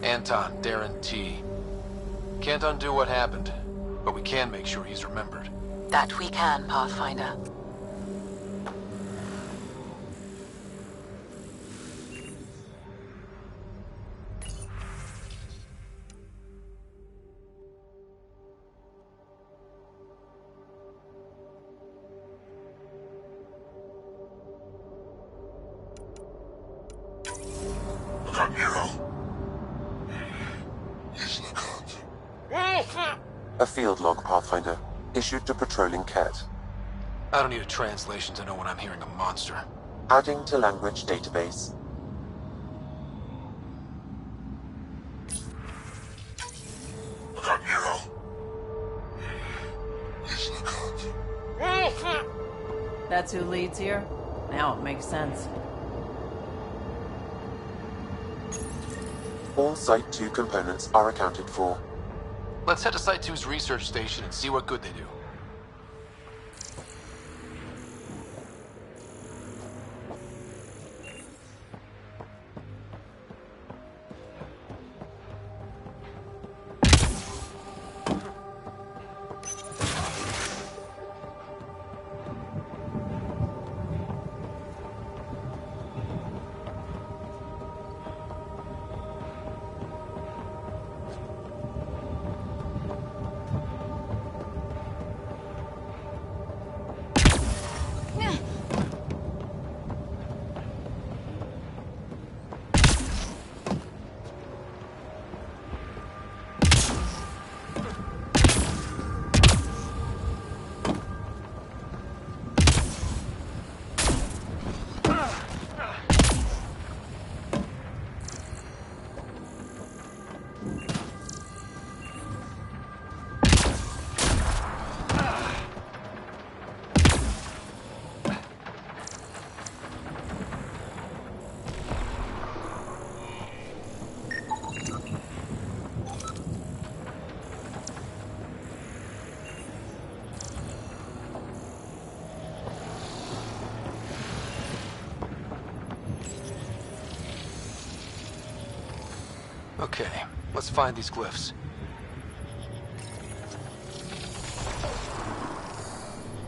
Anton Darren T. Can't undo what happened, but we can make sure he's remembered. That we can, Pathfinder. A field log, Pathfinder, issued to patrolling Ket. I don't need a translation to know when I'm hearing a monster. Adding to language database. That's who leads here? Now it makes sense. All Site 2 components are accounted for. Let's head to Site 2's research station and see what good they do. Okay, let's find these glyphs.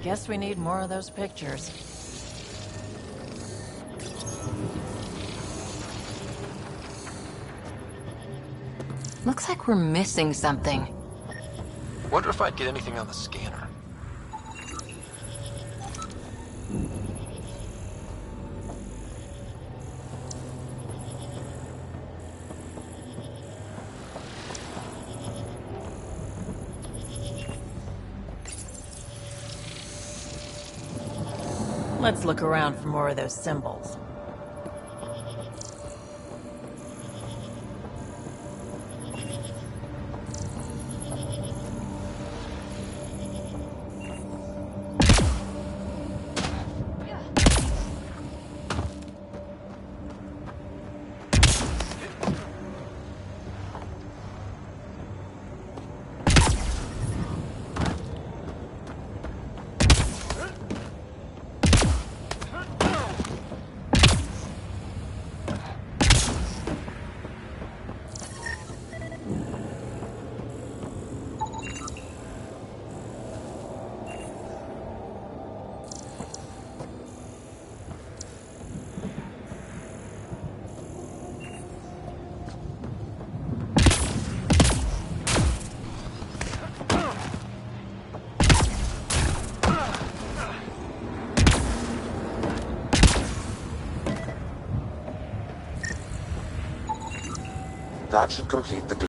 Guess we need more of those pictures. Looks like we're missing something. Wonder if I'd get anything on the scanner. Let's look around for more of those symbols. That should complete the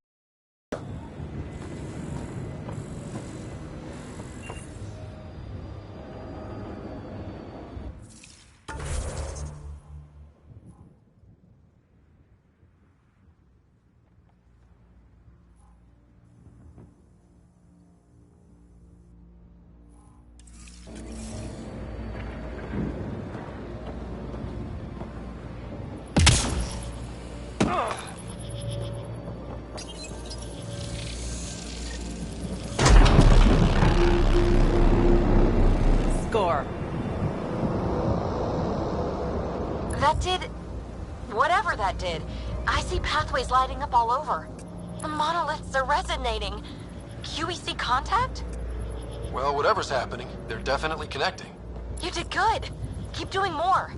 Score. That did... whatever that did. I see pathways lighting up all over. The monoliths are resonating. QEC contact? Well, whatever's happening, they're definitely connecting. You did good. Keep doing more.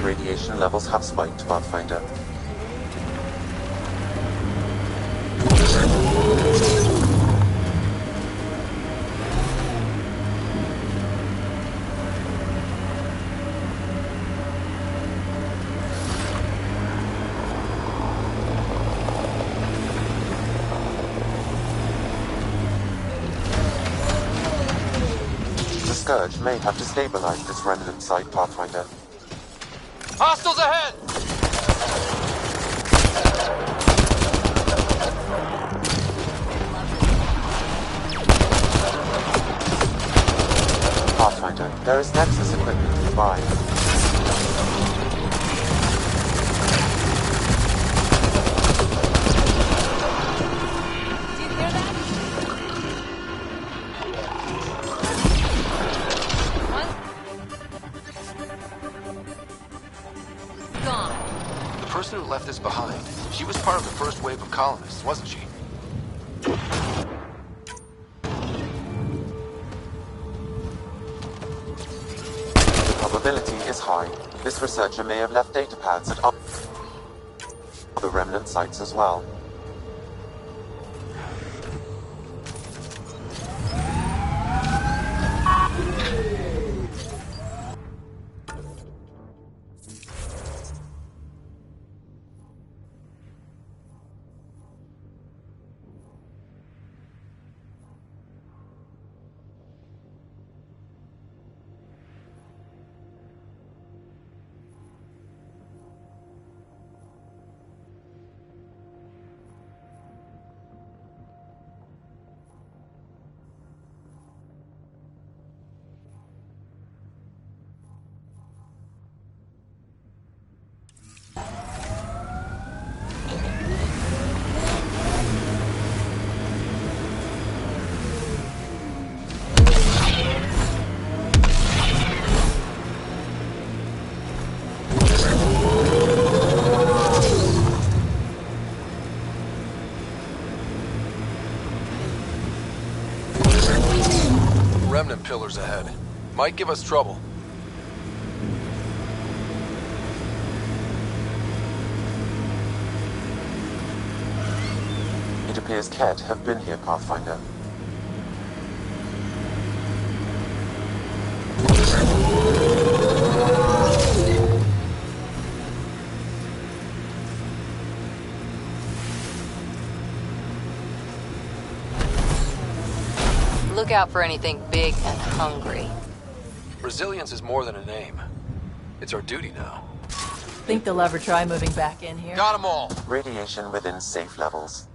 Radiation levels have spiked, Pathfinder. The Scourge may have destabilized this remnant site, Pathfinder. Hostiles ahead! Pathfinder, there is Nexus equipment nearby. The person who left this behind, she was part of the first wave of colonists, wasn't she? The probability is high. This researcher may have left data pads at other remnant sites as well. Remnant pillars ahead. Might give us trouble. It appears Kett have been here, Pathfinder. Look out for anything big and hungry. Resilience is more than a name. It's our duty now. Think they'll ever try moving back in here? Got 'em all. Radiation within safe levels.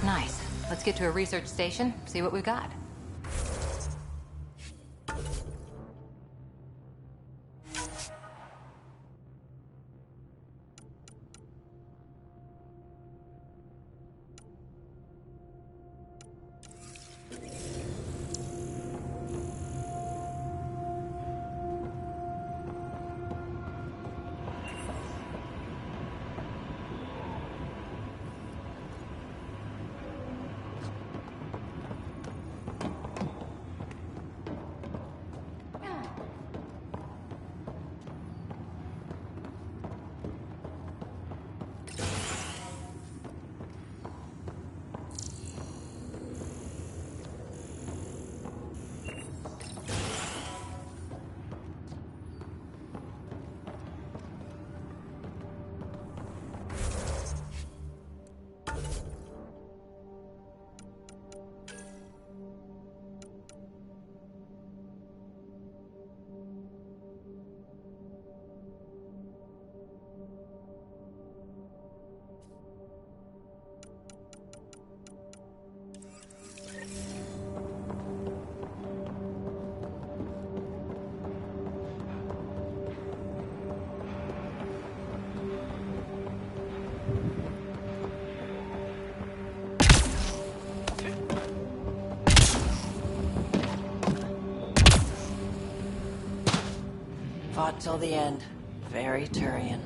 Nice. Let's get to a research station, see what we've got. Fought till the end. Very Turian.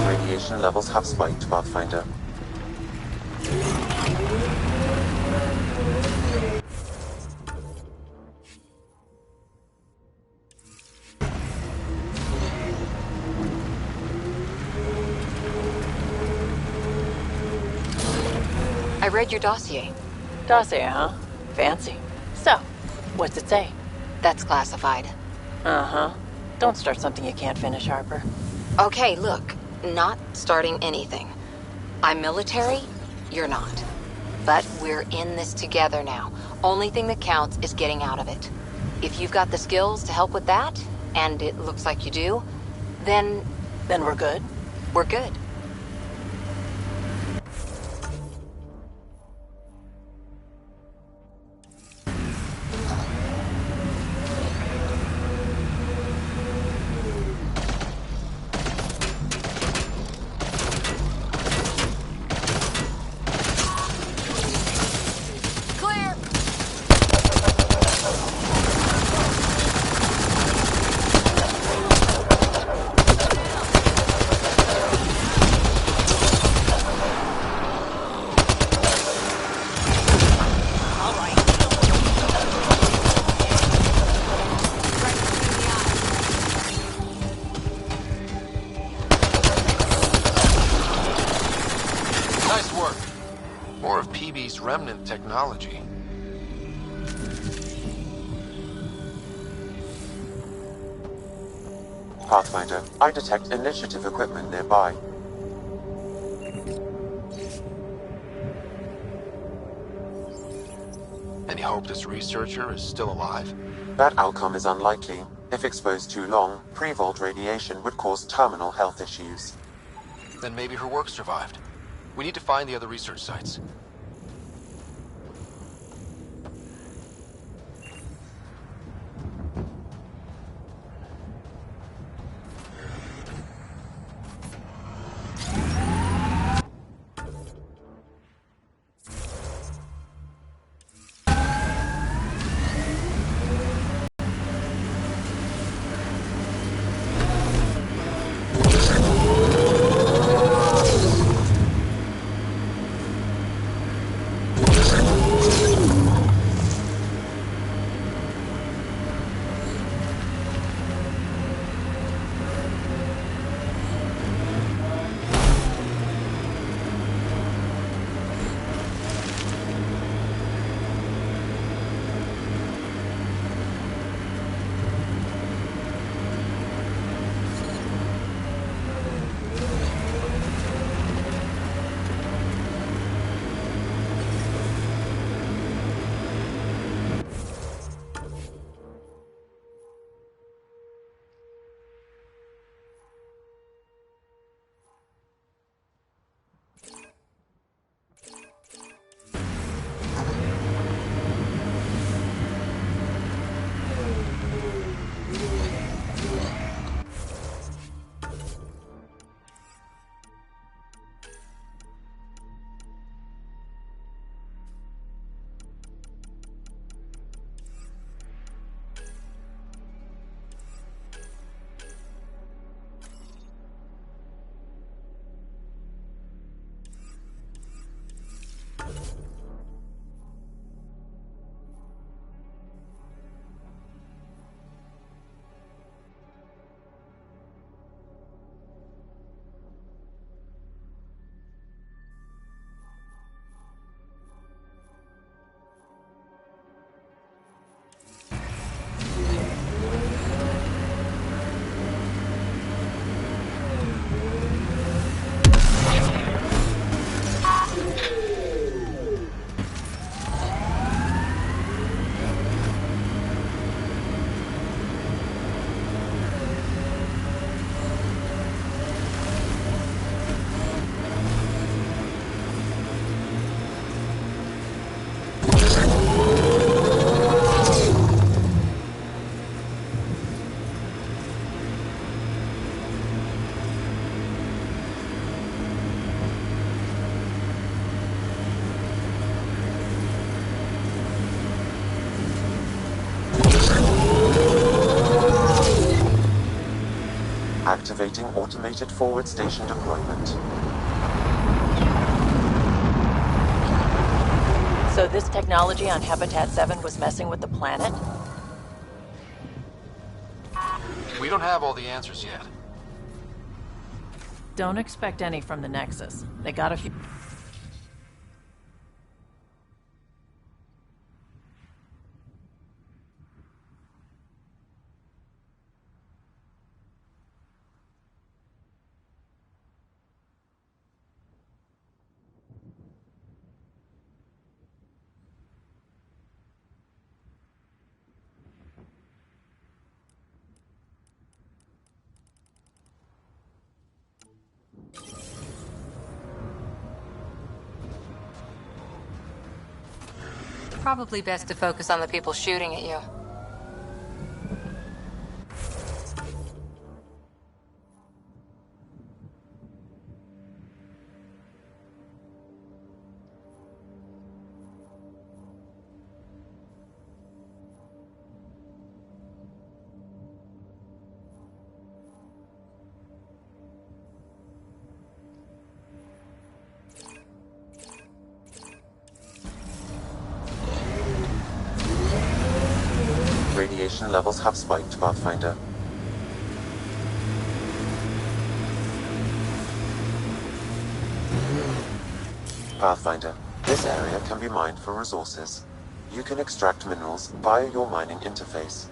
Radiation levels have spiked, Pathfinder. I read your dossier. Dossier, huh? Fancy. So, what's it say? That's classified. Uh-huh. Don't start something you can't finish, Harper. Okay, look. Not starting anything. I'm military, you're not. But we're in this together now. Only thing that counts is getting out of it. If you've got the skills to help with that, and it looks like you do, then... Then we're good? We're good. Phoebe's remnant technology. Pathfinder, I detect initiative equipment nearby. Any hope this researcher is still alive? That outcome is unlikely. If exposed too long, pre-vault radiation would cause terminal health issues. Then maybe her work survived. We need to find the other research sites. Activating automated forward station deployment. So this technology on Habitat 7 was messing with the planet? We don't have all the answers yet. Don't expect any from the Nexus. They got a few... Probably best to focus on the people shooting at you. Radiation levels have spiked, Pathfinder. Pathfinder, This area can be mined for resources. You can extract minerals via your mining interface.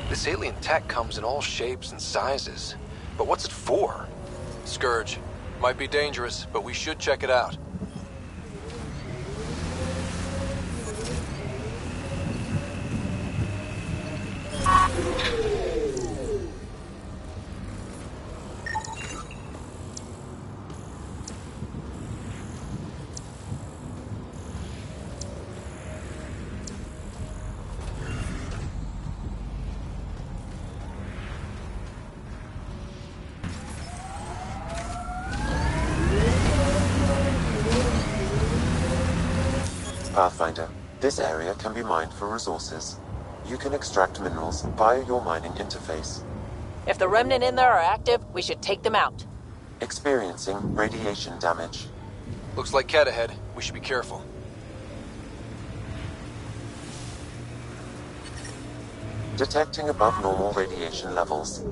This alien tech comes in all shapes and sizes. But what's it for? Scourge. Might be dangerous, but we should check it out. Pathfinder, this area can be mined for resources. You can extract minerals via your mining interface. If the Remnant in there are active, we should take them out. Experiencing radiation damage. Looks like Ket ahead. We should be careful. Detecting above normal radiation levels.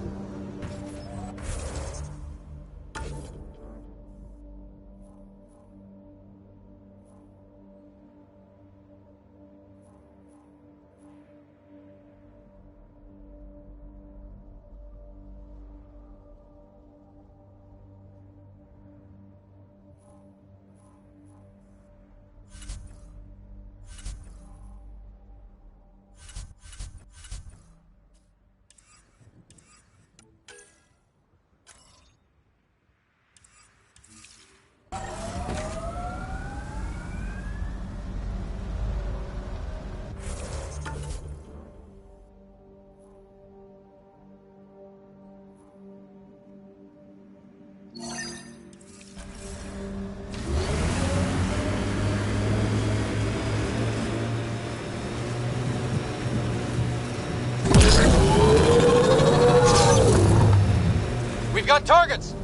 We've got targets!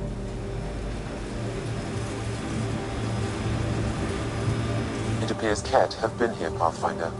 It appears Ket have been here, Pathfinder.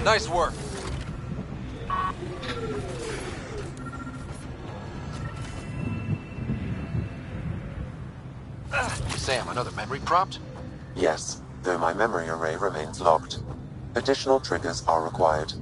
Nice work. Sam, another memory prompt? Yes, though my memory array remains locked. Additional triggers are required.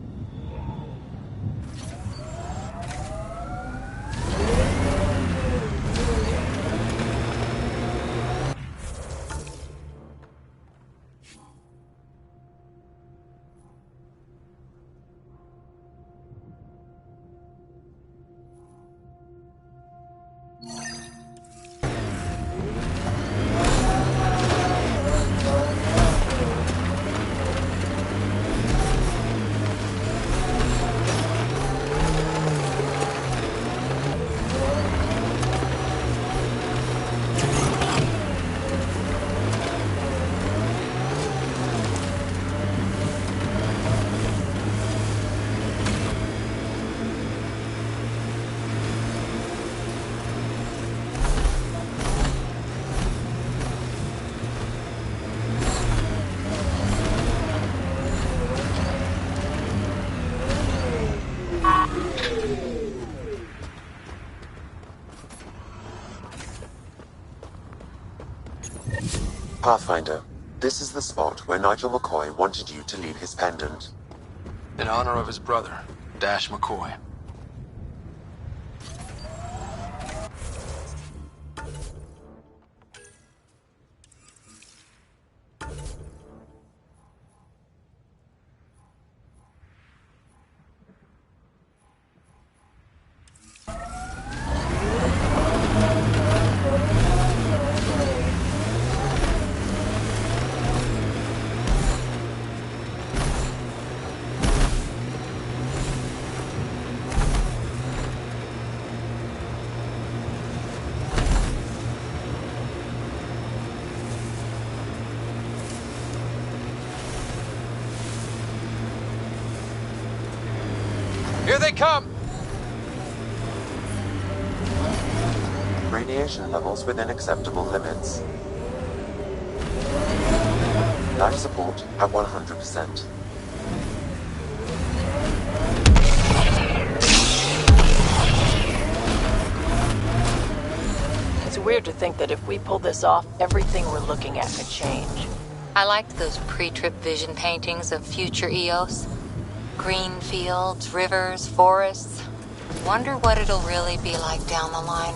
Pathfinder, this is the spot where Nigel McCoy wanted you to leave his pendant. In honor of his brother, Dash McCoy. Here they come! Radiation levels within acceptable limits. Life support at 100%. It's weird to think that if we pull this off, everything we're looking at could change. I liked those pre-trip vision paintings of future Eos. Green fields, rivers, forests. Wonder what it'll really be like down the line.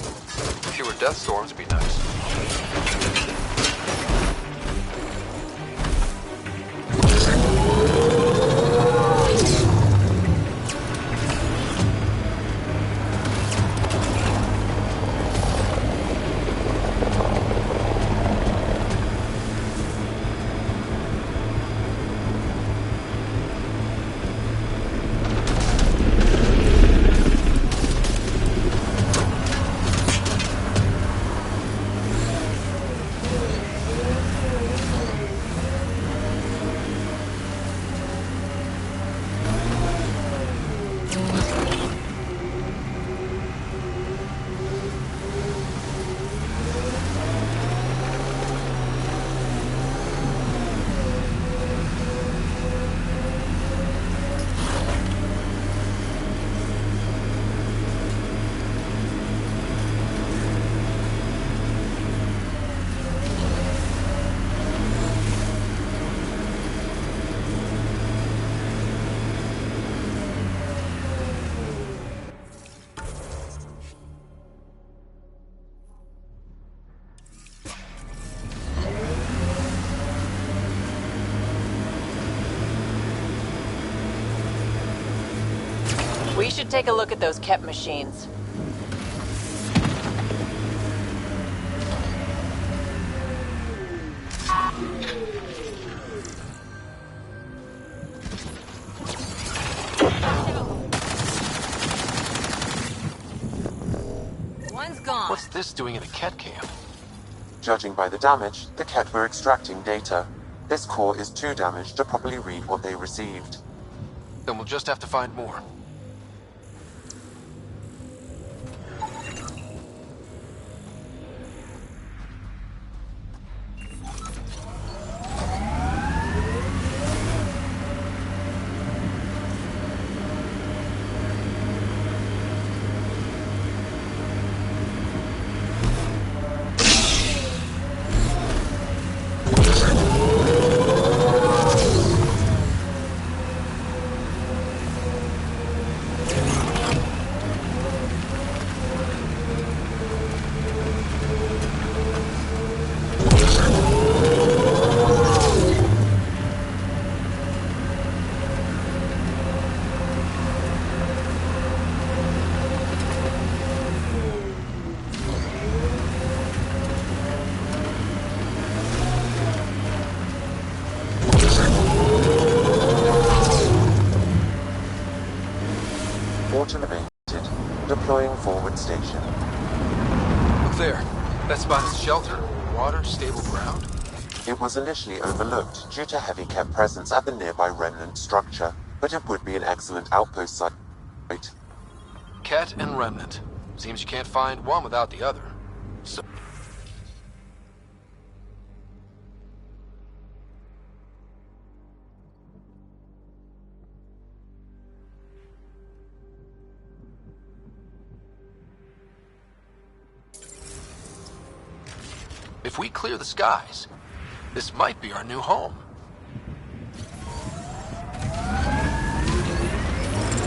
Fewer death storms would be nice. We should take a look at those Kep machines. One's gone. What's this doing in a Ket camp? Judging by the damage, the Ket were extracting data. This core is too damaged to properly read what they received. Then we'll just have to find more. Automated. Deploying forward station. Look there. That spot is shelter, water, stable ground. It was initially overlooked due to heavy Kep presence at the nearby remnant structure, but it would be an excellent outpost site. Ket and Remnant. Seems you can't find one without the other. So... If we clear the skies, This might be our new home.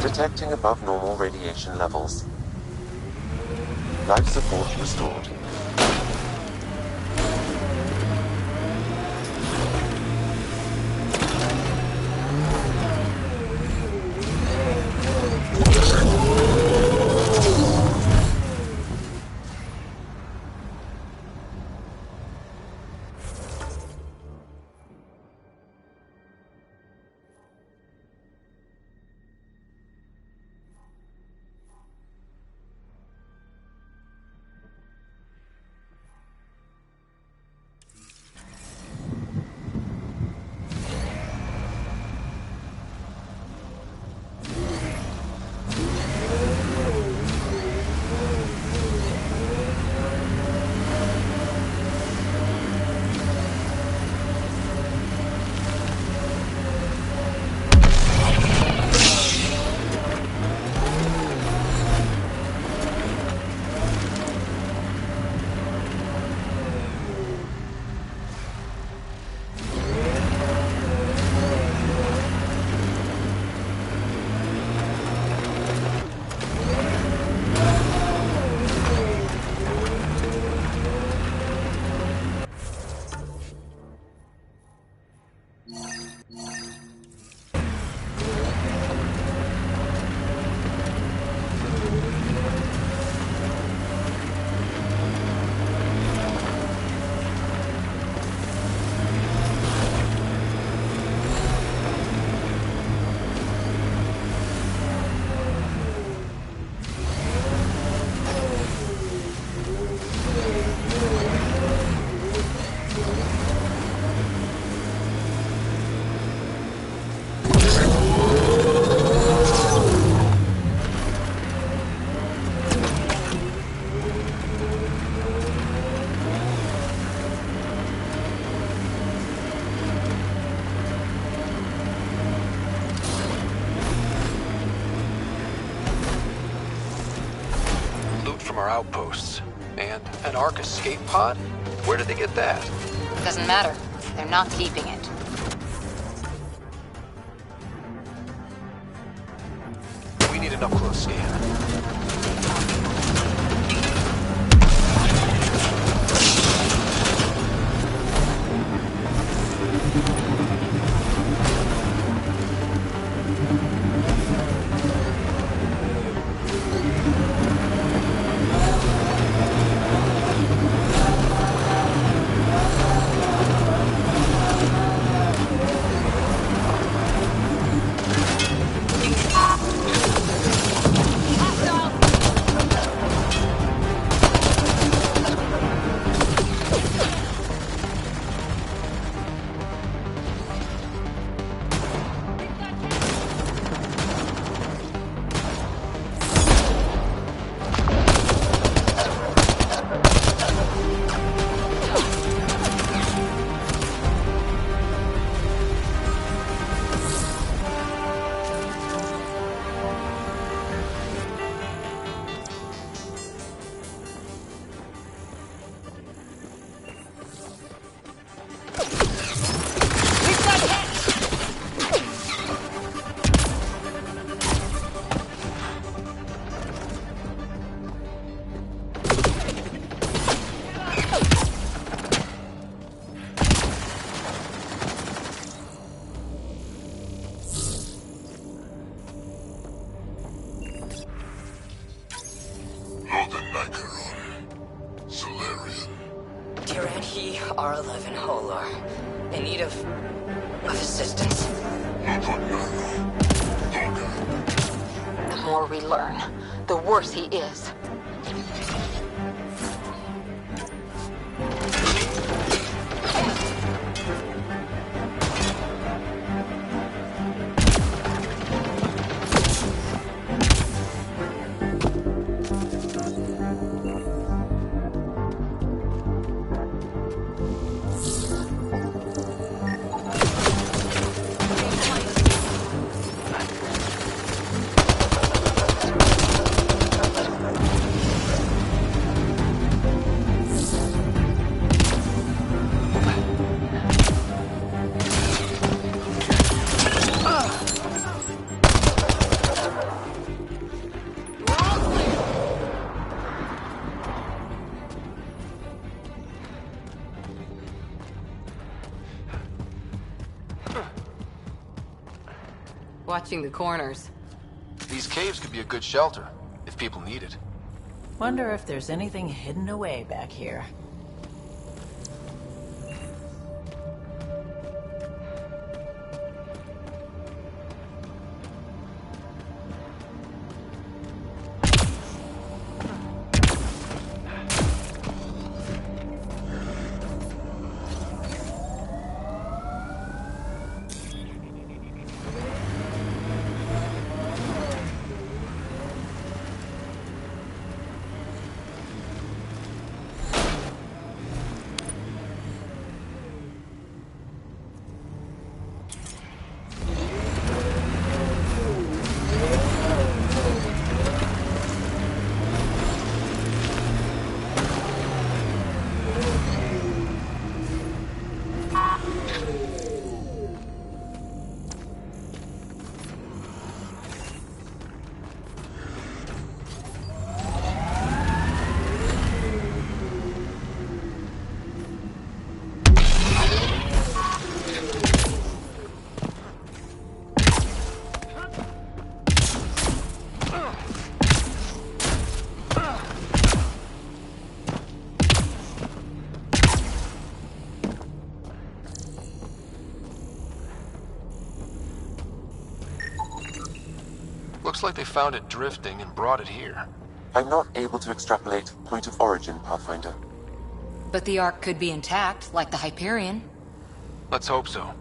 Detecting above normal radiation levels. Life support restored. Our outposts. And an Ark escape pod? Where did they get that? Doesn't matter. They're not keeping it. We need an up-close scan. R11 Holar. In need of assistance. The more we learn, the worse he is. Watching the corners. These caves could be a good shelter, if people need it. Wonder if there's anything hidden away back here. Looks like they found it drifting and brought it here. I'm not able to extrapolate point of origin, Pathfinder. But the Ark could be intact, like the Hyperion. Let's hope so.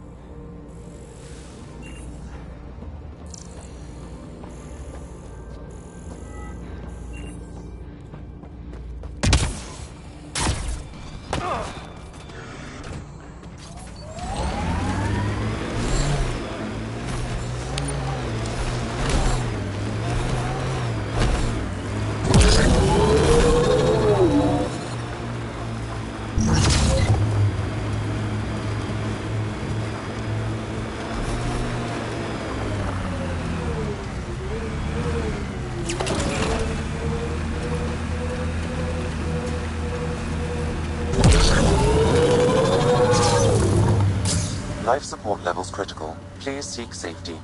Life support levels critical. Please seek safety.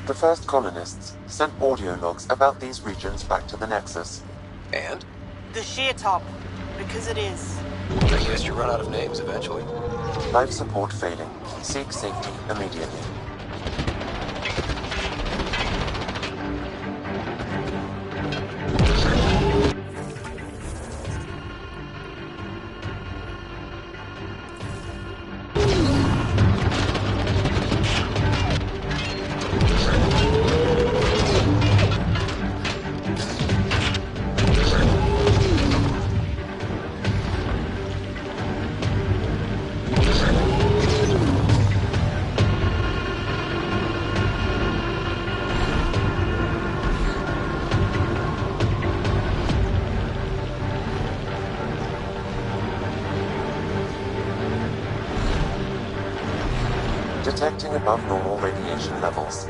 The first colonists sent audio logs about these regions back to the Nexus. And? The sheer top, because it is. I guess you run out of names eventually. Life support failing. Seek safety immediately. Detecting above normal radiation levels.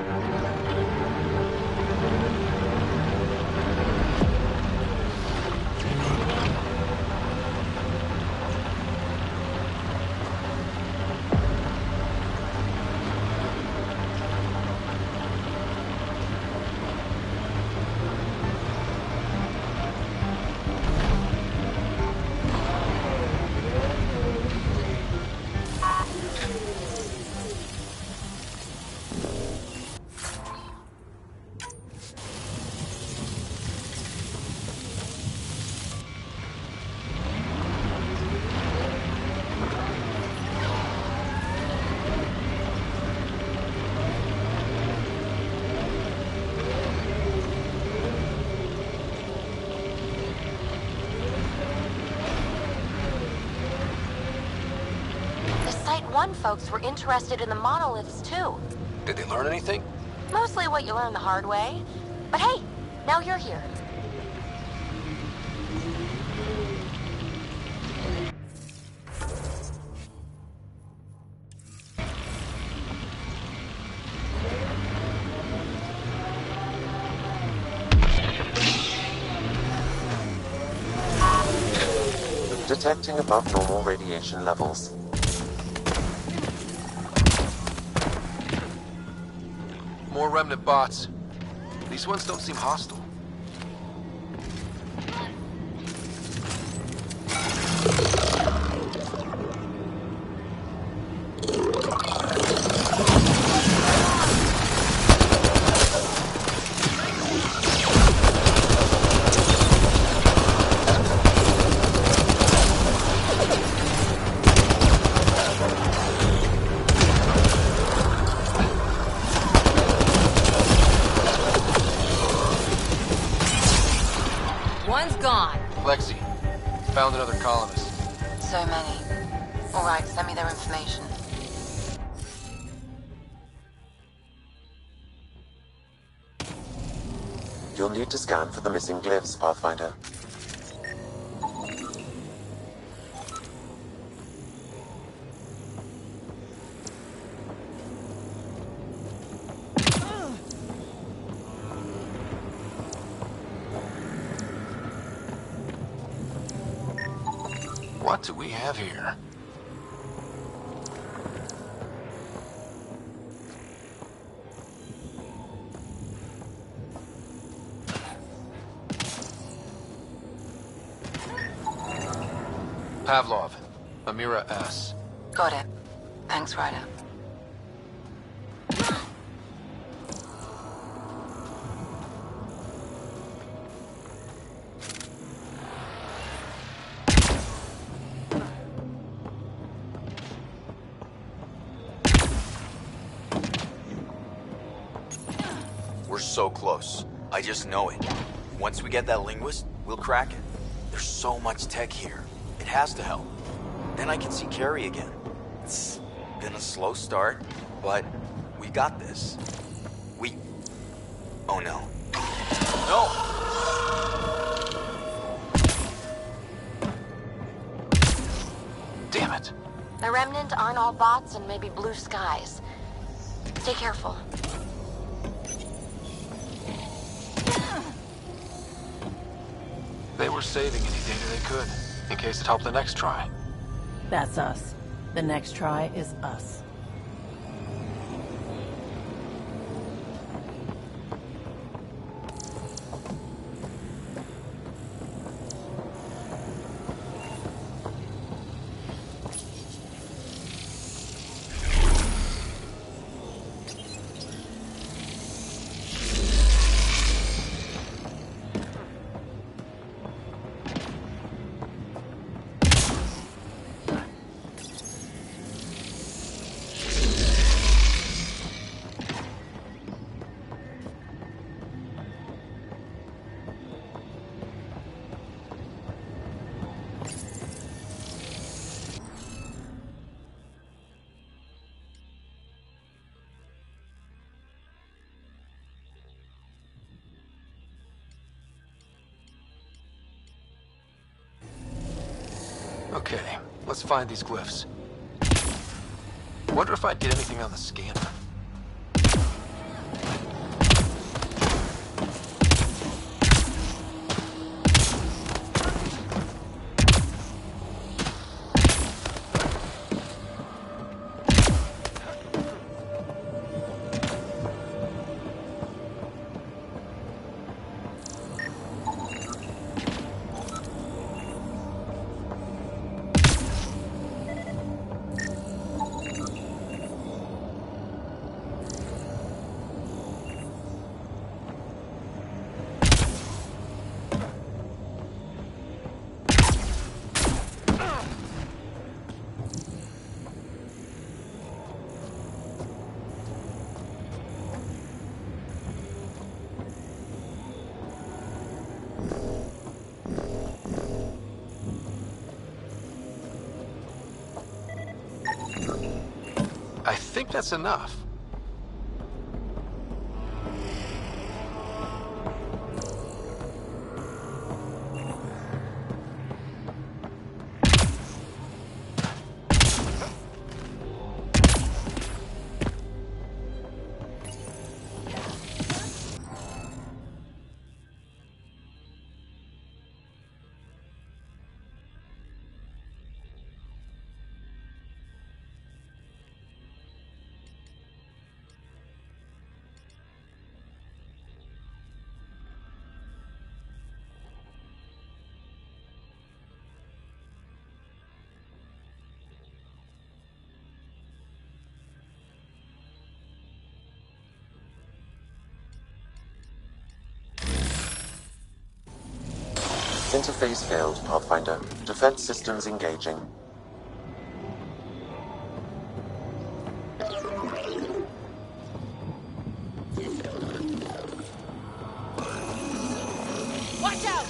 One folks were interested in the monoliths too. Did they learn anything? Mostly what you learn the hard way. But hey, now you're here. Detecting above normal radiation levels. more remnant bots. These ones don't seem hostile. One's gone. Lexi, found another colonist. So many. All right, send me their information. You'll need to scan for the missing glyphs, Pathfinder. What do we have here? Pavlov, Amira S. Got it. Thanks, Ryder. We're so close. I just know it. Once we get that linguist, we'll crack it. There's so much tech here. It has to help. Then I can see Carrie again. It's been a slow start, but we got this. Oh no. No! Damn it. The Remnant aren't all bots and maybe blue skies. Stay careful. They were saving any data they could, in case it helped the next try. That's us. The next try is us. Okay, let's find these glyphs. Wonder if I'd get anything on the scanner. I think that's enough. Interface failed, Pathfinder. Defense systems engaging. Watch out!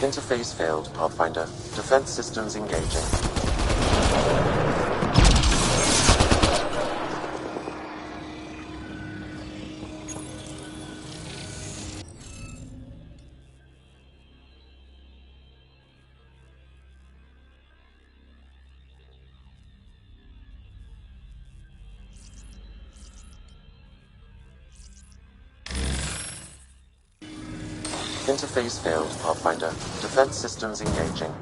Interface failed, Pathfinder. Defense systems engaging. Interface failed, Pathfinder. Defense systems engaging.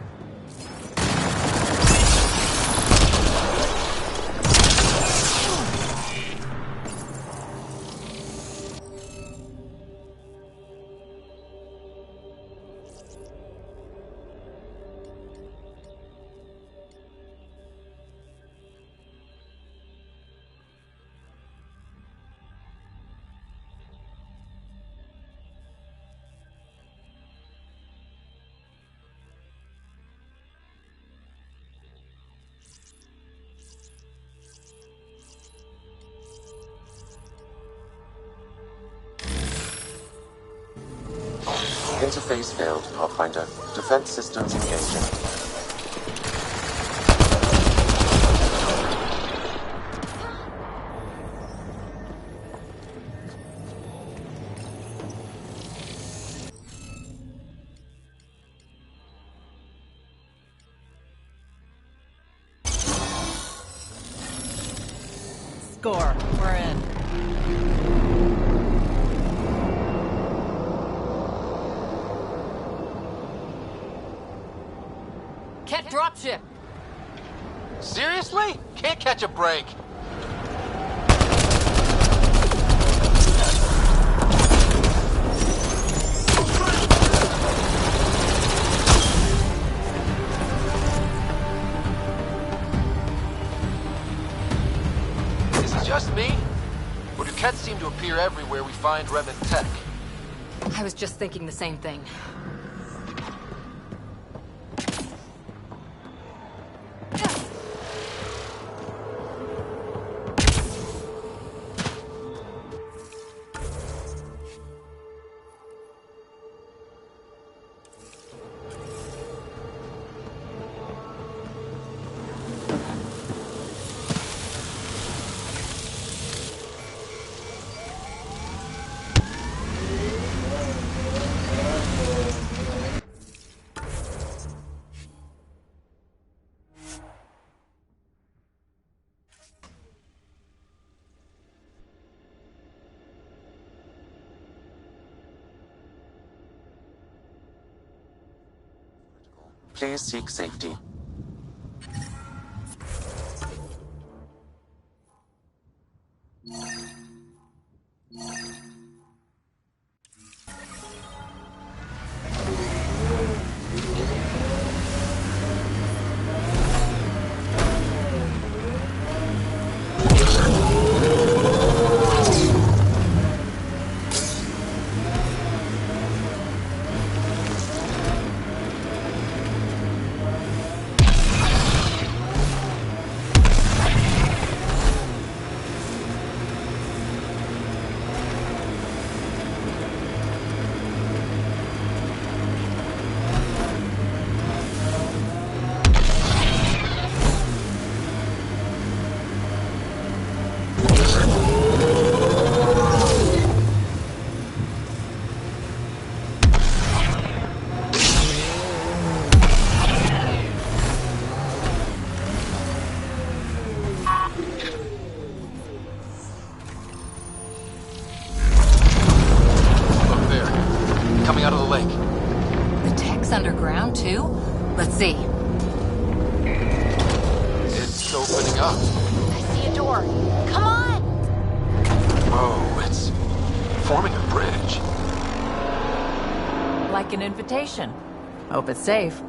Interface failed, Pathfinder. Defense systems engaging. Score. We're in. Cat dropship! Seriously? Can't catch a break. Is it just me? Or do cats seem to appear everywhere we find remnant tech? I was just thinking the same thing. Please seek safety. too? Let's see. It's opening up. I see a door. Come on! Whoa, it's forming a bridge. Like an invitation. Hope it's safe.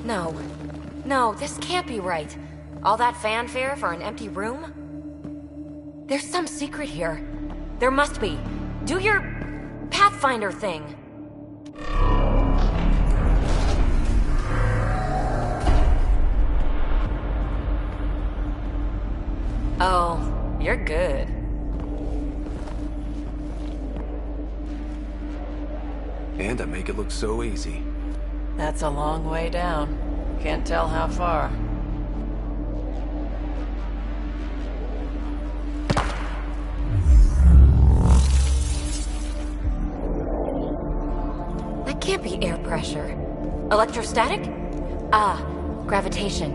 No. No, this can't be right. All that fanfare for an empty room? There's some secret here. There must be. Do your Pathfinder thing. Oh, you're good. And I make it look so easy. That's a long way down. Can't tell how far. That can't be air pressure. Electrostatic? Ah, gravitation.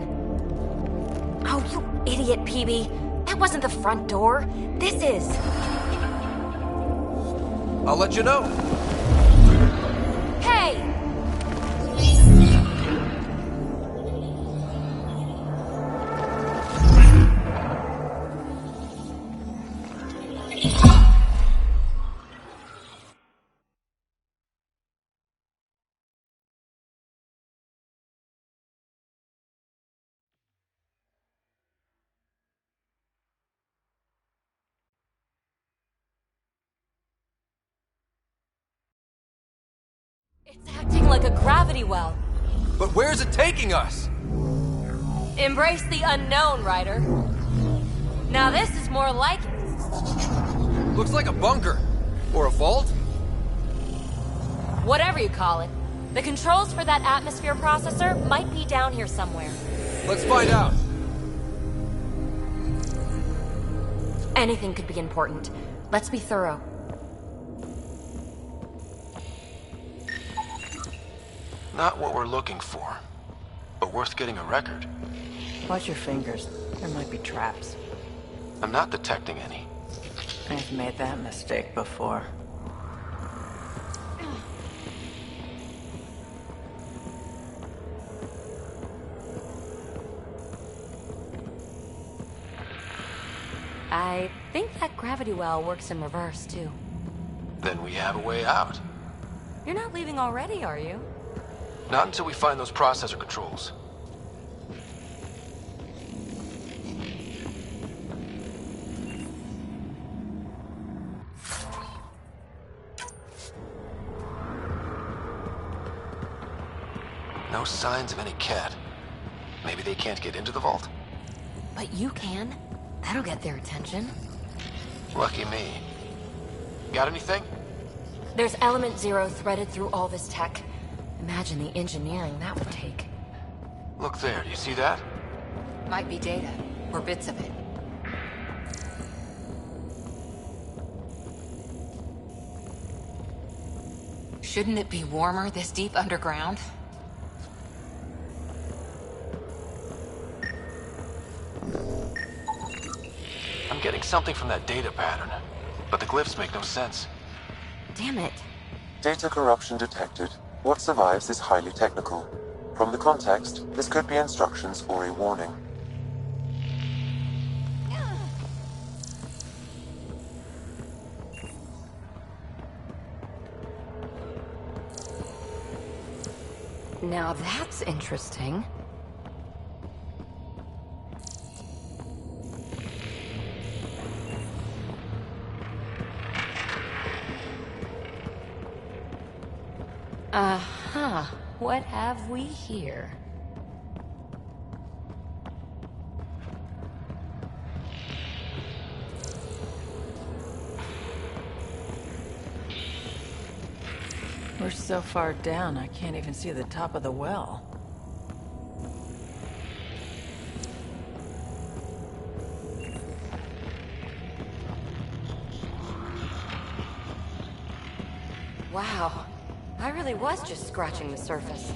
Oh, you idiot, PB. That wasn't the front door. This is. I'll let you know. Hey! It's acting like a gravity well. But where's it taking us? Embrace the unknown, Ryder. Now this is more like it. Looks like a bunker. Or a vault? Whatever you call it. The controls for that atmosphere processor might be down here somewhere. Let's find out. Anything could be important. Let's be thorough. Not what we're looking for, but worth getting a record. Watch your fingers. There might be traps. I'm not detecting any. I've made that mistake before. I think that gravity well works in reverse, too. Then we have a way out. You're not leaving already, are you? Not until we find those processor controls. No signs of any cat. Maybe they can't get into the vault? But you can. That'll get their attention. Lucky me. Got anything? There's Element Zero threaded through all this tech. Imagine the engineering that would take. Look there, do you see that? Might be data, or bits of it. Shouldn't it be warmer this deep underground? I'm getting something from that data pattern, but the glyphs make no sense. Damn it. Data corruption detected. What survives is highly technical. From the context, this could be instructions or a warning. Now that's interesting. Uh-huh. What have we here? We're so far down, I can't even see the top of the well. Wow. I really was just scratching the surface.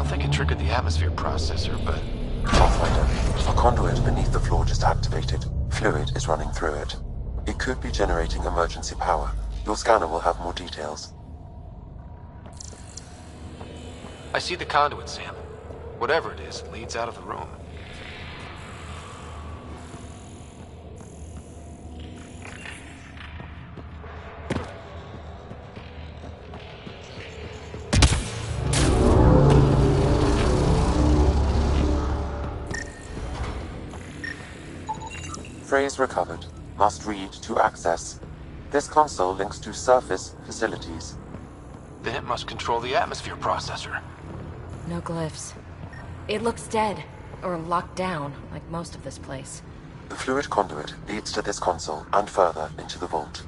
don't think it triggered the atmosphere processor, but... Pathfinder, a conduit beneath the floor just activated. Fluid is running through it. It could be generating emergency power. Your scanner will have more details. I see the conduit, Sam. Whatever it is, it leads out of the room. Phrase recovered. Must read to access. This console links to surface facilities. Then it must control the atmosphere processor. No glyphs. It looks dead, or locked down, like most of this place. The fluid conduit leads to this console and further into the vault.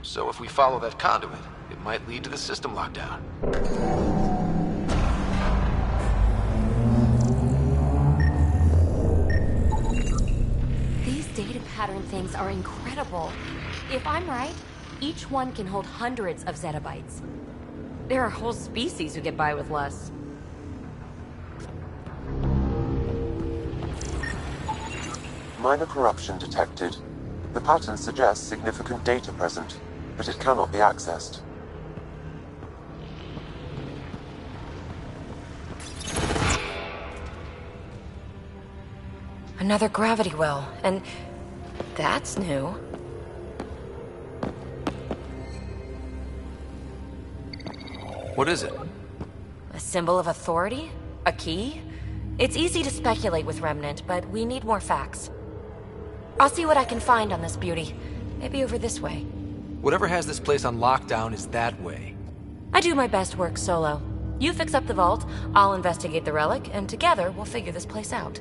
So if we follow that conduit, it might lead to the system lockdown. These data pattern things are incredible. If I'm right, each one can hold hundreds of zettabytes. There are whole species who get by with less. Minor corruption detected. The pattern suggests significant data present, but it cannot be accessed. Another gravity well, and that's new. What is it? A symbol of authority? A key? It's easy to speculate with Remnant, but we need more facts. I'll see what I can find on this beauty. Maybe over this way. Whatever has this place on lockdown is that way. I do my best work solo. You fix up the vault, I'll investigate the relic, and together we'll figure this place out.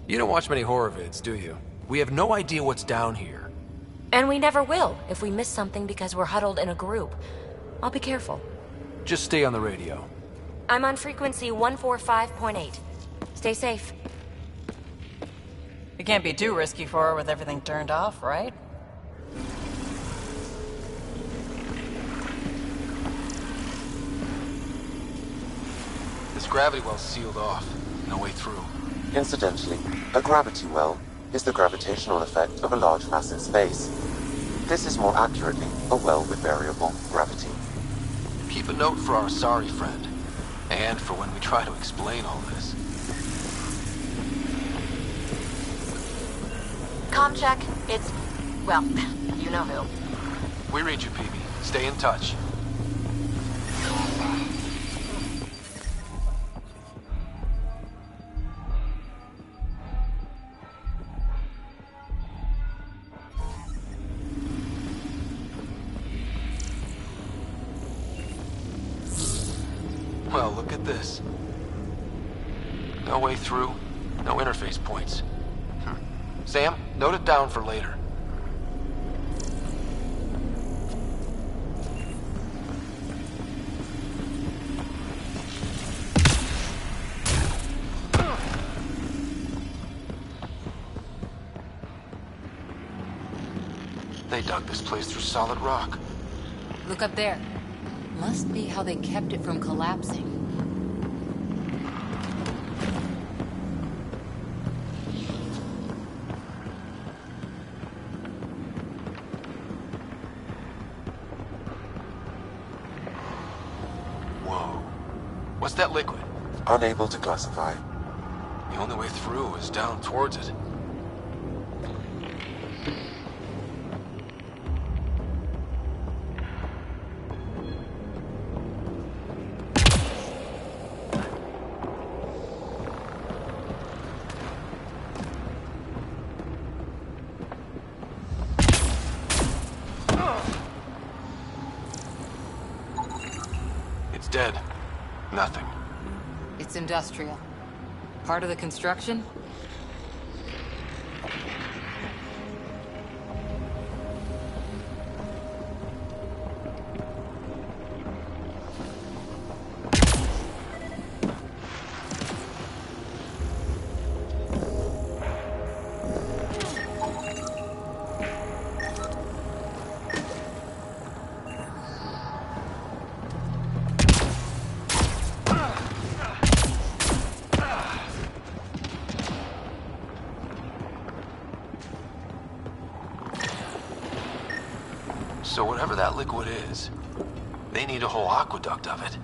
You don't watch many horror vids, do you? We have no idea what's down here. And we never will if we miss something because we're huddled in a group. I'll be careful. Just stay on the radio. I'm on frequency 145.8. Stay safe. It can't be too risky for her with everything turned off, right? This gravity well's sealed off. No way through. Incidentally, a gravity well is the gravitational effect of a large mass in space. This is more accurately a well with variable gravity. Keep a note for our sorry friend, and for when we try to explain all this. Comm check. It's... well, you know who. We read you, PB. Stay in touch. Well, look at this. No way through, no interface points. Sam, note it down for later. They dug this place through solid rock. Look up there. Must be how they kept it from collapsing. Whoa. What's that liquid? Unable to classify. The only way through is down towards it. It's dead. Nothing. It's industrial. Part of the construction? So whatever that liquid is, they need a whole aqueduct of it.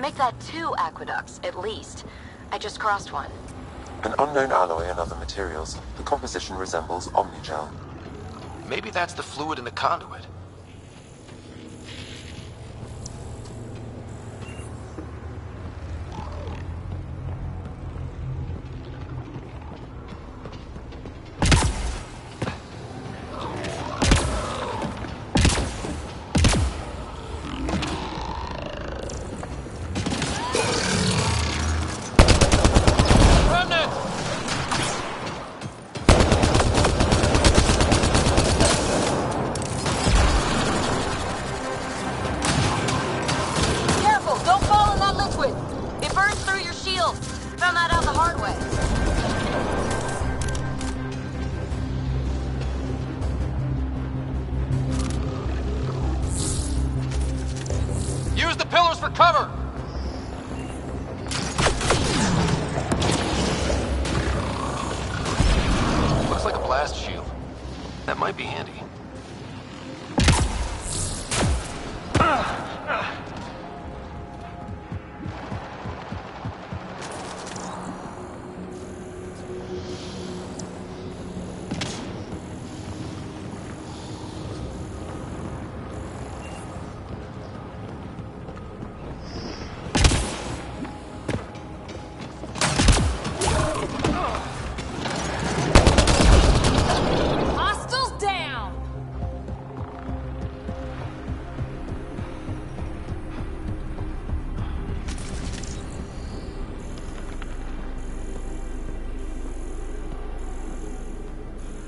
Make that 2 aqueducts, at least. I just crossed one. An unknown alloy and other materials. The composition resembles Omnigel. Maybe that's the fluid in the conduit.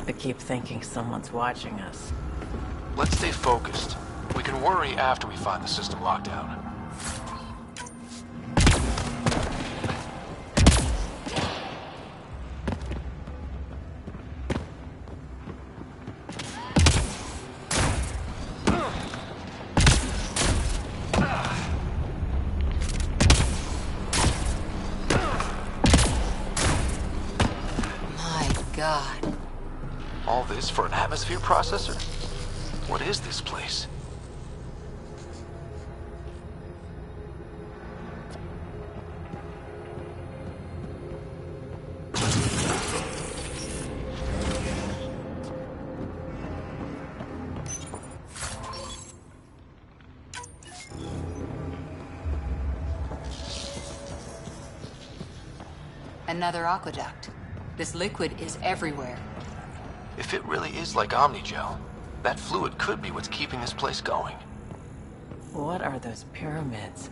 I keep thinking someone's watching us. Let's stay focused. We can worry after we find the system lockdown. My God. All this for an atmosphere processor? What is this place? Another aqueduct. This liquid is everywhere. If it really is like Omnigel, that fluid could be what's keeping this place going. What are those pyramids?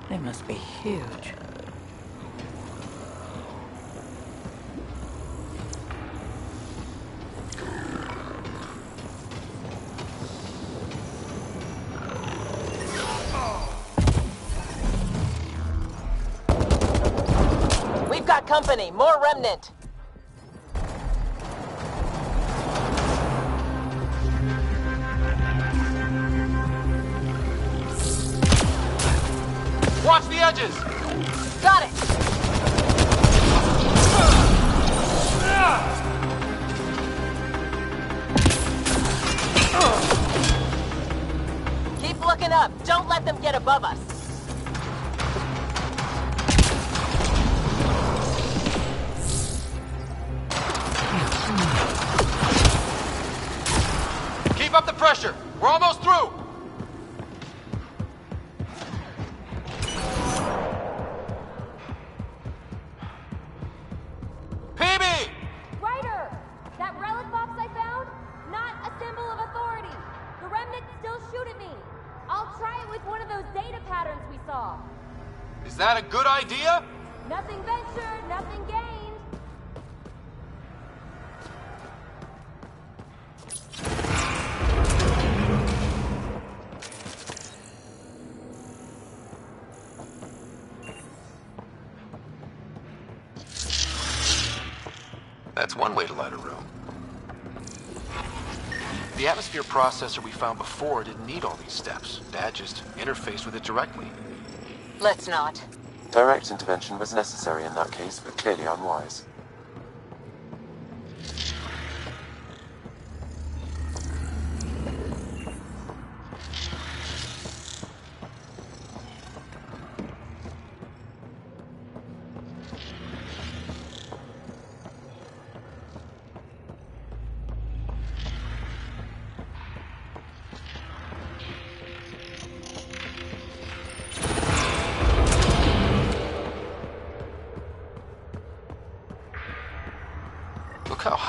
They must be huge. We've got company. More remnant. Watch the edges! Got it! Keep looking up. Don't let them get above us. Keep up the pressure. We're almost through. Is that a good idea? Nothing ventured, nothing gained. That's one way to light a room. The atmosphere processor we found before didn't need all these steps. Dad just interfaced with it directly. Let's not. Direct intervention was necessary in that case, but clearly unwise.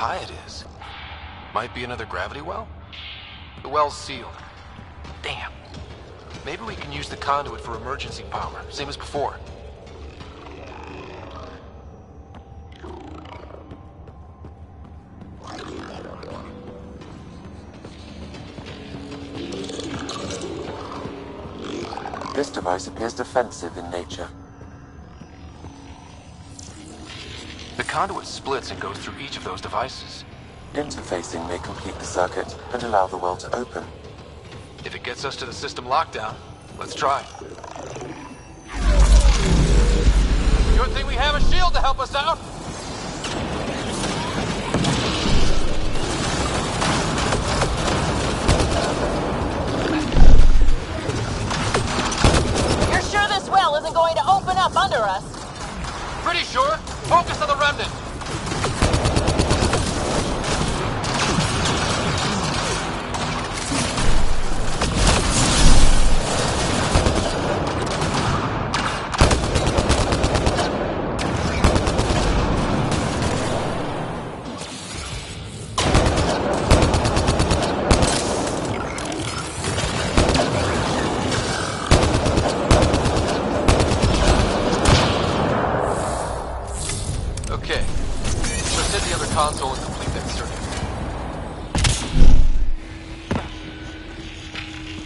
high it is. Might be another gravity well? The well's sealed. Damn. Maybe we can use the conduit for emergency power, same as before. This device appears defensive in nature. The conduit splits and goes through each of those devices. Interfacing may complete the circuit and allow the well to open. If it gets us to the system lockdown, let's try. Good thing we have a shield to help us out! You're sure this well isn't going to open up under us? Pretty sure. Focus on the remnant. Console and complete that circuit.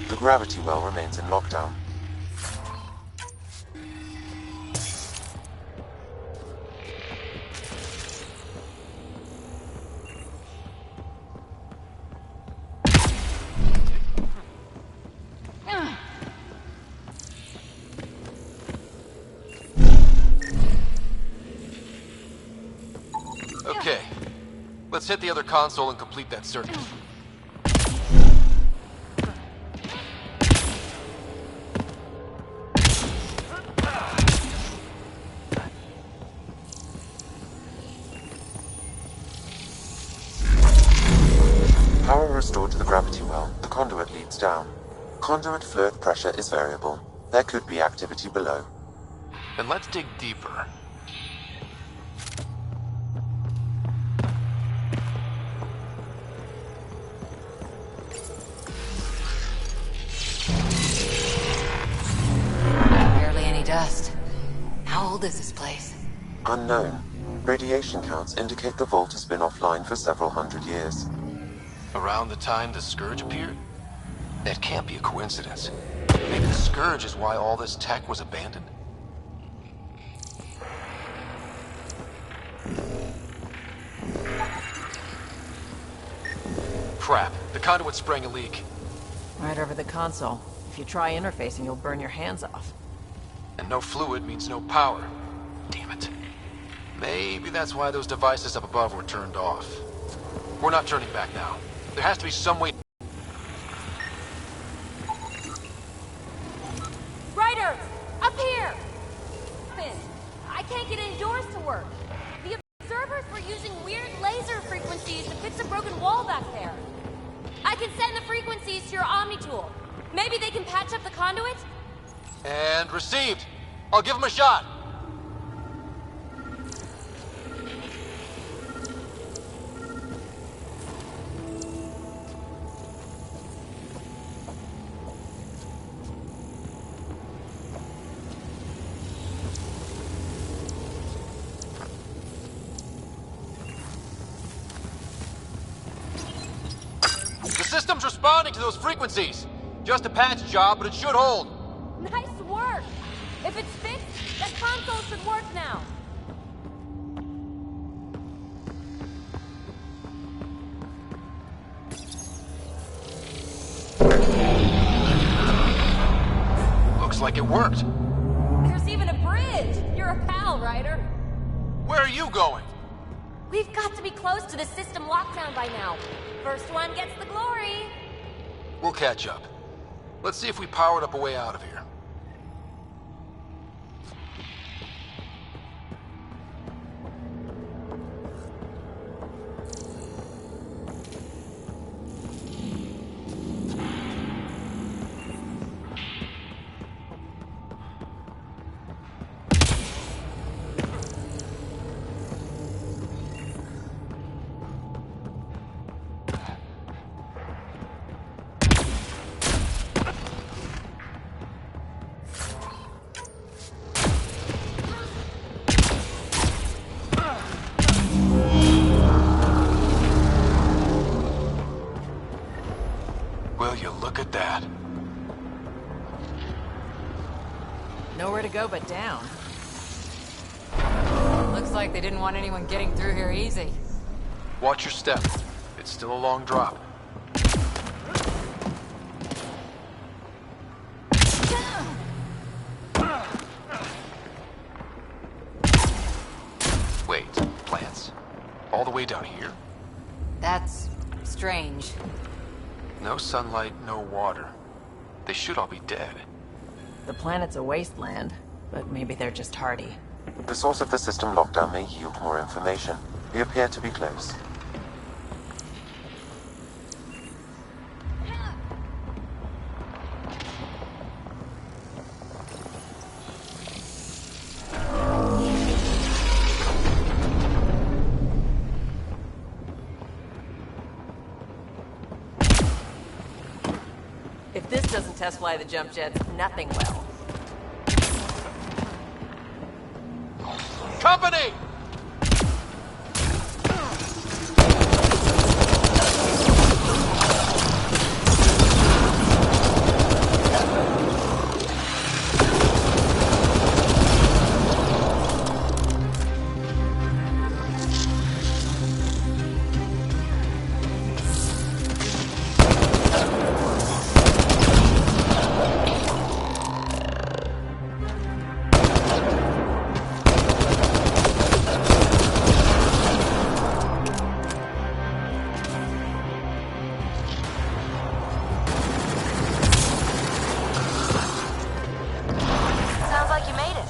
The gravity well remains in lockdown. Okay. Let's hit the other console and complete that circuit. Power restored to the gravity well. The conduit leads down. Conduit fluid pressure is variable. There could be activity below. Then let's dig deeper. Dust. How old is this place? Unknown. Radiation counts indicate the vault has been offline for several hundred years. Around the time the Scourge appeared? That can't be a coincidence. Maybe the Scourge is why all this tech was abandoned? Crap. The conduit's spraying a leak. Right over the console. If you try interfacing, you'll burn your hands off. And no fluid means no power. Damn it. Maybe that's why those devices up above were turned off. We're not turning back now. There has to be some way... Ryder! Up here! I can't get any doors to work. The observers were using weird laser frequencies to fix a broken wall back there. I can send the frequencies to your Omni tool. Maybe they can patch up the conduit? And received. I'll give him a shot. The system's responding to those frequencies. Just a patch job, but it should hold. Nice work! If it's fixed, that console should work now. Looks like it worked. There's even a bridge! You're a pal, Ryder. Where are you going? We've got to be close to the system lockdown by now. First one gets the glory. We'll catch up. Let's see if we powered up a way out of here. Look at that. Nowhere to go but down. Looks like they didn't want anyone getting through here easy. Watch your step. It's still a long drop. Wait, plants? All the way down here? That's strange. No sunlight, no water. They should all be dead. The planet's a wasteland, but maybe they're just hardy. The source of the system lockdown may yield more information. We appear to be close. If this doesn't test fly the jump jets, nothing will. Company! Sounds like you made it.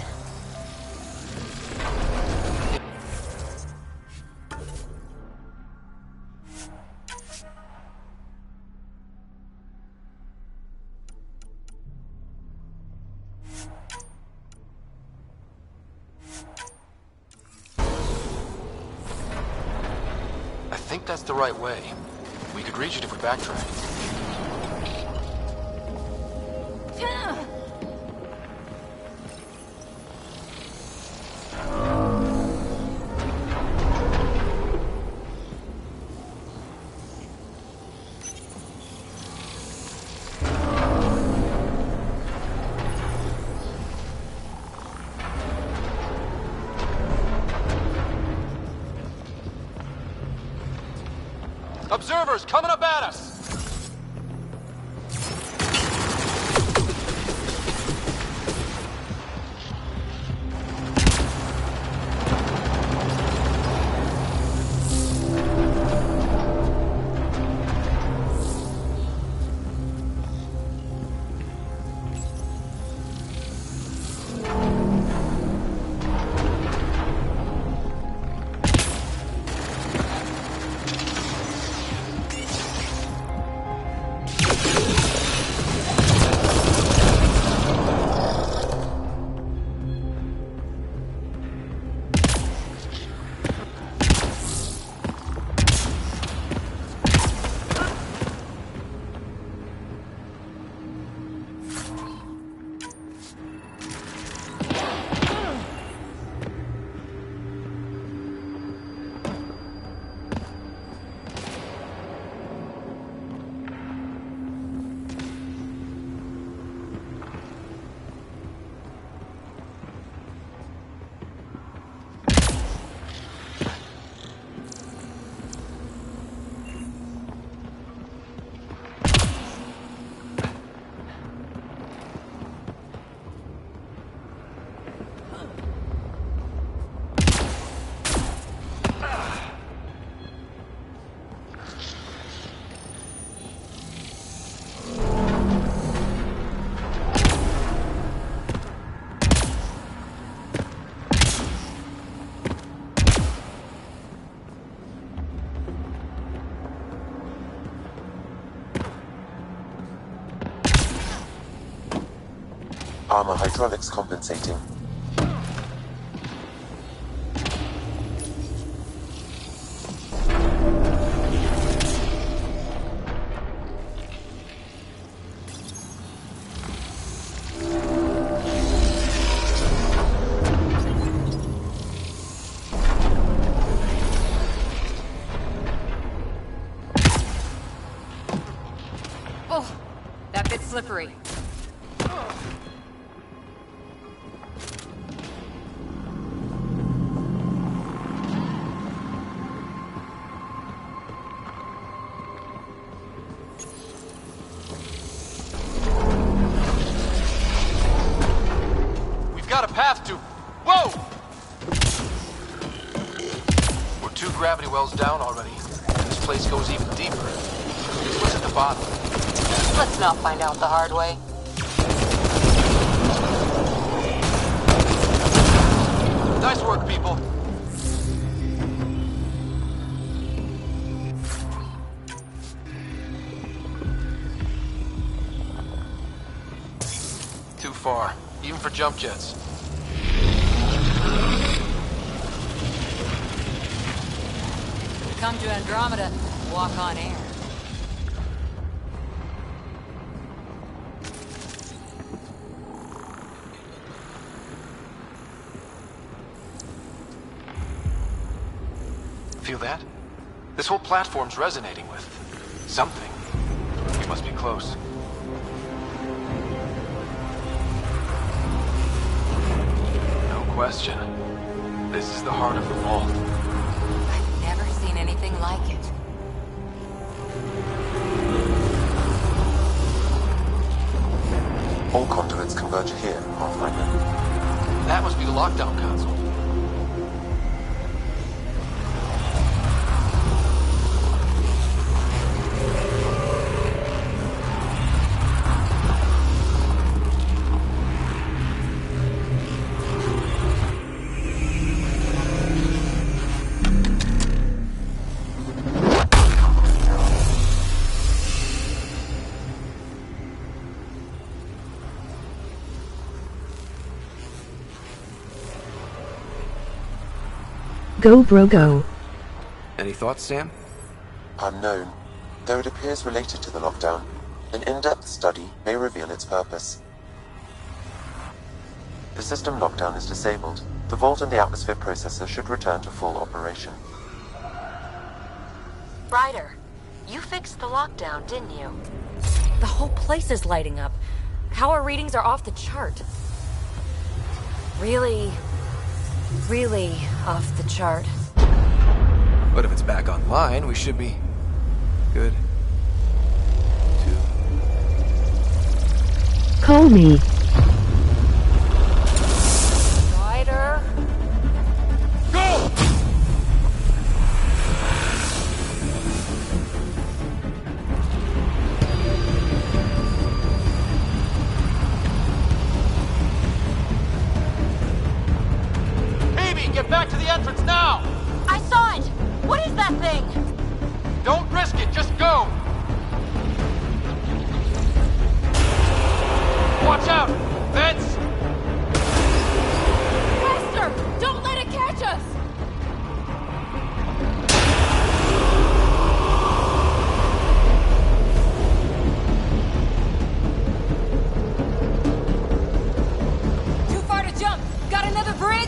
I think that's the right way. We could reach it if we backtrack. Observers coming up at us! Armor hydraulics compensating. free. Got a path to... Whoa! We're 2 gravity wells down already, and this place goes even deeper. What's at the bottom? Let's not find out the hard way. Nice work, people. Too far, even for jump jets. Come to Andromeda, walk on air. Feel that? This whole platform's resonating with something. We must be close. No question. This is the heart of the vault. I've never seen anything like it. All conduits converge here, Pathfinder. That must be the lockdown console. Go, bro, go. Any thoughts, Sam? Unknown, though it appears related to the lockdown. An in-depth study may reveal its purpose. The system lockdown is disabled. The vault and the atmosphere processor should return to full operation. Ryder, you fixed the lockdown, didn't you? The whole place is lighting up. Power readings are off the chart. Really off the chart. But if it's back online, we should be good. Call me. Ryder. Go! Get back to the entrance now! I saw it! What is that thing? Don't risk it, just go! Watch out! Vents! Faster! Don't let it catch us! Too far to jump! Got another bridge?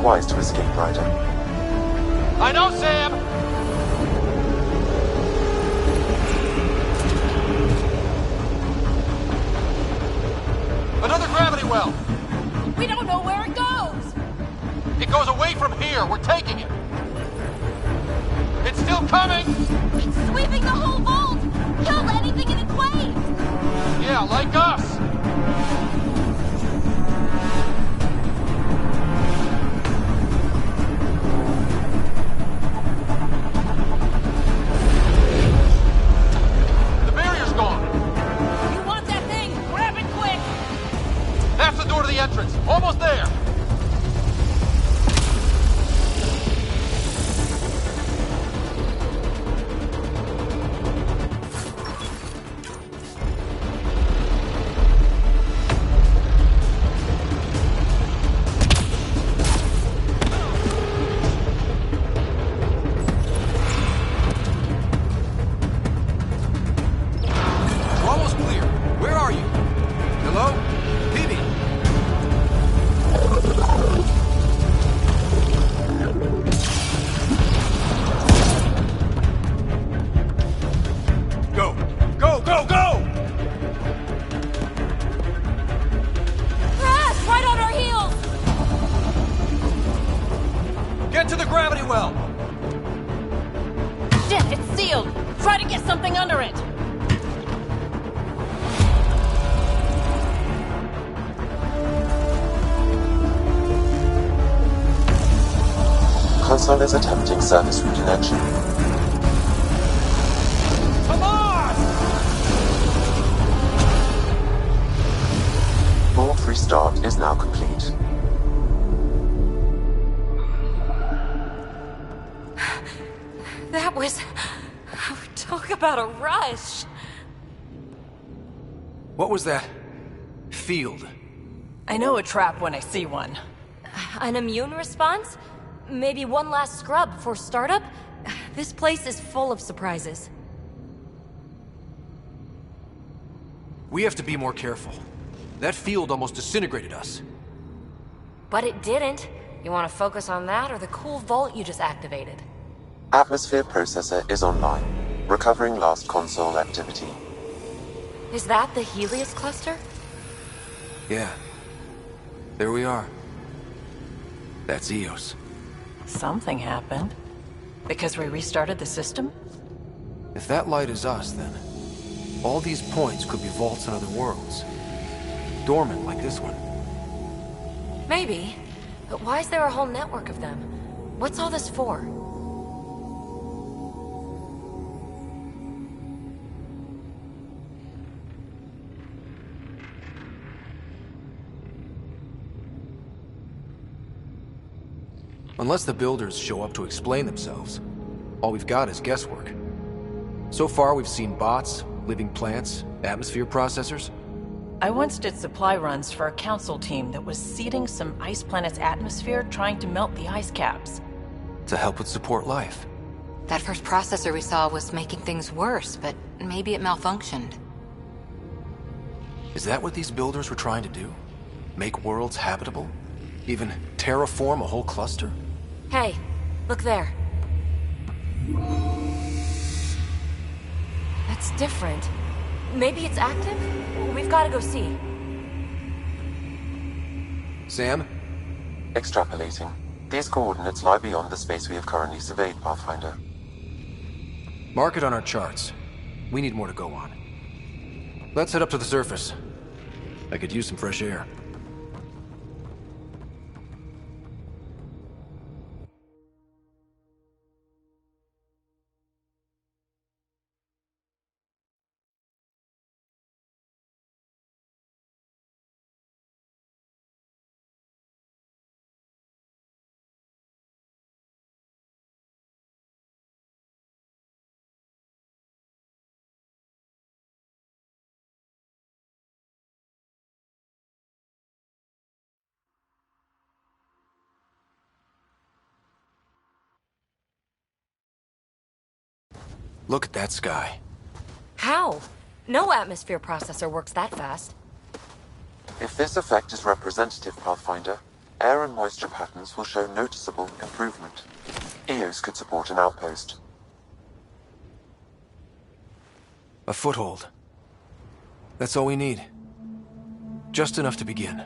Wise to escape, Ryder. I know, Sam! Another gravity well! We don't know where it goes! It goes away from here. We're taking it. It's still coming! It's sweeping the whole vault! Kill anything in its way! Yeah, like us! Entrance. Almost there. Get to the gravity well! Shit, it's sealed! Try to get something under it! Console is attempting service reconnection. Come on! Vault restart is now complete. That was... Talk about a rush. What was that? Field. I know a trap when I see one. An immune response? Maybe one last scrub before startup? This place is full of surprises. We have to be more careful. That field almost disintegrated us. But it didn't. You want to focus on that or the cool vault you just activated? Atmosphere processor is online, recovering last console activity. Is that the Helios cluster? Yeah. There we are. That's Eos. Something happened. Because we restarted the system? If that light is us, then all these points could be vaults in other worlds. Dormant like this one. Maybe. But why is there a whole network of them? What's all this for? Unless the builders show up to explain themselves, all we've got is guesswork. So far, we've seen bots, living plants, atmosphere processors. I once did supply runs for a council team that was seeding some ice planet's atmosphere, trying to melt the ice caps. To help with support life. That first processor we saw was making things worse, but maybe it malfunctioned. Is that what these builders were trying to do? Make worlds habitable? Even terraform a whole cluster? Hey, look there. That's different. Maybe it's active? We've got to go see. Sam? Extrapolating. These coordinates lie beyond the space we have currently surveyed, Pathfinder. Mark it on our charts. We need more to go on. Let's head up to the surface. I could use some fresh air. Look at that sky. How? No atmosphere processor works that fast. If this effect is representative, Pathfinder, air and moisture patterns will show noticeable improvement. Eos could support an outpost. A foothold. That's all we need. Just enough to begin.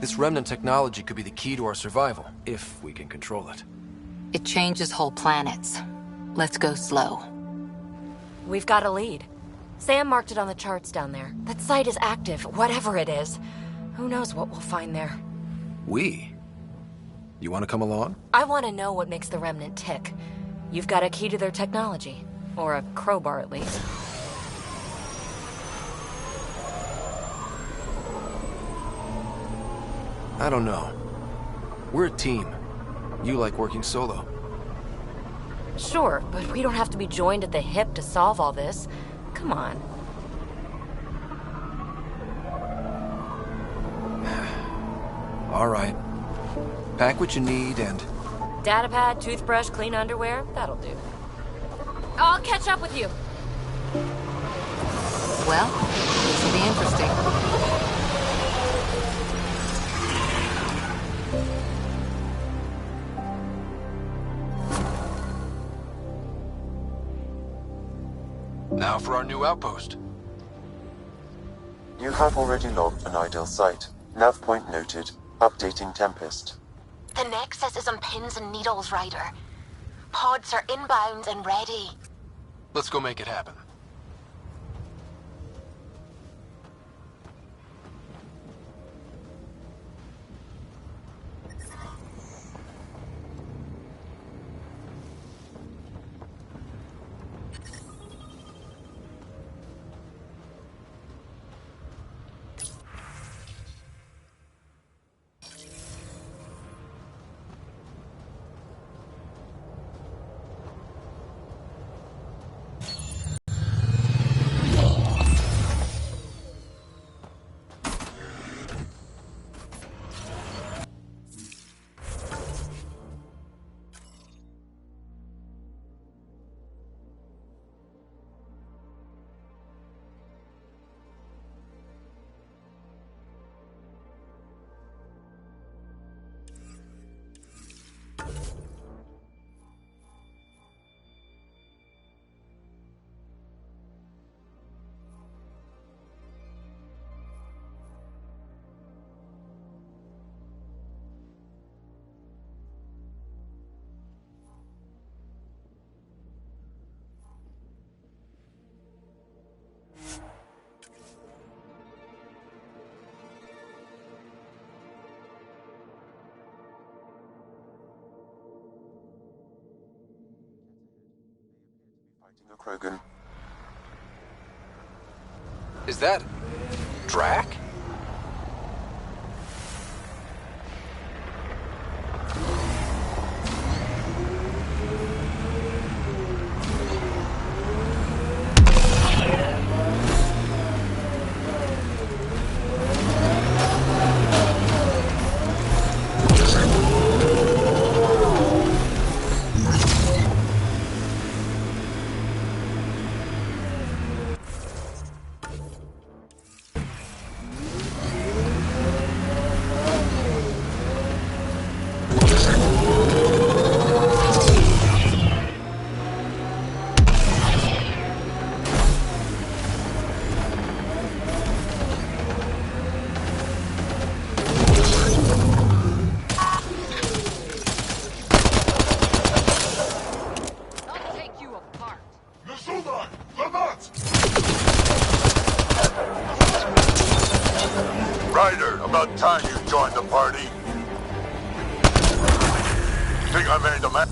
This remnant technology could be the key to our survival, if we can control it. It changes whole planets. Let's go slow. We've got a lead. Sam marked it on the charts down there. That site is active, whatever it is. Who knows what we'll find there. We? You want to come along? I want to know what makes the Remnant tick. You've got a key to their technology. Or a crowbar, at least. I don't know. We're a team. You like working solo. Sure, but we don't have to be joined at the hip to solve all this. Come on. All right. Pack what you need and... Datapad, toothbrush, clean underwear, that'll do. I'll catch up with you. Well, this will be interesting. Now for our new outpost. You have already logged an ideal site. Nav point noted. Updating Tempest. The Nexus is on pins and needles, Ryder. Pods are inbound and ready. Let's go make it happen. Krogan. Is that Drac? Ryder, about time you joined the party. Think I made the man?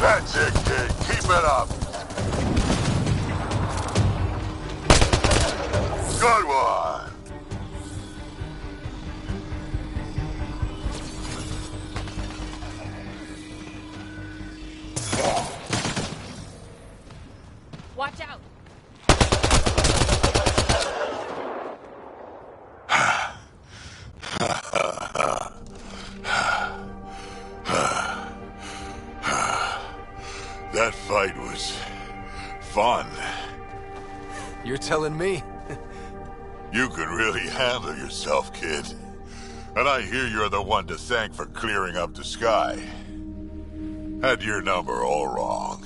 That's it, kid. Keep it up. Good one. Watch out! That fight was fun. You're telling me? You can really handle yourself, kid. And I hear you're the one to thank for clearing up the sky. Had your number all wrong.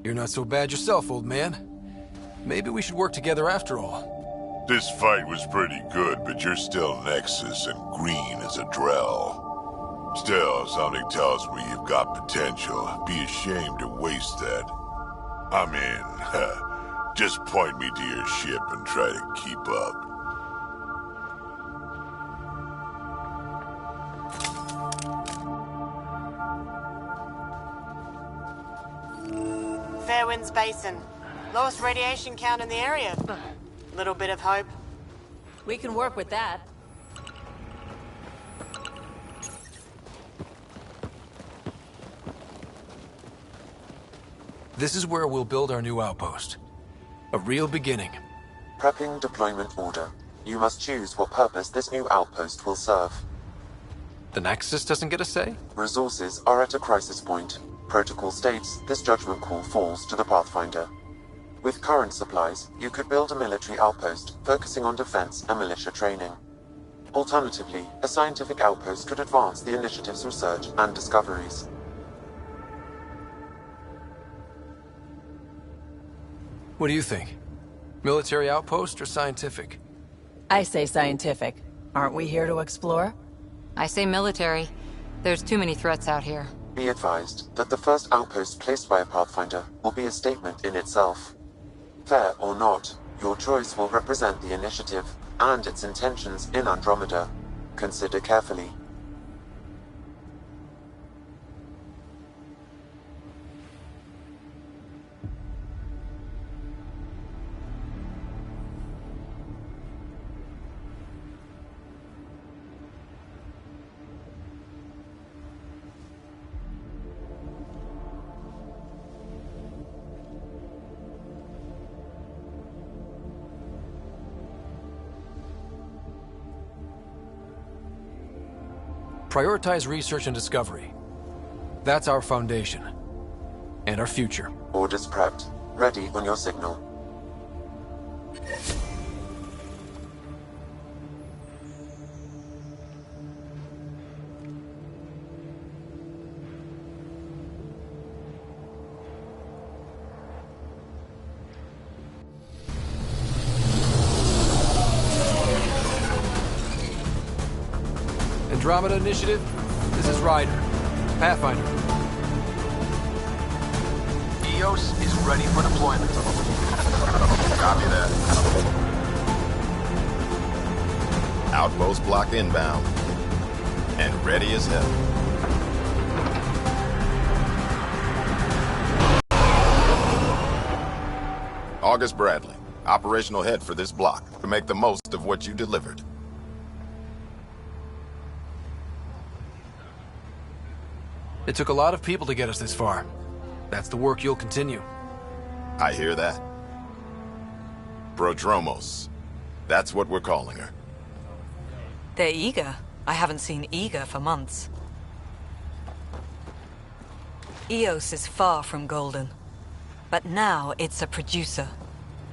You're not so bad yourself, old man. Maybe we should work together after all. This fight was pretty good, but you're still Nexus and green as a Drell. Still, something tells me you've got potential. Be ashamed to waste that. I'm in. Just point me to your ship and try to keep up. space and lowest radiation count in the area. Little bit of hope. We can work with that. This is where we'll build our new outpost. A real beginning. Prepping deployment order. You must choose what purpose this new outpost will serve. The Nexus doesn't get a say? Resources are at a crisis point. Protocol states this judgment call falls to the Pathfinder. With current supplies, you could build a military outpost focusing on defense and militia training. Alternatively, a scientific outpost could advance the initiative's research and discoveries. What do you think? Military outpost or scientific? I say scientific. Aren't we here to explore? I say military. There's too many threats out here. Be advised that the first outpost placed by a Pathfinder will be a statement in itself. Fair or not, your choice will represent the initiative and its intentions in Andromeda. Consider carefully. Prioritize research and discovery. That's our foundation. And our future. Orders prepped. Ready on your signal. Andromeda Initiative, this is Ryder. Pathfinder. EOS is ready for deployment. Copy that. Outpost block inbound. And ready as hell. August Bradley, operational head for this block, to make the most of what you delivered. It took a lot of people to get us this far. That's the work you'll continue. I hear that. Prodromos. That's what we're calling her. They're eager. I haven't seen eager for months. EOS is far from golden. But now it's a producer.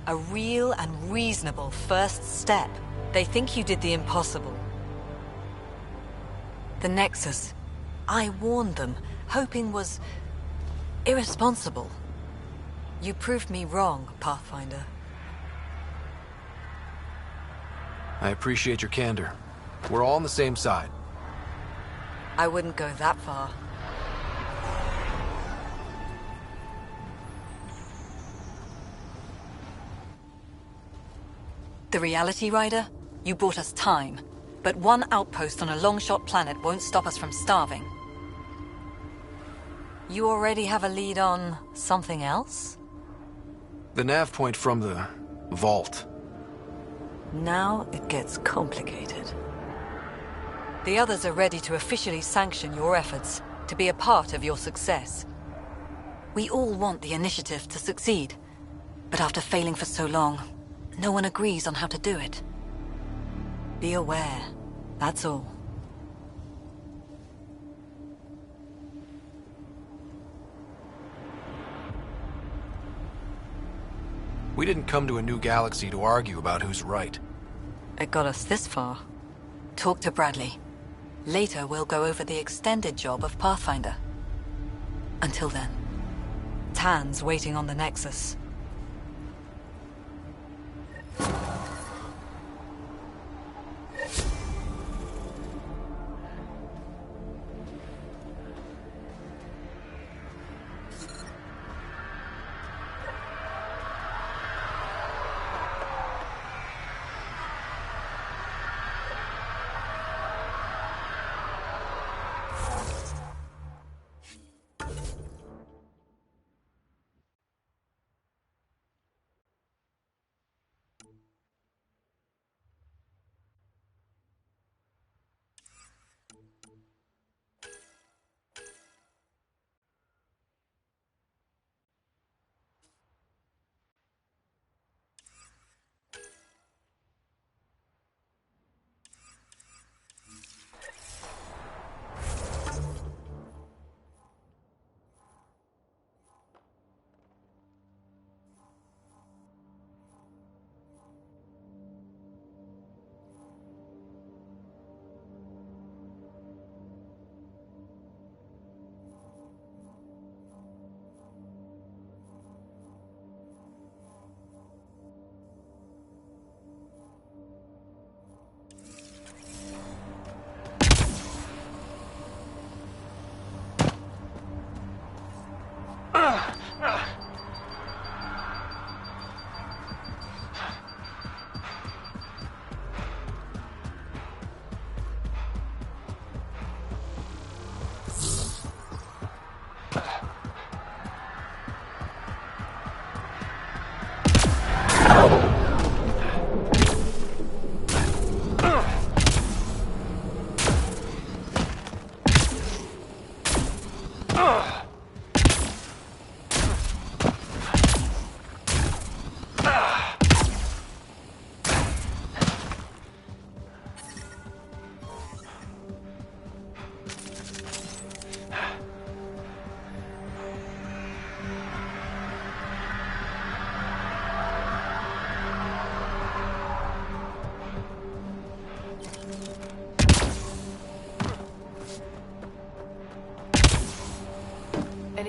A real and reasonable first step. They think you did the impossible. The Nexus. I warned them, hoping was irresponsible. You proved me wrong, Pathfinder. I appreciate your candor. We're all on the same side. I wouldn't go that far. The Reality Rider? You bought us time. But one outpost on a long-shot planet won't stop us from starving. You already have a lead on something else? The nav point from the vault. Now it gets complicated. The others are ready to officially sanction your efforts, to be a part of your success. We all want the initiative to succeed, but after failing for so long, no one agrees on how to do it. Be aware, that's all. We didn't come to a new galaxy to argue about who's right. It got us this far. Talk to Bradley. Later we'll go over the extended job of Pathfinder. Until then, Tan's waiting on the Nexus.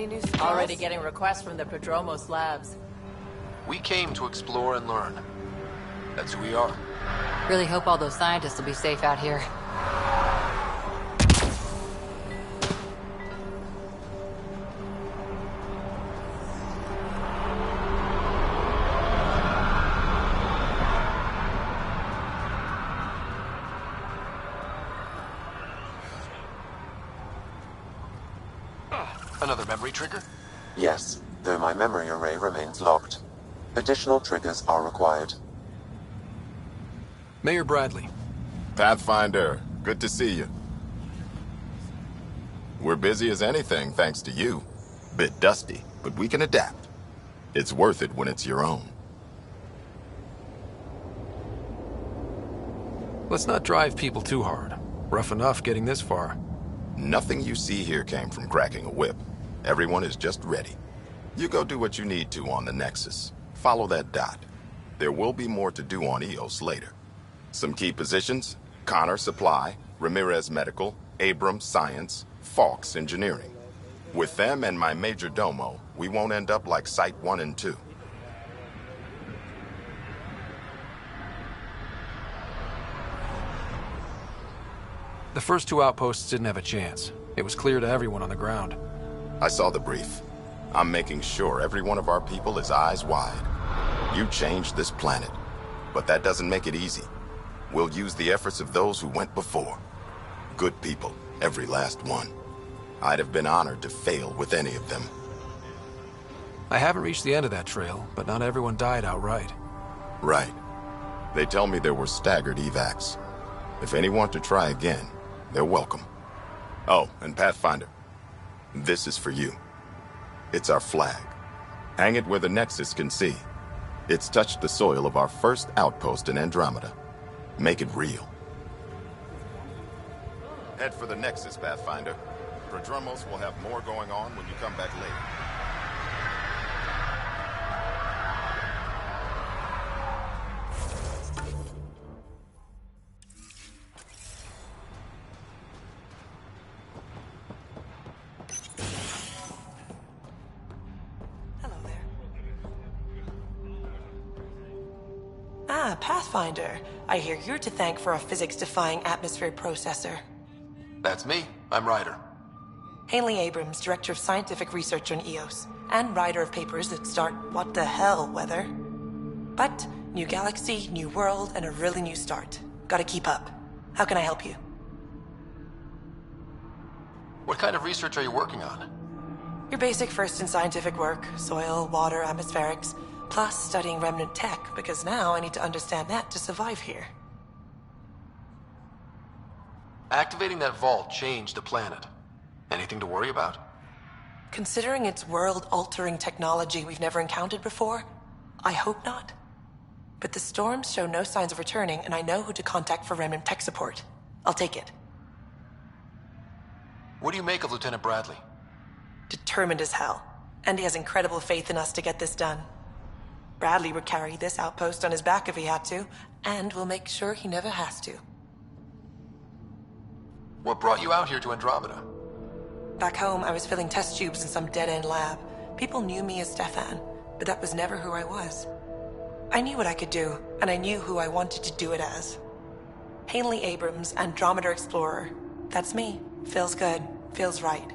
Any new supplies? Already getting requests from the Prodromos labs. We came to explore and learn. That's who we are. Really hope all those scientists will be safe out here. Another memory trigger? Yes, though my memory array remains locked. Additional triggers are required. Mayor Bradley. Pathfinder, good to see you. We're busy as anything, thanks to you. Bit dusty, but we can adapt. It's worth it when it's your own. Let's not drive people too hard. Rough enough getting this far. Nothing you see here came from cracking a whip. Everyone is just ready. You go do what you need to on the Nexus. Follow that dot. There will be more to do on EOS later. Some key positions: Connor Supply, Ramirez Medical, Abrams Science, Falks Engineering. With them and my major domo, we won't end up like Site 1 and 2. The first two outposts didn't have a chance. It was clear to everyone on the ground. I saw the brief. I'm making sure every one of our people is eyes wide. You changed this planet, but that doesn't make it easy. We'll use the efforts of those who went before. Good people, every last one. I'd have been honored to fail with any of them. I haven't reached the end of that trail, but not everyone died outright. Right. They tell me there were staggered evacs. If any want to try again, they're welcome. Oh, and Pathfinder, this is for you. It's our flag. Hang it where the Nexus can see. It's touched the soil of our first outpost in Andromeda. Make it real. Head for the Nexus, Pathfinder. Prodromos will have more going on when you come back later. Ah, Pathfinder. I hear you're to thank for a physics-defying atmosphere processor. That's me. I'm Ryder. Hanley Abrams, Director of Scientific Research on EOS, and writer of papers that start what the hell weather. But, new galaxy, new world, and a really new start. Gotta keep up. How can I help you? What kind of research are you working on? Your basic first in scientific work, soil, water, atmospherics, plus studying remnant tech, because now I need to understand that to survive here. Activating that vault changed the planet. Anything to worry about? Considering it's world-altering technology we've never encountered before, I hope not. But the storms show no signs of returning, and I know who to contact for remnant tech support. I'll take it. What do you make of Lieutenant Bradley? Determined as hell. And he has incredible faith in us to get this done. Bradley would carry this outpost on his back if he had to, and we'll make sure he never has to. What brought you out here to Andromeda? Back home, I was filling test tubes in some dead-end lab. People knew me as Stefan, but that was never who I was. I knew what I could do, and I knew who I wanted to do it as. Hanley Abrams, Andromeda Explorer. That's me. Feels good. Feels right.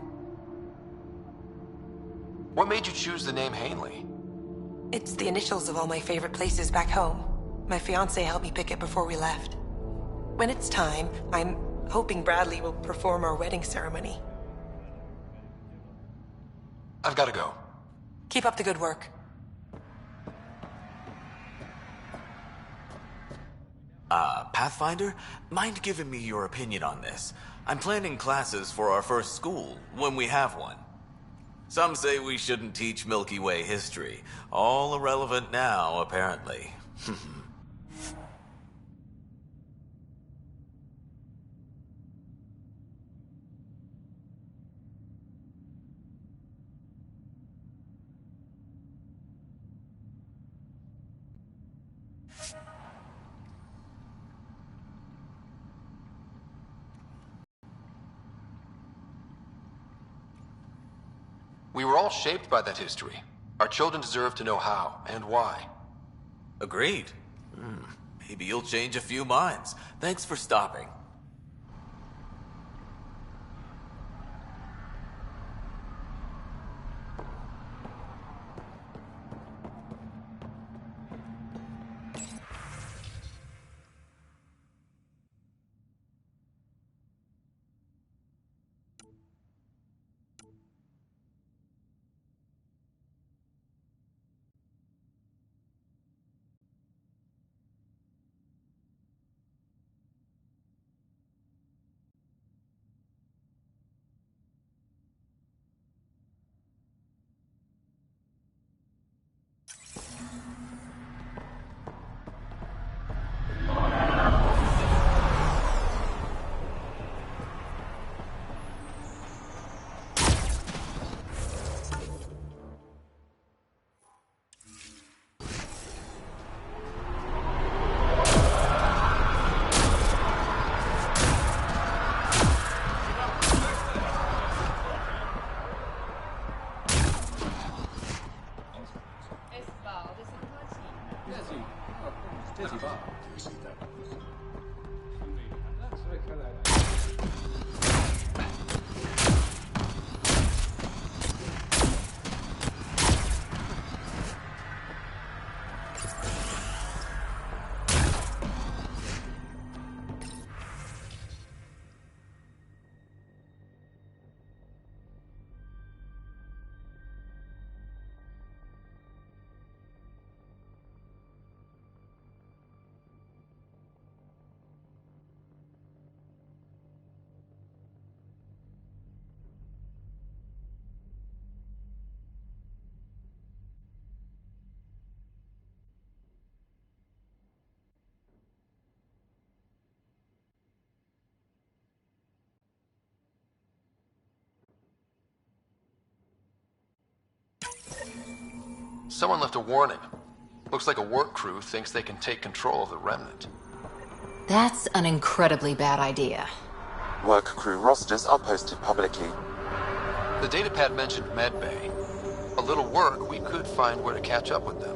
What made you choose the name Hanley? It's the initials of all my favorite places back home. My fiancé helped me pick it before we left. When it's time, I'm hoping Bradley will perform our wedding ceremony. I've got to go. Keep up the good work. Pathfinder? Mind giving me your opinion on this? I'm planning classes for our first school, when we have one. Some say we shouldn't teach Milky Way history. All irrelevant now, apparently. We were all shaped by that history. Our children deserve to know how and why. Agreed. Maybe you'll change a few minds. Thanks for stopping. Someone left a warning. Looks like a work crew thinks they can take control of the Remnant. That's an incredibly bad idea. Work crew rosters are posted publicly. The datapad mentioned Medbay. A little work, we could find where to catch up with them.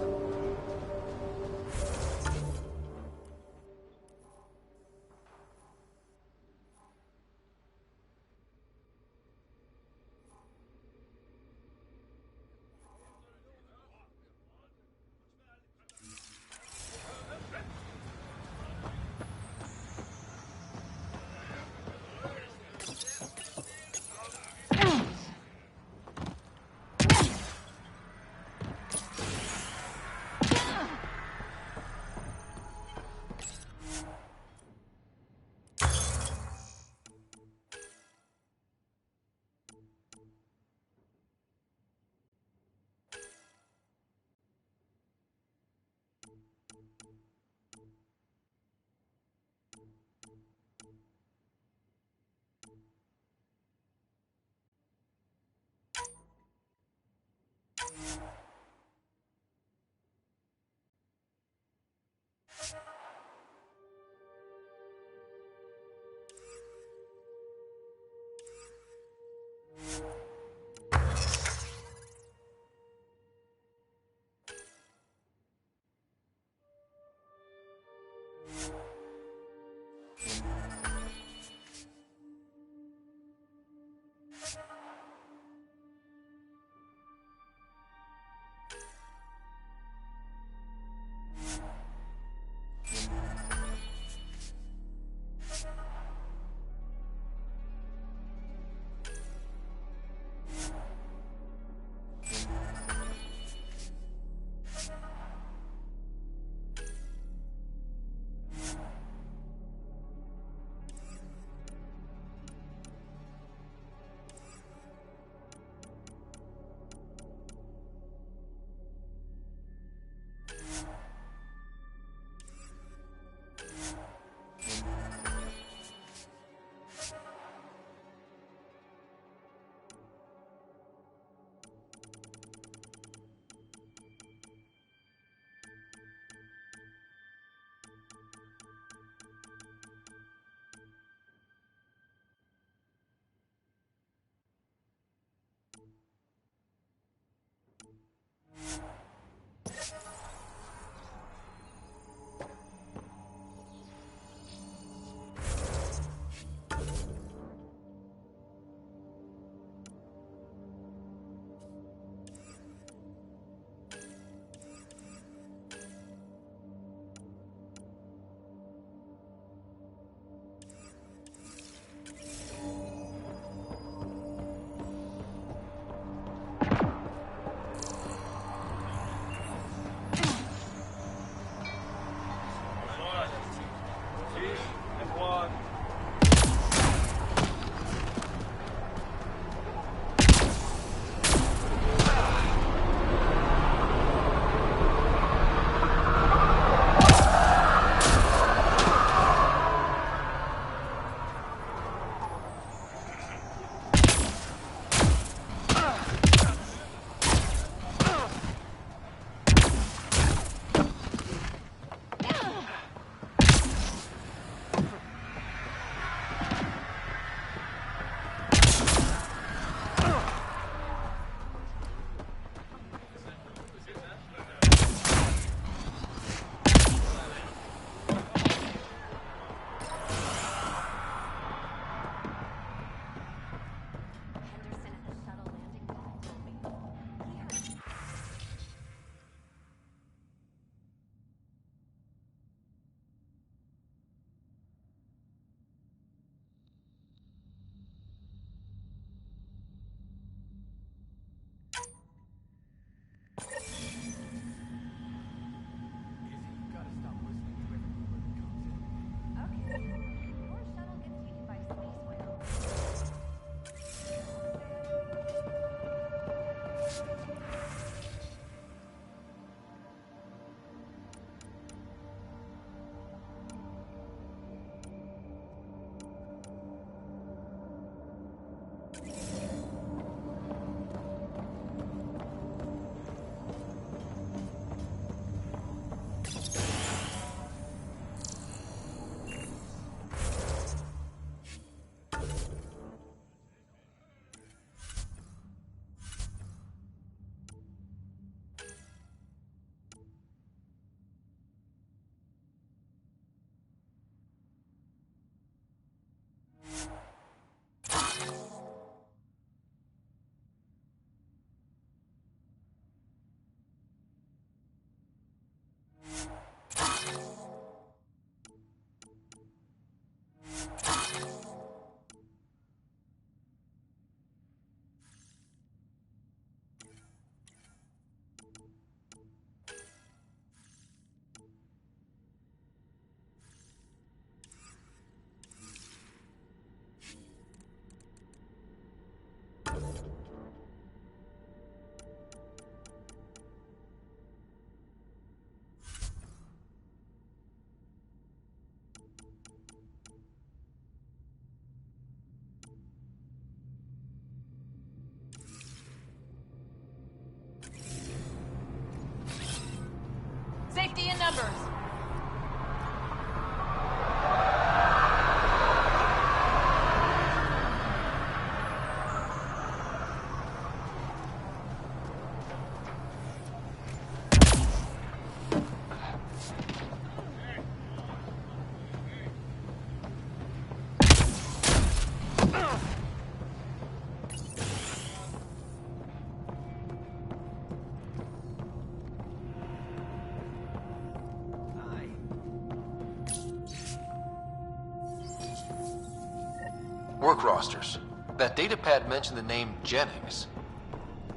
Work rosters. That datapad mentioned the name Jennings.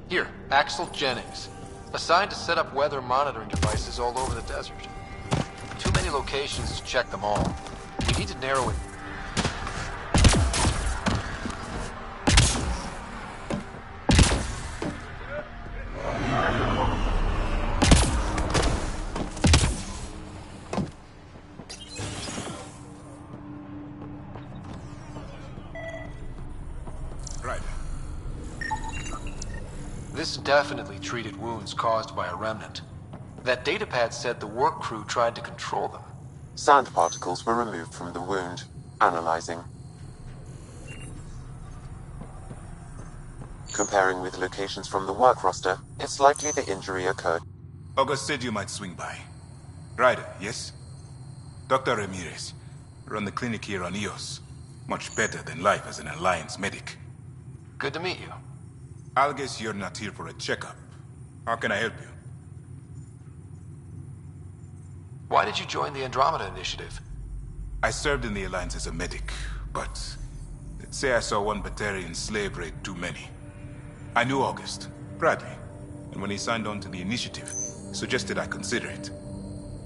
Here, Axel Jennings. Assigned to set up weather monitoring devices all over the desert. Too many locations to check them all. We need to narrow it. This definitely treated wounds caused by a remnant. That datapad said the work crew tried to control them. Sand particles were removed from the wound. Analyzing. Comparing with locations from the work roster, it's likely the injury occurred. August said you might swing by. Ryder, yes? Dr. Ramirez. Run the clinic here on Eos. Much better than life as an Alliance medic. Good to meet you. I'll guess you're not here for a checkup. How can I help you? Why did you join the Andromeda Initiative? I served in the Alliance as a medic, but let's say I saw one Batarian slave raid too many. I knew August, Bradley, and when he signed on to the Initiative, suggested I consider it.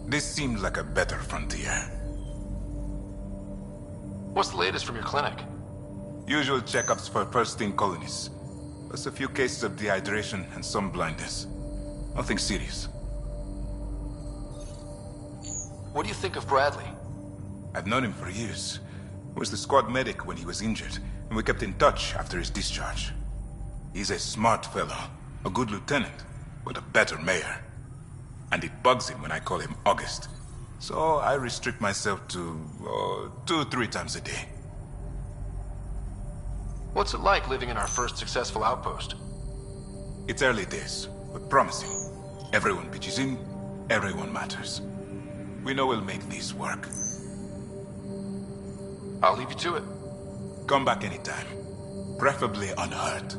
This seemed like a better frontier. What's the latest from your clinic? Usual checkups for first-in colonists. Plus a few cases of dehydration and some blindness. Nothing serious. What do you think of Bradley? I've known him for years. He was the squad medic when he was injured, and we kept in touch after his discharge. He's a smart fellow, a good lieutenant, but a better mayor. And it bugs him when I call him August. So I restrict myself to 2-3 times a day. What's it like living in our first successful outpost? It's early days, but promising. Everyone pitches in, everyone matters. We know we'll make this work. I'll leave you to it. Come back anytime. Preferably unhurt.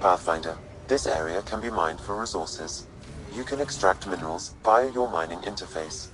Pathfinder, this area can be mined for resources. You can extract minerals via your mining interface.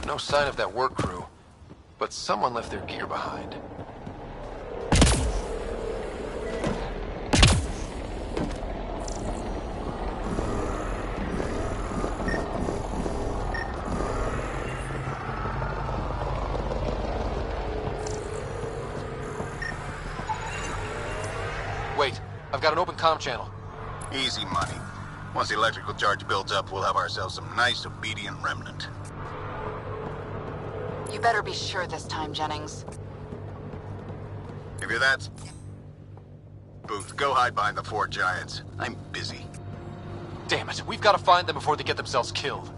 No sign of that work crew, but someone left their gear behind. Wait, I've got an open comm channel. Easy money. Once the electrical charge builds up, we'll have ourselves some nice, obedient remnant. You better be sure this time, Jennings. If you're that... Booth, go hide behind the 4 giants. I'm busy. Damn it, we've got to find them before they get themselves killed.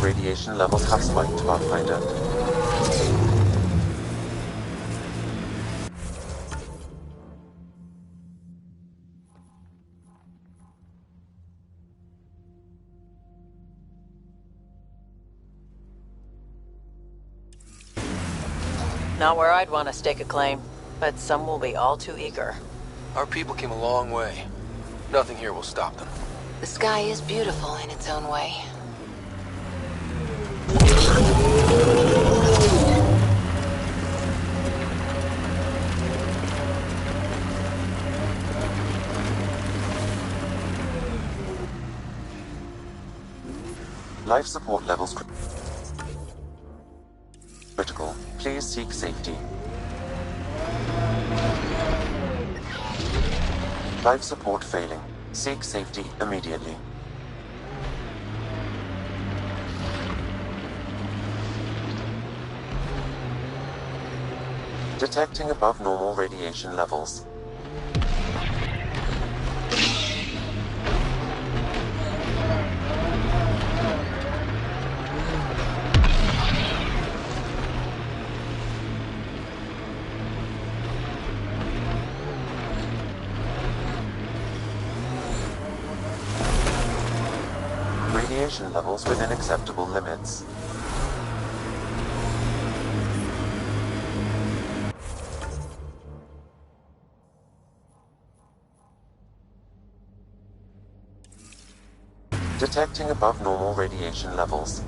Radiation levels have spiked, Pathfinder. Not where I'd want to stake a claim, but some will be all too eager. Our people came a long way. Nothing here will stop them. The sky is beautiful in its own way. Life support levels critical. Please seek safety. Life support failing. Seek safety immediately. Detecting above normal radiation levels. Radiation levels within acceptable limits. Detecting above normal radiation levels.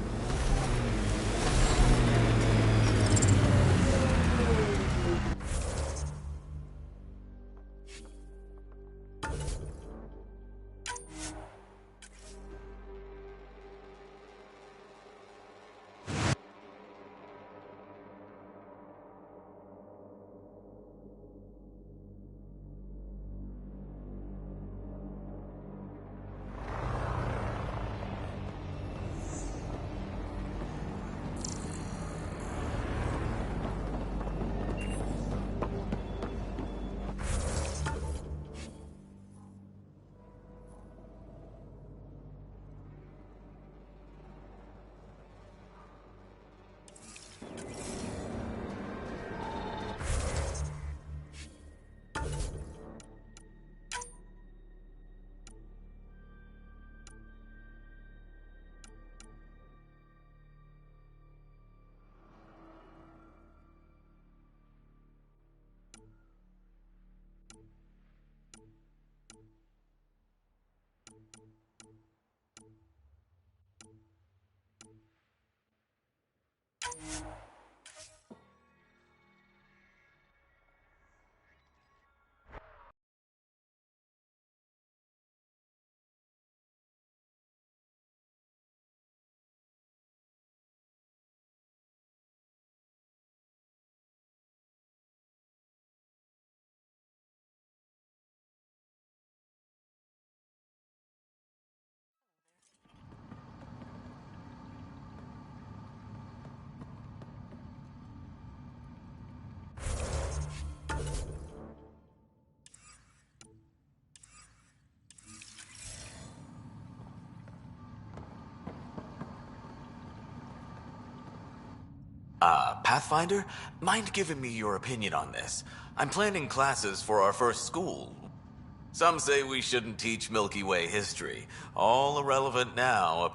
Pathfinder? Mind giving me your opinion on this? I'm planning classes for our first school. Some say we shouldn't teach Milky Way history. All irrelevant now.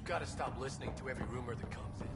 Gotta stop listening to every rumor that comes in.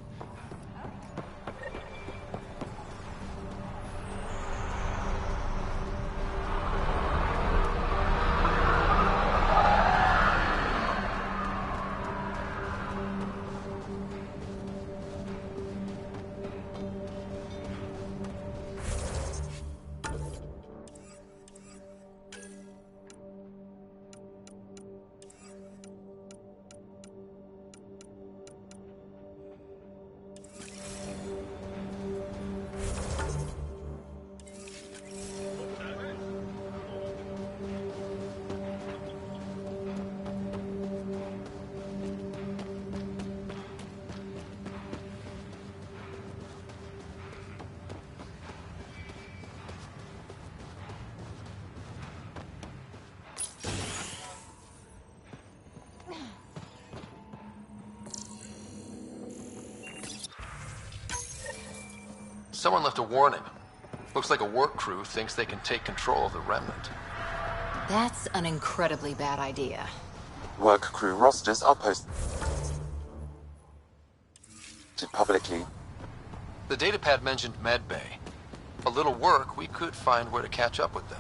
Someone left a warning. Looks like a work crew thinks they can take control of the Remnant. That's an incredibly bad idea. Work crew rosters are posted publicly. The datapad mentioned Medbay. A little work, we could find where to catch up with them.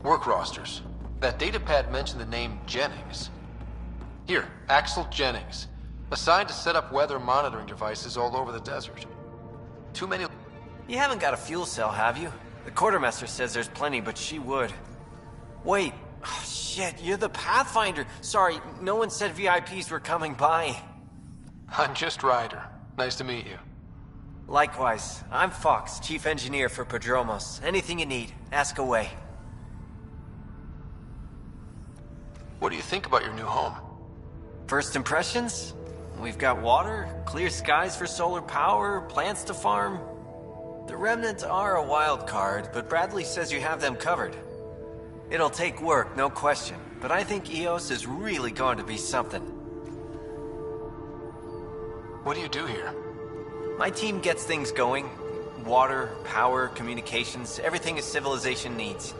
Work rosters. That datapad mentioned the name Jennings. Here, Axel Jennings. Assigned to set up weather monitoring devices all over the desert. Too many... You haven't got a fuel cell, have you? The quartermaster says there's plenty, but she would. Wait. Oh, shit, you're the Pathfinder. Sorry, no one said VIPs were coming by. I'm just Ryder. Nice to meet you. Likewise. I'm Fox, Chief Engineer for Prodromos. Anything you need, ask away. What do you think about your new home? First impressions? We've got water, clear skies for solar power, plants to farm. The Remnants are a wild card, but Bradley says you have them covered. It'll take work, no question, but I think EOS is really going to be something. What do you do here? My team gets things going. Water, power, communications, everything a civilization needs.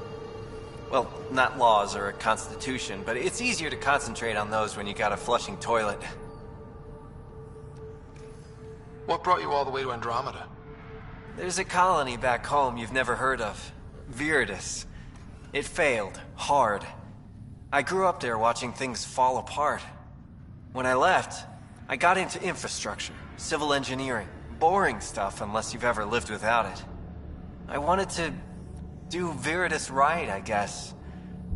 Well, not laws or a constitution, but it's easier to concentrate on those when you got a flushing toilet. What brought you all the way to Andromeda? There's a colony back home you've never heard of. Viridis. It failed. Hard. I grew up there watching things fall apart. When I left, I got into infrastructure, civil engineering. Boring stuff unless you've ever lived without it. I wanted to do Viridis right, I guess.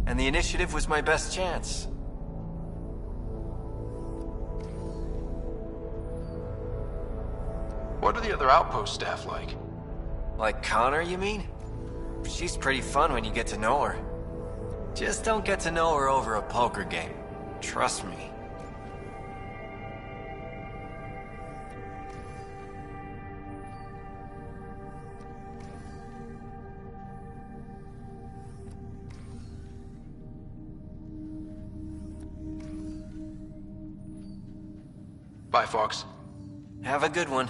And the initiative was my best chance. What are the other outpost staff like? Like Connor, you mean? She's pretty fun when you get to know her. Just don't get to know her over a poker game. Trust me. Bye, Fox. Have a good one.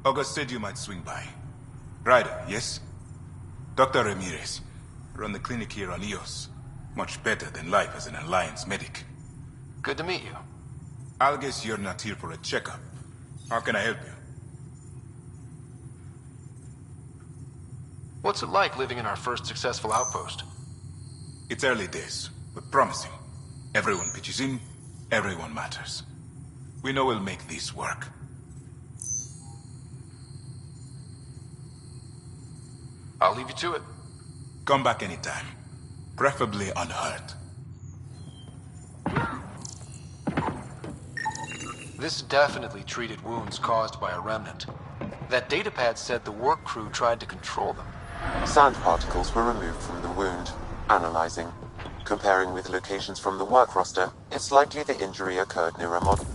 August said you might swing by. Ryder, yes? Dr. Ramirez. Run the clinic here on Eos. Much better than life as an Alliance medic. Good to meet you. I'll guess you're not here for a checkup. How can I help you? What's it like living in our first successful outpost? It's early days, but promising. Everyone pitches in, everyone matters. We know we'll make this work. I'll leave you to it. Come back anytime. Preferably unhurt. This definitely treated wounds caused by a remnant. That datapad said the work crew tried to control them. Sand particles were removed from the wound. Analyzing. Comparing with locations from the work roster, it's likely the injury occurred near a model.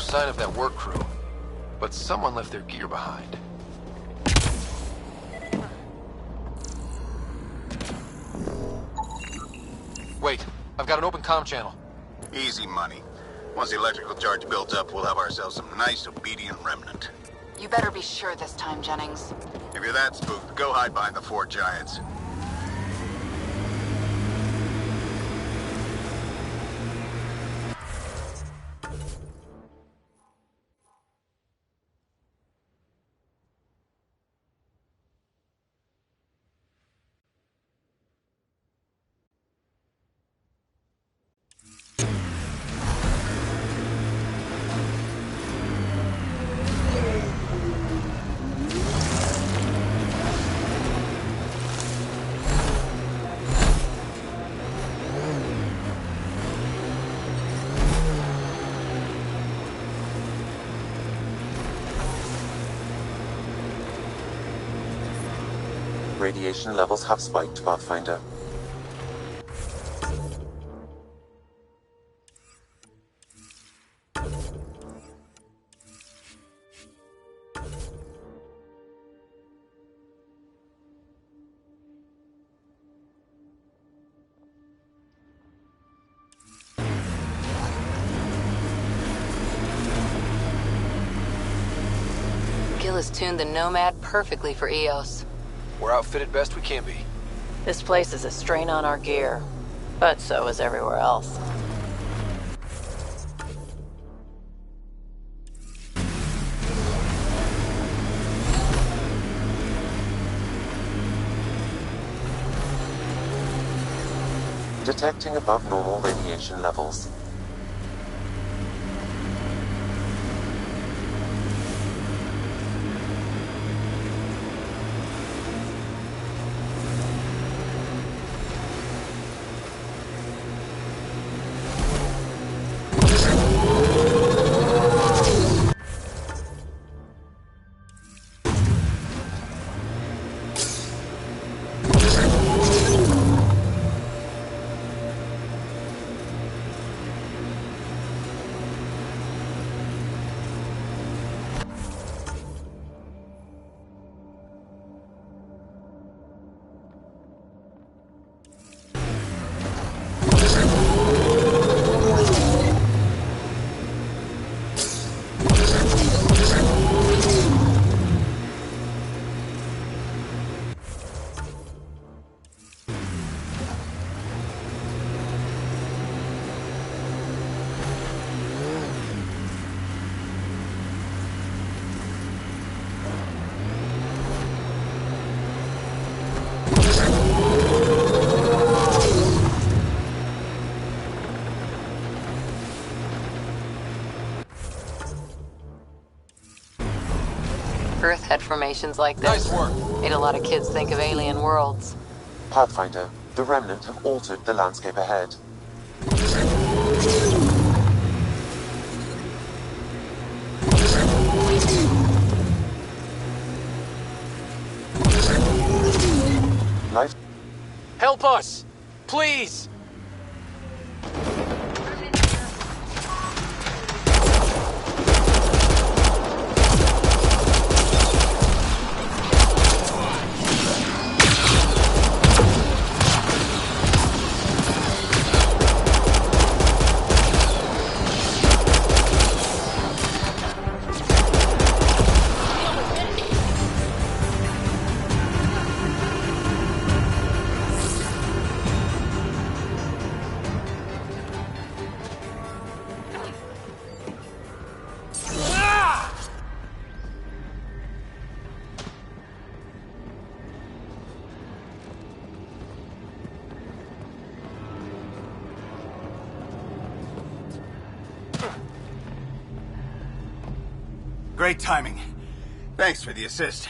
Sign of that work crew, but someone left their gear behind. Wait, I've got an open comm channel. Easy money. Once the electrical charge builds up, we'll have ourselves some nice, obedient remnant. You better be sure this time, Jennings. If you're that spooked, go hide behind the 4 giants. Radiation levels have spiked, Pathfinder. Gil has tuned the Nomad perfectly for EOS. We're outfitted best we can be. This place is a strain on our gear, but so is everywhere else. Detecting above normal radiation levels. formations like this. Nice work. Made a lot of kids think of alien worlds. Pathfinder, the Remnant have altered the landscape ahead. Life. Help us! Please! Great timing. Thanks for the assist.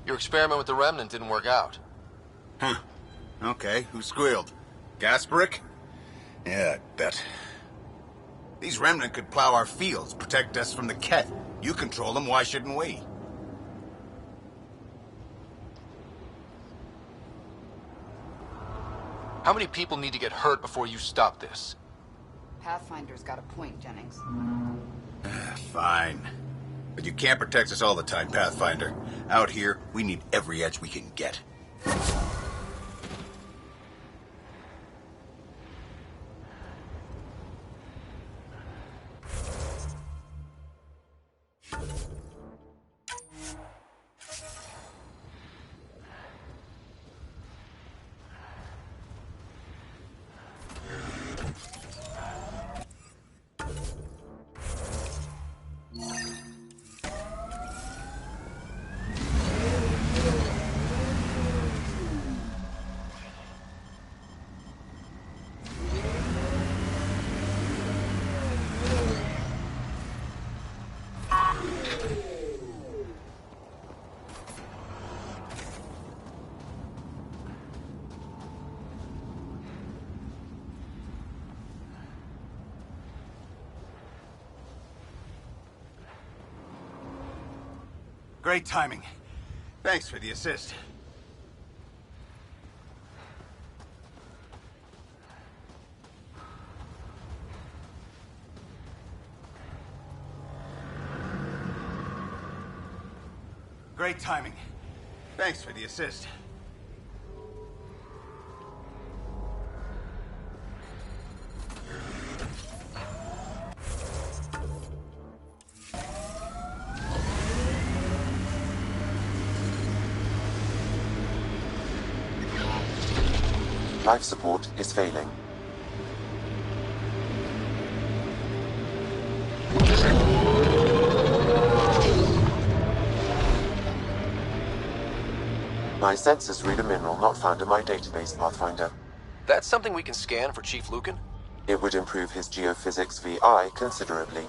Your experiment with the Remnant didn't work out. Huh. Okay, who squealed? Gasparic? Yeah, I bet. These Remnant could plow our fields, protect us from the Ket. You control them, why shouldn't we? How many people need to get hurt before you stop this? Pathfinder's got a point, Jennings. Fine. But you can't protect us all the time, Pathfinder. Out here, we need every edge we can get. Great timing. Thanks for the assist. Great timing. Thanks for the assist. Life support is failing. My census read a mineral not found in my database, Pathfinder. That's something we can scan for Chief Lucan? It would improve his geophysics VI considerably.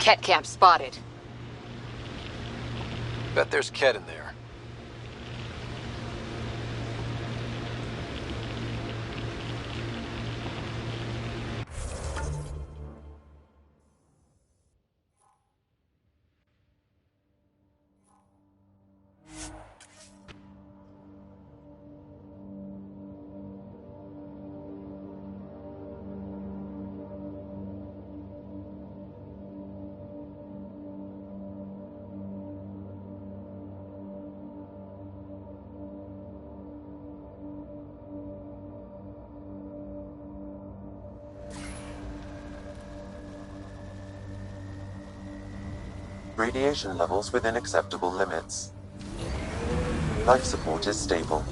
Ket camp spotted. Bet there's Ket in there. Radiation levels within acceptable limits. Life support is stable.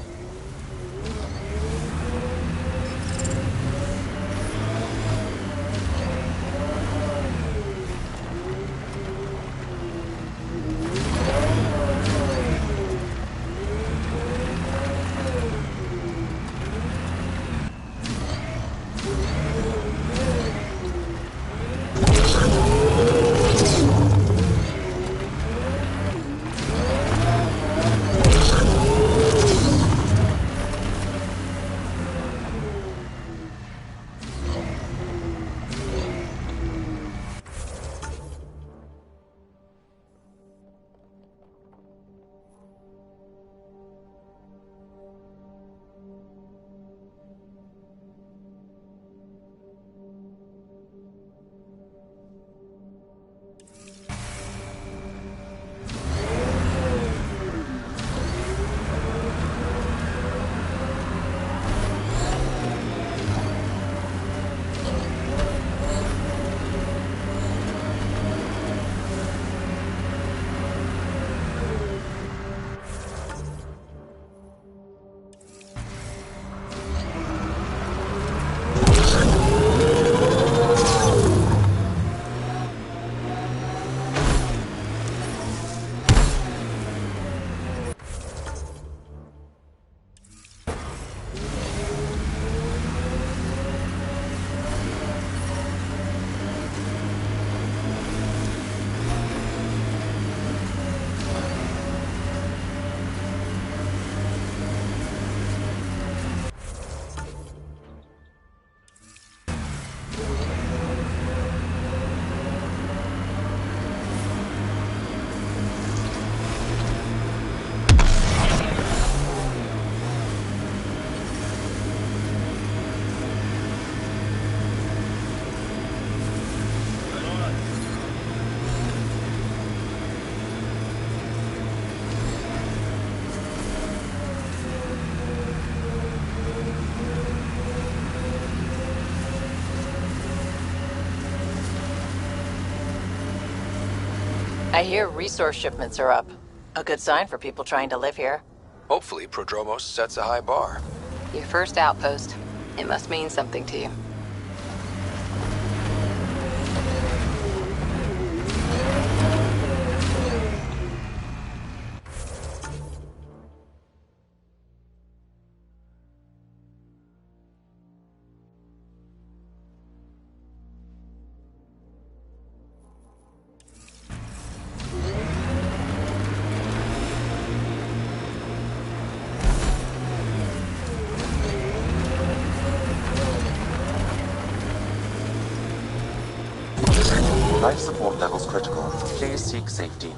I hear resource shipments are up. A good sign for people trying to live here. Hopefully, Prodromos sets a high bar. Your first outpost. It must mean something to you. Life support levels critical. Please seek safety.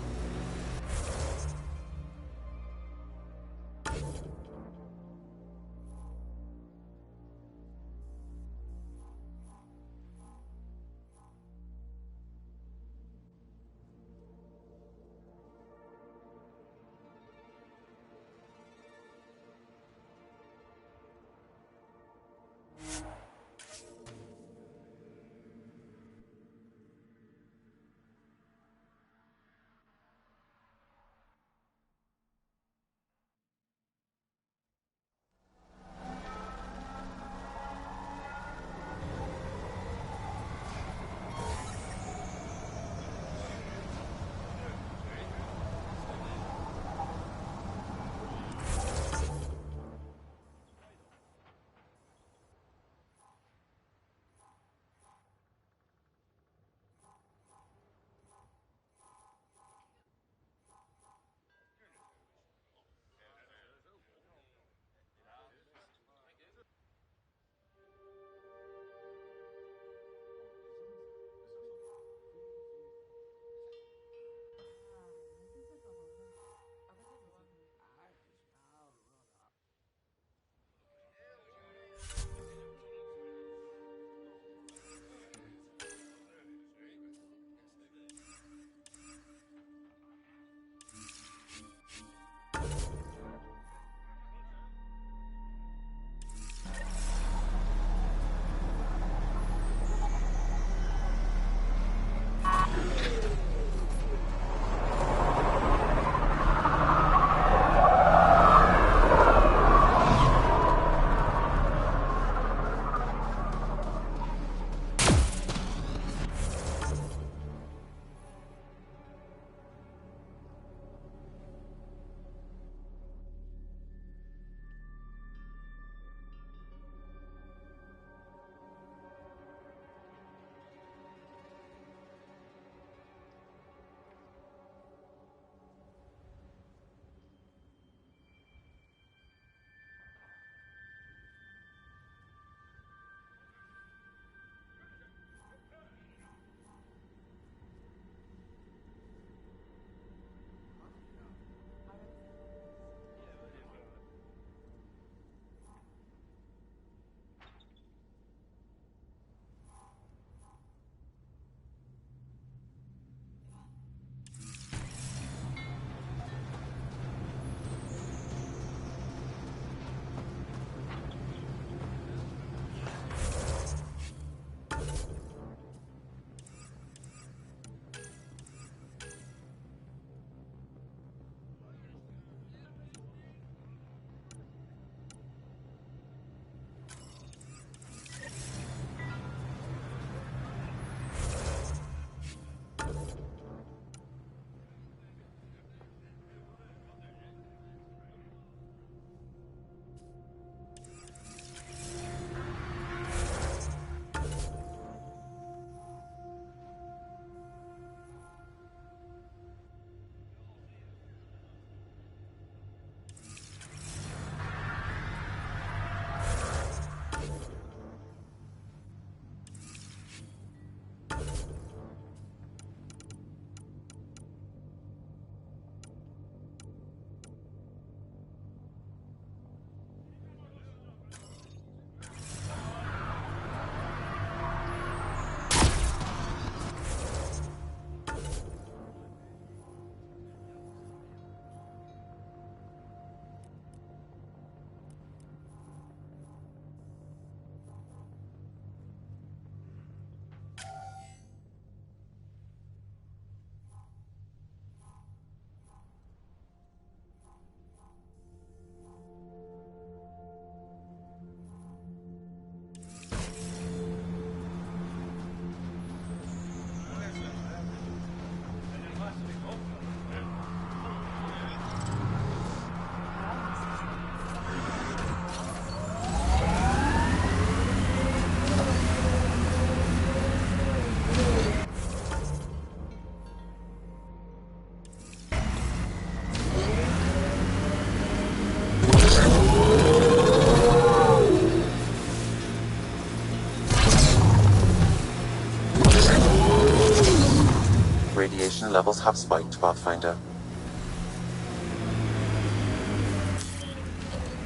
levels have spiked, Pathfinder.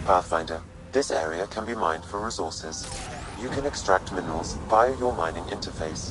Pathfinder, this area can be mined for resources. You can extract minerals via your mining interface.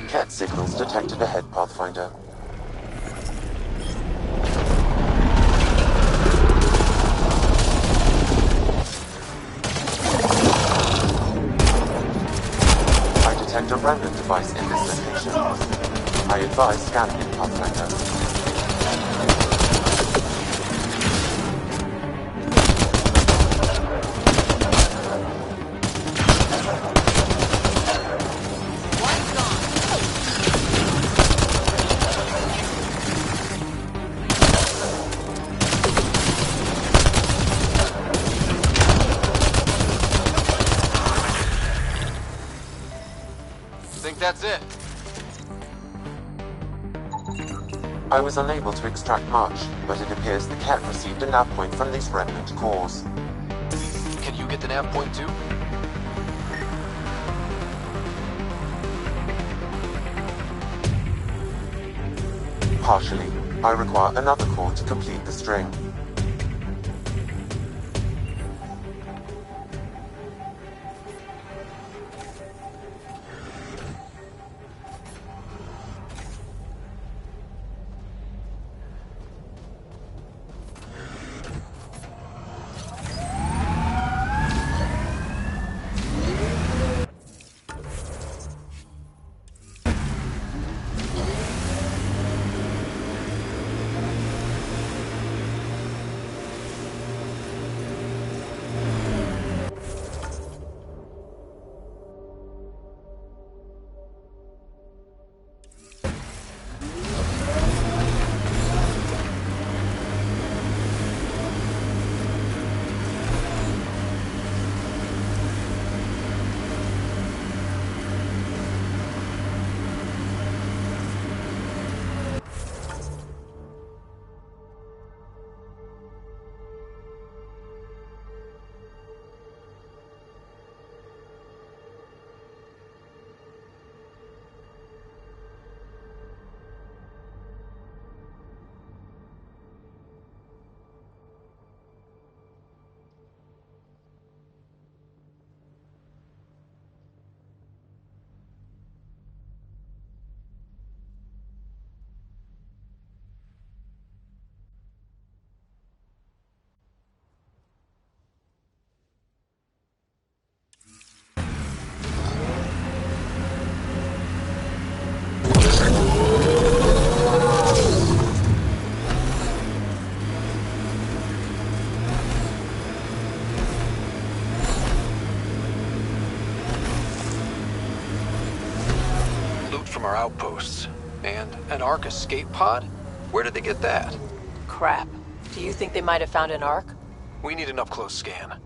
Cat signals detected ahead, Pathfinder. I detect a remnant device in this location. I advise scanning it, Pathfinder. That's it. I was unable to extract much, but it appears the cat received a nav point from these remnant cores. Can you get the nav point too? Partially. I require another core to complete the string. Our outposts. And an Ark escape pod? Where did they get that? Crap. Do you think they might have found an Ark? We need an up-close scan.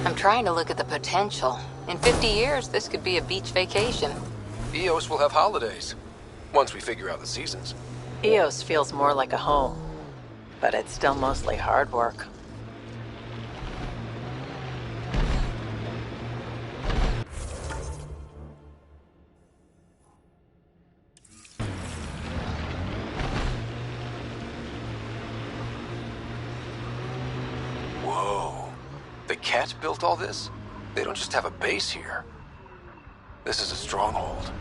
I'm trying to look at the potential. In 50 years, this could be a beach vacation. EOS will have holidays, once we figure out the seasons. EOS feels more like a home, but it's still mostly hard work. Whoa. The Cat built all this? They don't just have a base here. This is a stronghold.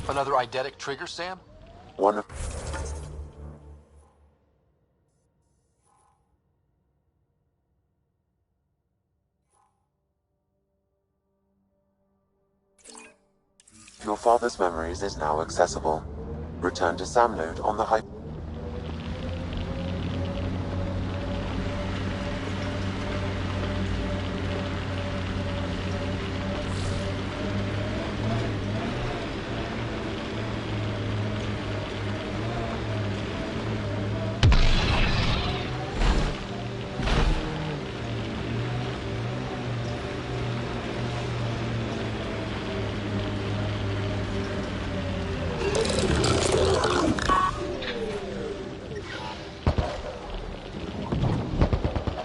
Another eidetic trigger, Sam? One of... Your father's memories is now accessible. Return to Sam node on the hyper...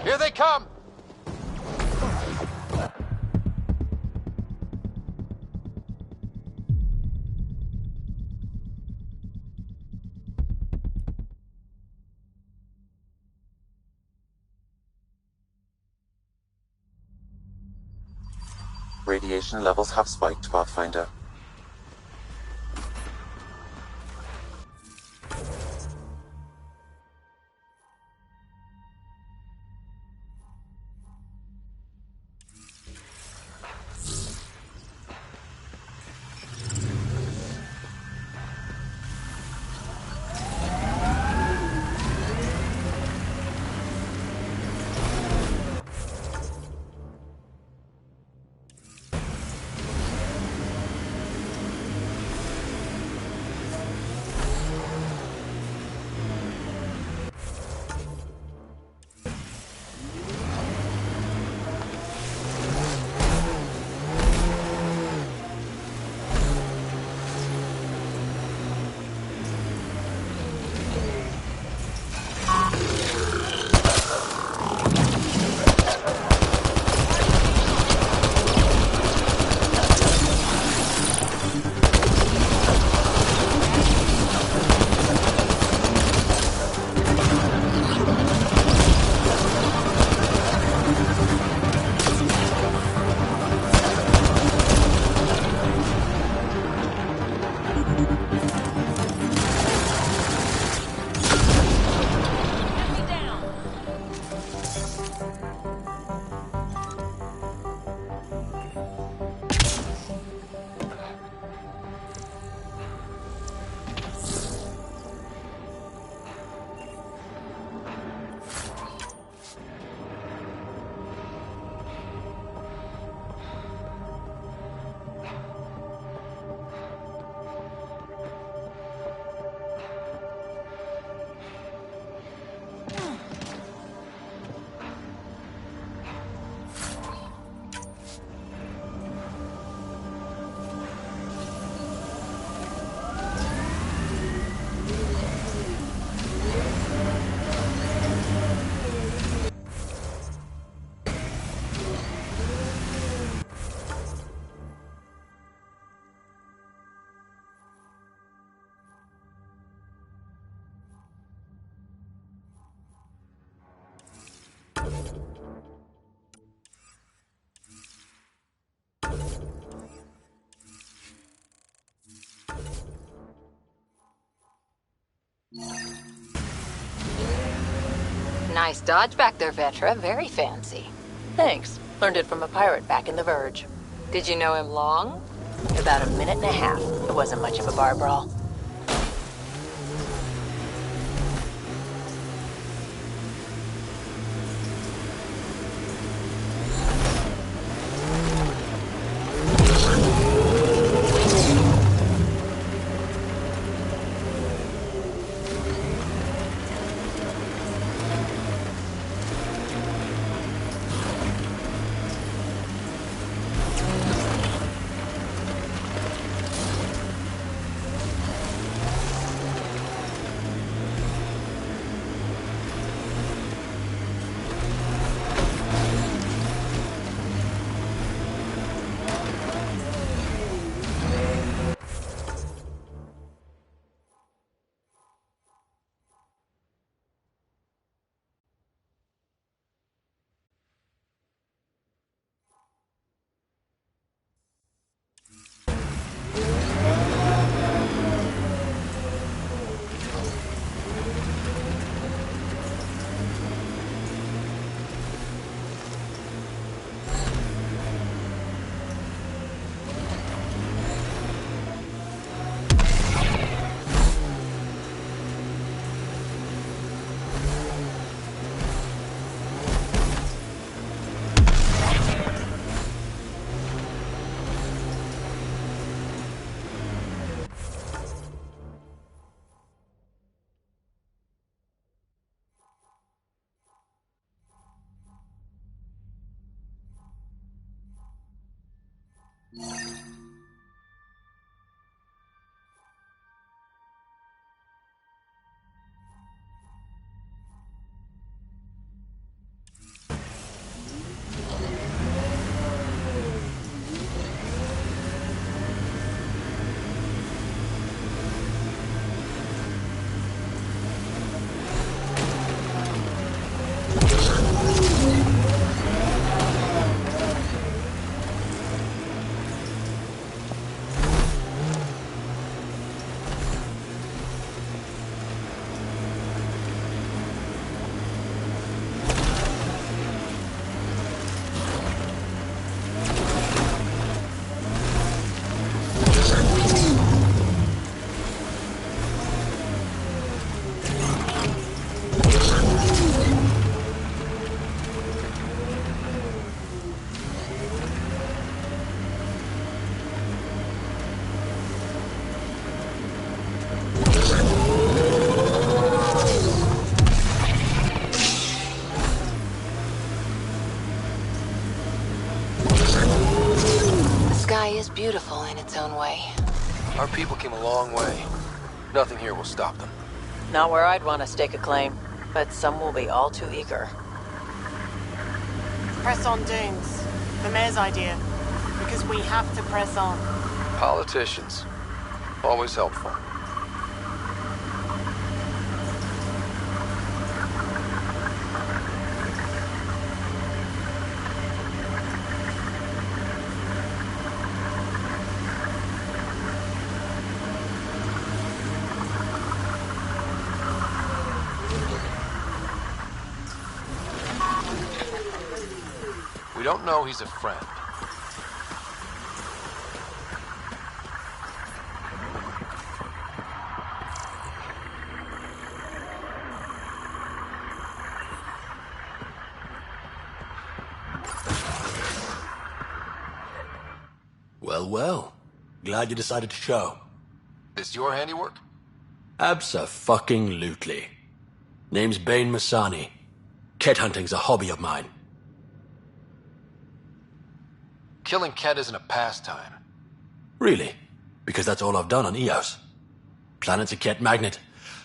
Here they come! Radiation levels have spiked, Pathfinder. Nice dodge back there, Vetra. Very fancy. Thanks. Learned it from a pirate back in the Verge. Did you know him long? About a minute and a half. It wasn't much of a bar brawl. Is beautiful in its own way. Our people came a long way. Nothing here will stop them. Not where I'd want to stake a claim, but some will be all too eager. Press on, Dunes. The mayor's idea. Because we have to press on. Politicians. Always helpful. We don't know he's a friend. Well, well. Glad you decided to show. This your handiwork? Abso-fucking-lutely. Name's Bane Masani. Ket hunting's a hobby of mine. Killing Ket isn't a pastime. Really? Because that's all I've done on Eos. Planet's a Ket magnet.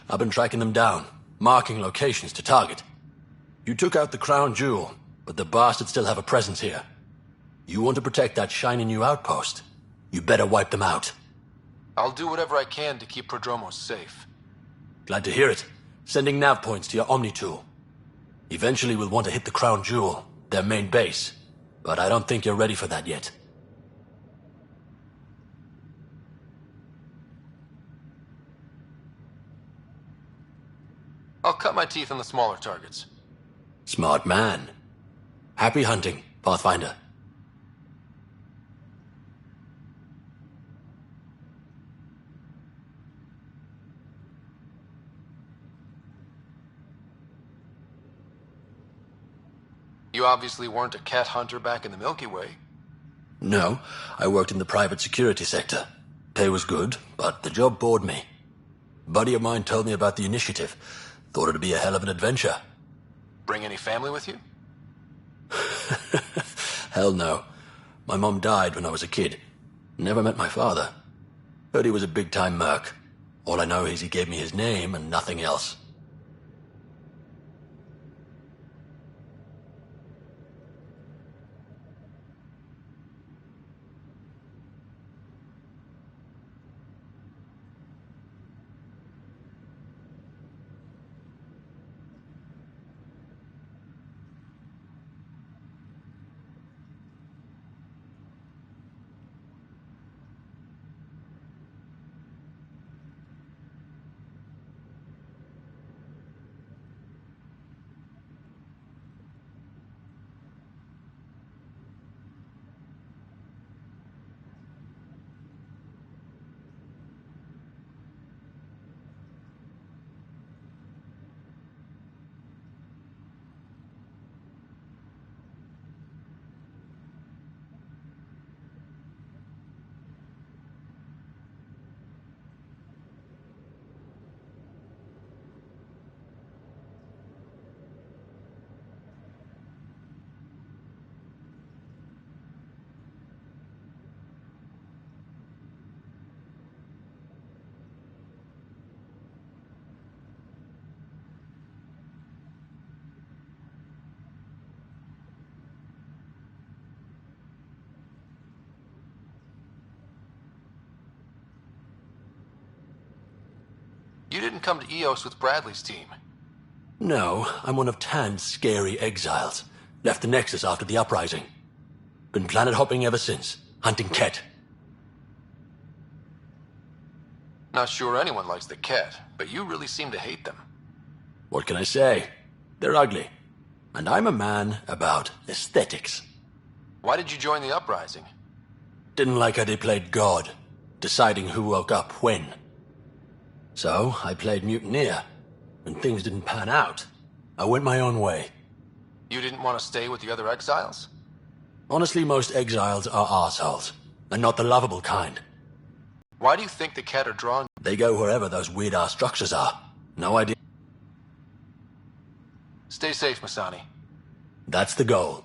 I've been tracking them down, marking locations to target. You took out the crown jewel, but the bastards still have a presence here. You want to protect that shiny new outpost? You better wipe them out. I'll do whatever I can to keep Prodromos safe. Glad to hear it. Sending nav points to your Omni tool. Eventually we'll want to hit the crown jewel, their main base. But I don't think you're ready for that yet. I'll cut my teeth on the smaller targets. Smart man. Happy hunting, Pathfinder. You obviously weren't a cat hunter back in the Milky Way. No, I worked in the private security sector. Pay was good, but the job bored me. A buddy of mine told me about the initiative. Thought it'd be a hell of an adventure. Bring any family with you? Hell no. My mom died when I was a kid. Never met my father. Heard he was a big-time merc. All I know is he gave me his name and nothing else. You didn't come to Eos with Bradley's team. No, I'm one of Tan's scary exiles. Left the Nexus after the uprising. Been planet hopping ever since, hunting Ket. Not sure anyone likes the Ket, but you really seem to hate them. What can I say? They're ugly. And I'm a man about aesthetics. Why did you join the uprising? Didn't like how they played God, deciding who woke up when. So, I played mutineer. When things didn't pan out, I went my own way. You didn't want to stay with the other exiles? Honestly, most exiles are arseholes, and not the lovable kind. Why do you think the Ket are drawn? They go wherever those weird-ass structures are. No idea. Stay safe, Masani. That's the goal.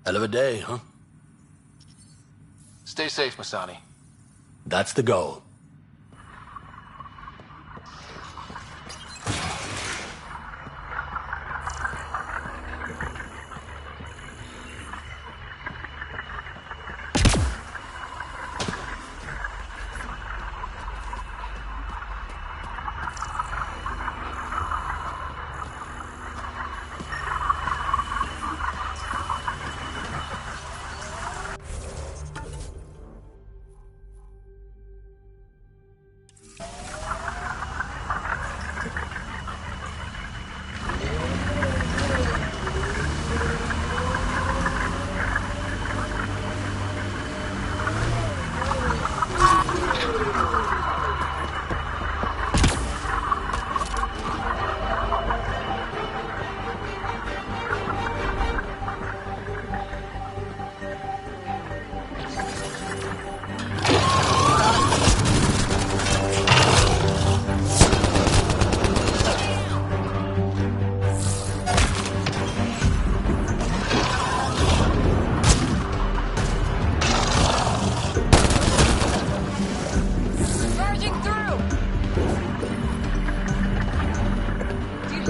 Hell of a day, huh? Stay safe, Masani. That's the goal. These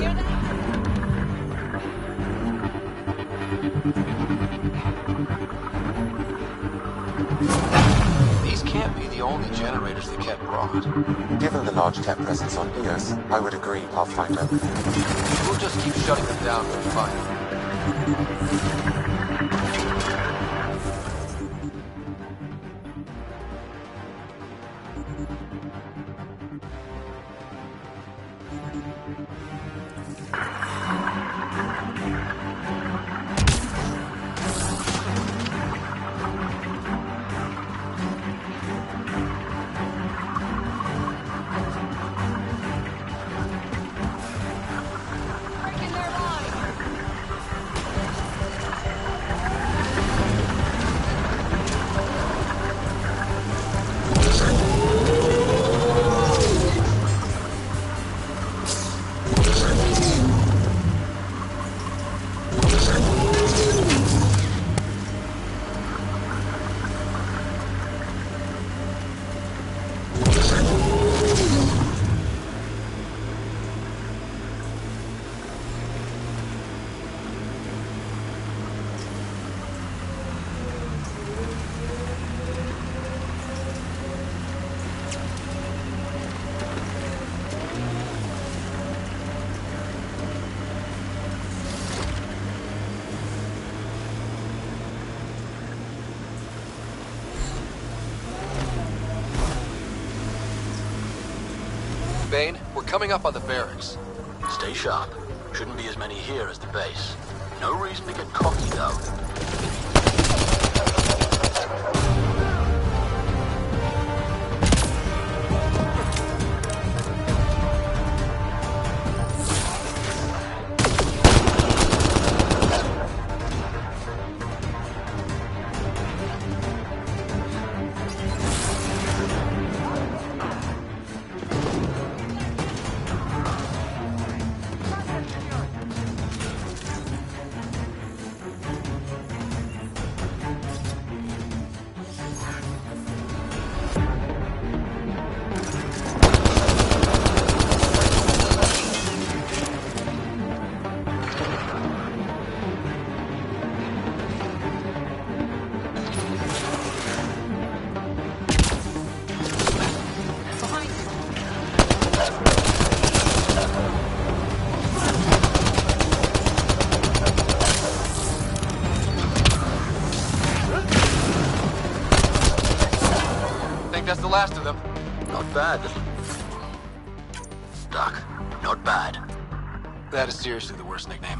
can't be the only generators the Ket brought. Given the large Ket presence on Eos, I would agree, Pathfinder. We'll just keep shutting them down when we find them. Bane, we're coming up on the barracks. Stay sharp. Shouldn't be as many here as the base. No reason to get cocky, though. That's the last of them. Not bad. Doc, not bad. That is seriously the worst nickname.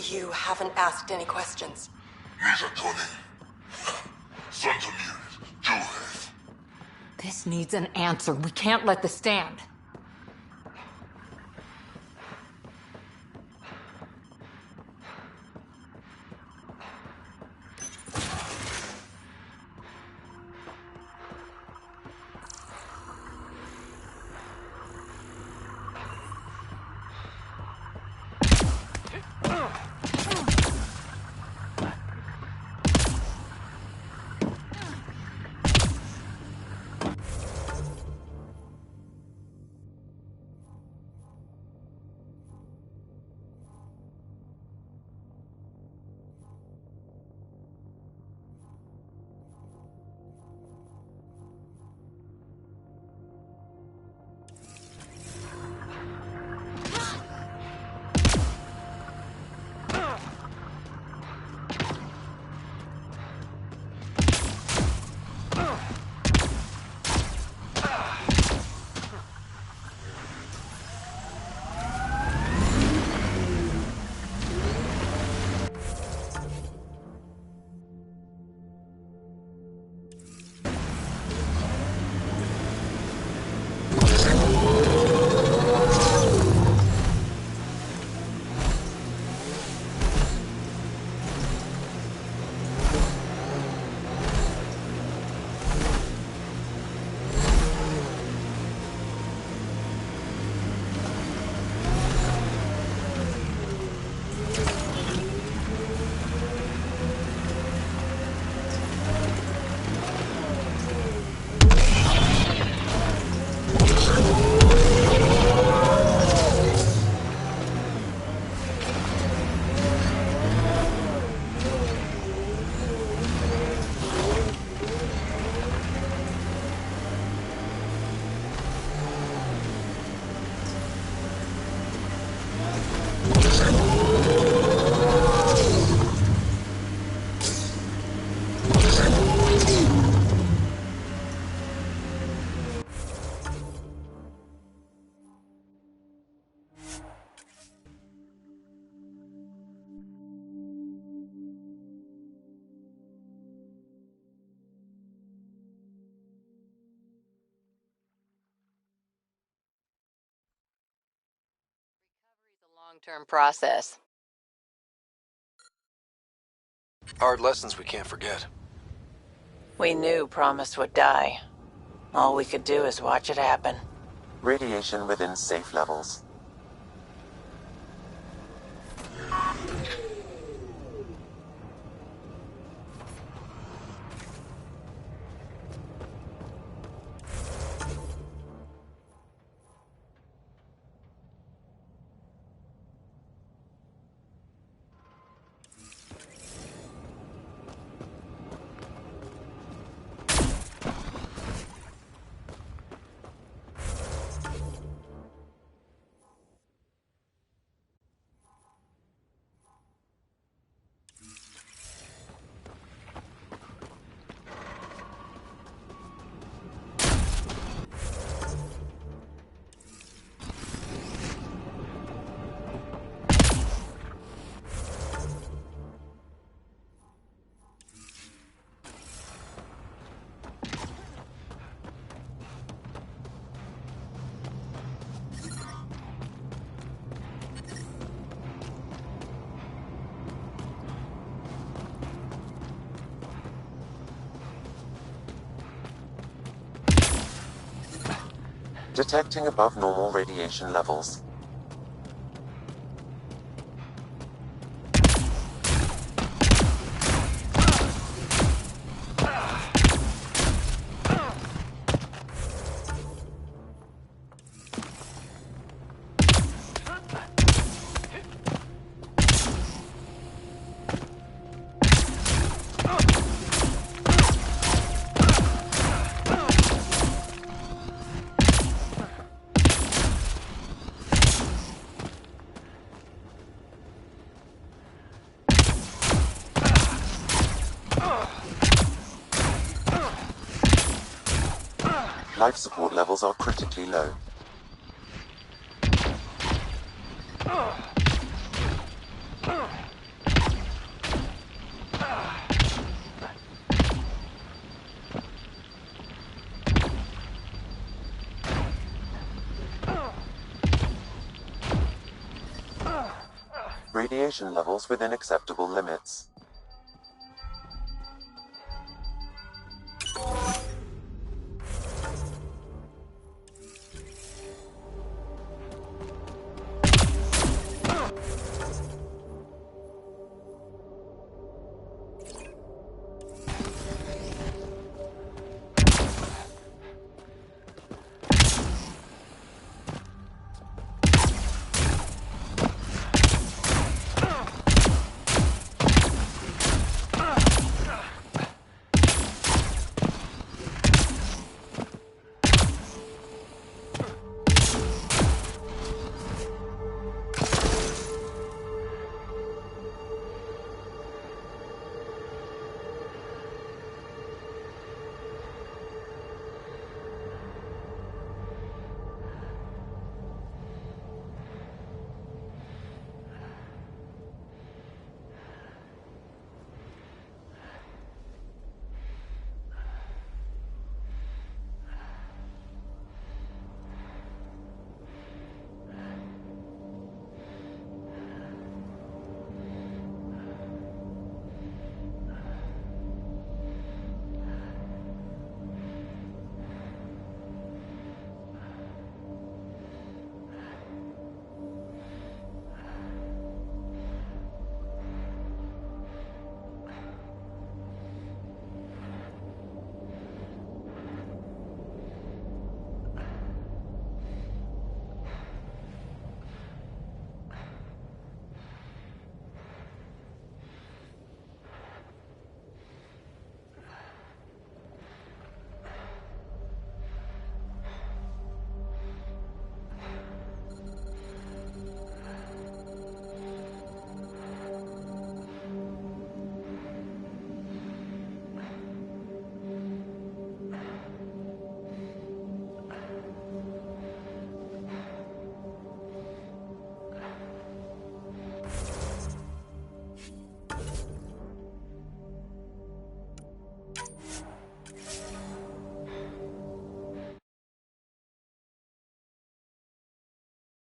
You haven't asked any questions. This needs an answer. We can't let this stand. long-term process. Hard lessons we can't forget. We knew Promise would die. All we could do is watch it happen. Radiation within safe levels. Detecting above normal radiation levels. Life support levels are critically low. Radiation levels within acceptable limits.